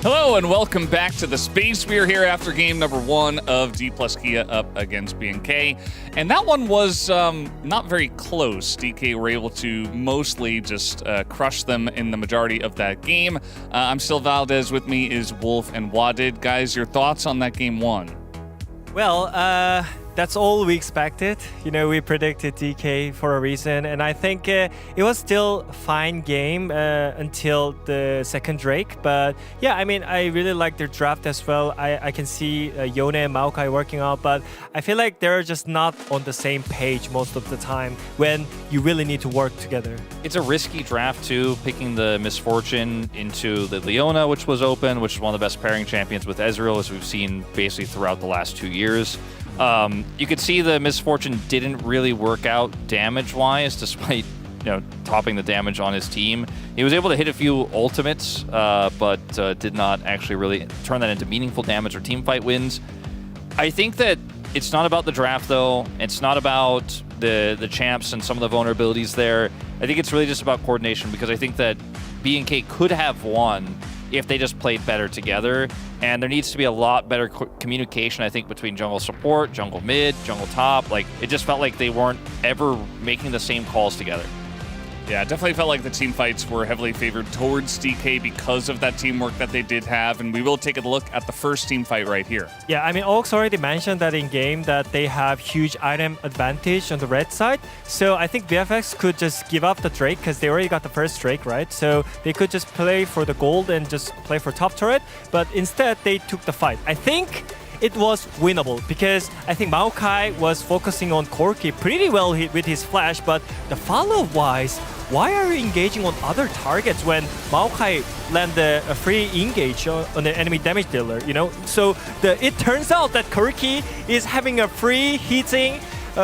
S2: Hello and welcome back to the space. We are here after game number 1 of D plus Kia up against BNK. And that one was not very close. DK were able to mostly just crush them in the majority of that game. I'm still Valdez. With me is Wolf and Wadid. Guys, your thoughts on that game 1?
S11: Well, that's all we expected. You know, we predicted DK for a reason, and I think it was still a fine game until the second Drake. But yeah, I mean, I really like their draft as well. I can see Yone and Maokai working out, but I feel like they're just not on the same page most of the time when you really need to work together.
S3: It's a risky draft too, picking the Misfortune into the Leona, which was open, which is one of the best pairing champions with Ezreal, as we've seen basically throughout the last 2 years. You could see the Misfortune didn't really work out damage-wise, despite topping the damage on his team. He was able to hit a few ultimates, but did not actually really turn that into meaningful damage or teamfight wins. I think that it's not about the draft, though. It's not about the champs and some of the vulnerabilities there. I think it's really just about coordination, because I think that BNK could have won if they just played better together. And there needs to be a lot better communication, I think, between jungle support, jungle mid, jungle top. Like, it just felt like they weren't ever making the same calls together.
S2: Yeah, it definitely felt like the team fights were heavily favored towards DK because of that teamwork that they did have, and we will take a look at the first team fight right here.
S11: Yeah, I mean, Oaks already mentioned that in game that they have huge item advantage on the red side, so I think BFX could just give up the Drake because they already got the first Drake, right? So they could just play for the gold and just play for top turret, but instead they took the fight. I think it was winnable because I think Maokai was focusing on Corki pretty well with his flash, but the follow-wise, why are you engaging on other targets when Maokai land a free engage on the enemy damage dealer, you know? So it turns out that Corki is having a free hitting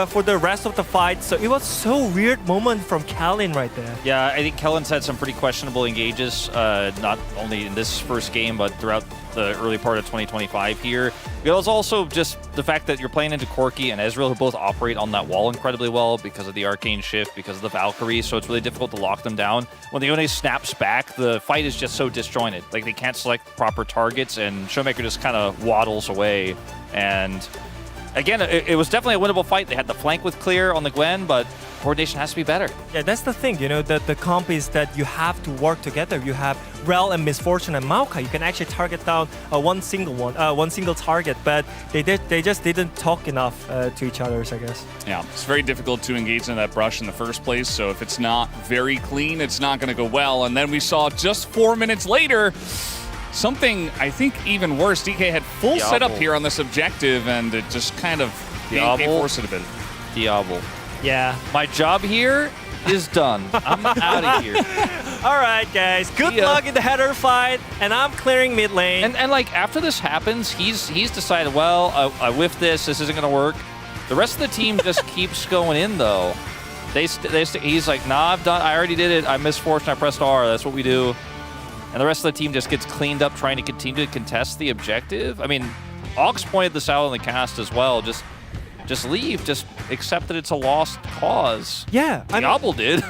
S11: for the rest of the fight. So it was so weird moment from Kellen right there.
S3: Yeah, I think Kellen's had some pretty questionable engages, not only in this first game, but throughout the early part of 2025 here. It was also just the fact that you're playing into Corki and Ezreal, who both operate on that wall incredibly well because of the Arcane Shift, because of the Valkyrie, so it's really difficult to lock them down. When the Yone snaps back, the fight is just so disjointed. Like, they can't select proper targets, and Showmaker just kind of waddles away. And again, it was definitely a winnable fight. They had the flank with clear on the Gwen, but coordination has to be better.
S11: Yeah, that's the thing, you know, the comp is that you have to work together. You have Rel and Misfortune and Maokai. You can actually target down one single target, but they just didn't talk enough to each other, I guess.
S2: Yeah, it's very difficult to engage in that brush in the first place, so if it's not very clean, it's not going to go well. And then we saw just 4 minutes later, something I think even worse. DK had full setup here on this objective, and it just kind of forced it a bit.
S3: Diablo.
S11: Yeah.
S3: My job here is done. I'm out of here.
S11: All right, guys. Good luck in the header fight, and I'm clearing mid lane.
S3: And like, after this happens, he's decided, well, I whiffed this. This isn't going to work. The rest of the team just keeps going in, though. He's like, nah, I've done. I already did it. I Misfortune. I pressed R. That's what we do. And the rest of the team just gets cleaned up trying to continue to contest the objective. I mean, Ox pointed this out in the cast as well. Just leave. Just accept that it's a lost cause.
S11: Yeah.
S3: Diablo did.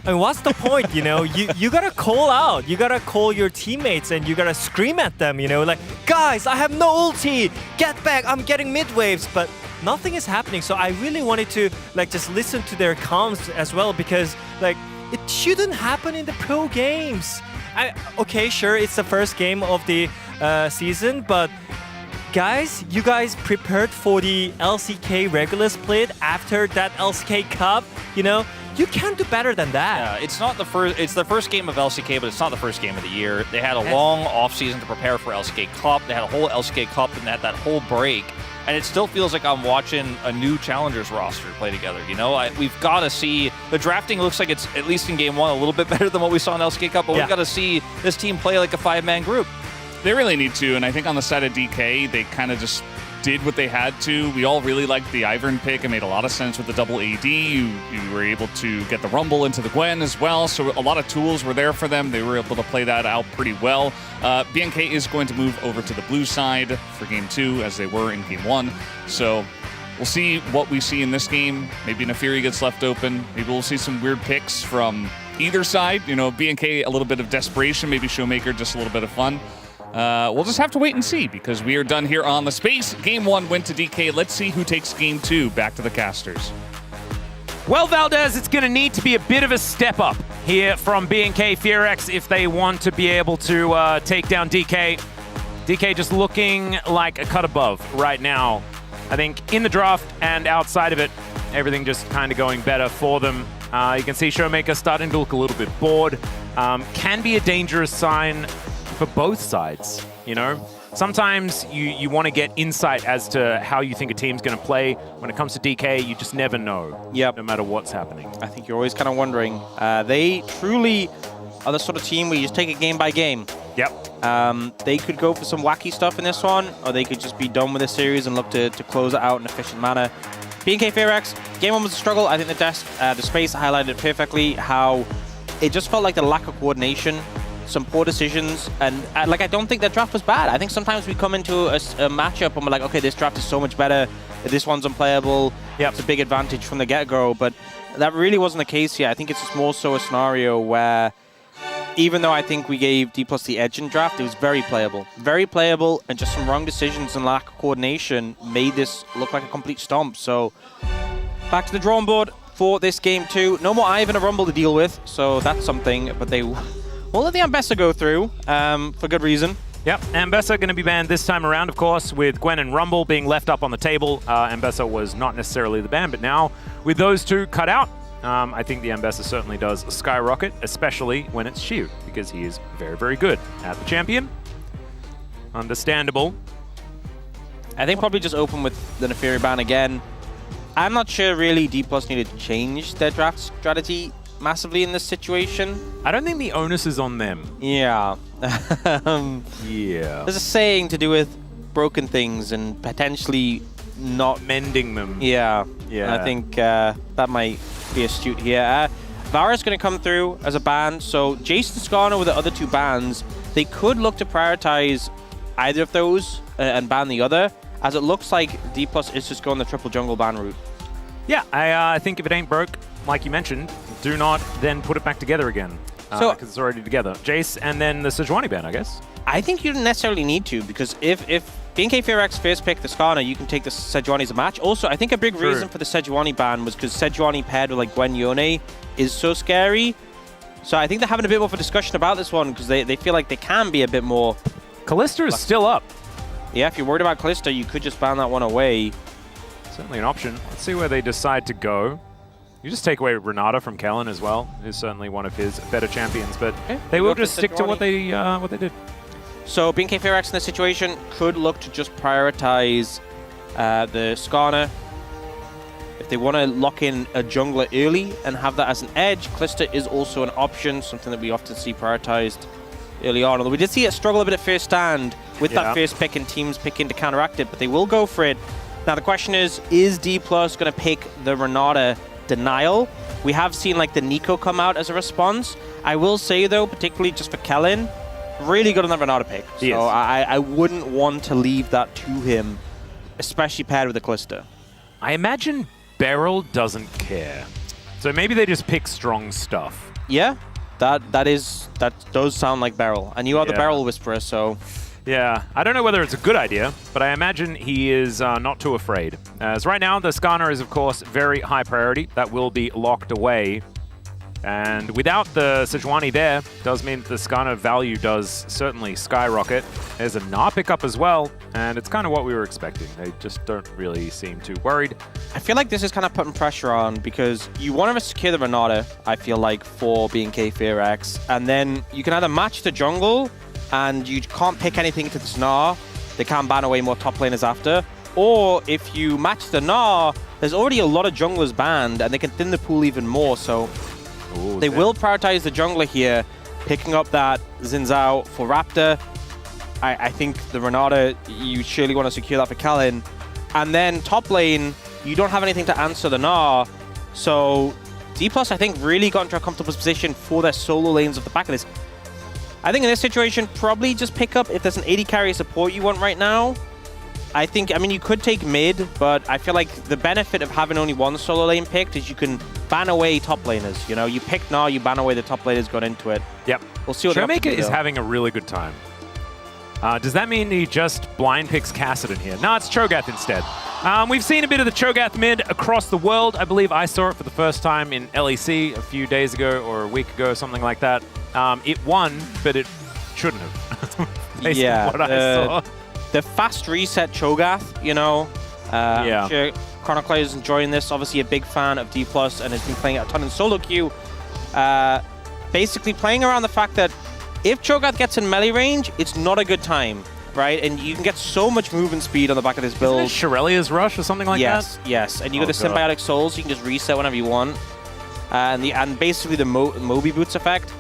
S11: I mean, what's the point, you know? You gotta call out. You gotta call your teammates and you gotta scream at them, you know? Like, guys, I have no ulti. Get back. I'm getting mid waves. But nothing is happening. So I really wanted to, like, just listen to their comms as well, because, like, it shouldn't happen in the pro games. Okay, sure, it's the first game of the season, but guys, you guys prepared for the LCK regular split after that LCK Cup, you know? You can't do better than that.
S3: Yeah, it's not the first. It's the first game of LCK, but it's not the first game of the year. They had a long off season to prepare for LCK Cup. They had a whole LCK Cup, and they had that whole break. And it still feels like I'm watching a new Challengers roster play together. You know, we've got to see the drafting. Looks like it's, at least in game one, a little bit better than what we saw in LCK Cup. But we've got to see this team play like a 5-man group.
S2: They really need to, and I think on the side of DK, they kind of just did what they had to. We all really liked the Ivern pick. It made a lot of sense with the double AD. You were able to get the Rumble into the Gwen as well, so a lot of tools were there for them. They were able to play that out pretty well. BNK is going to move over to the blue side for game 2, as they were in game 1. So we'll see what we see in this game. Maybe Nefiri gets left open. Maybe we'll see some weird picks from either side. You know, BNK, a little bit of desperation. Maybe Showmaker, just a little bit of fun. We'll just have to wait and see because we are done here on the space. Game 1 went to DK. Let's see who takes Game 2. Back to the casters.
S1: Well, Valdez, it's going to need to be a bit of a step up here from BNK FearX if they want to be able to take down DK. DK just looking like a cut above right now. I think in the draft and outside of it, everything just kind of going better for them. You can see Showmaker starting to look a little bit bored. Can be a dangerous sign for both sides, you know? Sometimes you want to get insight as to how you think a team's going to play. When it comes to DK, you just never know, no matter what's happening.
S8: I think you're always kind of wondering. They truly are the sort of team where you just take it game by game.
S1: Yep.
S8: They could go for some wacky stuff in this one, or they could just be done with the series and look to close it out in an efficient manner. BNK FearX, game 1 was a struggle. I think the space highlighted it perfectly, how it just felt like the lack of coordination, some poor decisions, and like I don't think their draft was bad. I think sometimes we come into a matchup and we're like, okay, this draft is so much better, this one's unplayable, it's a big advantage from the get-go, but that really wasn't the case here. I think it's just more so a scenario where even though I think we gave D+ the edge in draft, it was very playable, and just some wrong decisions and lack of coordination made this look like a complete stomp. So back to the drawing board for this game 2. No more Ivan and Rumble to deal with, so that's something, but they will let the Ambessa go through for good reason.
S1: Yep, Ambessa going to be banned this time around, of course, with Gwen and Rumble being left up on the table. Ambessa was not necessarily the ban, but now with those two cut out, I think the Ambessa certainly does skyrocket, especially when it's Shiu, because he is very, very good at the champion. Understandable.
S8: I think probably just open with the Neferi ban again. I'm not sure really D+ needed to change their draft strategy massively in this situation.
S1: I don't think the onus is on them.
S8: Yeah.
S1: Yeah.
S8: There's a saying to do with broken things and potentially not
S1: mending them.
S8: Yeah.
S1: Yeah.
S8: And I think that might be astute here. Vara's going to come through as a ban, so Jason Skarner with the other two bans, they could look to prioritize either of those and ban the other, as it looks like D+ is just going the triple jungle ban route.
S1: Yeah, I think if it ain't broke, like you mentioned, do not then put it back together again. Because it's already together. Jace and then the Sejuani ban, I guess.
S8: I think you don't necessarily need to, because if BNK FearX first pick the Skarner, you can take the Sejuani as a match. Also, I think a big reason for the Sejuani ban was because Sejuani paired with like Gwen Yone is so scary. So I think they're having a bit more of a discussion about this one, because they feel like they can be a bit more...
S1: Kalista is still up.
S8: Yeah, if you're worried about Kalista, you could just ban that one away.
S1: Certainly an option. Let's see where they decide to go. You just take away Renata from Kellen as well, who's certainly one of his better champions, but they will just stick to what they did.
S8: So BNK FearX in this situation could look to just prioritize the Skarner. If they want to lock in a jungler early and have that as an edge, Kalista is also an option, something that we often see prioritized early on. Although we did see it struggle a bit at first stand with that first pick and teams picking to counteract it, but they will go for it. Now the question is D+ going to pick the Renata denial? We have seen like the Nico come out as a response. I will say though, particularly just for Kellen, really good on that Renata pick. So I wouldn't want to leave that to him, especially paired with the Kalista.
S1: I imagine Beryl doesn't care. So maybe they just pick strong stuff.
S8: Yeah, that does sound like Beryl. And you are the Beryl Whisperer, so...
S1: Yeah, I don't know whether it's a good idea, but I imagine he is not too afraid. As right now, the Skarner is, of course, very high priority. That will be locked away. And without the Sejuani there, does mean that the Skarner value does certainly skyrocket. There's a Gnar pickup as well, and it's kind of what we were expecting. They just don't really seem too worried.
S8: I feel like this is kind of putting pressure on, because you want to secure the Renata, I feel like, for BNK FearX, and then you can either match the jungle, and you can't pick anything to the Gnar. They can't ban away more top laners after. Or if you match the Gnar, there's already a lot of junglers banned, and they can thin the pool even more, so... They will prioritize the jungler here, picking up that Xin Zhao for Raptor. I think the Renata, you surely want to secure that for Kalen. And then top lane, you don't have anything to answer the Gnar. So D+, I think, really got into a comfortable position for their solo lanes of the back of this. I think in this situation, probably just pick up if there's an 80 carry support you want right now. I mean, you could take mid, but I feel like the benefit of having only one solo lane picked is you can ban away top laners. You know, you pick Gnar, you ban away the top laners got into it.
S1: Yep.
S8: We'll see what
S1: Showmaker is having a really good time. Does that mean he just blind picks Kassadin here? No, it's Cho'Gath instead. We've seen a bit of the Cho'Gath mid across the world. I believe I saw it for the first time in LEC a few days ago or a week ago, something like that. It won, but it shouldn't have. Based on what I saw.
S8: The fast reset Cho'Gath, you know. I'm sure Chronicler is enjoying this. Obviously a big fan of D+, and has been playing it a ton in solo queue. Basically playing around the fact that if Cho'Gath gets in melee range, it's not a good time, right? And you can get so much movement speed on the back of this build.
S1: Isn't it Shirelia's Rush or something like that?
S8: Yes. And you got the Symbiotic Souls, you can just reset whenever you want. And basically the Moby Boots effect.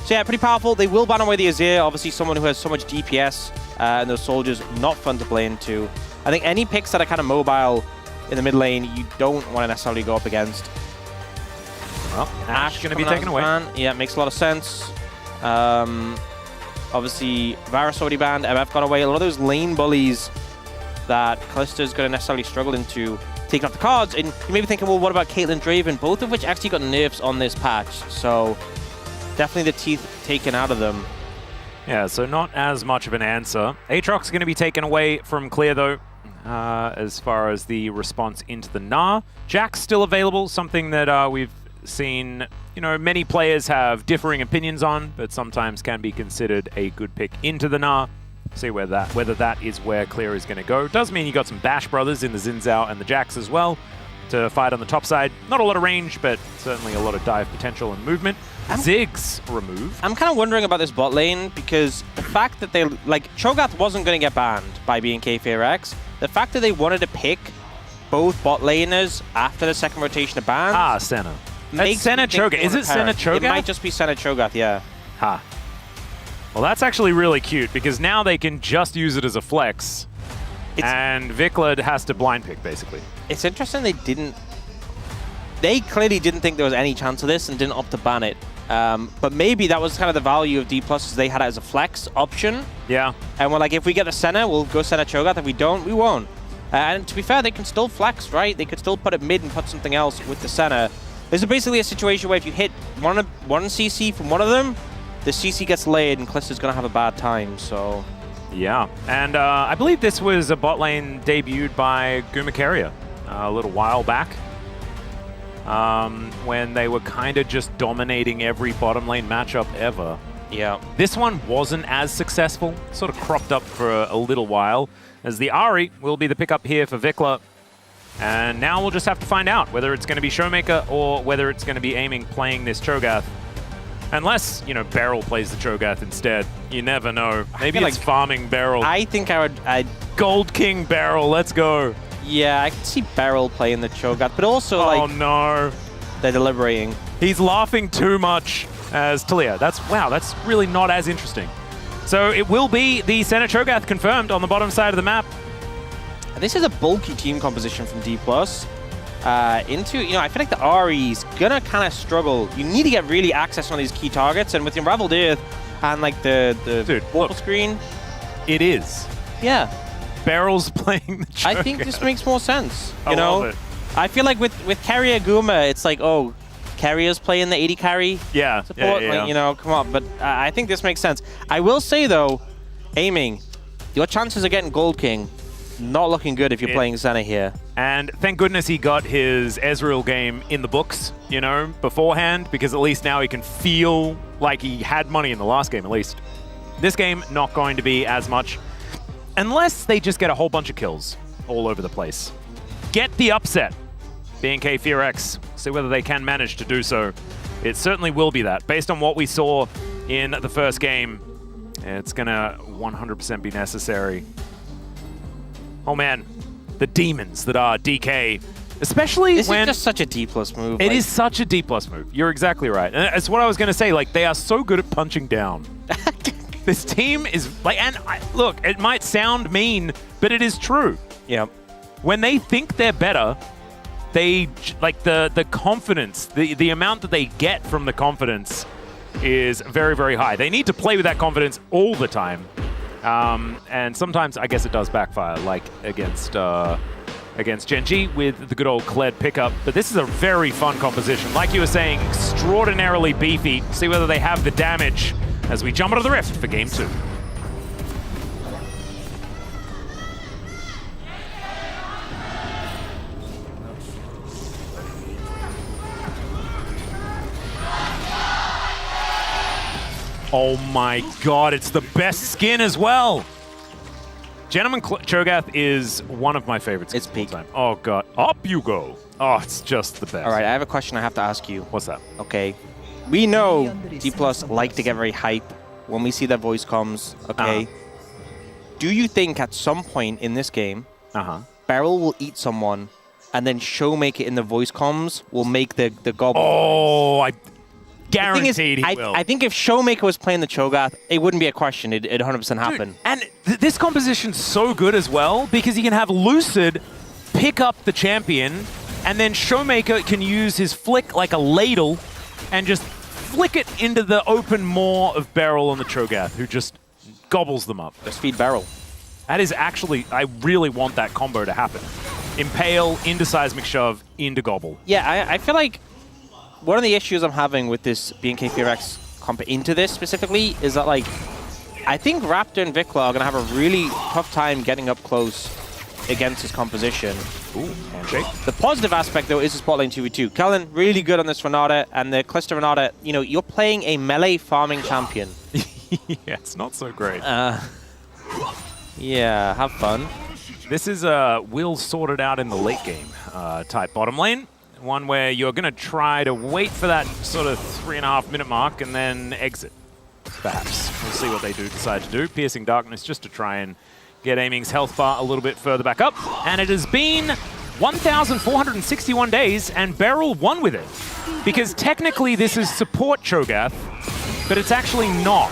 S8: So yeah, pretty powerful. They will ban away the Azir, obviously someone who has so much DPS, and those soldiers, not fun to play into. I think any picks that are kind of mobile in the mid lane, you don't want to necessarily go up against.
S1: Well, Ashe going to be taken away.
S8: Yeah, it makes a lot of sense. Obviously, Varus already banned, MF got away. A lot of those lane bullies that Callista's going to necessarily struggle into taking off the cards. And you may be thinking, well, what about Caitlyn Draven? Both of which actually got nerfs on this patch. So definitely the teeth taken out of them.
S1: Yeah, so not as much of an answer. Aatrox going to be taken away from Clear, though, as far as the response into the Gnar. Jack's still available, something that we've seen, you know, many players have differing opinions on, but sometimes can be considered a good pick into the Gnar. See whether that is where Clear is going to go. Does mean you got some Bash brothers in the Xin Zhao and the Jax as well to fight on the top side. Not a lot of range, but certainly a lot of dive potential and movement. Ziggs removed.
S8: I'm kind of wondering about this bot lane because the fact that they, like, Cho'Gath wasn't going to get banned by BNK FearX. The fact that they wanted to pick both bot laners after the second rotation of bans.
S1: Senna. It's Senna Cho'Gath. Is it Senna Cho'Gath?
S8: It might just be Senna Cho'Gath, yeah.
S1: Well, that's actually really cute because now they can just use it as a flex. And Vikla has to blind pick, basically.
S8: It's interesting they clearly didn't think there was any chance of this and didn't opt to ban it. But maybe that was kind of the value of D+, is they had it as a flex option.
S1: Yeah.
S8: And we're like, if we get the Senna, we'll go Senna Cho'Gath. If we don't, we won't. And to be fair, they can still flex, right? They could still put it mid and put something else with the Senna. This is basically a situation where if you hit one CC from one of them, the CC gets laid and Callista's going to have a bad time, so...
S1: Yeah, and I believe this was a bot lane debuted by Gumakeria a little while back. When they were kind of just dominating every bottom lane matchup ever.
S8: Yeah.
S1: This one wasn't as successful. Sort of cropped up for a little while, as the Ahri will be the pickup here for Vikla. And now we'll just have to find out whether it's going to be Showmaker or whether it's going to be aiming playing this Cho'Gath. Unless, you know, Beryl plays the Cho'Gath instead. You never know. Maybe it's like farming Beryl.
S8: I think I'd
S1: Gold King Beryl, let's go.
S8: Yeah, I can see Beryl playing the Cho'Gath, but also
S1: oh no,
S8: they're deliberating.
S1: He's laughing too much as Talia. That's really not as interesting. So it will be the Senna Cho'Gath confirmed on the bottom side of the map.
S8: This is a bulky team composition from D+. I feel like the Ahri's gonna kind of struggle. You need to get really access on these key targets, and with the Unraveled Earth and like the wall screen,
S1: it is.
S8: Yeah,
S1: Beryl's playing the Cho'Gath.
S8: I think this makes more sense.
S1: I love it.
S8: I feel like with Carrier Guma, it's like, oh, Carrier's playing the 80 carry support.
S1: Yeah.
S8: Like, you know, come on. But I think this makes sense. I will say though, aiming, your chances of getting Gold King not looking good if you're playing Senna here.
S1: And thank goodness he got his Ezreal game in the books, you know, beforehand, because at least now he can feel like he had money in the last game, at least. This game, not going to be as much, unless they just get a whole bunch of kills all over the place. Get the upset, BNK FearX. See whether they can manage to do so. It certainly will be that. Based on what we saw in the first game, it's going to 100% be necessary. Oh man, the demons that are DK, especially
S8: this
S1: when...
S8: This is just such a D+ move.
S1: It is such a D+ move. You're exactly right. And it's what I was going to say. Like, they are so good at punching down. This team is like... And look, it might sound mean, but it is true.
S8: Yeah.
S1: When they think they're better, they... Like, the confidence, the amount that they get from the confidence is very, very high. They need to play with that confidence all the time. And sometimes I guess it does backfire, like against Genji with the good old Kled pickup. But this is a very fun composition. Like you were saying, extraordinarily beefy. See whether they have the damage as we jump into the rift for Game 2. Oh my god, it's the best skin as well. Gentleman Cho'Gath is one of my favorites.
S8: It's peak.
S1: Time. Oh god, up you go. Oh, it's just the best.
S8: All right, I have a question I have to ask you.
S1: What's that?
S8: Okay, we know D+ like to get very hype when we see their voice comms. Okay, do you think at some point in this game, Beryl will eat someone, and then Showmaker in the voice comms will make the gobble?
S1: Oh, I guaranteed he will.
S8: I think if Showmaker was playing the Cho'Gath, it wouldn't be a question. It'd 100% happen.
S1: Dude, and this composition's so good as well because you can have Lucid pick up the champion, and then Showmaker can use his flick like a ladle and just flick it into the open maw of Beryl and the Cho'Gath, who just gobbles them up.
S8: Just feed Beryl.
S1: That is actually, I really want that combo to happen. Impale into Seismic Shove into Gobble.
S8: Yeah, I feel like one of the issues I'm having with this BNK comp into this specifically is that, like, I think Raptor and Vikla are going to have a really tough time getting up close against his composition.
S1: Ooh, handshake.
S8: The positive aspect, though, is the spot lane 2v2. Kellen, really good on this Renata, and the Callisto Renata, you know, you're playing a melee farming champion.
S1: Yeah, it's not so great.
S8: Yeah, have fun.
S1: This is a we'll sort it out in the late game type bottom lane. One where you're going to try to wait for that sort of 3.5 minute mark and then exit, perhaps. We'll see what they decide to do. Piercing Darkness just to try and get Aiming's health bar a little bit further back up. And it has been 1,461 days, and Beryl won with it. Because technically this is support Cho'Gath, but it's actually not.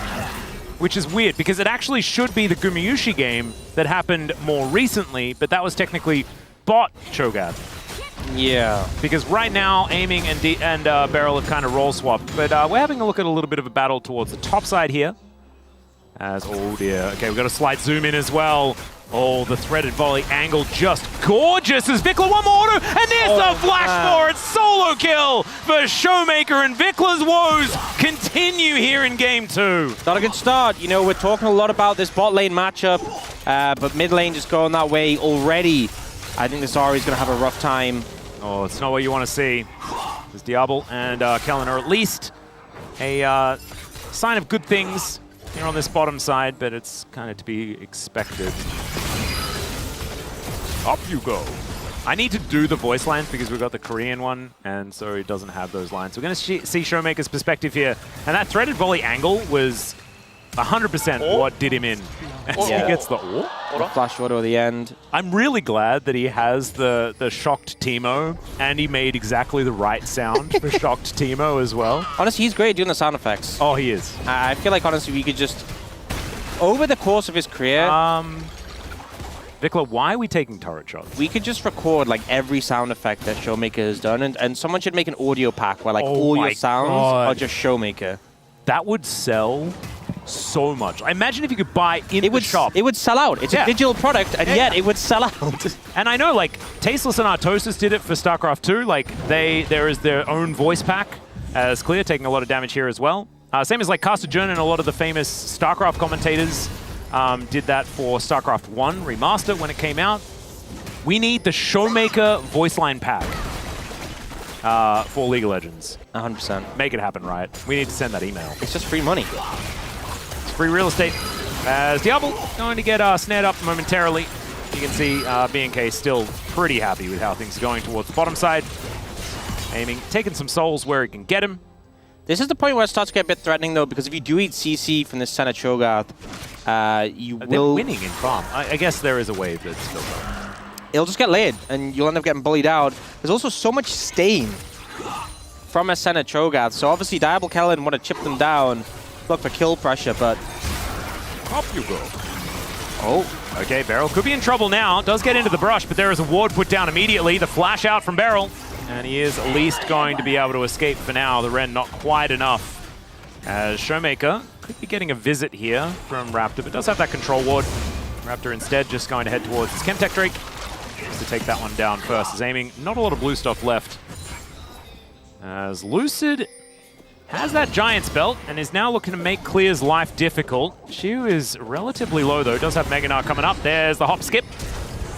S1: Which is weird, because it actually should be the Gumayushi game that happened more recently, but that was technically bot Cho'Gath.
S8: Yeah.
S1: Because right now, Aiming and Beryl have kind of role swapped, but we're having a look at a little bit of a battle towards the top side here. As, oh dear, okay, we've got a slight zoom in as well. Oh, the threaded volley angle just gorgeous as Vikla one more auto, and there's the flash for it. Solo kill for Showmaker, and Vikla's woes continue here in game 2.
S8: Not a good start. You know, we're talking a lot about this bot lane matchup, but mid lane just going that way already. I think this Ahri's going to have a rough time.
S1: Oh, it's not what you want to see. There's Diablo and Kellen are at least a sign of good things here on this bottom side, but it's kind of to be expected. Up you go. I need to do the voice lines because we've got the Korean one, and so it doesn't have those lines. We're going to see Showmaker's perspective here, and that threaded volley angle was 100% what did him in. As he gets the
S8: flash auto at the end.
S1: I'm really glad that he has the shocked Teemo, and he made exactly the right sound for shocked Teemo as well.
S8: Honestly, he's great doing the sound effects.
S1: Oh, he is.
S8: I feel like, honestly, we could just, over the course of his career,
S1: Vikla, why are we taking turret shots?
S8: We could just record like every sound effect that Showmaker has done, and someone should make an audio pack where like all your sounds are just Showmaker.
S1: That would sell so much. I imagine if you could buy in the shop.
S8: It would sell out. It's a digital product, and yet it would sell out.
S1: And I know, like, Tasteless and Artosis did it for StarCraft 2. Like, there is their own voice pack, as Clear, taking a lot of damage here as well. Same as, like, Caster Jun and a lot of the famous StarCraft commentators did that for StarCraft 1 Remaster when it came out. We need the Showmaker voice line pack for League of Legends.
S8: 100%.
S1: Make it happen, right? We need to send that email.
S8: It's just free money.
S1: It's free real estate. As Diablo going to get snared up momentarily. You can see BNK still pretty happy with how things are going towards the bottom side. Aiming, taking some souls where he can get him.
S8: This is the point where it starts to get a bit threatening, though, because if you do eat CC from this center Cho'Gath, you will...
S1: They're winning in farm. I guess there is a wave that's still going.
S8: It'll just get laid, and you'll end up getting bullied out. There's also so much stain from a center Cho'Gath, so obviously Diablo Kellen want to chip them down, look for kill pressure, but...
S1: Up you go. Oh, okay, Beryl could be in trouble now. Does get into the brush, but there is a ward put down immediately. The flash out from Beryl. And he is at least going to be able to escape for now. The Ren not quite enough. As Showmaker could be getting a visit here from Raptor, but does have that control ward. Raptor instead just going to head towards his Chemtech Drake. Just to take that one down first. Is aiming, not a lot of blue stuff left. As Lucid has that Giant's Belt and is now looking to make Clear's life difficult. Shu is relatively low though, does have Meganar coming up. There's the hop skip.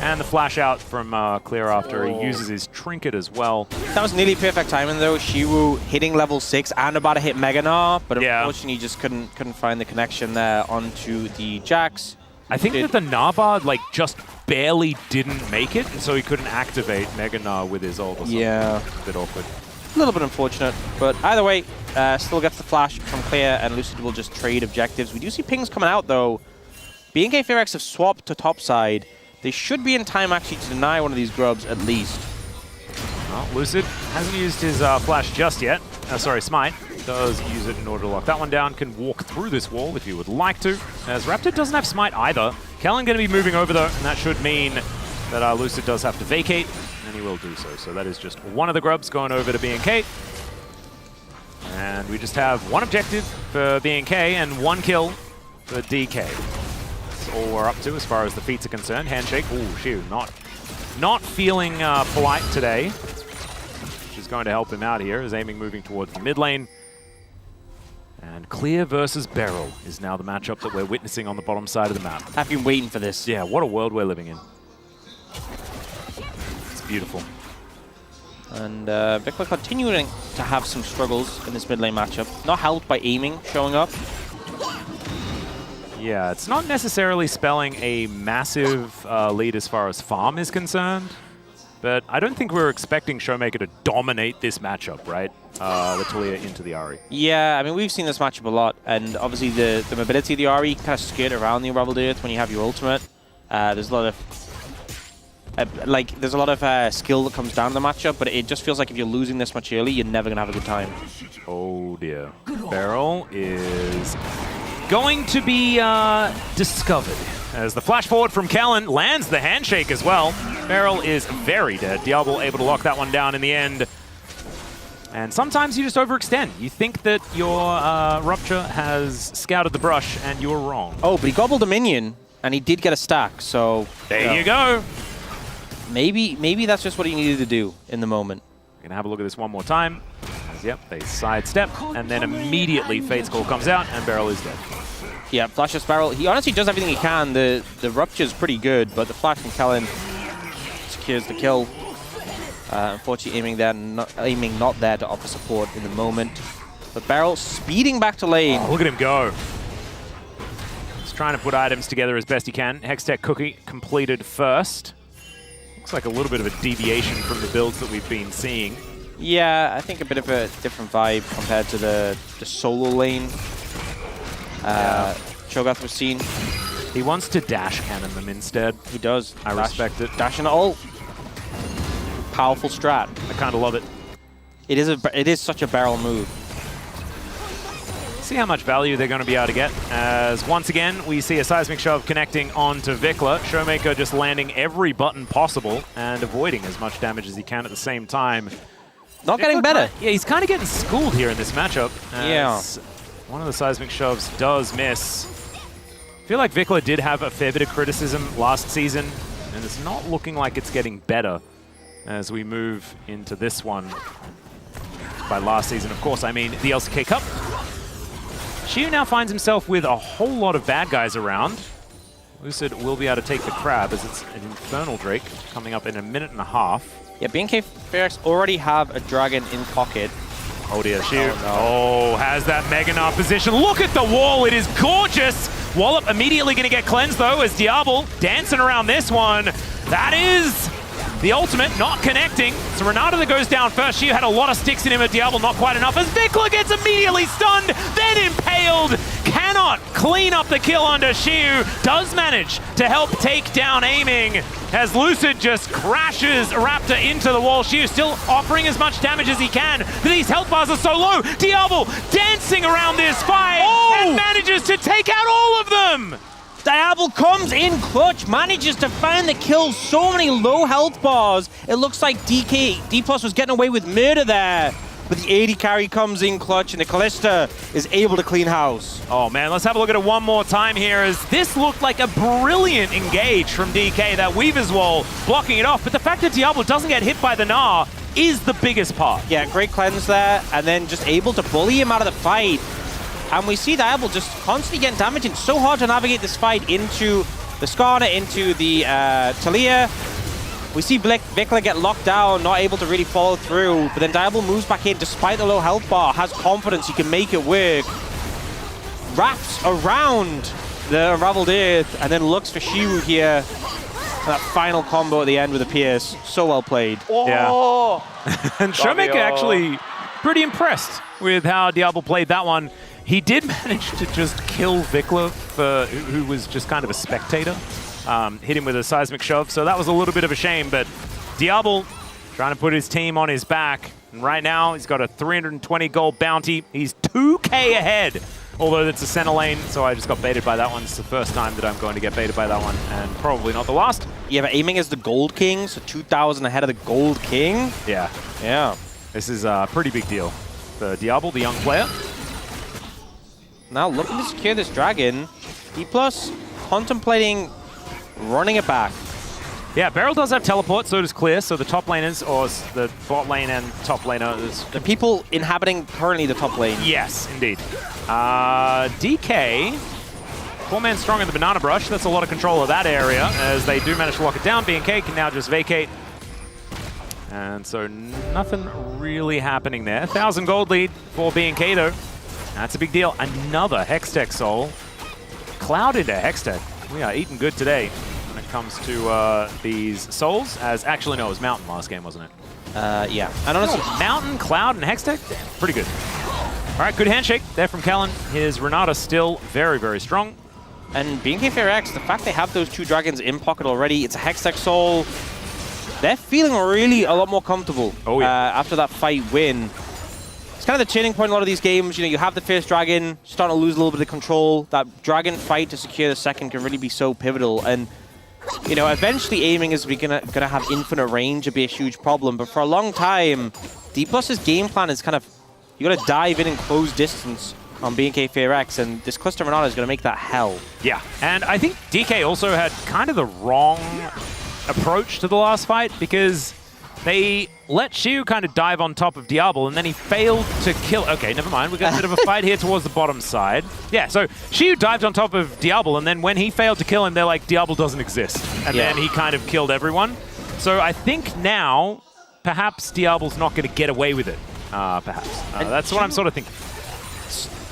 S1: And the flash out from Clear after he uses his trinket as well.
S8: That was nearly perfect timing though. Shiwu hitting level 6 and about to hit Mega Gnar, but unfortunately just couldn't find the connection there onto the Jax.
S1: I think that the Narbard like just barely didn't make it, and so he couldn't activate Mega Gnar with his ult or something.
S8: Yeah.
S1: A bit awkward.
S8: A little bit unfortunate, but either way, still gets the flash from Clear, and Lucid will just trade objectives. We do see pings coming out though. BNK FairX have swapped to top side. They should be in time actually to deny one of these grubs at least.
S1: Well, Lucid hasn't used his flash just yet. Sorry, Smite. Does use it in order to lock that one down. Can walk through this wall if you would like to. As Raptor doesn't have Smite either. Kellen going to be moving over though, and that should mean that Lucid does have to vacate, and he will do so. So that is just one of the grubs going over to BNK. And we just have one objective for BNK and one kill for DK. All we're up to as far as the feats are concerned. Handshake. Ooh, shoot, not feeling polite today, which is going to help him out here. Is aiming moving towards the mid lane. And Clear versus Beryl is now the matchup that we're witnessing on the bottom side of the map.
S8: I've been waiting for this.
S1: Yeah, what a world we're living in. It's beautiful.
S8: And Vikla continuing to have some struggles in this mid lane matchup. Not helped by aiming showing up.
S1: Yeah, it's not necessarily spelling a massive lead as far as farm is concerned, but I don't think we were expecting Showmaker to dominate this matchup, right? The Talia into the Ahri.
S8: Yeah, I mean, we've seen this matchup a lot, and obviously the mobility of the Ahri kind of skirt around the Unraveled Earth when you have your ultimate. There's a lot of skill that comes down the matchup, but it just feels like if you're losing this much early, you're never going to have a good time.
S1: Oh dear. Beryl is going to be discovered as the flash forward from Kellen lands the handshake as well. Beryl is very dead. Diablo able to lock that one down in the end. And sometimes you just overextend. You think that your Rupture has scouted the brush and you're wrong.
S8: Oh, but he gobbled a minion and he did get a stack, so...
S1: There you go.
S8: Maybe that's just what he needed to do in the moment.
S1: We're going to have a look at this one more time. Yep, they sidestep, and then immediately Fate's Call comes out, and Beryl is dead.
S8: Yeah, flashes Beryl. He honestly does everything he can. The Rupture's pretty good, but the flash from Kellen secures the kill. Unfortunately, aiming not there to offer support in the moment. But Beryl speeding back to lane.
S1: Oh, look at him go. He's trying to put items together as best he can. Hextech Cookie completed first. Looks like a little bit of a deviation from the builds that we've been seeing.
S8: Yeah, I think a bit of a different vibe compared to the solo lane Cho'Gath was seen.
S1: He wants to dash cannon them instead.
S8: He does.
S1: I respect it.
S8: Dash and ult. Powerful strat.
S1: I kind of love it.
S8: It is such a Beryl move.
S1: See how much value they're going to be able to get. As once again, we see a seismic shove connecting onto Vikla. Showmaker just landing every button possible and avoiding as much damage as he can at the same time.
S8: Not getting better.
S1: Yeah, he's kind of getting schooled here in this matchup.
S8: Yeah.
S1: One of the seismic shoves does miss. I feel like Vikla did have a fair bit of criticism last season, and it's not looking like it's getting better as we move into this one. By last season, of course, I mean the LCK Cup. Xiu now finds himself with a whole lot of bad guys around. Lucid will be able to take the crab as it's an Infernal Drake coming up in a minute and a half.
S8: Yeah, BNK FairX already have a dragon in pocket.
S1: Oh dear, Xiu. Oh, has that Mega Gnar position. Look at the wall, it is gorgeous! Wallop immediately going to get cleansed though as Diablo dancing around this one. That is the ultimate, not connecting. So Renata that goes down first. Xiu had a lot of sticks in him at Diablo, not quite enough as Vikla gets immediately stunned, then impaled. Cannot clean up the kill under Xiu. Does manage to help take down aiming as Lucid just crashes Raptor into the wall. Xiu still offering as much damage as he can, but these health bars are so low. Diablo dancing around this fight and manages to take out all of them.
S8: Diablo comes in clutch, manages to find the kill. So many low health bars. It looks like D+ was getting away with murder there. But the AD carry comes in clutch, and the Callista is able to clean house.
S1: Oh man, let's have a look at it one more time here, as this looked like a brilliant engage from DK, that Weaver's Wall blocking it off. But the fact that Diablo doesn't get hit by the Gnar is the biggest part.
S8: Yeah, great cleanse there, and then just able to bully him out of the fight. And we see Diablo just constantly getting damage. It's so hard to navigate this fight into the Skarner into the Talia. We see Vikla get locked down, not able to really follow through, but then Diable moves back in despite the low health bar, has confidence he can make it work. Wraps around the Unraveled Earth, and then looks for Shiwu here. And that final combo at the end with the Pierce. So well played.
S1: Yeah. And Showmaker actually pretty impressed with how Diable played that one. He did manage to just kill Vikla, who was just kind of a spectator. Hit him with a seismic shove, so that was a little bit of a shame, but Diable trying to put his team on his back. And right now, he's got a 320 gold bounty. He's 2K ahead, although it's a center lane, so I just got baited by that one. It's the first time that I'm going to get baited by that one, and probably not the last.
S8: Yeah, but aiming as the Gold King, so 2,000 ahead of the Gold King.
S1: Yeah.
S8: Yeah.
S1: This is a pretty big deal for Diable, the young player.
S8: Now looking to secure this dragon. D+ contemplating running it back.
S1: Yeah, Beryl does have teleport, so does Clear, so the top laners, or the bot lane and top laners.
S8: The people inhabiting currently the top lane.
S1: Yes, indeed. DK, 4-man strong in the Banana Brush. That's a lot of control of that area, as they do manage to lock it down. BNK can now just vacate. And so nothing really happening there. 1,000 gold lead for BNK, though. That's a big deal. Another Hextech Soul. Cloud into Hextech. We are eating good today when it comes to these souls. As actually, no, it was Mountain last game, wasn't it?
S8: Yeah. And honestly,
S1: Mountain, Cloud, and Hextech? Pretty good. All right, good handshake there from Kellen. His Renata still very, very strong.
S8: And BNK the fact they have those 2 dragons in pocket already, it's a Hextech Soul. They're feeling really a lot more comfortable after that fight win. It's kind of the turning point in a lot of these games. You know, you have the first dragon, starting to lose a little bit of control. That dragon fight to secure the second can really be so pivotal. And, you know, eventually aiming is gonna have infinite range and be a huge problem. But for a long time, D+'s game plan is kind of, you gotta dive in and close distance on BNK, and this Cluster Renata is gonna make that hell.
S1: Yeah, and I think DK also had kind of the wrong approach to the last fight, because they let Shiu kind of dive on top of Diable, and then he failed to kill... Okay, never mind. We got a bit of a fight here towards the bottom side. Yeah, so Shiu dived on top of Diable, and then when he failed to kill him, they're like, Diable doesn't exist. And then he kind of killed everyone. So I think now, perhaps Diable's not going to get away with it. Perhaps. That's what I'm sort of thinking.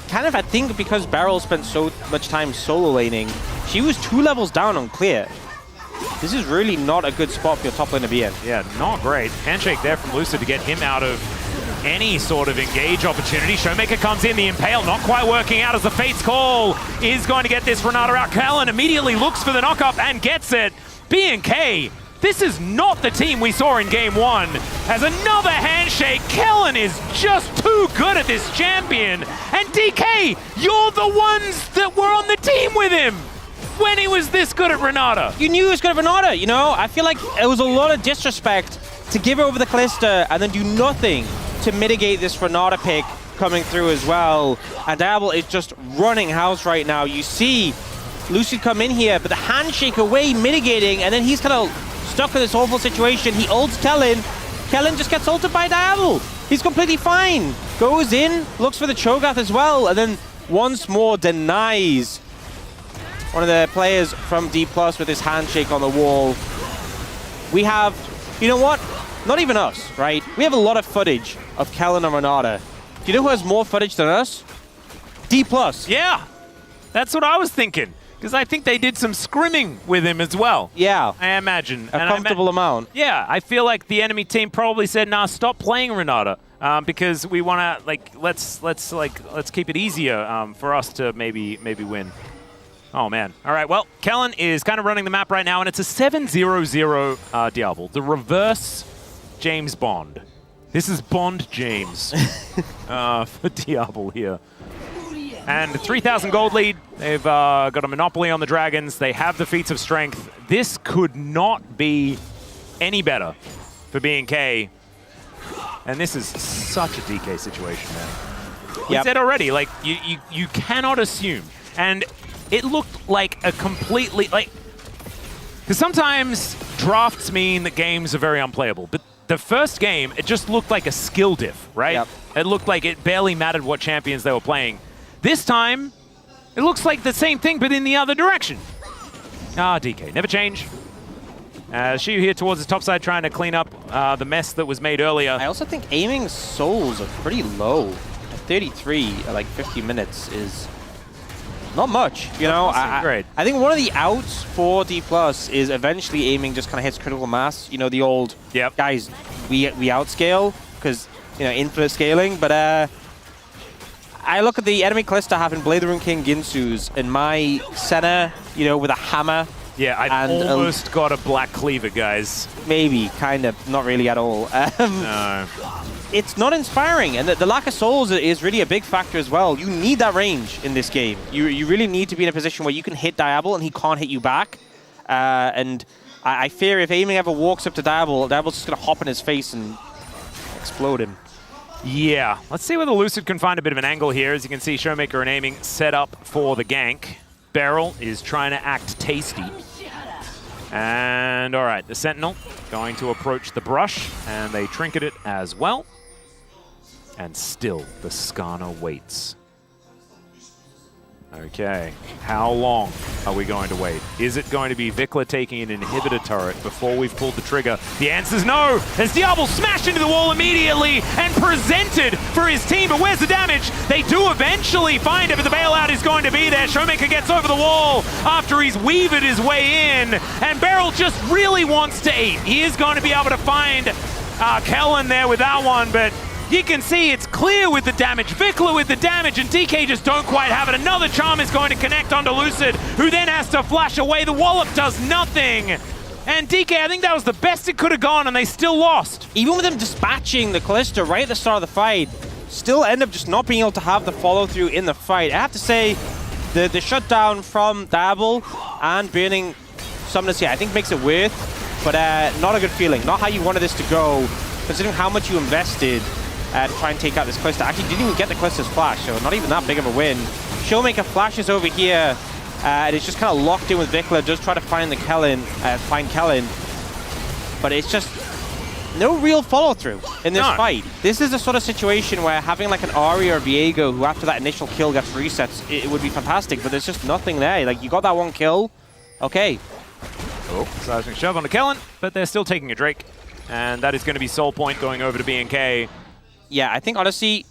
S8: Kind of, I think, because Beryl spent so much time solo laning, she was 2 levels down on clear. This is really not a good spot for your top lane to be in.
S1: Yeah, not great. Handshake there from Lucid to get him out of any sort of engage opportunity. Showmaker comes in, the Impale not quite working out as the Fate's Call is going to get this Renata out. Kellen immediately looks for the knock-up and gets it. B&K, this is not the team we saw in Game 1. As another handshake, Kellen is just too good at this champion. And DK, you're the ones that were on the team with him when he was this good at Renata.
S8: You knew he was good at Renata, you know? I feel like it was a lot of disrespect to give over the Callista and then do nothing to mitigate this Renata pick coming through as well. And Diable is just running house right now. You see Lucid come in here, but the handshake away mitigating, and then he's kind of stuck in this awful situation. He ults Kellen. Kellen just gets ulted by Diable. He's completely fine. Goes in, looks for the Cho'Gath as well, and then once more denies one of the players from D+ with his handshake on the wall. We have, you know what? Not even us, right? We have a lot of footage of Kellen and Renata. Do you know who has more footage than us? D+.
S1: Yeah, that's what I was thinking. Because I think they did some scrimming with him as well.
S8: Yeah.
S1: I imagine.
S8: A comfortable amount.
S1: Yeah, I feel like the enemy team probably said, nah, stop playing Renata. Because we want to, like, let's keep it easier for us to maybe win. Oh, man. All right, well, Kellen is kind of running the map right now, and it's a 7-0-0 Diable. The reverse James Bond. This is Bond James for Diable here. And 3,000 gold lead. They've got a monopoly on the Dragons. They have the feats of strength. This could not be any better for B&K. And this is such a DK situation, man. We said already, like, you cannot assume. And it looked like a completely, like, because sometimes drafts mean that games are very unplayable, but the first game, it just looked like a skill diff, right?
S8: Yep.
S1: It looked like it barely mattered what champions they were playing. This time, it looks like the same thing, but in the other direction. Ah, DK, never change. Shiyu here towards the top side trying to clean up the mess that was made earlier.
S8: I also think aiming souls are pretty low. 33 at like 50 minutes is not much, you know. I think one of the outs for D+ is eventually aiming just kind of hits critical mass. You know, the old guys, we outscale because, you know, infinite scaling. But I look at the enemy Kalista having Blade the Rune King Ginsu's and my center, you know, with a hammer.
S1: Yeah, I've almost got a Black Cleaver, guys.
S8: Maybe, kind of, not really at all.
S1: No.
S8: It's not inspiring, and the lack of souls is really a big factor as well. You need that range in this game. You really need to be in a position where you can hit Diablo and he can't hit you back. And I fear if aiming ever walks up to Diablo's just going to hop in his face and explode him.
S1: Yeah, let's see whether Lucid can find a bit of an angle here. As you can see, Showmaker and aiming set up for the gank. Beryl is trying to act tasty. And all right, the Sentinel going to approach the brush, and they trinket it as well. And still, the Skarner waits. Okay, how long are we going to wait? Is it going to be Vikla taking an inhibitor turret before we've pulled the trigger? The answer's no, as Diablo smashed into the wall immediately and presented for his team, but where's the damage? They do eventually find it, but the bailout is going to be there. Showmaker gets over the wall after he's weaved his way in, and Beryl just really wants to eat. He is going to be able to find Kellen there with that one, but you can see it's clear with the damage. Vikla with the damage, and DK just don't quite have it. Another charm is going to connect onto Lucid, who then has to flash away. The wallop does nothing. And DK, I think that was the best it could have gone, and they still lost.
S8: Even with them dispatching the Kalista right at the start of the fight, still end up just not being able to have the follow-through in the fight. I have to say, the shutdown from Diablo and burning Summoners here, I think makes it worth, but not a good feeling. Not how you wanted this to go, considering how much you invested to try and take out this Kalista. Actually, didn't even get the Kalista's flash, so not even that big of a win. Showmaker flashes over here, and it's just kind of locked in with Vikla, does try to find Kellen, but it's just no real follow-through in this fight. This is the sort of situation where having like an Ari or Viego, who after that initial kill gets resets, it would be fantastic, but there's just nothing there. Like, you got that one kill, okay.
S1: Oh, seismic shove onto Kellen, but they're still taking a Drake, and that is going to be Soul Point going over to BNK.
S8: Yeah, I think honestly,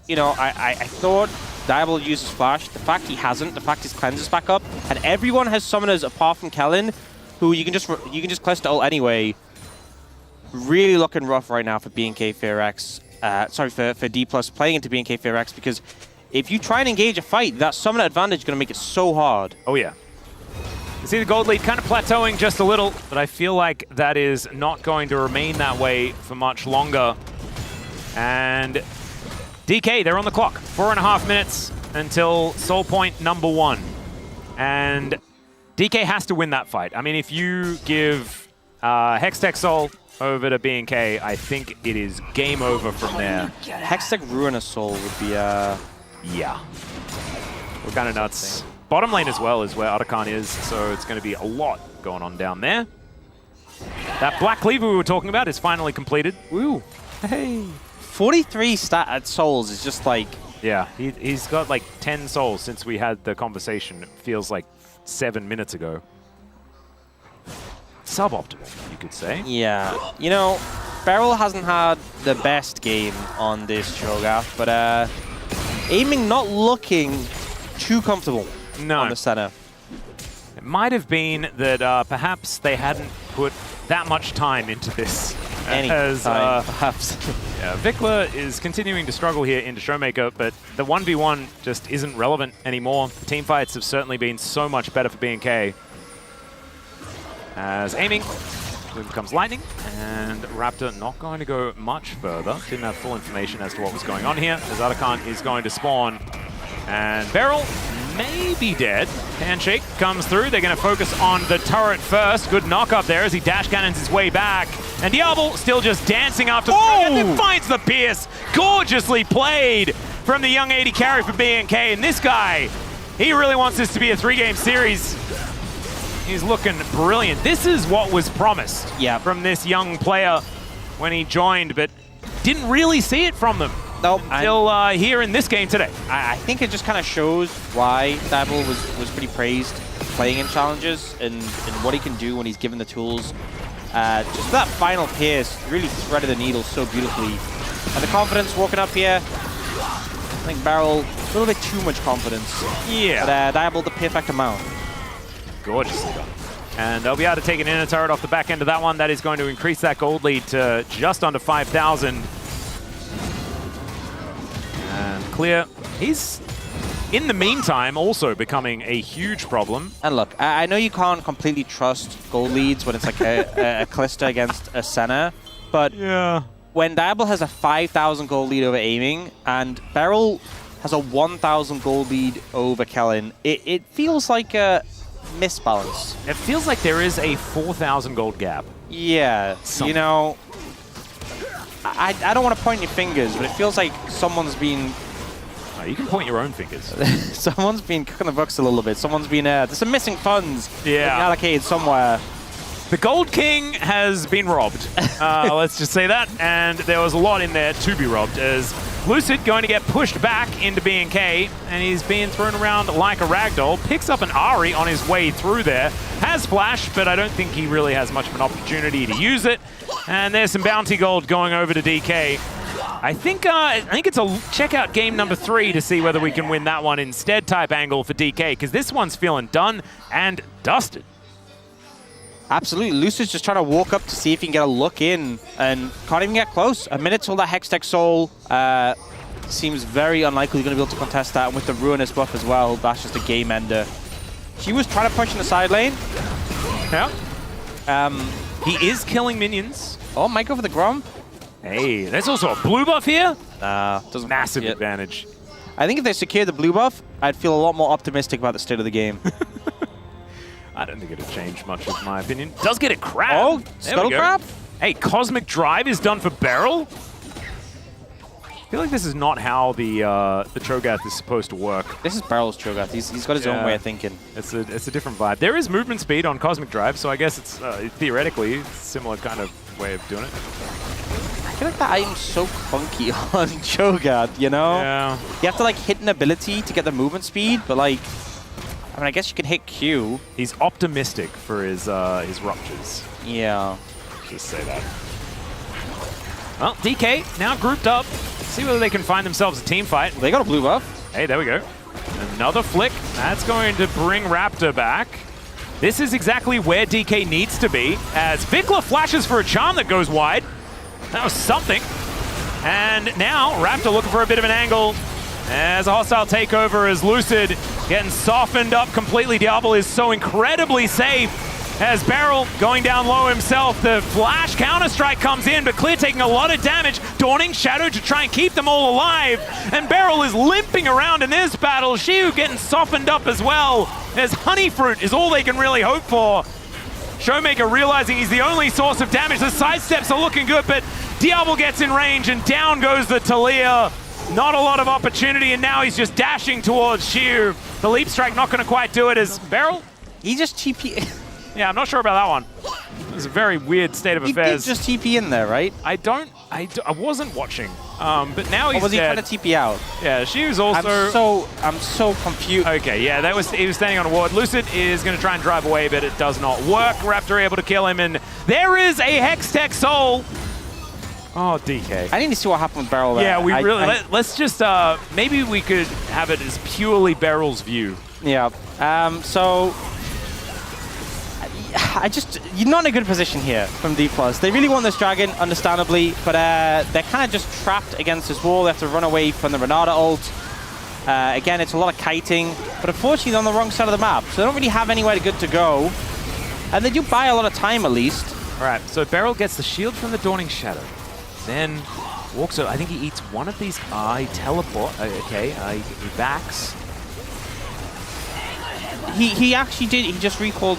S8: you know, I thought Diablo uses Flash. The fact he hasn't, the fact his cleanse is back up, and everyone has summoners apart from Kellen, who you can just Kalista ult anyway. Really looking rough right now for BNK FearX. Sorry, for D+ playing into BNK FearX, because if you try and engage a fight, that summoner advantage is going to make it so hard.
S1: Oh yeah. You see the gold lead kind of plateauing just a little, but I feel like that is not going to remain that way for much longer. And DK, they're on the clock. 4.5 minutes until Soul Point number 1. And DK has to win that fight. I mean, if you give Hextech Soul over to BNK, I think it is game over from there.
S8: Hextech Ruin a Soul would be,
S1: yeah. We're kind of nuts. Bottom lane as well is where Otacon is, so it's going to be a lot going on down there. That Black Cleaver we were talking about is finally completed.
S8: Woo. Hey. 43 stat souls is just like...
S1: Yeah, he's got like 10 souls since we had the conversation. It feels like 7 minutes ago. Suboptimal, you could say.
S8: Yeah. You know, Beryl hasn't had the best game on this Cho'Gath, but aiming not looking too comfortable on the center.
S1: It might have been that perhaps they hadn't put that much time into this.
S8: Perhaps.
S1: Yeah, Vikla is continuing to struggle here into Showmaker, but the 1v1 just isn't relevant anymore. The team fights have certainly been so much better for BNK. As aiming, Bloom becomes lightning, and Raptor not going to go much further. Didn't have full information as to what was going on here, as Otacon is going to spawn. And Beryl may be dead. Handshake comes through. They're going to focus on the turret first. Good knock up there as he dash cannons his way back. And Diablo still just dancing after the and then finds the pierce. Gorgeously played from the young 80 carry for BNK. And this guy, he really wants this to be a 3-game series. He's looking brilliant. This is what was promised from this young player when he joined, but didn't really see it from them.
S8: Nope.
S1: Until here in this game today.
S8: I think it just kind of shows why Diablo was pretty praised playing in challenges and what he can do when he's given the tools. Just that final pierce really threaded the needle so beautifully. And the confidence walking up here. I think Beryl, a little bit too much confidence.
S1: Yeah.
S8: But Diable the perfect amount.
S1: Gorgeously done. And they'll be able to take an inner turret off the back end of that one. That is going to increase that gold lead to just under 5,000. And Clear, he's, in the meantime, also becoming a huge problem.
S8: And look, I know you can't completely trust gold leads when it's like a Calista against a Senna, but
S1: yeah,
S8: when Diable has a 5,000 gold lead over aiming and Beryl has a 1,000 gold lead over Kellen, it feels like a misbalance.
S1: It feels like there is a 4,000 gold gap.
S8: Yeah, you know, I don't want to point your fingers, but it feels like someone's been...
S1: You can point your own fingers.
S8: Someone's been cooking the books a little bit. Someone's been... there's some missing funds allocated somewhere.
S1: The Gold King has been robbed. Let's just say that. And there was a lot in there to be robbed, as Lucid going to get pushed back into B&K, and he's being thrown around like a ragdoll. Picks up an Ari on his way through there. Has Flash, but I don't think he really has much of an opportunity to use it. And there's some bounty gold going over to DK. I think it's a check out game number 3 to see whether we can win that one instead type angle for DK, because this one's feeling done and dusted.
S8: Absolutely. Lucid's just trying to walk up to see if he can get a look in and can't even get close. A minute till that Hextech Soul seems very unlikely he's going to be able to contest that. And with the Ruinous buff as well, that's just a game ender. She was trying to push in the side lane.
S1: Yeah. He is killing minions.
S8: Oh, might go for the Grump.
S1: Hey, there's also a blue buff here.
S8: Doesn't
S1: massive advantage.
S8: I think if they secure the blue buff, I'd feel a lot more optimistic about the state of the game.
S1: I don't think it'll change much, in my opinion. Does get a crab.
S8: Oh, Scuttle Crab?
S1: Hey, Cosmic Drive is done for Beryl. I feel like this is not how the Cho'Gath is supposed to work.
S8: This is Beryl's Cho'Gath. He's got his own way of thinking.
S1: It's a different vibe. There is movement speed on Cosmic Drive, so I guess it's theoretically a similar kind of way of doing it.
S8: I feel like that item's so clunky on Cho'Gath, you know?
S1: Yeah.
S8: You have to like hit an ability to get the movement speed, but like, I mean, I guess you can hit Q.
S1: He's optimistic for his ruptures.
S8: Yeah.
S1: Just say that. Well, DK now grouped up. See whether they can find themselves a team fight.
S8: They got a blue buff.
S1: Hey, there we go. Another flick. That's going to bring Raptor back. This is exactly where DK needs to be, as Vikla flashes for a charm that goes wide. That was something. And now Raptor looking for a bit of an angle as a hostile takeover as Lucid getting softened up completely. Diable is so incredibly safe as Beryl going down low himself. The flash counter-strike comes in, but Clear taking a lot of damage. Dawning Shadow to try and keep them all alive. And Beryl is limping around in this battle. Shiu getting softened up as well, as Honeyfruit is all they can really hope for. Showmaker realizing he's the only source of damage. The sidesteps are looking good, but Diable gets in range and down goes the Talia. Not a lot of opportunity, and now he's just dashing towards Shiu. The leap strike not going to quite do it as Beryl.
S8: He just TP.
S1: Yeah, I'm not sure about that one. It was a very weird state of affairs.
S8: He did just TP in there, right?
S1: I wasn't watching. But now he's
S8: was he
S1: dead.
S8: trying to TP out?
S1: Yeah, Shiu's also...
S8: I'm so confused.
S1: Okay, yeah, he was standing on a ward. Lucid is going to try and drive away, but it does not work. Raptor able to kill him, and there is a Hextech Soul. Oh, DK.
S8: I need to see what happened with Beryl there.
S1: Yeah, let's just, maybe we could have it as purely Beryl's view.
S8: Yeah, so... You're not in a good position here from D+. They really want this dragon, understandably, but they're kind of just trapped against this wall. They have to run away from the Renata ult. Again, it's a lot of kiting, but unfortunately they're on the wrong side of the map, so they don't really have anywhere good to go. And they do buy a lot of time, at least.
S1: All right, so Beryl gets the shield from the Dawning Shadow. Then walks over. I think he eats one of these. He teleport. Okay, he backs.
S8: He actually did. He just recalled.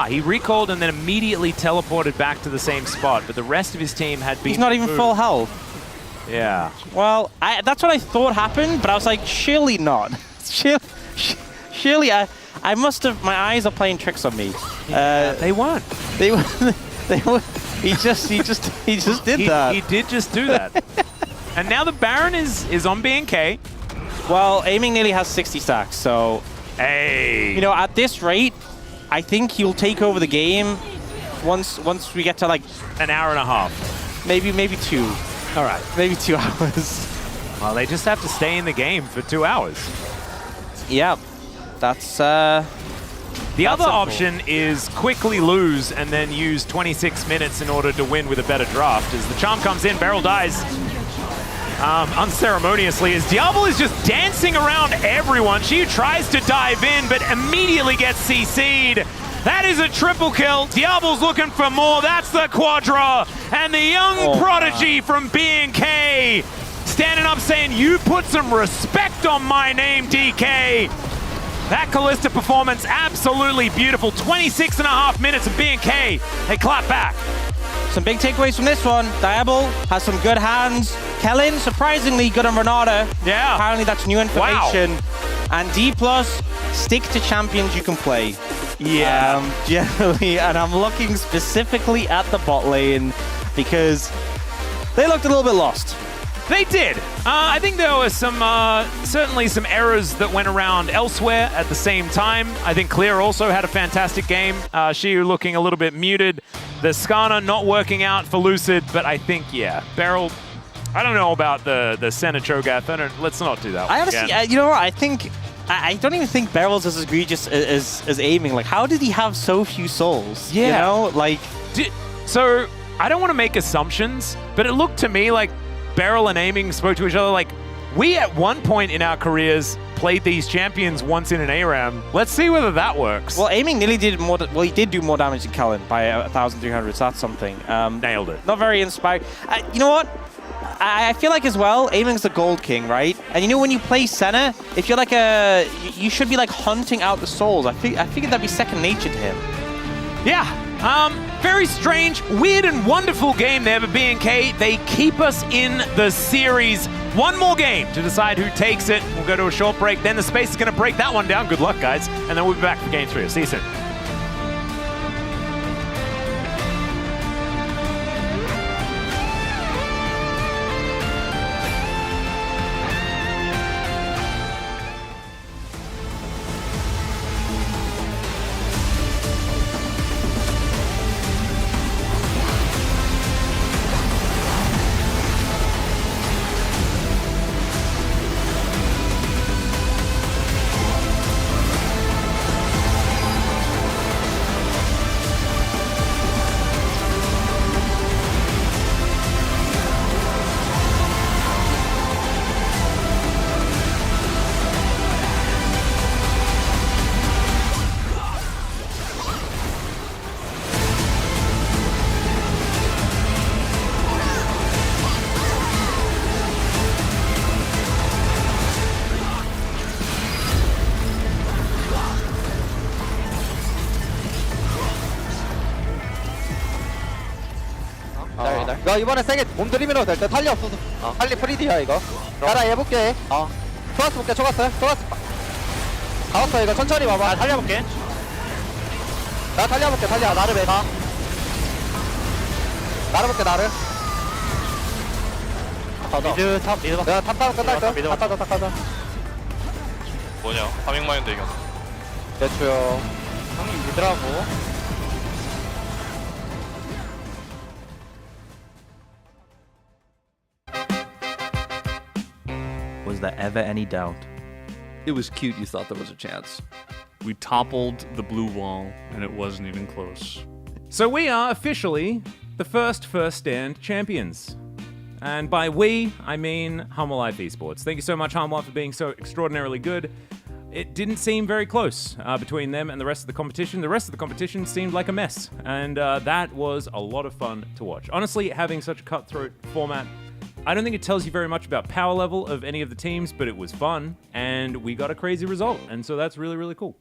S1: He recalled and then immediately teleported back to the same spot, but the rest of his team had been...
S8: He's not even full health.
S1: Yeah.
S8: Well, that's what I thought happened, but I was like, surely not. Surely I must have... My eyes are playing tricks on me.
S1: Yeah, they weren't.
S8: They were. He just did that.
S1: He did just do that. And now the Baron is on B&K.
S8: Well, aiming nearly has 60 stacks, so
S1: Hey.
S8: You know, at this rate, I think he'll take over the game once we get to like
S1: an hour and a half.
S8: Maybe 2.
S1: All right.
S8: Maybe 2 hours.
S1: Well, they just have to stay in the game for 2 hours.
S8: Yeah. That's
S1: the other option is quickly lose and then use 26 minutes in order to win with a better draft. As the charm comes in, Beryl dies unceremoniously as Diablo is just dancing around everyone. She tries to dive in, but immediately gets CC'd. That is a triple kill. Diablo's looking for more. That's the quadra. And the young prodigy from B&K standing up saying, you put some respect on my name, DK. That Kalista performance, absolutely beautiful. 26.5 minutes of B&K. They clap back.
S8: Some big takeaways from this one. Diablo has some good hands. Kellen, surprisingly good on Renata.
S1: Yeah.
S8: Apparently that's new information. Wow. And D+, stick to champions you can play.
S1: Yeah.
S8: Generally, and I'm looking specifically at the bot lane because they looked a little bit lost.
S1: They did. I think there were some certainly some errors that went around elsewhere at the same time. I think Clear also had a fantastic game. Shiu looking a little bit muted. The Skana not working out for Lucid, but I think, yeah, Beryl, I don't know about the Senna Cho'Gath. Let's not do that.
S8: I honestly, you know what, I don't even think Beryl's as egregious as aiming. Like, how did he have so few souls?
S1: Yeah.
S8: You know, like...
S1: So, I don't want to make assumptions, but it looked to me like Beryl and aiming spoke to each other like, we at one point in our careers played these champions once in an ARAM. Let's see whether that works.
S8: Well, aiming nearly did more, well, he did do more damage than Kellen by 1,300, so that's something.
S1: Nailed it.
S8: Not very inspired. You know what? I feel like as well, aiming's the gold king, right? And you know when you play Senna, if you're like you should be like hunting out the souls. I figured that'd be second nature to him.
S1: Yeah. Very strange, weird and wonderful game there for B&K. They keep us in the series. One more game to decide who takes it. We'll go to a short break. Then the space is going to break that one down. Good luck, guys. And then we'll be back for game 3. See you soon.
S9: 야 이번에 세게 몸 들이밀어도 될 때 탈리 없어서 탈리 프리디야 이거 나라 해볼게 초가스 볼게 초가스 가웠어 이거 천천히 봐봐 나 달려볼게 나 달려볼게 달려 나를 매가 나를 볼게 나를 미드 탑 미드 내가 탑 타면 끝날 거야 탑 가자
S10: 뭐냐? 파밍마인드 이겼어.
S9: 대추요 형님 미드라고
S4: Was there ever any doubt?
S3: It was cute you thought there was a chance.
S2: We toppled the blue wall, and it wasn't even close.
S1: So we are officially the first stand champions. And by we, I mean Humble Life Esports. Thank you so much, Humble Life, for being so extraordinarily good. It didn't seem very close between them and the rest of the competition. The rest of the competition seemed like a mess, and that was a lot of fun to watch. Honestly, having such a cutthroat format, I don't think it tells you very much about power level of any of the teams, but it was fun, and we got a crazy result, and so that's really, really cool.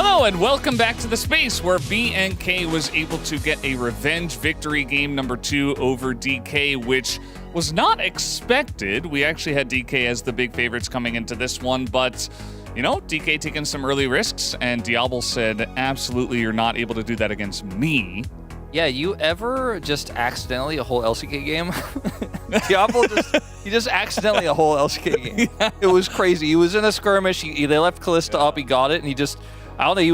S2: Hello and welcome back to the space where BNK was able to get a revenge victory game number 2 over DK, which was not expected. We actually had DK as the big favorites coming into this one, but you know, DK taking some early risks, and Diablo said, absolutely, you're not able to do that against me.
S3: Yeah, you ever just accidentally a whole LCK game? Diablo just accidentally a whole LCK game. Yeah. It was crazy. He was in a skirmish. They left Callista up. He got it, and I don't know. He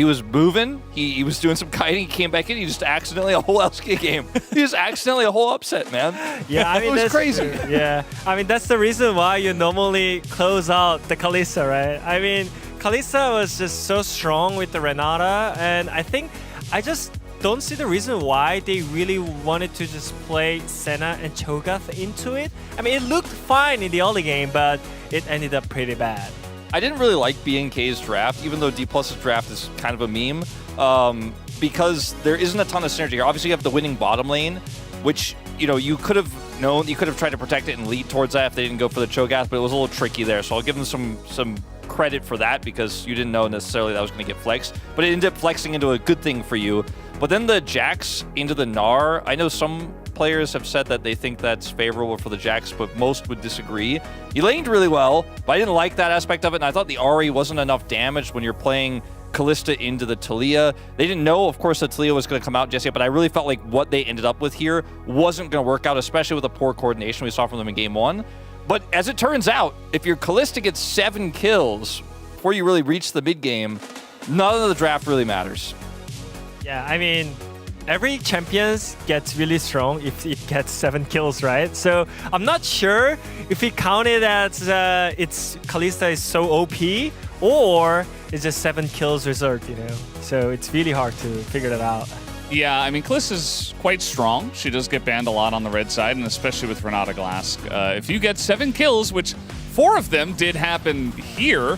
S3: was moving. He was doing some kiting. He came back in. He just accidentally a whole LCK game. He just accidentally a whole upset, man.
S11: Yeah, I mean,
S3: it was crazy.
S11: Yeah, I mean that's the reason why you normally close out the Kalista, right? I mean, Kalista was just so strong with the Renata, and I just don't see the reason why they really wanted to just play Senna and Cho'Gath into it. I mean, it looked fine in the early game, but it ended up pretty bad.
S3: I didn't really like BNK's draft, even though D+'s draft is kind of a meme, because there isn't a ton of synergy here. Obviously, you have the winning bottom lane, which, you know, you could have known, you could have tried to protect it and lead towards that if they didn't go for the Cho'Gath, but it was a little tricky there. So I'll give them some credit for that, because you didn't know necessarily that was going to get flexed, but it ended up flexing into a good thing for you. But then the Jax into the Gnar, I know some players have said that they think that's favorable for the Jax, but most would disagree. He laned really well, but I didn't like that aspect of it, and I thought the Ahri wasn't enough damage when you're playing Callista into the Taliyah. They didn't know, of course, that Taliyah was going to come out just yet, but I really felt like what they ended up with here wasn't going to work out, especially with the poor coordination we saw from them in Game 1. But as it turns out, if your Callista gets 7 kills before you really reach the mid-game, none of the draft really matters.
S11: Yeah, I mean, every champion gets really strong if it gets 7 kills, right? So I'm not sure if we count it as it's Kalista is so OP or it's just 7 kills result, you know? So it's really hard to figure that out.
S2: Yeah, I mean, Kalista's quite strong. She does get banned a lot on the red side, and especially with Renata Glass. If you get 7 kills, which 4 of them did happen here,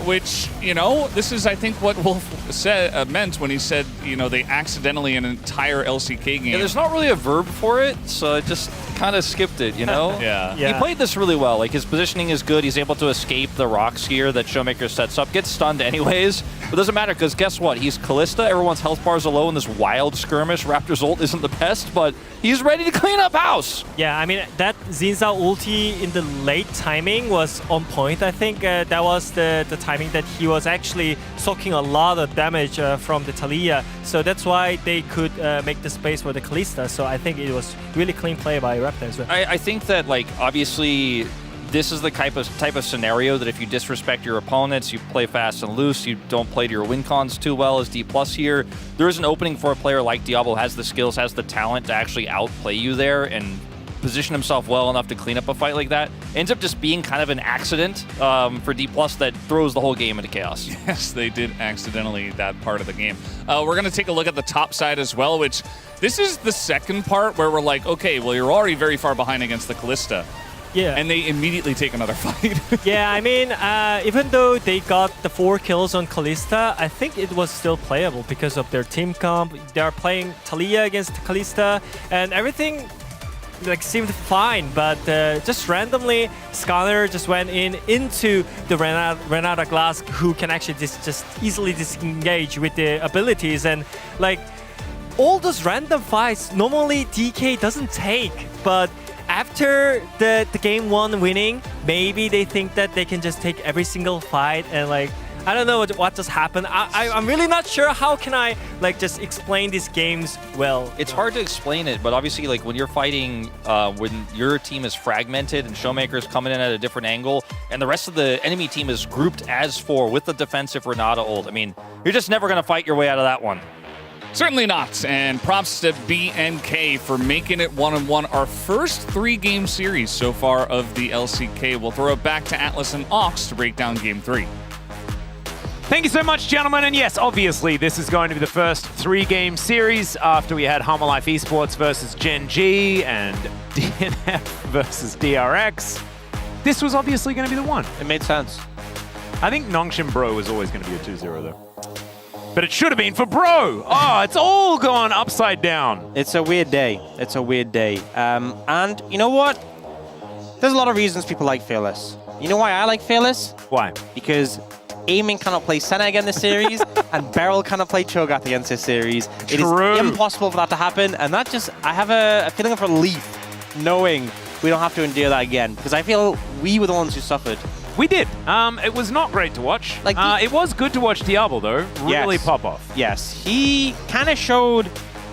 S2: which, you know, this is, I think, what Wolf said meant when he said, you know, they accidentally an entire LCK game.
S3: Yeah, there's not really a verb for it, so I just kind of skipped it, you know?
S2: Yeah.
S3: He played this really well. Like, his positioning is good. He's able to escape the rock skier that Showmaker sets up. Gets stunned anyways, but doesn't matter, because guess what? He's Callista. Everyone's health bars are low in this wild skirmish. Raptor's ult isn't the best, but he's ready to clean up house.
S11: Yeah, I mean, that Zinzao ulti in the late timing was on point. I think that was the timing that he was actually soaking a lot of damage from the Taliyah. So that's why they could make the space for the Kalista. So I think it was really clean play by Raptor as well.
S3: I think that, like, obviously, this is the type of scenario that if you disrespect your opponents, you play fast and loose, you don't play to your win cons too well as D+ here, there is an opening for a player like Diablo, has the skills, has the talent to actually outplay you there and position himself well enough to clean up a fight like that. Ends up just being kind of an accident for D+ that throws the whole game into chaos.
S2: Yes, they did accidentally that part of the game. We're going to take a look at the top side as well, which this is the second part where we're like, okay, well, you're already very far behind against the Callista.
S11: Yeah.
S2: And they immediately take another fight.
S11: Yeah, I mean, even though they got the 4 kills on Kalista, I think it was still playable because of their team comp. They are playing Taliyah against Kalista, and everything like seemed fine, but just randomly, Scanner just went into the Renata Glass, who can actually just easily disengage with the abilities, and like all those random fights normally DK doesn't take, but after the game 1 winning, maybe they think that they can just take every single fight, and like I don't know what just happened. I'm really not sure how can I like just explain these games well.
S3: It's hard to explain it, but obviously like when you're fighting when your team is fragmented and Showmaker's coming in at a different angle and the rest of the enemy team is grouped as 4 with the defensive Renata ult, I mean, you're just never going to fight your way out of that one.
S2: Certainly not, and props to BNK for making it 1-1. Our first 3-game series so far of the LCK. We'll throw it back to Atlas and Ox to break down Game 3.
S1: Thank you so much, gentlemen. And yes, obviously, this is going to be the first 3-game series after we had Hummer Life Esports versus Gen G and DNF versus DRX. This was obviously going to be the one.
S8: It made sense.
S1: I think Nongshim Bro was always going to be a 2-0, though. But it should have been for Bro. Oh, it's all gone upside down.
S8: It's a weird day. It's a weird day. And you know what? There's a lot of reasons people like Fearless. You know why I like Fearless?
S1: Why?
S8: Because Aiming cannot play Senna again this series, and Beryl cannot play Cho'Gath against this series. It is impossible for that to happen, and that just, I have a feeling of relief knowing we don't have to endure that again, because I feel we were the ones who suffered.
S1: We did. It was not great to watch. Like it was good to watch Diablo, though. Really pop off.
S8: Yes, he kind of showed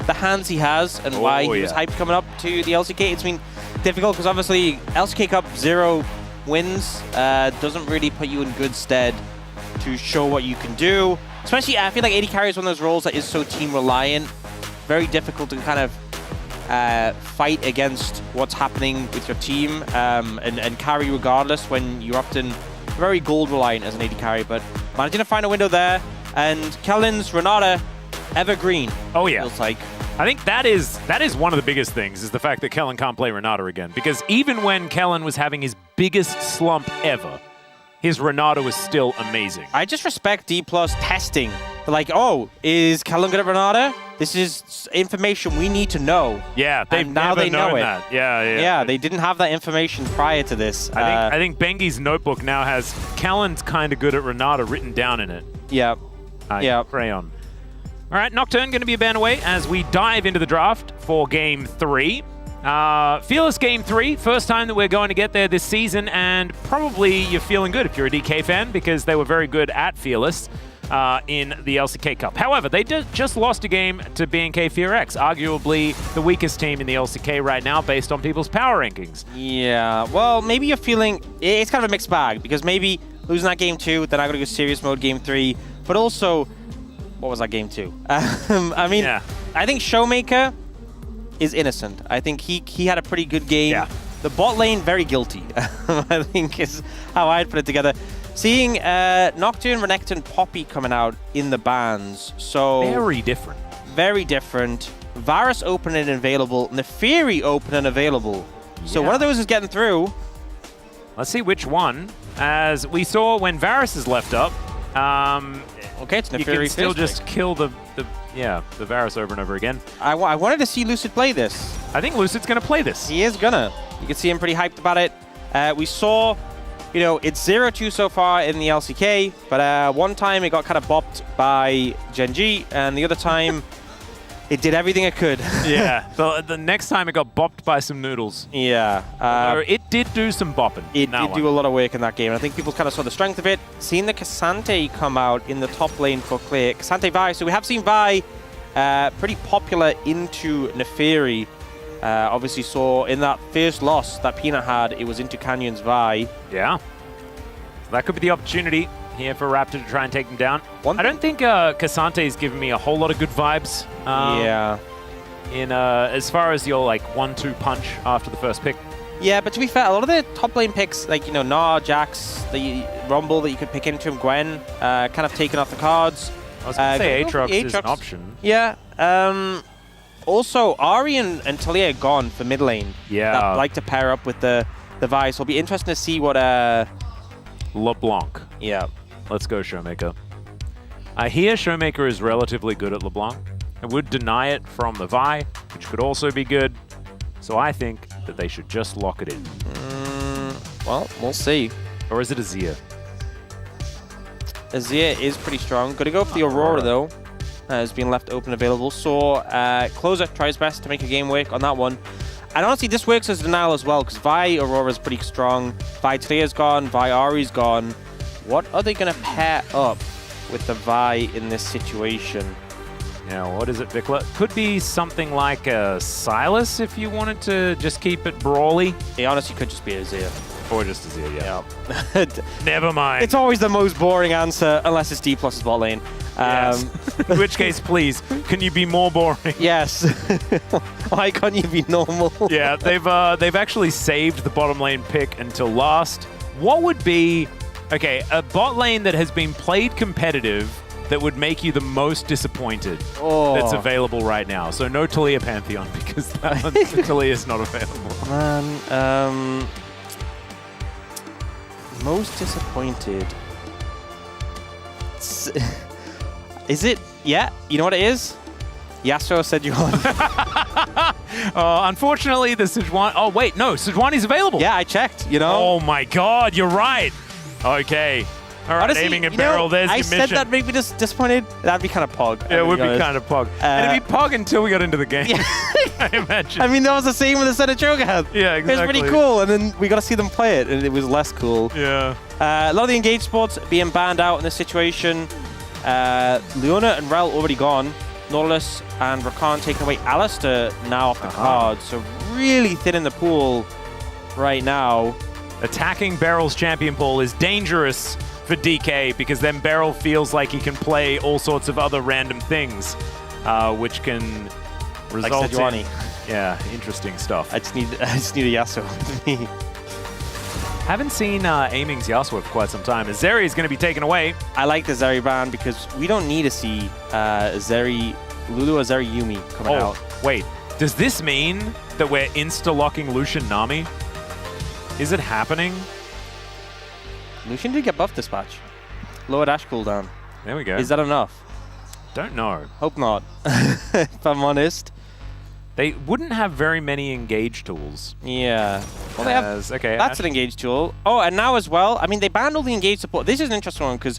S8: the hands he has and why he was hyped coming up to the LCK. It's been difficult because obviously LCK Cup 0 wins doesn't really put you in good stead to show what you can do. Especially, I feel like AD carry is one of those roles that is so team reliant. Very difficult to kind of fight against what's happening with your team and carry regardless when you're often very gold reliant as an AD carry. But managing to find a window there, and Kellen's Renata evergreen.
S1: Oh yeah,
S8: feels like.
S1: I think that is one of the biggest things, is the fact that Kellen can't play Renata again. Because even when Kellen was having his biggest slump ever, his Renata was still amazing.
S8: I just respect D+ testing. They're like, oh, is Kellen good at Renata? This is information we need to know.
S1: Yeah, they've
S8: now
S1: never
S8: they know
S1: known
S8: it.
S1: that. Yeah.
S8: Yeah, they didn't have that information prior to this.
S1: I think Bengi's notebook now has Kellen's kind of good at Renata written down in it.
S8: Yeah.
S1: Pray on. All right, Nocturne going to be a ban away as we dive into the draft for Game 3. Fearless Game 3, first time that we're going to get there this season, and probably you're feeling good if you're a DK fan because they were very good at Fearless in the LCK Cup. However, they just lost a game to BNK FearX, arguably the weakest team in the LCK right now based on people's power rankings.
S8: Yeah, well, maybe you're feeling, it's kind of a mixed bag because maybe losing that Game 2, then I'm going to go serious mode Game 3, but also, what was that Game 2? I mean, I think Showmaker is innocent. I think he had a pretty good game.
S1: Yeah.
S8: The bot lane, very guilty, I think is how I'd put it together. Seeing Nocturne, Renekton, and Poppy coming out in the bans, so...
S1: Very different.
S8: Very different. Varus open and available, Neferi open and available. So one of those is getting through.
S1: Let's see which one. As we saw when Varus is left up,
S8: okay, it's Neferi.
S1: You can still just kill the Varus over and over again.
S8: I wanted to see Lucid play this.
S1: I think Lucid's going to play this.
S8: He is gonna. You can see him pretty hyped about it. We saw, you know, it's 0-2 so far in the LCK, but one time it got kind of bopped by Genji, and the other time it did everything it could.
S1: Yeah, the next time it got bopped by some noodles.
S8: Yeah.
S1: It did do some bopping.
S8: It did do a lot of work in that game, and I think people kind of saw the strength of it. Seeing the Cassante come out in the top lane for clear. Cassante Vi, so we have seen Vi pretty popular into Neferi. Obviously saw in that first loss that Peanut had, it was into Canyon's Vi.
S1: Yeah. So that could be the opportunity here for Raptor to try and take them down. I don't think Cassante's given me a whole lot of good vibes. In as far as your like 1-2 punch after the first pick.
S8: Yeah, but to be fair, a lot of the top lane picks, like, you know, Gnar, Jax, the Rumble that you could pick into him, Gwen, kind of taken off the cards.
S1: I was going to say Aatrox is an option.
S8: Yeah. Also, Ahri and Talia are gone for mid lane.
S1: Yeah.
S8: That like to pair up with the Vi, so it'll be interesting to see what...
S1: LeBlanc.
S8: Yeah.
S1: Let's go, Showmaker. I hear Showmaker is relatively good at LeBlanc. I would deny it from the Vi, which could also be good. So I think that they should just lock it in.
S8: Well, we'll see.
S1: Or is it Azir?
S8: Azir is pretty strong. Gonna go for the Aurora, though. Has been left open available. So Closer tries best to make a game work on that one. And honestly, this works as denial as well, because Vi Aurora is pretty strong. Vi Talia's gone. Vi Ahri's gone. What are they going to pair up with the Vi in this situation?
S1: Now, what is it, Vikla? Could be something like a Silas if you wanted to just keep it brawly.
S8: It honestly could just be Azir.
S1: Or just Azir, yeah. Never mind.
S8: It's always the most boring answer, unless it's D+ bot lane.
S1: Yes. In which case, please, can you be more boring?
S8: Yes. Why can't you be normal?
S1: Yeah, they've actually saved the bottom lane pick until last. What would be, okay, a bot lane that has been played competitive that would make you the most disappointed that's available right now? So no Talia Pantheon, because that one, Talia is not available.
S8: Man, most disappointed. Is it? Yeah, you know what it is? Yasuo Sejuani.
S1: Unfortunately, the Sejuani... Oh, wait, no, Sejuani's available.
S8: Yeah, I checked, you know.
S1: Oh, my God, you're right. Okay. All right,
S8: Honestly,
S1: aiming at
S8: you know,
S1: barrel. There's
S8: I
S1: your
S8: said
S1: mission.
S8: that made me disappointed. That'd be kind of pog.
S1: Yeah, it would be kind of pog. And it'd be pog until we got into the game.
S8: Yeah.
S1: I imagine.
S8: I mean, that was the same with the set of Cho'Gath.
S1: Yeah,
S8: It was
S1: exactly.
S8: pretty cool, and then we got to see them play it, and it was less cool.
S1: Yeah.
S8: A lot of the engaged sports being banned out in this situation. Leona and Rel already gone. Nautilus and Rakan taking away Alistair now off the card. So really thin in the pool right now.
S1: Attacking Beryl's champion pool is dangerous for DK because then Beryl feels like he can play all sorts of other random things, which can result in
S8: Sejuani.
S1: Interesting stuff.
S8: I just need a Yasuo with me.
S1: Haven't seen Aiming's Yasuo for quite some time. Zeri is going to be taken away.
S8: I like the Zeri ban because we don't need to see Zeri Lulu or Zeri Yumi coming out.
S1: Wait. Does this mean that we're insta-locking Lucian Nami? Is it happening?
S8: Lucian did get buffed this patch. Lower dash cooldown.
S1: There we go.
S8: Is that enough?
S1: Don't know.
S8: Hope not, if I'm honest.
S1: They wouldn't have very many engage tools.
S8: Yeah. Well, they have.
S1: Okay,
S8: that's an engage tool. Oh, and now as well, I mean, they banned all the engage support. This is an interesting one because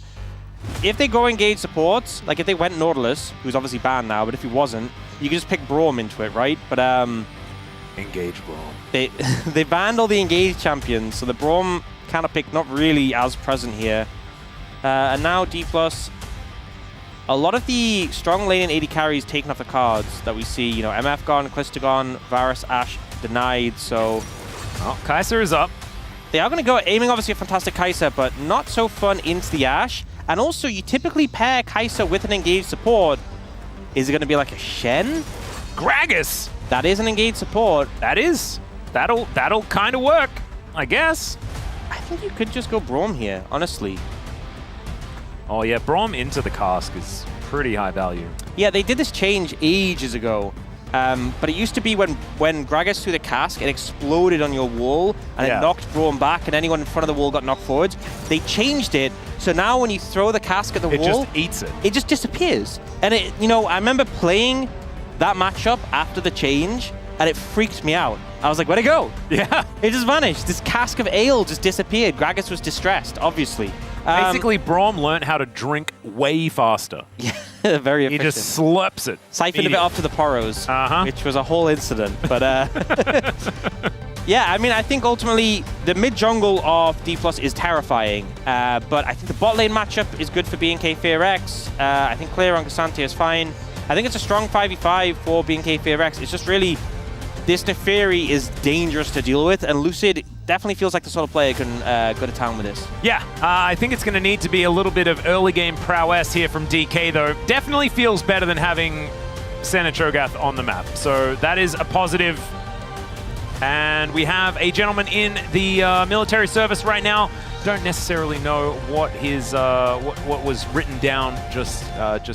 S8: if they go engage supports, like if they went Nautilus, who's obviously banned now, but if he wasn't, you could just pick Braum into it, right? But
S1: engage Braum.
S8: They banned all the engage champions, so the Braum kind of pick not really as present here. And now D+, a lot of the strong lane and AD carries taken off the cards that we see. You know, MF gone, Calista gone, Varus, Ashe denied, so...
S1: Oh, Kai'Sa is up.
S8: They are going to go aiming, obviously, a fantastic Kai'Sa, but not so fun into the Ashe. And also, you typically pair Kai'Sa with an engaged support. Is it going to be like a Shen?
S1: Gragas!
S8: That is an engaged support.
S1: That is. That'll kind of work, I guess.
S8: I think you could just go Braum here, honestly.
S1: Oh yeah, Braum into the cask is pretty high value.
S8: Yeah, they did this change ages ago. But it used to be when Gragas threw the cask, it exploded on your wall, and it knocked Braum back, and anyone in front of the wall got knocked forwards. They changed it, so now when you throw the cask at the wall...
S1: It just eats it.
S8: It just disappears. And, I remember playing that matchup after the change, and it freaked me out. I was like, where'd it go?
S1: Yeah.
S8: It just vanished. This cask of ale just disappeared. Gragas was distressed, obviously.
S1: Basically, Braum learned how to drink way faster.
S8: Yeah, very efficient.
S1: He just slurps it.
S8: Siphoned a bit off to the Poros, which was a whole incident. But yeah, I mean, I think ultimately the mid jungle of D+ is terrifying. But I think the bot lane matchup is good for BNK FearX. I think clear on Cassandra is fine. I think it's a strong 5v5 for BNK FearX. It's just really, this Neferi is dangerous to deal with, and Lucid definitely feels like the sort of player can go to town with this.
S1: Yeah, I think it's going to need to be a little bit of early game prowess here from DK, though. Definitely feels better than having Senna Cho'Gath on the map. So that is a positive. And we have a gentleman in the military service right now. Don't necessarily know what his what was written down just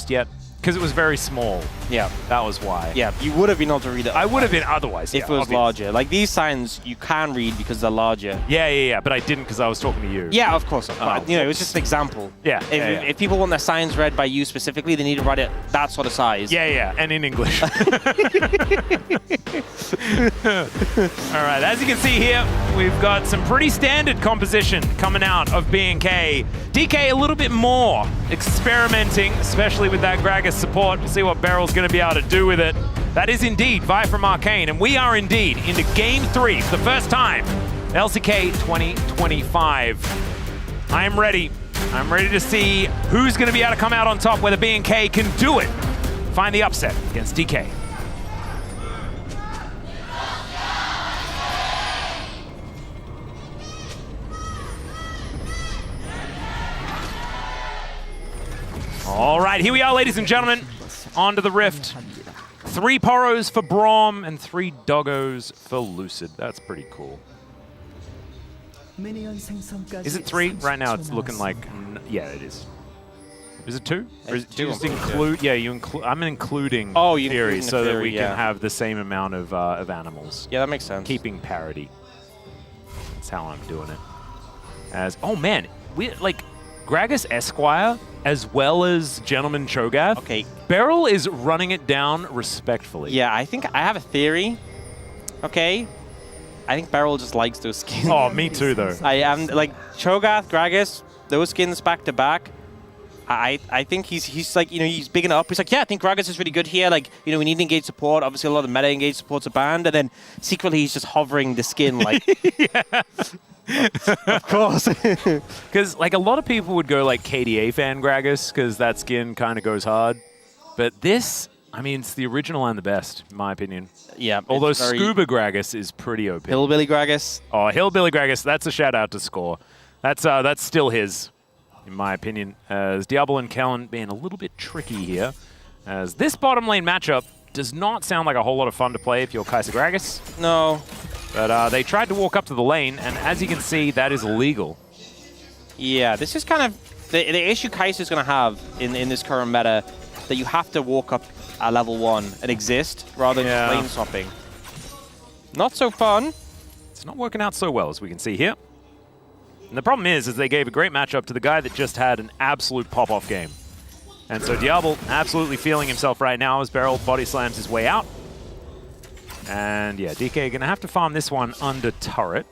S1: yet, because it was very small.
S8: Yeah.
S1: That was why.
S8: Yeah, you would have been able to read it.
S1: I would have been otherwise,
S8: if it was larger. Like these signs, you can read because they're larger.
S1: Yeah, but I didn't because I was talking to you.
S8: Yeah, of course. It was just an example.
S1: Yeah.
S8: If people want their signs read by you specifically, they need to write it that sort of size.
S1: Yeah, and in English. All right, as you can see here, we've got some pretty standard composition coming out of B&K. DK a little bit more experimenting, especially with that Gragas support. We'll see what Beryl's going to be able to do with it. That is indeed Vi from Arcane, and we are indeed into Game 3 for the first time. LCK 2025. I am ready. I'm ready to see who's going to be able to come out on top, whether B&K can do it. Find the upset against DK. All right, here we are, ladies and gentlemen. On to the Rift. 3 Poros for Braum and 3 Doggos for Lucid. That's pretty cool. Is it 3? Right now it's looking like... Yeah, it is. Is it 2? Or is it just include? Yeah, I'm including Fury so that we can have the same amount of animals.
S8: Yeah, that makes sense.
S1: Keeping parity. That's how I'm doing it. Oh man, we Gragas Esquire as well as Gentleman Cho'Gath.
S8: Okay.
S1: Beryl is running it down respectfully.
S8: Yeah, I think I have a theory. Okay. I think Beryl just likes those skins.
S1: Oh, me too, though.
S8: I am like Cho'Gath, Gragas. those skins back to back, I think he's like, he's bigging it up. He's like, yeah, I think Gragas is really good here. Like, we need engaged support. Obviously, a lot of meta engaged supports are banned. And then secretly, he's just hovering the skin like... Of course.
S1: Because, like, a lot of people would go, like, KDA fan Gragas, because that skin kind of goes hard. But this, I mean, it's the original and the best, in my opinion.
S8: Yeah.
S1: Although Scuba Gragas is pretty OP.
S8: Hillbilly Gragas.
S1: Oh, Hillbilly Gragas, that's a shout-out to Score. That's still his, in my opinion, as Diablo and Kellen being a little bit tricky here. As this bottom lane matchup does not sound like a whole lot of fun to play if you're Kaiser Gragas.
S8: No.
S1: But they tried to walk up to the lane, and as you can see, that is illegal.
S8: Yeah, this is kind of the issue Kaiser's going to have in this current meta, that you have to walk up at level 1 and exist rather than just lane swapping. Not so fun.
S1: It's not working out so well, as we can see here. And the problem is they gave a great matchup to the guy that just had an absolute pop-off game. And so Diablo absolutely feeling himself right now as Beryl body slams his way out. And yeah, DK going to have to farm this one under turret.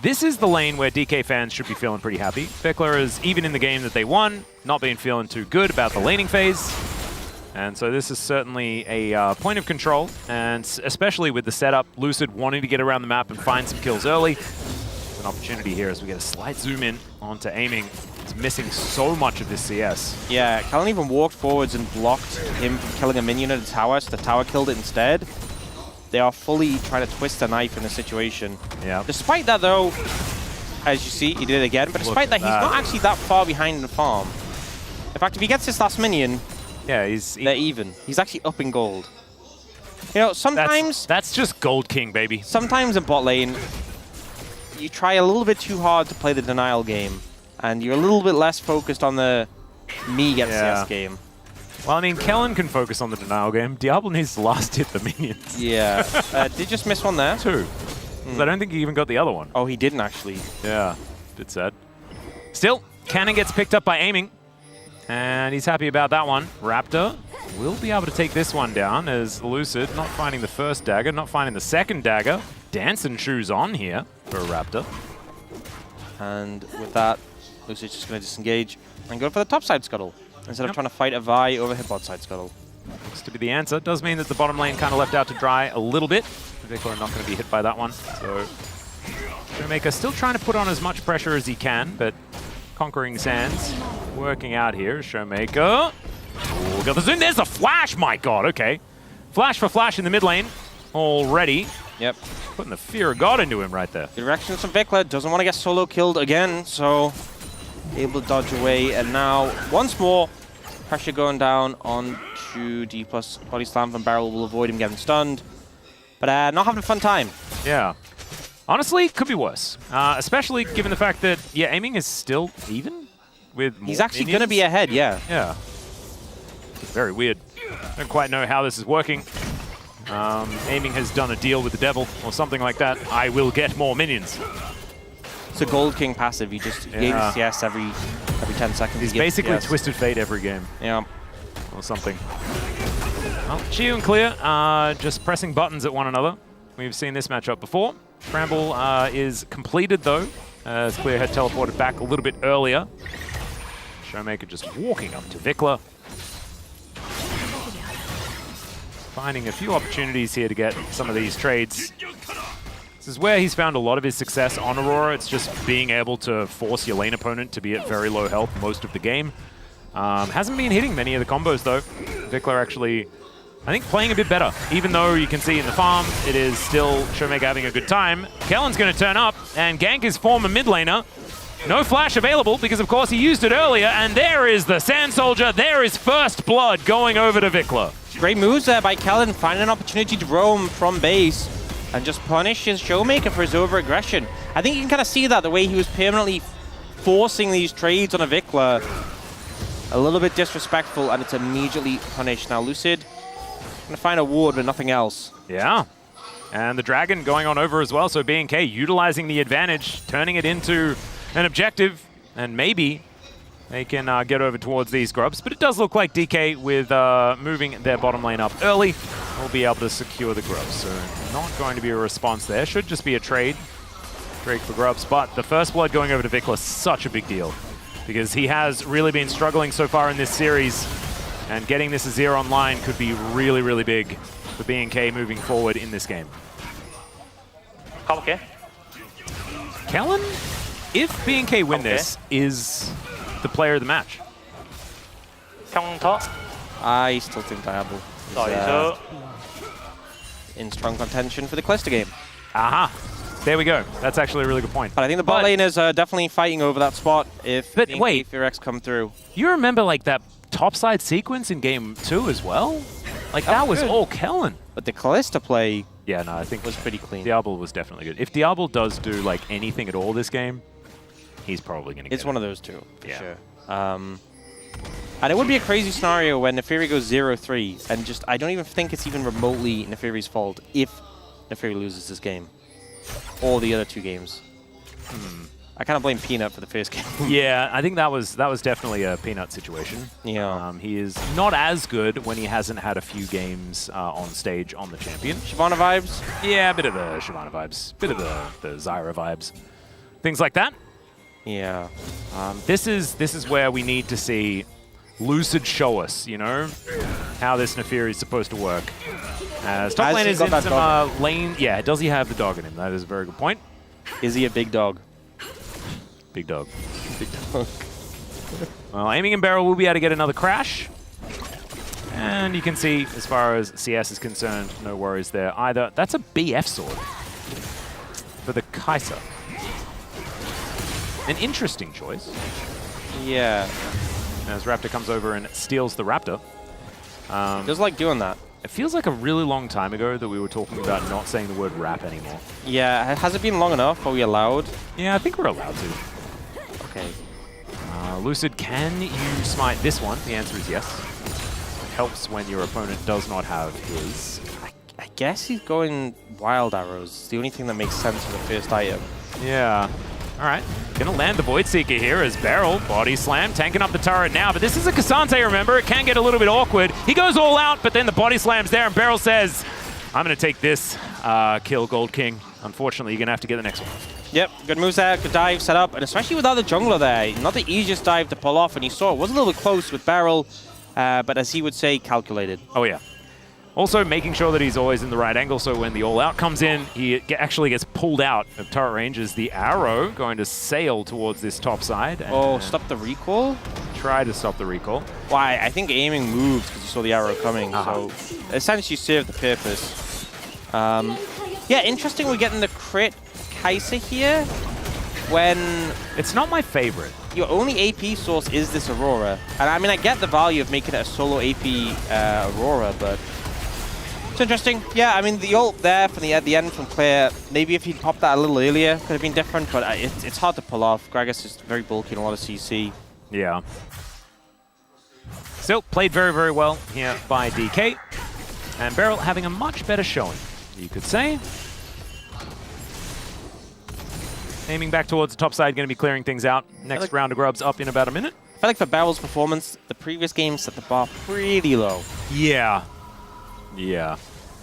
S1: This is the lane where DK fans should be feeling pretty happy. Vickler is, even in the game that they won, not been feeling too good about the laning phase. And so this is certainly a point of control, and especially with the setup, Lucid wanting to get around the map and find some kills early. It's an opportunity here as we get a slight zoom in onto aiming. It's missing so much of this CS.
S8: Yeah, Kellen even walked forwards and blocked him from killing a minion at the tower, so the tower killed it instead. They are fully trying to twist a knife in the situation.
S1: Yeah.
S8: Despite that, though, as you see, he did it again, but despite that, he's not actually that far behind in the farm. In fact, if he gets this last minion, they're even. He's actually up in gold. Sometimes...
S1: That's just Gold King, baby.
S8: Sometimes in bot lane, you try a little bit too hard to play the denial game, and you're a little bit less focused on the me gets CS game.
S1: Well, I mean, Kellen can focus on the denial game. Diablo needs to last hit the minions.
S8: Yeah. Did just miss one there?
S1: 2. I don't think he even got the other one.
S8: Oh, he didn't actually.
S1: Yeah, bit sad. Still, Cannon gets picked up by aiming, and he's happy about that one. Raptor will be able to take this one down as Lucid not finding the first dagger, not finding the second dagger. Dancing shoes on here for Raptor.
S8: And with that, Lucid's just going to disengage and go for the top side scuttle instead of trying to fight a Vi over his bot side scuttle.
S1: Looks to be the answer. Does mean that the bottom lane kind of left out to dry a little bit. Vickler not going to be hit by that one. So Showmaker still trying to put on as much pressure as he can, but Conquering Sands working out here. Showmaker. Oh, got the zoom. There's the flash. My God. Okay. Flash for flash in the mid lane already.
S8: Yep.
S1: Putting the fear of God into him right there.
S8: Good directions from Vickler. Doesn't want to get solo killed again, so able to dodge away. And now, once more, pressure going down onto D+. Body slam from Beryl will avoid him getting stunned. But not having a fun time.
S1: Yeah. Honestly, could be worse. Especially given the fact that, yeah, aiming is still even with more
S8: He's actually
S1: minions.
S8: going to be ahead, yeah.
S1: Yeah. It's very weird. Don't quite know how this is working. Aiming has done a deal with the devil or something like that. I will get more minions.
S8: It's a Gold King passive. He just gains CS every 10 seconds.
S1: He's basically Twisted Fate every game.
S8: Yeah.
S1: Or something. Well, Chiyu and Clear just pressing buttons at one another. We've seen this matchup before. Scramble is completed though, as Clear had teleported back a little bit earlier. Showmaker just walking up to Vickler. Finding a few opportunities here to get some of these trades. This is where he's found a lot of his success on Aurora. It's just being able to force your lane opponent to be at very low health most of the game. Hasn't been hitting many of the combos though. Vickler actually, I think, playing a bit better. Even though you can see in the farm, it is still Showmaker having a good time. Kellen's going to turn up and gank his former mid laner. No flash available because, of course, he used it earlier. And there is the Sand Soldier. There is first blood going over to Vickler.
S8: Great moves there by Kellen, finding an opportunity to roam from base and just punish his Showmaker for his over-aggression. I think you can kind of see that, the way he was permanently forcing these trades on a Vickler. A little bit disrespectful, and it's immediately punished. Now Lucid gonna find a ward, but nothing else.
S1: Yeah. And the Dragon going on over as well, so B&K utilizing the advantage, turning it into an objective, and maybe they can get over towards these grubs. But it does look like DK, with moving their bottom lane up early, will be able to secure the grubs. So not going to be a response there. Should just be a trade. Drake for grubs, but the first blood going over to Vikla, such a big deal because he has really been struggling so far in this series, and getting this Azir online could be really, really big for B&K moving forward in this game.
S9: 가볼게.
S1: Kellen, if B&K win this, is the player of the match.
S9: 평터.
S8: I still think Diablo is
S9: 나이스.
S8: in strong contention for the Calista game.
S1: Aha. There we go. That's actually a really good point.
S8: But I think the bot laners are definitely fighting over that spot if
S1: wait,
S8: Fearex come through.
S1: You remember like that topside sequence in game 2 as well? Like that was
S8: good.
S1: all Kellen.
S8: But the Calista play,
S1: yeah, no, I think
S8: was pretty clean.
S1: Diablo was definitely good. If Diablo does do like anything at all this game, he's probably going to get
S8: It's one of those two, for
S1: Yeah.
S8: sure. And it would be a crazy scenario when Neferi goes 0-3, and just I don't even think it's even remotely Neferi's fault if Neferi loses this game. Or the other two games. I kind of blame Peanut for the first game.
S1: Yeah, I think that was definitely a Peanut situation.
S8: Yeah.
S1: He is not as good when he hasn't had a few games on stage on the champion.
S8: Shyvana vibes?
S1: Yeah, a bit of the Shyvana vibes, bit of the Zyra vibes, things like that.
S8: Yeah.
S1: This is where we need to see Lucid show us, you know, how this Neferi is supposed to work. As top lane is in some lane. Yeah, does he have the dog in him? That is a very good point.
S8: Is he a big dog?
S1: Big dog.
S8: Big dog.
S1: Well, aiming and barrel will be able to get another crash. And you can see, as far as CS is concerned, no worries there either. That's a BF sword for the Kai'Sa. An interesting choice.
S8: Yeah.
S1: As Raptor comes over and steals the Raptor.
S8: Just like doing that.
S1: It feels like a really long time ago that we were talking about not saying the word rap anymore.
S8: Yeah, has it been long enough? Are we allowed?
S1: Yeah, I think we're allowed to.
S8: Okay.
S1: Lucid, can you smite this one? The answer is yes. It helps when your opponent does not have his.
S8: I guess he's going wild arrows. It's the only thing that makes sense for the first item.
S1: Yeah. All right. Gonna land the Void Seeker here as Beryl, body slam, tanking up the turret now. But this is a Cassante, remember? It can get a little bit awkward. He goes all out, but then the body slam's there, and Beryl says, I'm gonna take this kill, Gold King. Unfortunately, you're gonna have to get the next one.
S8: Yep, good moves there, good dive set up, and especially without the jungler there. Not the easiest dive to pull off, and you saw it was a little bit close with Beryl, but as he would say, calculated.
S1: Oh, yeah. Also, making sure that he's always in the right angle, so when the all-out comes in, he actually gets pulled out of turret range as the arrow going to sail towards this top side.
S8: Oh, stop the recall?
S1: Try to stop the recall.
S8: Why? I think aiming moved because you saw the arrow coming, so essentially served the purpose. Yeah, interesting we're getting the crit Kai'Sa here when...
S1: It's not my favorite.
S8: Your only AP source is this Aurora. And I mean, I get the value of making it a solo AP Aurora, but... It's interesting. Yeah, I mean, the ult there from at the end from Claire, maybe if he'd popped that a little earlier, could have been different, but it's hard to pull off. Gragas is very bulky and a lot of CC.
S1: Yeah. Still, played very, very well here by DK. And Beryl having a much better showing, you could say. Aiming back towards the top side, going to be clearing things out. Next round of grubs up in about a minute.
S8: I feel like for Beryl's performance, the previous game set the bar pretty low.
S1: Yeah. Yeah.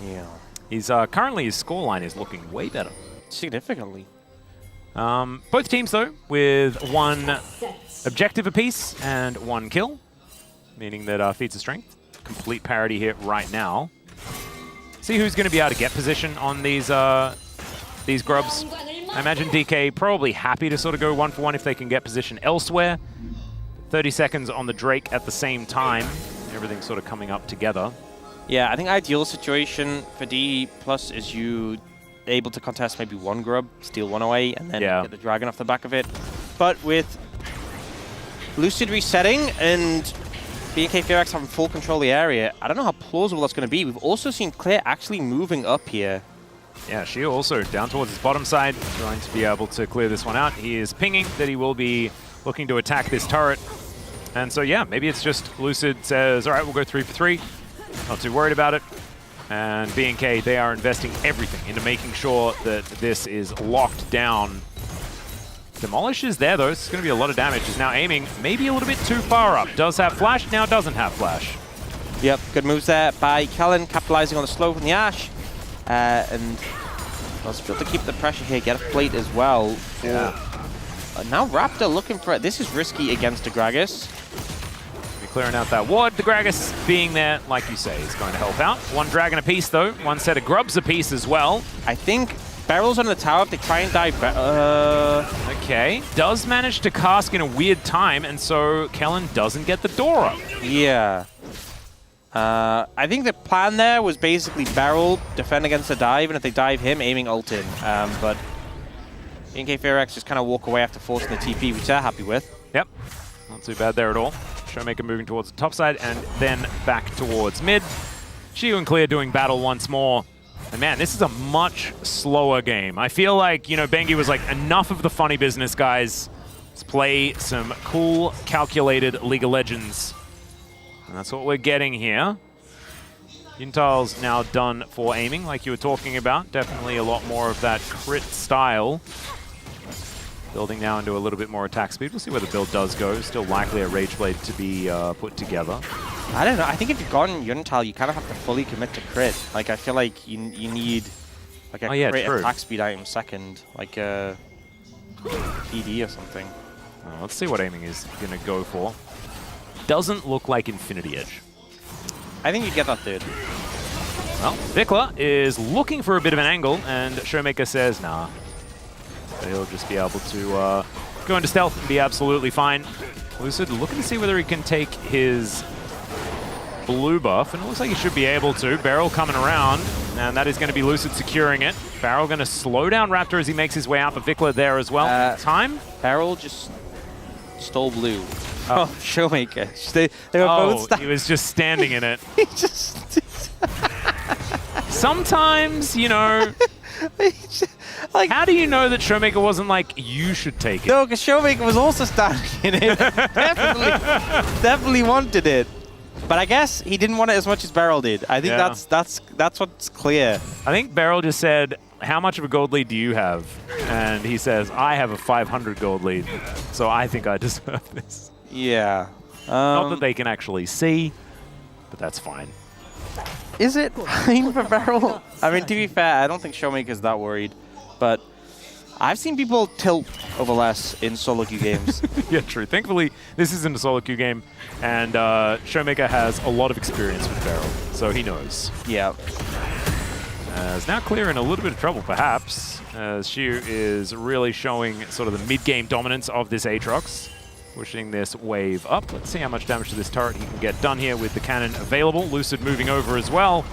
S8: Yeah.
S1: He's currently his scoreline is looking way better.
S8: Significantly.
S1: Both teams though with one objective apiece and one kill, meaning that feats of strength. Complete parity here right now. See who's going to be able to get position on these grubs. I imagine DK probably happy to sort of go 1-for-1 if they can get position elsewhere. 30 seconds on the Drake at the same time. Everything's sort of coming up together.
S8: Yeah, I think ideal situation for D+ is you able to contest maybe one grub, steal one away, and then get the dragon off the back of it. But with Lucid resetting and B&K Fearex having full control of the area, I don't know how plausible that's going to be. We've also seen Claire actually moving up here.
S1: Yeah, she also down towards his bottom side, trying to be able to clear this one out. He is pinging that he will be looking to attack this turret. And so, yeah, maybe it's just Lucid says, all right, we'll go 3 for 3. Not too worried about it. And B&K, they are investing everything into making sure that this is locked down. Demolish is there, though. It's going to be a lot of damage. He's now aiming maybe a little bit too far up. Does have flash, now doesn't have flash.
S8: Yep, good moves there by Kellen, capitalizing on the slow from the Ashe. And Let's be able to keep the pressure here, get a plate as well.
S1: Yeah.
S8: Now Raptor looking for it. This is risky against Agragas.
S1: Be clearing out that ward. The Gragas being there, like you say, is going to help out. One dragon apiece, though. One set of grubs apiece as well.
S8: I think Barrel's on the tower. If they try and dive...
S1: Okay. Does manage to cask in a weird time, and so Kellen doesn't get the door up.
S8: Yeah. I think the plan there was basically Barrel, defend against the dive, and if they dive him, aiming ult in. But NK FairX just kind of walk away after forcing the TP, which they're happy with.
S1: Yep. Not too bad there at all. Showmaker moving towards the top side, and then back towards mid. Shiyu and Clear doing battle once more. And man, this is a much slower game. I feel like, you know, Bengi was like, enough of the funny business, guys. Let's play some cool, calculated League of Legends. And that's what we're getting here. Yuntal's now done for aiming, like you were talking about. Definitely a lot more of that crit style. Building now into a little bit more attack speed. We'll see where the build does go. Still likely a Rage Blade to be put together.
S8: I don't know. I think if you've gotten Yuntal, you kind of have to fully commit to crit. Like, I feel like you need like a crit attack speed item second, like a PD or something.
S1: Let's see what aiming is going to go for. Doesn't look like Infinity Edge.
S8: I think you get that third.
S1: Well, Vikla is looking for a bit of an angle, and Showmaker says, nah. So he'll just be able to go into stealth and be absolutely fine. Lucid looking to see whether he can take his blue buff, and it looks like he should be able to. Barrel coming around, and that is going to be Lucid securing it. Barrel going to slow down Raptor as he makes his way out, but Vikla there as well. Time?
S8: Barrel just stole blue. Oh, Showmaker. They were both
S1: he was just standing in it.
S8: He just...
S1: Sometimes, you know...
S8: like,
S1: how do you know that Showmaker wasn't like, you should take it?
S8: No, because Showmaker was also standing in it. definitely wanted it. But I guess he didn't want it as much as Barrel did. I think that's what's clear.
S1: I think Barrel just said, how much of a gold lead do you have? And he says, I have a 500 gold lead, so I think I deserve this.
S8: Yeah.
S1: Not that they can actually see, but that's fine.
S8: Is it fine for Barrel? I mean, to be fair, I don't think Showmaker's that worried. But I've seen people tilt over less in solo queue games.
S1: Yeah, true. Thankfully, this isn't a solo queue game, and Showmaker has a lot of experience with Barrel, so he knows.
S8: Yeah.
S1: Is now Clear in a little bit of trouble, perhaps, as Shiyu is really showing sort of the mid-game dominance of this Aatrox. Pushing this wave up. Let's see how much damage to this turret he can get done here with the cannon available. Lucid moving over as well.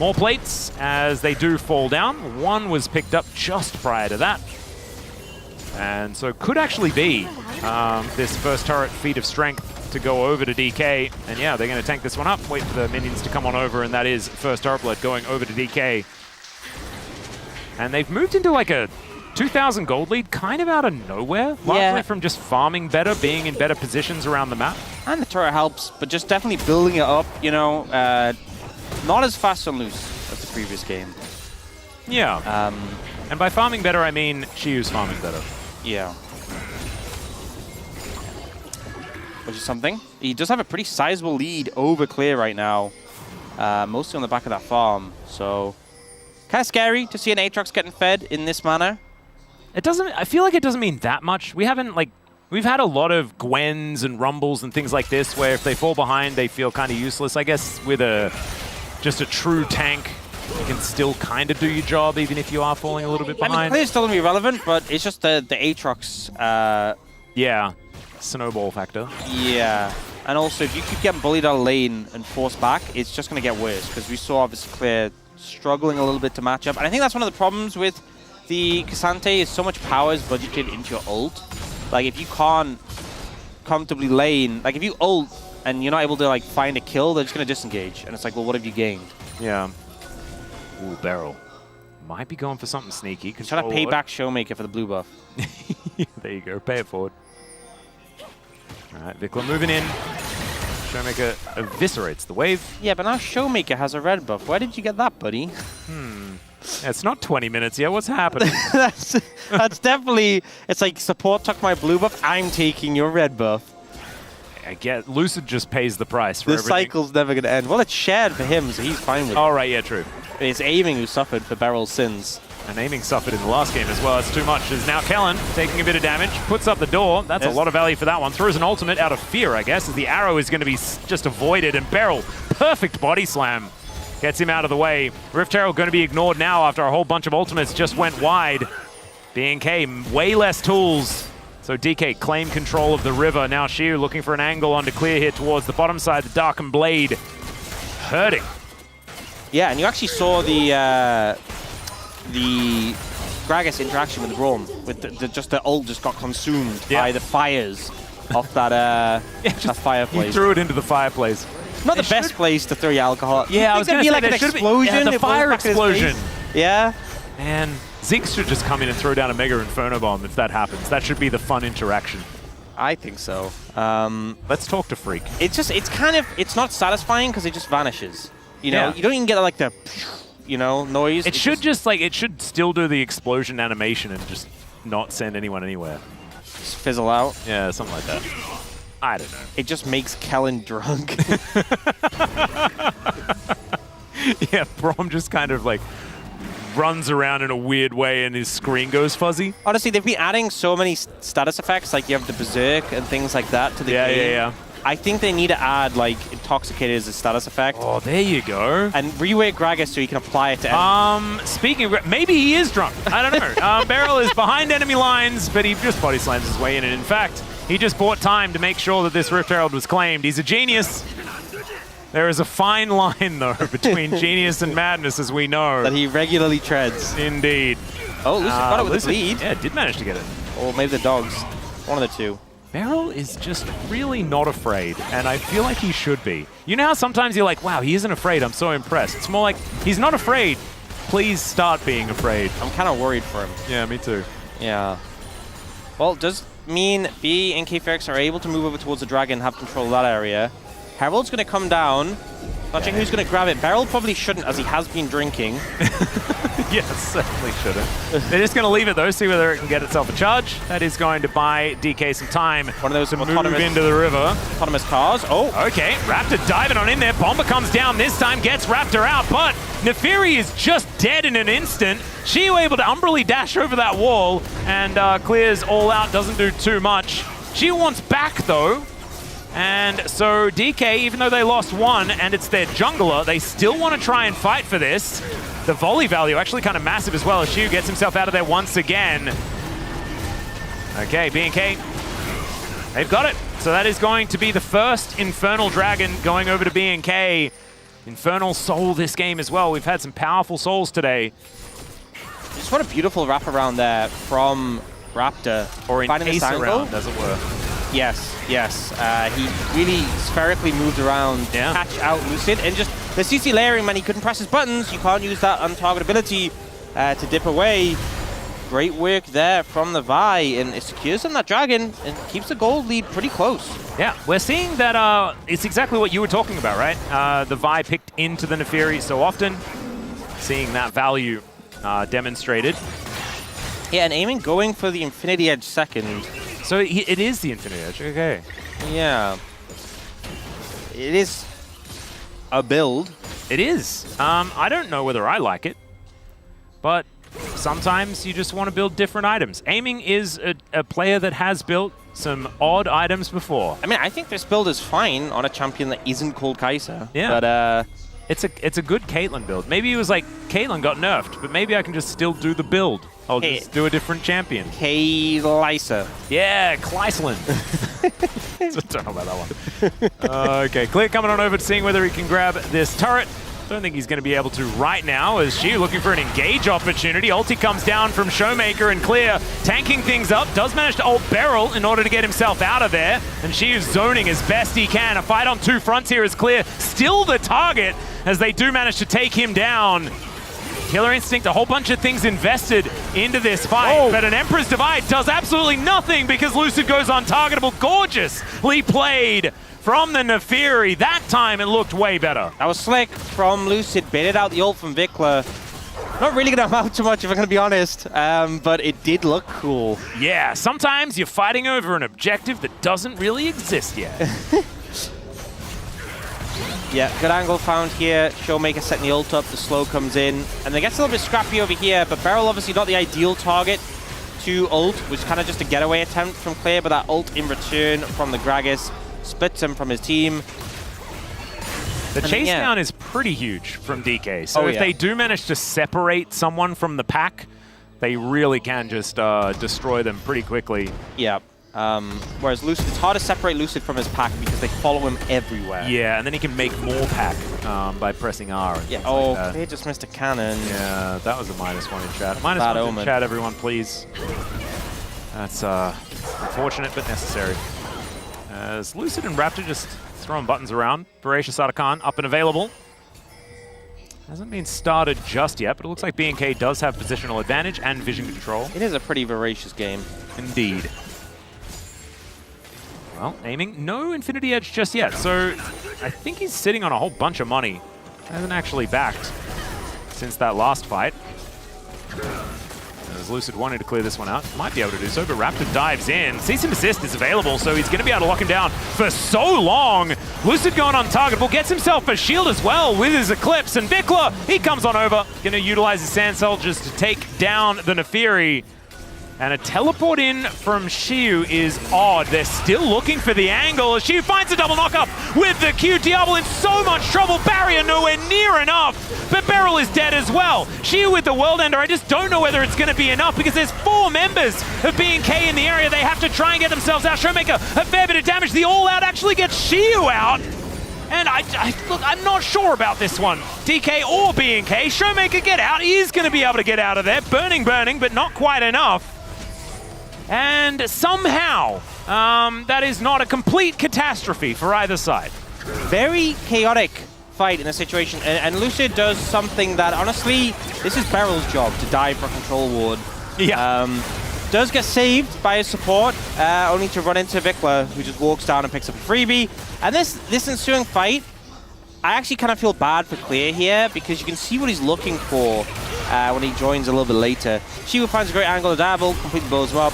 S1: More plates as they do fall down. One was picked up just prior to that. And so could actually be this first turret feat of strength to go over to DK. And yeah, they're going to tank this one up, wait for the minions to come on over, and that is first turret blood going over to DK. And they've moved into like a 2,000 gold lead kind of out of nowhere, largely from just farming better, being in better positions around the map.
S8: And the turret helps, but just definitely building it up, you know, not as fast and loose as the previous game.
S1: Yeah. And by farming better, I mean Shiyu's farming better.
S8: Yeah. Which is something. He does have a pretty sizable lead over Clear right now, mostly on the back of that farm. So, kind of scary to see an Aatrox getting fed in this manner.
S1: It doesn't. I feel like it doesn't mean that much. We haven't we've had a lot of Gwens and Rumbles and things like this where if they fall behind, they feel kind of useless. I guess with just a true tank, you can still kind of do your job even if you are falling a little bit behind.
S8: I mean, Clear's still gonna be relevant, but it's just the Aatrox.
S1: Yeah, snowball factor.
S8: Yeah, and also if you keep getting bullied out of lane and forced back, it's just gonna get worse because we saw obviously Clear struggling a little bit to match up, and I think that's one of the problems with the Cassante is so much power is budgeted into your ult. Like, if you can't comfortably lane, like, if you ult and you're not able to, like, find a kill, they're just going to disengage. And it's like, well, what have you gained?
S1: Yeah. Ooh, Barrel. Might be going for something sneaky.
S8: Trying to pay back Showmaker for the blue buff.
S1: There you go. Pay it forward. All right, Vikla moving in. Showmaker eviscerates the wave.
S8: Yeah, but now Showmaker has a red buff. Where did you get that, buddy?
S1: It's not 20 minutes yet. What's happening?
S8: that's definitely... It's like, support took my blue buff. I'm taking your red buff.
S1: I get Lucid just pays the price for
S8: this
S1: everything.
S8: Cycle's never going to end. Well, it's shared for him, so he's fine with it.
S1: All right, yeah, true.
S8: It's aiming who suffered for Barrel's sins.
S1: And Aiming suffered in the last game as well. It's too much. As now Kellen taking a bit of damage, puts up the door. That's a lot of value for that one. Throws an ultimate out of fear, I guess, as the arrow is going to be just avoided. And Beryl, perfect body slam, gets him out of the way. Rift Herald going to be ignored now after a whole bunch of ultimates just went wide. BNK, way less tools. So DK claim control of the river. Now Shiu looking for an angle onto clear here towards the bottom side. The Darkened Blade hurting.
S8: Yeah, and you actually saw the Gragas interaction with Rome, with the ult just got consumed by the fires of that that fireplace.
S1: He threw it into the fireplace.
S8: Not the best place to throw your alcohol.
S1: Yeah, I was going to say
S8: like an explosion.
S1: the fire explosion.
S8: Yeah.
S1: And Zeke should just come in and throw down a Mega Inferno Bomb if that happens. That should be the fun interaction.
S8: I think so.
S1: Let's talk to Freak.
S8: It's not satisfying because it just vanishes. You know, you don't even get like the, noise.
S1: It should still do the explosion animation and just not send anyone anywhere.
S8: Just fizzle out.
S1: Yeah, something like that. I don't know.
S8: It just makes Kellen drunk.
S1: Yeah, Brom just kind of like runs around in a weird way and his screen goes fuzzy.
S8: Honestly, they've been adding so many status effects, like you have the Berserk and things like that to the game.
S1: Yeah.
S8: I think they need to add like Intoxicated as a status effect.
S1: Oh, there you go.
S8: And reweight Gragas so he can apply it to
S1: speaking of, maybe he is drunk. I don't know. Beryl is behind enemy lines, but he just body slams his way in. And in fact, he just bought time to make sure that this Rift Herald was claimed. He's a genius. There is a fine line, though, between genius and madness, as we know.
S8: That he regularly treads.
S1: Indeed.
S8: Oh, Lucid got it with the lead.
S1: Yeah, did manage to get it.
S8: Or maybe the dogs. One of the two.
S1: Beryl is just really not afraid, and I feel like he should be. You know how sometimes you're like, wow, he isn't afraid, I'm so impressed. It's more like, he's not afraid. Please start being afraid.
S8: I'm kind of worried for him.
S1: Yeah, me too.
S8: Yeah. Well, does mean B and KFX are able to move over towards the dragon, have control of that area. Herald's going to come down. Not sure who's going to grab it. Beryl probably shouldn't, as he has been drinking.
S1: Yes, certainly shouldn't. They're just going to leave it, though, see whether it can get itself a charge. That is going to buy DK some time.
S8: One of those
S1: to move into the river.
S8: Autonomous cars. Oh.
S1: Okay, Raptor diving on in there. Bomber comes down this time, gets Raptor out, but Nefiri is just dead in an instant. Shiu able to umbrally dash over that wall and clears all out, doesn't do too much. Shiu wants back, though. And so DK, even though they lost one and it's their jungler, they still want to try and fight for this. The volley value actually kind of massive as well as Shiu gets himself out of there once again. Okay, BNK, they've got it. So that is going to be the first Infernal Dragon going over to BNK. Infernal Soul this game as well. We've had some powerful souls today.
S8: Just what a beautiful wraparound there from Raptor.
S1: Or an ace around, as it were.
S8: Yes. He really spherically moved around, catch out Lucid, and just the CC layering, man, he couldn't press his buttons. You can't use that untargetability to dip away. Great work there from the Vi, and it secures him that dragon and keeps the gold lead pretty close.
S1: Yeah, we're seeing that it's exactly what you were talking about, right? The Vi picked into the Nefiri so often, seeing that value demonstrated.
S8: Yeah, and aiming going for the Infinity Edge second.
S1: So it is the Infinity Edge, okay.
S8: Yeah. It is a build.
S1: It is. I don't know whether I like it, but sometimes you just want to build different items. Aiming is a player that has built some odd items before.
S8: I mean, I think this build is fine on a champion that isn't called Kai'Sa.
S1: Yeah.
S8: But
S1: it's a good Caitlyn build. Maybe it was like, Caitlyn got nerfed, but maybe I can just still do the build. I'll just do a different champion.
S8: Kai'Sa.
S1: Yeah, Kleisland. I don't know about that one. Okay, Clear coming on over to seeing whether he can grab this turret. Don't think he's going to be able to right now, as Shiu looking for an engage opportunity. Ulti comes down from Showmaker, and Clear tanking things up. Does manage to ult Beryl in order to get himself out of there. And Shiu's zoning as best he can. A fight on two fronts here is Clear. Still the target, as they do manage to take him down. Killer Instinct, a whole bunch of things invested into this fight, but an Emperor's Divide does absolutely nothing because Lucid goes untargetable. Gorgeously played from the Nefiri. That time it looked way better.
S8: That was slick from Lucid, baited out the ult from Vikla. Not really going to amount to much if I'm going to be honest, but it did look cool.
S1: Yeah, sometimes you're fighting over an objective that doesn't really exist yet.
S8: Yeah, good angle found here. Showmaker setting the ult up, the slow comes in, and it gets a little bit scrappy over here, but Beryl obviously not the ideal target to ult, which kind of just a getaway attempt from Clear, but that ult in return from the Gragas splits him from his team.
S1: The chase down is pretty huge from DK, so if they do manage to separate someone from the pack, they really can just destroy them pretty quickly.
S8: Yeah. Whereas Lucid, it's hard to separate Lucid from his pack because they follow him everywhere.
S1: Yeah, and then he can make more pack by pressing R.
S8: Yeah. They just missed a cannon.
S1: Yeah, that was a -1 in chat. -1 in chat, everyone, please. That's unfortunate but necessary. As Lucid and Raptor just throwing buttons around. Voracious Arakan up and available. Hasn't been started just yet, but it looks like B&K does have positional advantage and vision control.
S8: It is a pretty voracious game.
S1: Indeed. Well, aiming. No Infinity Edge just yet, so I think he's sitting on a whole bunch of money. Hasn't actually backed since that last fight. As Lucid wanting to clear this one out, might be able to do so, but Raptor dives in. Cease and Desist is available, so he's going to be able to lock him down for so long. Lucid going untargetable, gets himself a shield as well with his Eclipse, and Vikla, he comes on over, going to utilize his Sand Soldiers to take down the Nefiri. And a teleport in from Xiu is odd. They're still looking for the angle as Xiu finds a double knockup with the Q. Diablo in so much trouble. Barrier nowhere near enough, but Beryl is dead as well. Xiu with the World Ender. I just don't know whether it's going to be enough because there's 4 members of B&K in the area. They have to try and get themselves out. Showmaker, a fair bit of damage. The all-out actually gets Xiu out. And look, I'm not sure about this one. DK or B&K. Showmaker, get out. He is going to be able to get out of there. Burning, but not quite enough. And somehow, that is not a complete catastrophe for either side.
S8: Very chaotic fight in a situation, and Lucid does something that, honestly, this is Beryl's job to dive for a control ward.
S1: Yeah.
S8: Does get saved by his support, only to run into Vikla, who just walks down and picks up a freebie. And this ensuing fight, I actually kind of feel bad for Clear here, because you can see what he's looking for when he joins a little bit later. Shiva finds a great angle to dabble, completely blows him up.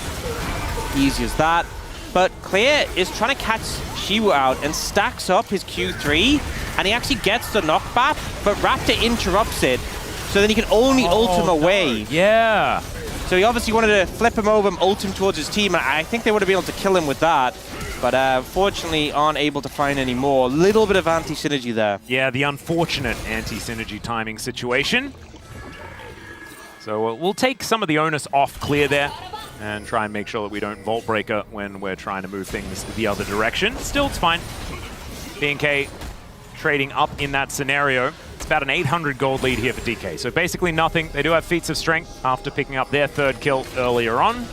S8: Easy as that. But Clear is trying to catch Shiwu out and stacks up his Q3, and he actually gets the knockback, but Raptor interrupts it, so then he can only ult him away.
S1: Yeah.
S8: So he obviously wanted to flip him over and ult him towards his team, and I think they would have been able to kill him with that. But unfortunately aren't able to find any more. Little bit of anti-synergy there.
S1: Yeah, the unfortunate anti-synergy timing situation. So we'll take some of the onus off Clear there and try and make sure that we don't Vault Breaker when we're trying to move things the other direction. Still, it's fine. B&K trading up in that scenario. It's about an 800 gold lead here for DK. So basically nothing. They do have feats of strength after picking up their 3rd kill earlier on.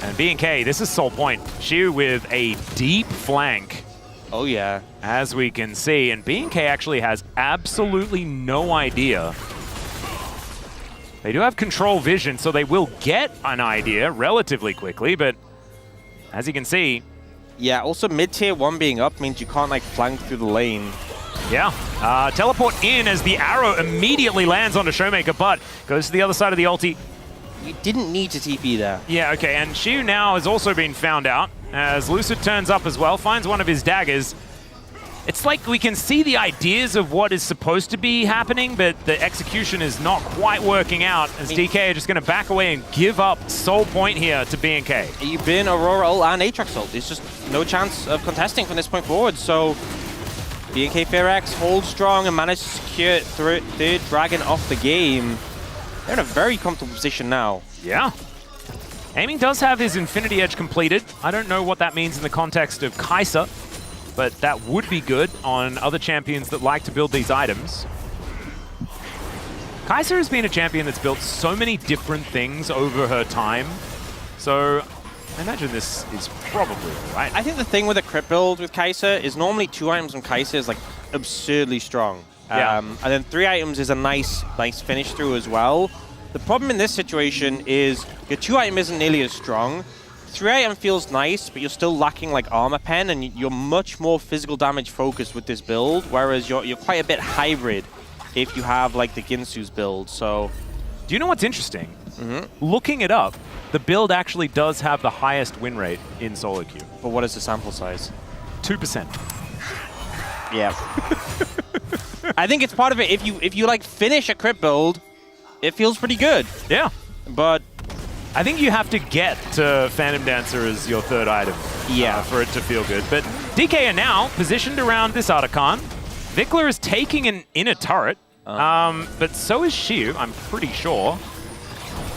S1: And B&K, this is Soul Point. Xiu with a deep flank.
S8: Oh yeah.
S1: As we can see. And B&K actually has absolutely no idea. They do have control vision, so they will get an idea relatively quickly, but as you can see...
S8: Yeah, also mid-tier 1 being up means you can't, like, flank through the lane.
S1: Yeah. Teleport in as the arrow immediately lands onto Showmaker, but goes to the other side of the ulti.
S8: You didn't need to TP there.
S1: Yeah, okay, and Xiu now has also been found out, as Lucid turns up as well, finds one of his daggers. It's like we can see the ideas of what is supposed to be happening, but the execution is not quite working out, as DK are just going to back away and give up Soul Point here to B&K.
S8: You bin Aurora ult and Aatrox ult. There's just no chance of contesting from this point forward, so B&K Fearax holds strong and managed to secure 3rd dragon off the game. They're in a very comfortable position now.
S1: Yeah. Aiming does have his Infinity Edge completed. I don't know what that means in the context of Kai'Sa, but that would be good on other champions that like to build these items. Kai'Sa has been a champion that's built so many different things over her time, so I imagine this is probably right.
S8: I think the thing with a crit build with Kai'Sa is normally 2 items from Kai'Sa is like absurdly strong.
S1: Yeah.
S8: And then 3 items is a nice finish through as well. The problem in this situation is your 2 item isn't nearly as strong. 3 item feels nice, but you're still lacking like armor pen, and you're much more physical damage focused with this build, whereas you're quite a bit hybrid if you have like the Ginsu's build. So,
S1: do you know what's interesting? Looking it up, the build actually does have the highest win rate in solo queue.
S8: But what is the sample size?
S1: 2%.
S8: Yeah. I think it's part of it. If you like finish a crit build, it feels pretty good.
S1: Yeah.
S8: But
S1: I think you have to get to Phantom Dancer as your third item for it to feel good. But DK are now positioned around this Otacon. Vikla is taking an inner turret, but so is Shiu, I'm pretty sure.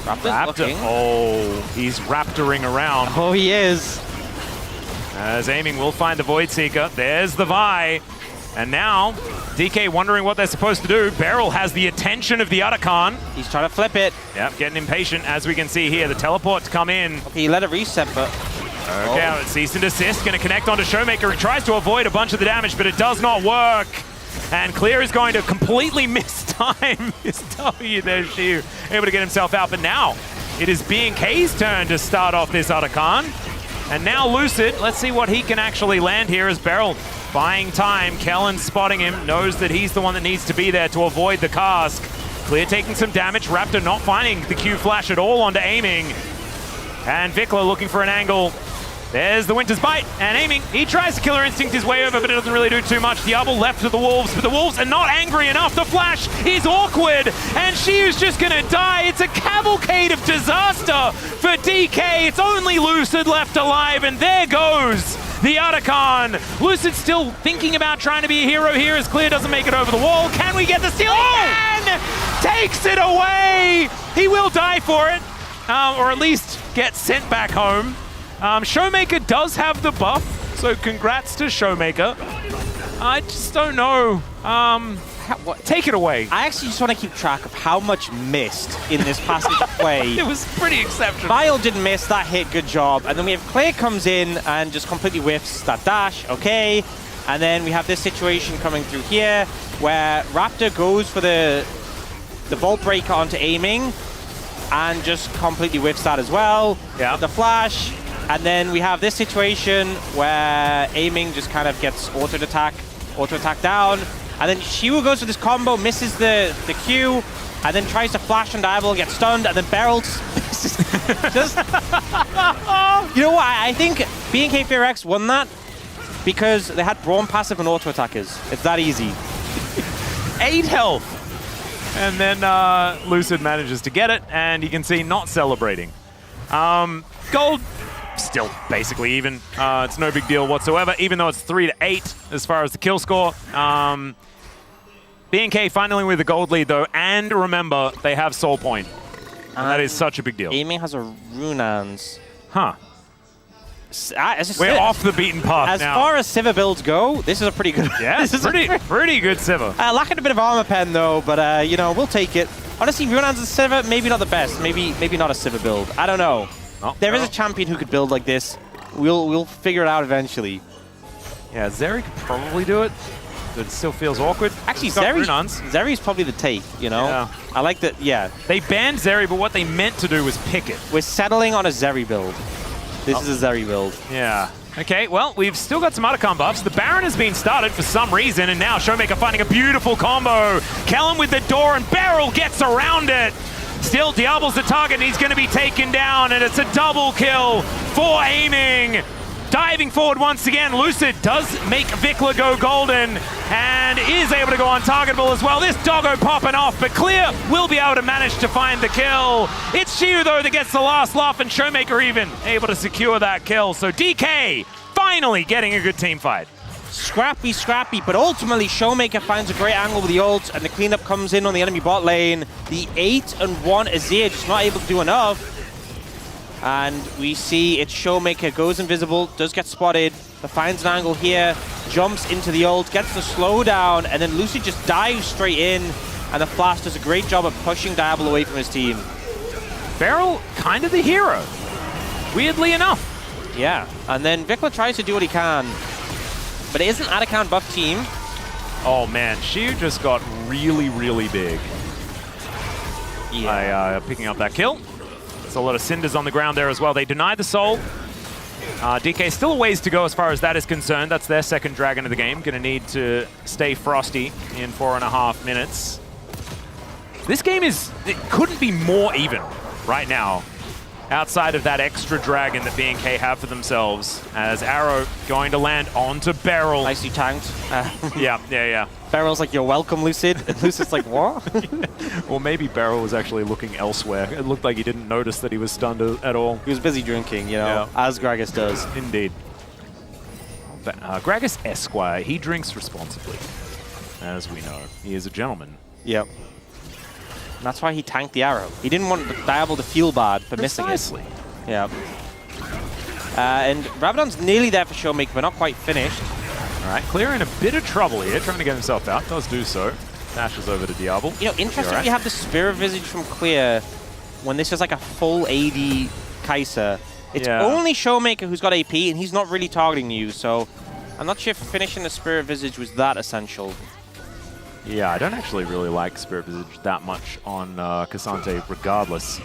S1: Raptor. Oh, he's raptoring around.
S8: Oh, he is.
S1: As aiming will find the Void Seeker. There's the Vi. And now, DK wondering what they're supposed to do. Beryl has the attention of the Otacon.
S8: He's trying to flip it.
S1: Yep, getting impatient as we can see here. The teleport's come in.
S8: Okay, he let it reset, but...
S1: Okay, cease and desist. Going to connect onto Showmaker. He tries to avoid a bunch of the damage, but it does not work. And Clear is going to completely mistime his W. There's Shiu, able to get himself out. But now, it is BNK's turn to start off this Otacon. And now Lucid, let's see what he can actually land here as Beryl buying time. Kellen spotting him, knows that he's the one that needs to be there to avoid the cask. Clear taking some damage. Raptor not finding the Q flash at all onto aiming. And Vikla looking for an angle. There's the Winter's Bite, and aiming. He tries to Killer Instinct his way over, but it doesn't really do too much. Diablo left to the Wolves, but the Wolves are not angry enough. The flash is awkward, and Shiu's just gonna die. It's a cavalcade of disaster for DK. It's only Lucid left alive, and there goes the Otacon. Lucid still thinking about trying to be a hero here as Clear doesn't make it over the wall. Can we get the steal? Again! Takes it away! He will die for it, or at least get sent back home. Showmaker does have the buff, so congrats to Showmaker. I just don't know. Take it away.
S8: I actually just want to keep track of how much missed in this passage of play.
S1: It was pretty exceptional.
S8: Vile didn't miss, that hit, good job. And then we have Clay comes in and just completely whiffs that dash, okay. And then we have this situation coming through here where Raptor goes for the Vault Breaker onto aiming and just completely whiffs that as well.
S1: Yeah.
S8: The flash. And then we have this situation where aiming just kind of gets auto attack down. And then Shiu goes for this combo, misses the Q, and then tries to flash on Diablo, gets stunned, and then Beryl misses. Just, you know what? I think BNK FearX won that because they had Brawn passive and auto attackers. It's that easy.
S1: 8 health. And then Lucid manages to get it, and you can see not celebrating. Gold. Still basically even. It's no big deal whatsoever, even though it's 3-8 as far as the kill score. BNK finally with the gold lead though, and remember, they have Soul Point. And that is such a big deal.
S8: Aiming has a Runans.
S1: Huh. We're off the beaten path now.
S8: As far as Sivir builds go, this is a pretty good...
S1: Yeah, this is pretty good Sivir.
S8: Lacking a bit of armor pen though, but you know, we'll take it. Honestly, Runans and Sivir, maybe not the best. Maybe not a Sivir build. I don't know.
S1: Oh,
S8: there is a champion who could build like this. We'll figure it out eventually.
S1: Yeah, Zeri could probably do it, but it still feels awkward.
S8: Actually, Zeri's probably the take, you know?
S1: Yeah.
S8: I like that, yeah.
S1: They banned Zeri, but what they meant to do was pick it.
S8: We're settling on a Zeri build. This is a Zeri build.
S1: Yeah. Okay, well, we've still got some Otacon buffs. The Baron has been started for some reason, and now Showmaker finding a beautiful combo. Kellen with the door, and Beryl gets around it. Still, Diablo's the target, and he's going to be taken down, and it's a double kill for aiming. Diving forward once again, Lucid does make Vikla go golden, and is able to go untargetable as well. This doggo popping off, but Clear will be able to manage to find the kill. It's Shiu, though, that gets the last laugh, and Showmaker even able to secure that kill. So DK finally getting a good team fight.
S8: Scrappy, but ultimately Showmaker finds a great angle with the ult, and the cleanup comes in on the enemy bot lane. The 8-1 Azir just not able to do enough. And we see it's Showmaker, goes invisible, does get spotted, but finds an angle here, jumps into the ult, gets the slowdown, and then Lucy just dives straight in, and the Flash does a great job of pushing Diablo away from his team.
S1: Beryl, kind of the hero, weirdly enough.
S8: Yeah, and then Vikla tries to do what he can. But it is an out-of-count buff team.
S1: Oh man, Shiu just got really, really big.
S8: Yeah.
S1: By picking up that kill. There's a lot of cinders on the ground there as well. They deny the soul. DK still a ways to go as far as that is concerned. That's their second dragon of the game. Gonna need to stay frosty in 4.5 minutes. This game it couldn't be more even right now. outside of that extra dragon that B&K have for themselves. As Arrow going to land onto Beryl.
S8: Nicely tanked.
S1: Yeah.
S8: Beryl's like, you're welcome, Lucid. And Lucid's like, what?
S1: Or maybe Beryl was actually looking elsewhere. It looked like he didn't notice that he was stunned at all.
S8: He was busy drinking, as Gragas does.
S1: Indeed. Gragas Esquire, he drinks responsibly, as we know. He is a gentleman.
S8: Yep. And that's why he tanked the arrow. He didn't want Diablo to feel bad for missing it. Yeah. And Rabadon's nearly there for Showmaker, but not quite finished.
S1: All right, Clear in a bit of trouble here, trying to get himself out. Does do so. Dashes over to Diablo.
S8: Interesting you have the Spirit Visage from Clear when this is like a full AD Kai'Sa. It's only Showmaker who's got AP, and he's not really targeting you, so I'm not sure if finishing the Spirit Visage was that essential.
S1: Yeah, I don't actually really like Spirit Visage that much on Cassante regardless.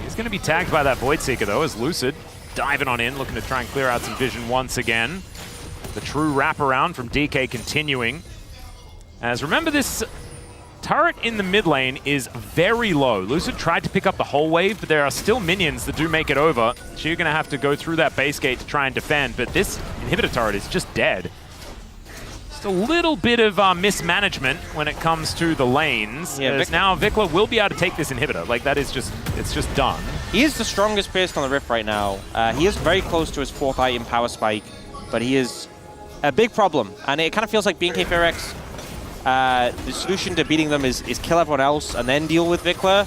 S1: He's going to be tagged by that Void Seeker, though, as Lucid diving on in, looking to try and clear out some vision once again. The true wraparound from DK continuing. As remember, this turret in the mid lane is very low. Lucid tried to pick up the whole wave, but there are still minions that do make it over. So you're going to have to go through that base gate to try and defend, but this inhibitor turret is just dead. Just a little bit of mismanagement when it comes to the lanes. Yeah, now Vikla will be able to take this inhibitor. Like, that is just, it's just done.
S8: He is the strongest person on the Rift right now. He is very close to his 4th item power spike, but he is a big problem. And it kind of feels like B&K FairX, the solution to beating them is kill everyone else and then deal with Vikla,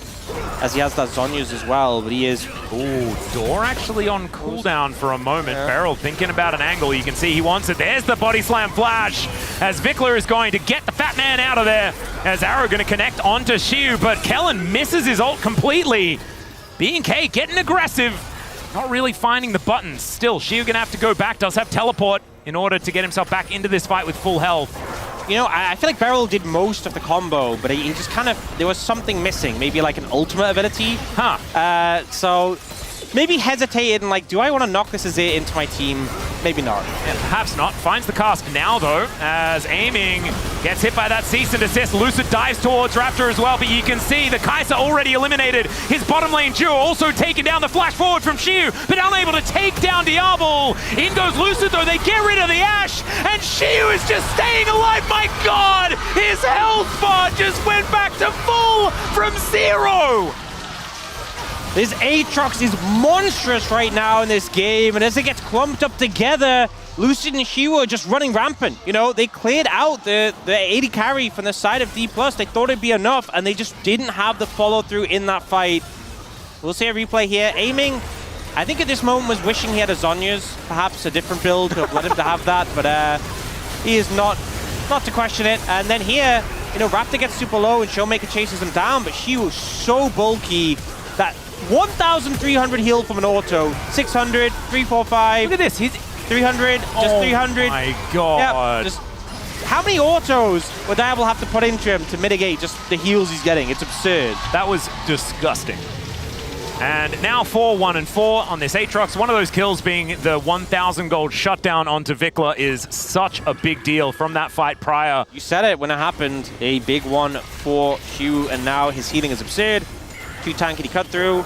S8: as he has that Zhonya's as well, but he is...
S1: Ooh, Door actually on cooldown for a moment. Beryl thinking about an angle. You can see he wants it. There's the body slam flash, as Vikla is going to get the fat man out of there, as Arrow going to connect onto Xiu, but Kellen misses his ult completely. B&K getting aggressive, not really finding the buttons. Still, Xiu going to have to go back, does have teleport in order to get himself back into this fight with full health.
S8: I feel like Beryl did most of the combo, but he just kind of, there was something missing, maybe like an ultimate ability. So maybe hesitated and like, do I want to knock this Azir into my team? Maybe not.
S1: Yeah, perhaps not. Finds the cast now, though, as Aiming gets hit by that cease and desist. Lucid dives towards Raptor as well, but you can see the Kai'Sa already eliminated. His bottom lane duo also taking down the flash forward from Xiu, but unable to take down Diablo. In goes Lucid, though. They get rid of the Ashe, and Xiu is just staying alive. My God! His health bar just went back to full from 0.
S8: This Aatrox is monstrous right now in this game, and as it gets clumped up together, Lucid and Xiu are just running rampant. They cleared out the AD carry from the side of D+. They thought it'd be enough, and they just didn't have the follow-through in that fight. We'll see a replay here. Aiming, I think at this moment was wishing he had a Zhonya's, perhaps a different build could have let him to have that, but he is not to question it. And then here, Raptor gets super low and Showmaker chases him down, but Xiu is so bulky that 1,300 heal from an auto, 600, 345.
S1: Look at this, he's
S8: 300, just 300.
S1: Oh my God.
S8: Yep, how many autos would Diablo have to put into him to mitigate just the heals he's getting? It's absurd.
S1: That was disgusting. And now 4-1-4 on this Aatrox. One of those kills being the 1,000 gold shutdown onto Vikla is such a big deal from that fight prior.
S8: You said it when it happened. A big one for Xiu, and now his healing is absurd. 2 tankety cut through,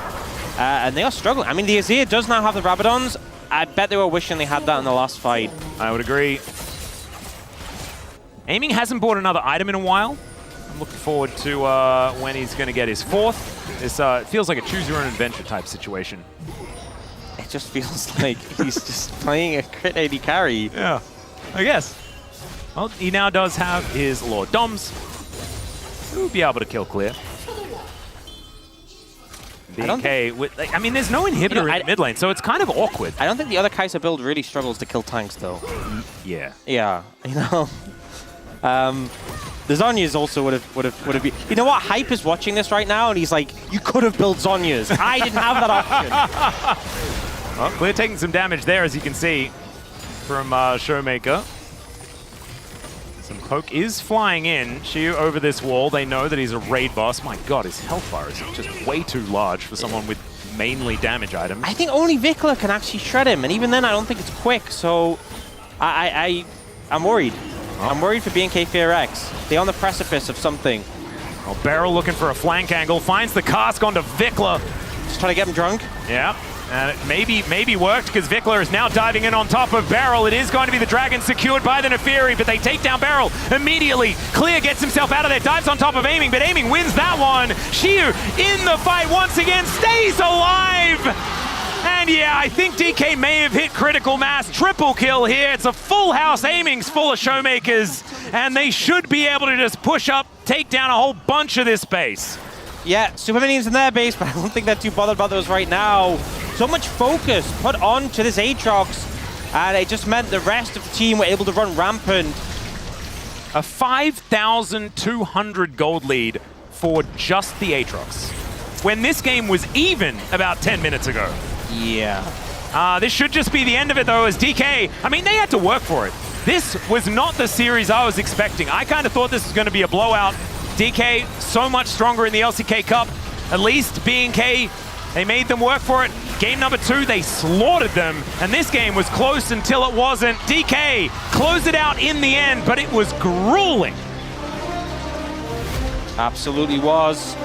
S8: and they are struggling. I mean, the Azir does now have the Rabadons. I bet they were wishing they had that in the last fight.
S1: I would agree. Aiming hasn't bought another item in a while. I'm looking forward to when he's going to get his 4th. This it feels like a choose-your-own-adventure type situation.
S8: It just feels like he's just playing a crit AD carry.
S1: Yeah, I guess. Well, he now does have his Lord Doms, who will be able to kill clear. B&K, I mean, there's no inhibitor in mid lane, so it's kind of awkward.
S8: I don't think the other Kai'Sa build really struggles to kill tanks, though.
S1: Yeah.
S8: Yeah, the Zhonya's also would have been. You know what? Hype is watching this right now, and he's like, "You could have built Zhonya's. I didn't have that option."
S1: Well, we're taking some damage there, as you can see, from Showmaker. Some poke is flying in. Xiu over this wall. They know that he's a raid boss. My God, his health bar is just way too large for someone with mainly damage items.
S8: I think only Vikla can actually shred him, and even then, I don't think it's quick. So, I'm worried. I'm worried for B&K FairX. They're on the precipice of something.
S1: Well, Beryl looking for a flank angle. Finds the cask onto Vikla.
S8: Just trying to get him drunk.
S1: Yeah. And it maybe worked because Vikler is now diving in on top of Beryl. It is going to be the Dragon secured by the Neferi, but they take down Beryl immediately. Clear gets himself out of there, dives on top of Aiming, but Aiming wins that one. Shiu in the fight once again, stays alive. And yeah, I think DK may have hit critical mass. Triple kill here. It's a full house. Aiming's full of Showmakers, and they should be able to just push up, take down a whole bunch of this base.
S8: Yeah, Super Minions in their base, but I don't think they're too bothered about those right now. So much focus put onto this Aatrox, and it just meant the rest of the team were able to run rampant.
S1: A 5,200 gold lead for just the Aatrox, when this game was even about 10 minutes ago.
S8: Yeah.
S1: This should just be the end of it, though, as DK, I mean, they had to work for it. This was not the series I was expecting. I kind of thought this was going to be a blowout. DK, so much stronger in the LCK Cup. At least B&K, they made them work for it. Game number 2, they slaughtered them. And this game was close until it wasn't. DK closed it out in the end, but it was grueling.
S8: Absolutely was.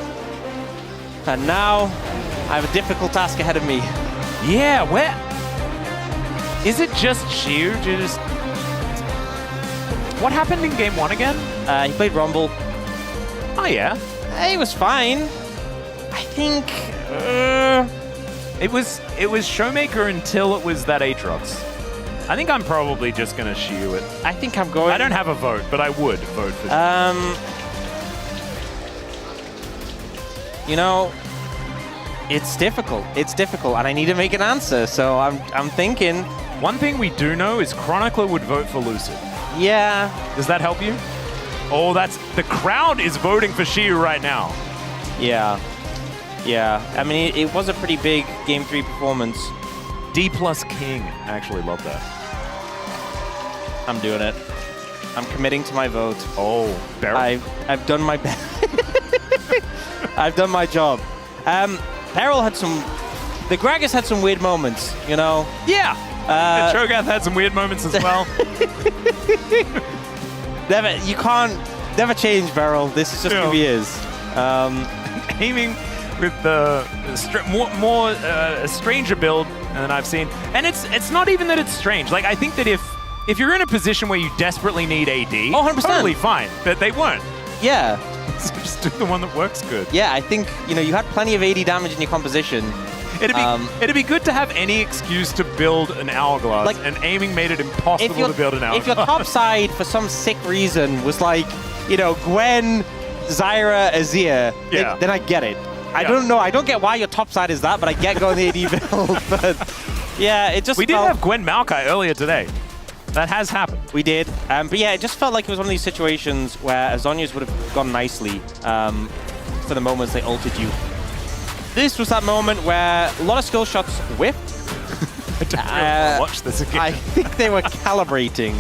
S8: And now, I have a difficult task ahead of me.
S1: Yeah, where? Is it just Shiu? What happened in game 1 again?
S8: He played Rumble.
S1: Oh, yeah.
S8: He was fine. I think...
S1: It was Showmaker until it was that Aatrox. I think I'm probably just going to Shiu it.
S8: I think I'm going...
S1: I don't have a vote, but I would vote for this.
S8: You know, it's difficult. It's difficult, and I need to make an answer, so I'm thinking...
S1: One thing we do know is Chronicler would vote for Lucid.
S8: Yeah.
S1: Does that help you? Oh, the crowd is voting for Shiu right now.
S8: Yeah. Yeah. I mean, it was a pretty big Game 3 performance.
S1: D+ King. I actually love that.
S8: I'm doing it. I'm committing to my vote.
S1: Oh, Beryl.
S8: I've done my best. I've done my job. Beryl had some... The Gragas had some weird moments, you know?
S1: Yeah. And Cho'Gath had some weird moments as well.
S8: You can't never change Beryl. This is just who he is.
S1: Aiming with the more stranger build than I've seen, and it's not even that it's strange. Like, I think that if you're in a position where you desperately need AD,
S8: 100%.
S1: Totally fine. But they weren't.
S8: Yeah.
S1: So just do the one that works good.
S8: Yeah, I think you had plenty of AD damage in your composition.
S1: It'd be good to have any excuse to build an Hourglass, and Aiming made it impossible to build an Hourglass.
S8: If your top side, for some sick reason, was like, Gwen, Zyra, Azir, then I get it. I don't know. I don't get why your top side is that, but I get going the AD build. But yeah, it just
S1: We did have Gwen Maokai earlier today. That has happened.
S8: We did. But yeah, it just felt like it was one of these situations where Azonia's would have gone nicely for the moments they ulted you. This was that moment where a lot of skill shots whiffed.
S1: I don't really watch this again.
S8: I think they were calibrating,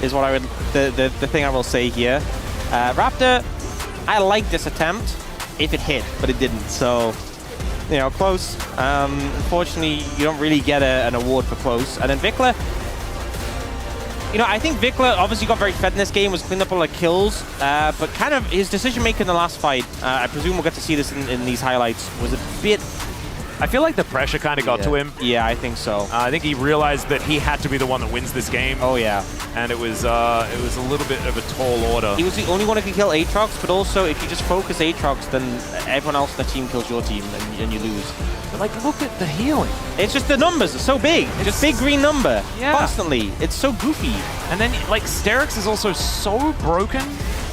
S8: is what I would the thing I will say here. Raptor, I like this attempt if it hit, but it didn't. So, close. Unfortunately, you don't really get an award for close. And then Vikler, I think Vikler obviously got very fed in this game, was cleaned up all the kills, but kind of his decision-making in the last fight, I presume we'll get to see this in these highlights, was a bit...
S1: I feel like the pressure kind of got to him.
S8: Yeah, I think so.
S1: I think he realized that he had to be the one that wins this game.
S8: Oh, yeah.
S1: And it was a little bit of a tall order.
S8: He was the only one who could kill Aatrox, but also if you just focus Aatrox, then everyone else in the team kills your team, and you lose.
S1: But look at the healing.
S8: It's just the numbers are so big. It's just big green number.
S1: Yeah.
S8: Constantly. It's so goofy.
S1: And then, Sterix is also so broken.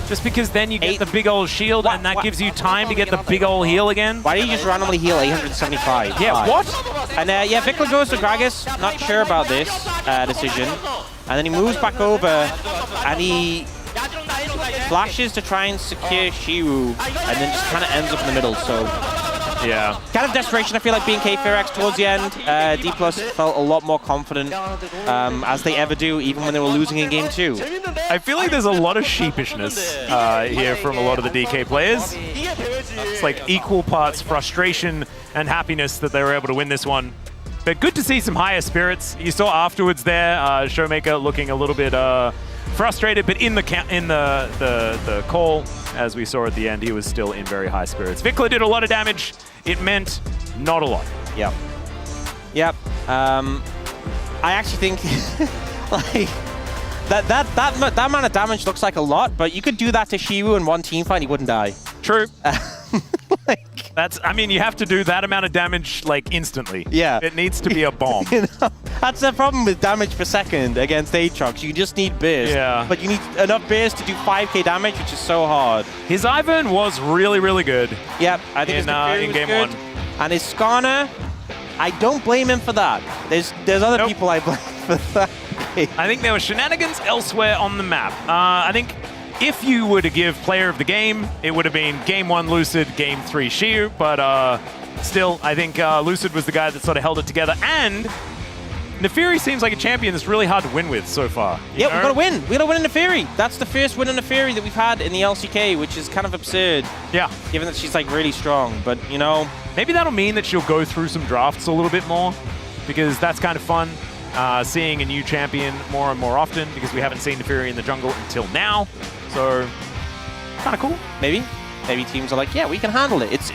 S1: Just because then you get the big old shield, and that gives you time to get the big old heal again.
S8: Why do you just randomly heal 875?
S1: Yeah, what?
S8: And yeah, Vikler goes to Gragas. Not sure about this decision. And then he moves back over, and he flashes to try and secure Shiwu, and then just kind of ends up in the middle, so...
S1: Yeah.
S8: Kind of desperation, I feel like, being K-Firax towards the end. D+ felt a lot more confident, as they ever do, even when they were losing in Game 2.
S1: I feel like there's a lot of sheepishness here from a lot of the DK players. It's like equal parts frustration and happiness that they were able to win this one. But good to see some higher spirits. You saw afterwards there, Showmaker looking a little bit frustrated, but in the call, as we saw at the end, he was still in very high spirits. Vikler did a lot of damage it meant not a lot.
S8: Yep. Yep. I actually think like that amount of damage looks like a lot, but you could do that to Shiwu in one team fight, he wouldn't die.
S1: True. I mean, you have to do that amount of damage like instantly.
S8: Yeah.
S1: It needs to be a bomb.
S8: You know, that's the problem with damage per second against Aatrox. You just need burst.
S1: Yeah.
S8: But you need enough burst to do 5k damage, which is so hard.
S1: His Ivern was really, really good.
S8: Yep, I think
S1: in game
S8: good.
S1: 1.
S8: And his Skarner, I don't blame him for that. There's other people I blame for that.
S1: I think there were shenanigans elsewhere on the map. I think if you were to give player of the game, it would have been game 1 Lucid, game 3 Shiu, but still, I think Lucid was the guy that sort of held it together, and Nefiri seems like a champion that's really hard to win with so far.
S8: Yeah, we've got to win. We've got to win in Nefiri. That's the first win in Nefiri that we've had in the LCK, which is kind of absurd.
S1: Yeah.
S8: Given that she's like really strong, but you know.
S1: Maybe that'll mean that she'll go through some drafts a little bit more, because that's kind of fun. Seeing a new champion more and more often, because we haven't seen Nefiri in the jungle until now. So, kind of cool.
S8: Maybe teams are like, yeah, we can handle it. It's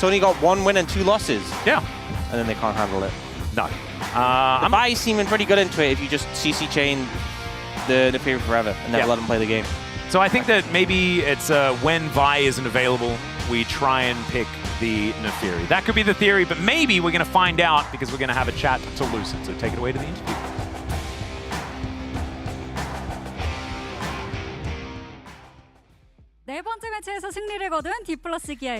S8: only got 1 win and 2 losses.
S1: Yeah.
S8: And then they can't handle it.
S1: No.
S8: The Vi's seeming pretty good into it if you just CC chain the Nefiri forever and never let them play the game.
S1: So I think that maybe it's when Vi isn't available, we try and pick the Nefiri. That could be the theory, but maybe we're going to find out because we're going to have a chat to Lucid. So take it away to the interview.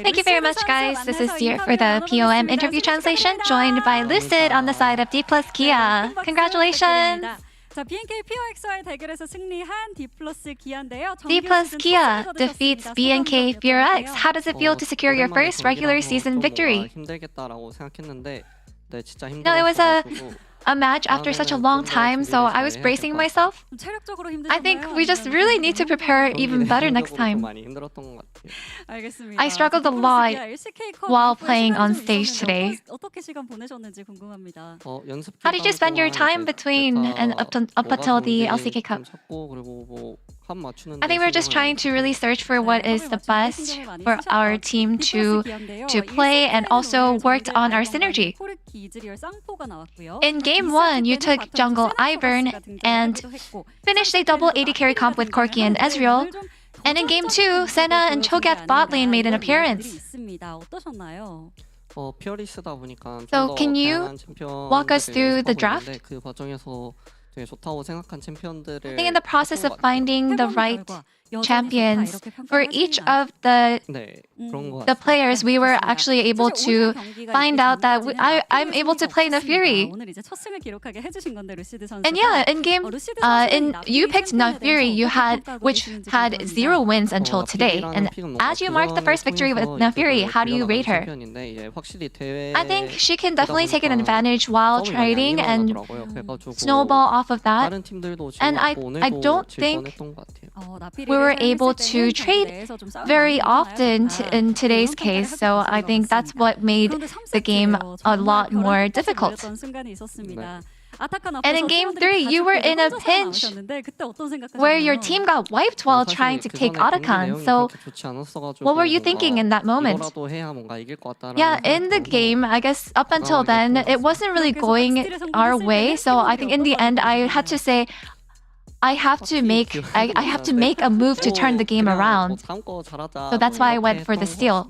S12: Thank you very much, guys. This is Dear for the POM interview translation, joined by Lucid on the side of D+ Kia. Congratulations! D+ Kia defeats BNK BFX. How does it feel to secure your first regular season victory? No, it was a match after such a long time, so I was bracing myself. I think we just really need to prepare even better next time. I struggled a lot while playing on stage today. How did you spend your time between and up until the LCK Cup? I think we're just trying to really search for what is the best for our team to play, and also worked on our synergy. In game 1, you took jungle Ivern and finished a double AD carry comp with Corki and Ezreal. And in game 2, Senna and Cho'Gath bot lane made an appearance. So can you walk us through the draft? I think in the process of finding the right champions for each of the players, we were actually able to find out that I'm able to play Nefiri. And yeah, in game, you picked Nefiri, which had 0 wins until today. And as you marked the first victory with Nefiri, how do you rate her? I think she can definitely take an advantage while trading and snowball off of that. And I don't think we were able to trade very often in today's case, so I think that's what made the game a lot more difficult. And in game 3, you were in a pinch where your team got wiped while trying to take Otacon. So what were you thinking in that moment? Yeah, in the game, I guess up until then, it wasn't really going our way. So I think in the end, I had to say, I have to make a move to turn the game around. So that's why I went for the steal.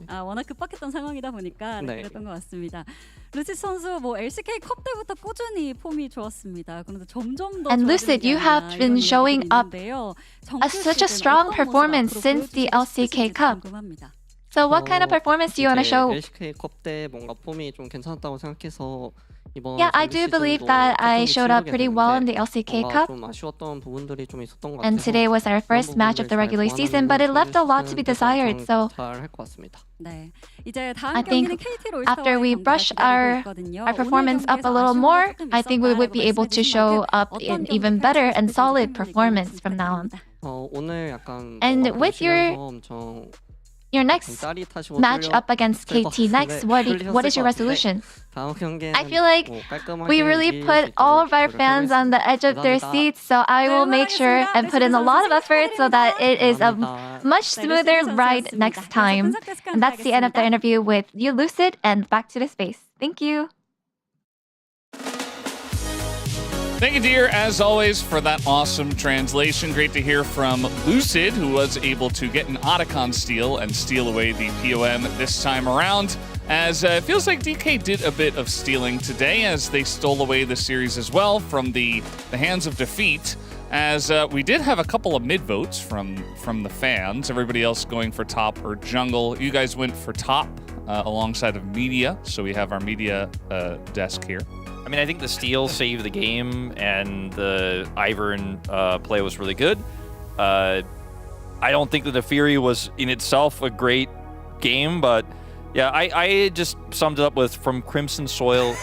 S12: And Lucid, you have been showing up such a strong performance since the LCK Cup. So what kind of performance do you want to show? Yeah, I do believe that I showed up pretty well in the LCK Cup. And today was our first match of the regular season, but it left a lot to be desired. So I think after we brush our performance up a little more, I think we would be able to show up an even better and solid performance from now on. And with your your next match up against KT next, what is your resolution? I feel like we really put all of our fans on the edge of their seats, so I will make sure and put in a lot of effort so that it is a much smoother ride next time. And that's the end of the interview with you, Lucid, and back to the space. Thank you.
S2: Thank you, dear, as always, for that awesome translation. Great to hear from Lucid, who was able to get an Otacon steal and steal away the POM this time around. As it feels like DK did a bit of stealing today, as they stole away the series as well from the hands of defeat. As we did have a couple of mid votes from the fans. Everybody else going for top or jungle. You guys went for top alongside of media, so we have our media desk here.
S3: I mean, I think the steal saved the game, and the Ivern play was really good. I don't think that the Fury was in itself a great game, but yeah, I just summed it up with from Crimson Soil,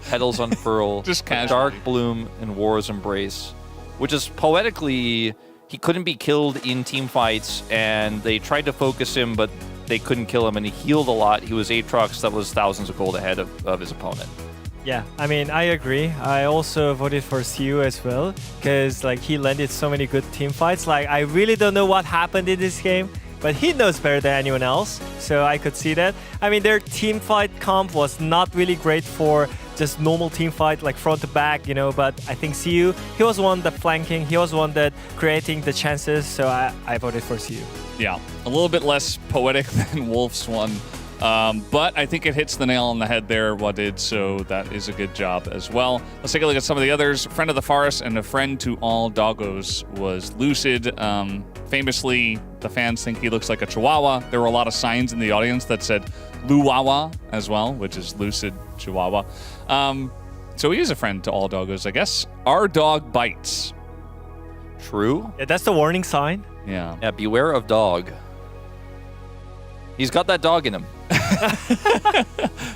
S3: petals unfurl,
S2: just
S3: dark bloom and war's embrace, which is poetically, he couldn't be killed in team fights, and they tried to focus him, but they couldn't kill him, and he healed a lot. He was Aatrox that was thousands of gold ahead of his opponent.
S11: Yeah, I mean, I agree. I also voted for Siu as well, because like he landed so many good team fights. Like, I really don't know what happened in this game, but he knows better than anyone else, so I could see that. I mean, their team fight comp was not really great for just normal team fight, like front to back, you know, but I think Siu, he was one that flanking, he was one that creating the chances, so I voted for Siu.
S2: Yeah, a little bit less poetic than Wolf's one. But I think it hits the nail on the head there, what did, so that is a good job as well. Let's take a look at some of the others. Friend of the Forest and a friend to all doggos was Lucid. Famously, the fans think he looks like a Chihuahua. There were a lot of signs in the audience that said Luwawa as well, which is Lucid Chihuahua. So he is a friend to all doggos, I guess. Our dog bites.
S3: True.
S11: Yeah, that's the warning sign.
S2: Yeah.
S3: Yeah, beware of dog. He's got that dog in him.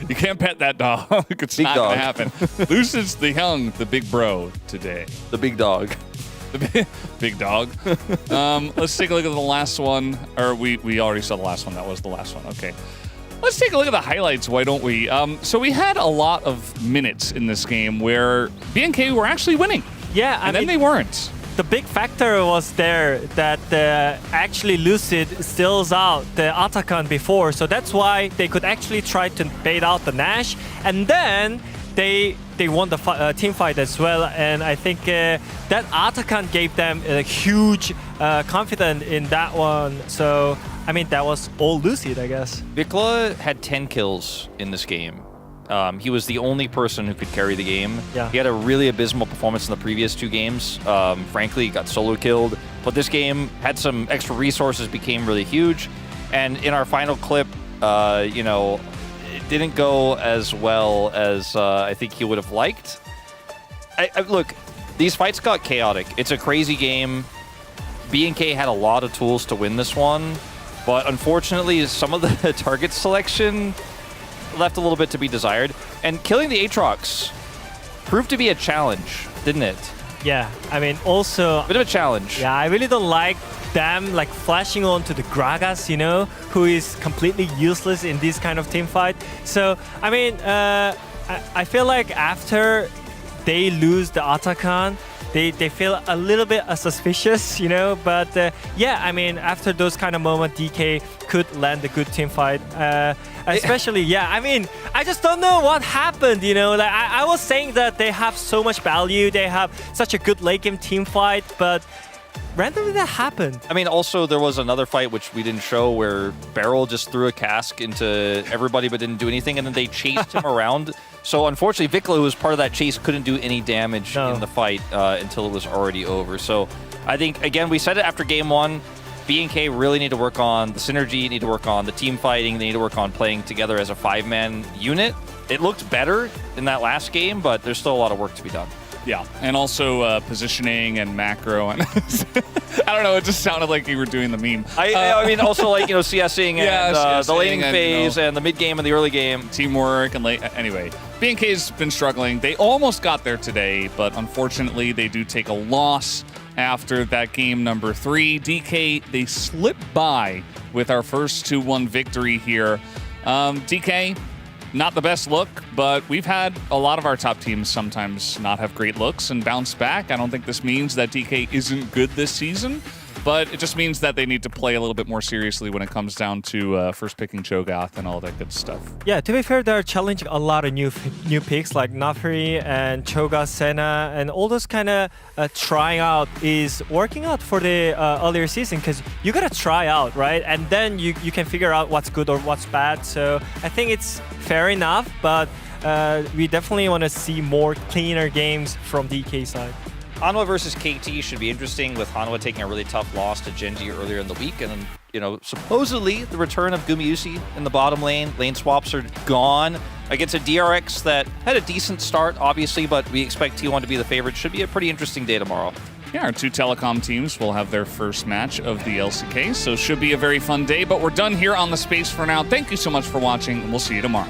S2: You can't pet that dog. It's
S3: big
S2: not
S3: dog.
S2: gonna happen. Lucid's the young, the big bro today.
S3: The big dog.
S2: The big dog. Let's take a look at the last one. Or we already saw the last one. That was the last one. Okay. Let's take a look at the highlights, why don't we? So we had a lot of minutes in this game where BNK were actually winning.
S11: Yeah,
S2: and then they weren't.
S11: The big factor was there that actually Lucid steals out the Otacon before, so that's why they could actually try to bait out the Nash, and then they won the team fight as well, and I think that Otacon gave them a huge confidence in that one. So I mean, that was all Lucid, I guess.
S3: Vikla had 10 kills in this game. He was the only person who could carry the game.
S11: Yeah.
S3: He had a really abysmal performance in the previous two games. Frankly, got solo killed. But this game had some extra resources, became really huge. And in our final clip, you know, it didn't go as well as I think he would have liked. Look, these fights got chaotic. It's a crazy game. BNK had a lot of tools to win this one. But unfortunately, some of the target selection left a little bit to be desired. And killing the Aatrox proved to be a challenge, didn't it?
S11: Yeah, I mean, also...
S3: A bit of a challenge.
S11: Yeah, I really don't like them like flashing onto the Gragas, you know, who is completely useless in this kind of team fight. So, I mean, I feel like after they lose the Otacon, they feel a little bit suspicious, you know, but yeah, I mean, after those kind of moments, DK could land a good team fight. Especially, yeah, I mean, I just don't know what happened, you know, like I was saying that they have so much value, they have such a good late game team fight, but randomly that happened.
S3: I mean, also there was another fight which we didn't show where Beryl just threw a cask into everybody but didn't do anything, and then they chased him around. So unfortunately, Vikla, who was part of that chase, couldn't do any damage in the fight until it was already over. So I think, again, we said it after game one, BNK really need to work on the synergy, need to work on the team fighting, they need to work on playing together as a 5-man unit. It looked better in that last game, but there's still a lot of work to be done.
S2: Yeah, and also positioning and macro, and I don't know, it just sounded like you were doing the meme.
S3: I mean, also like, you know, CSing and
S2: CSing
S3: the laning
S2: and,
S3: phase
S2: you know,
S3: and the mid game and the early game.
S2: Teamwork and late. Anyway, BNK's been struggling. They almost got there today, but unfortunately they do take a loss after that game number 3. DK, they slipped by with our first 2-1 victory here. DK, not the best look, but we've had a lot of our top teams sometimes not have great looks and bounce back. I don't think this means that DK isn't good this season, but it just means that they need to play a little bit more seriously when it comes down to first picking Cho'Gath and all that good stuff.
S11: Yeah, to be fair, they're challenging a lot of new picks like Nafri and Cho'Gath, Senna, and all those kind of trying out is working out for the earlier season, because you gotta try out, right? And then you can figure out what's good or what's bad. So I think it's fair enough, but we definitely want to see more cleaner games from DK side.
S17: Hanwha versus KT should be interesting, with Hanwha taking a really tough loss to Genji earlier in the week, and then, you know, supposedly the return of Gumiusi in the bottom lane. Lane swaps are gone against a DRX that had a decent start, obviously, but we expect T1 to be the favorite. Should be a pretty interesting day tomorrow.
S2: Yeah, our two telecom teams will have their first match of the LCK, so should be a very fun day, but we're done here on The Space for now. Thank you so much for watching, and we'll see you tomorrow.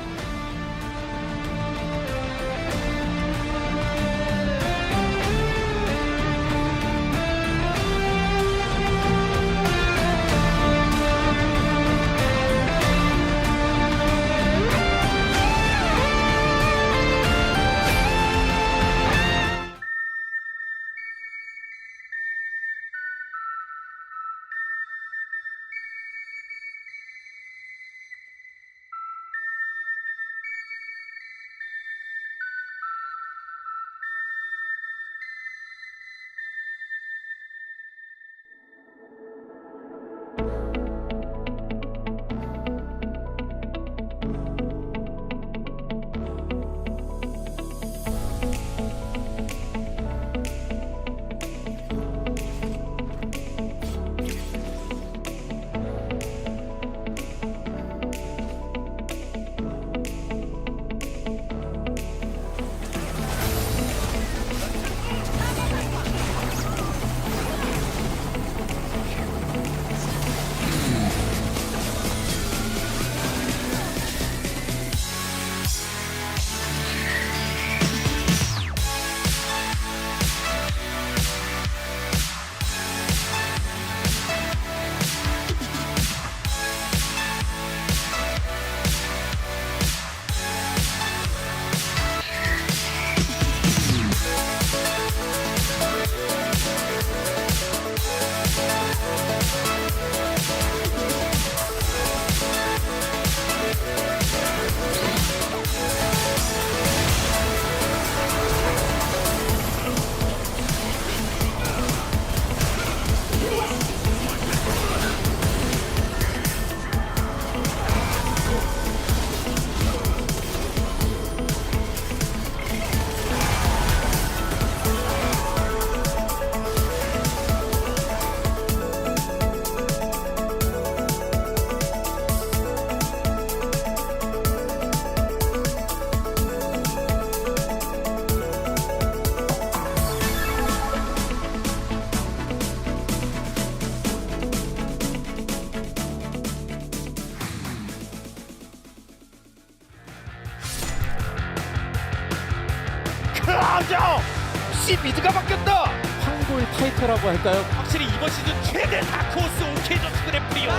S13: 혹시 미드가 바뀌었다. 황골 타이틀이라고 할까요? 확실히 이번 시즌 최대 다크호스 OK 저축을 해프리오.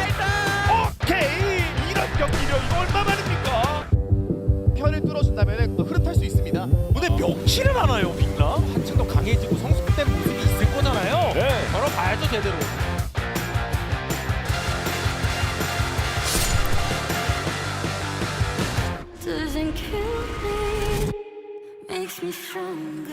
S13: 오케이, 이런 경기력 이거 얼마 많습니까? 편을 뚫어준다면 흐릿할 수 있습니다. 오늘 명치를 하나요, 빅나? 한층 더 강해지고 성숙된 모습이 있을 거잖아요. 네, 걸어봐야죠 제대로.
S14: Doesn't kill me, makes me stronger.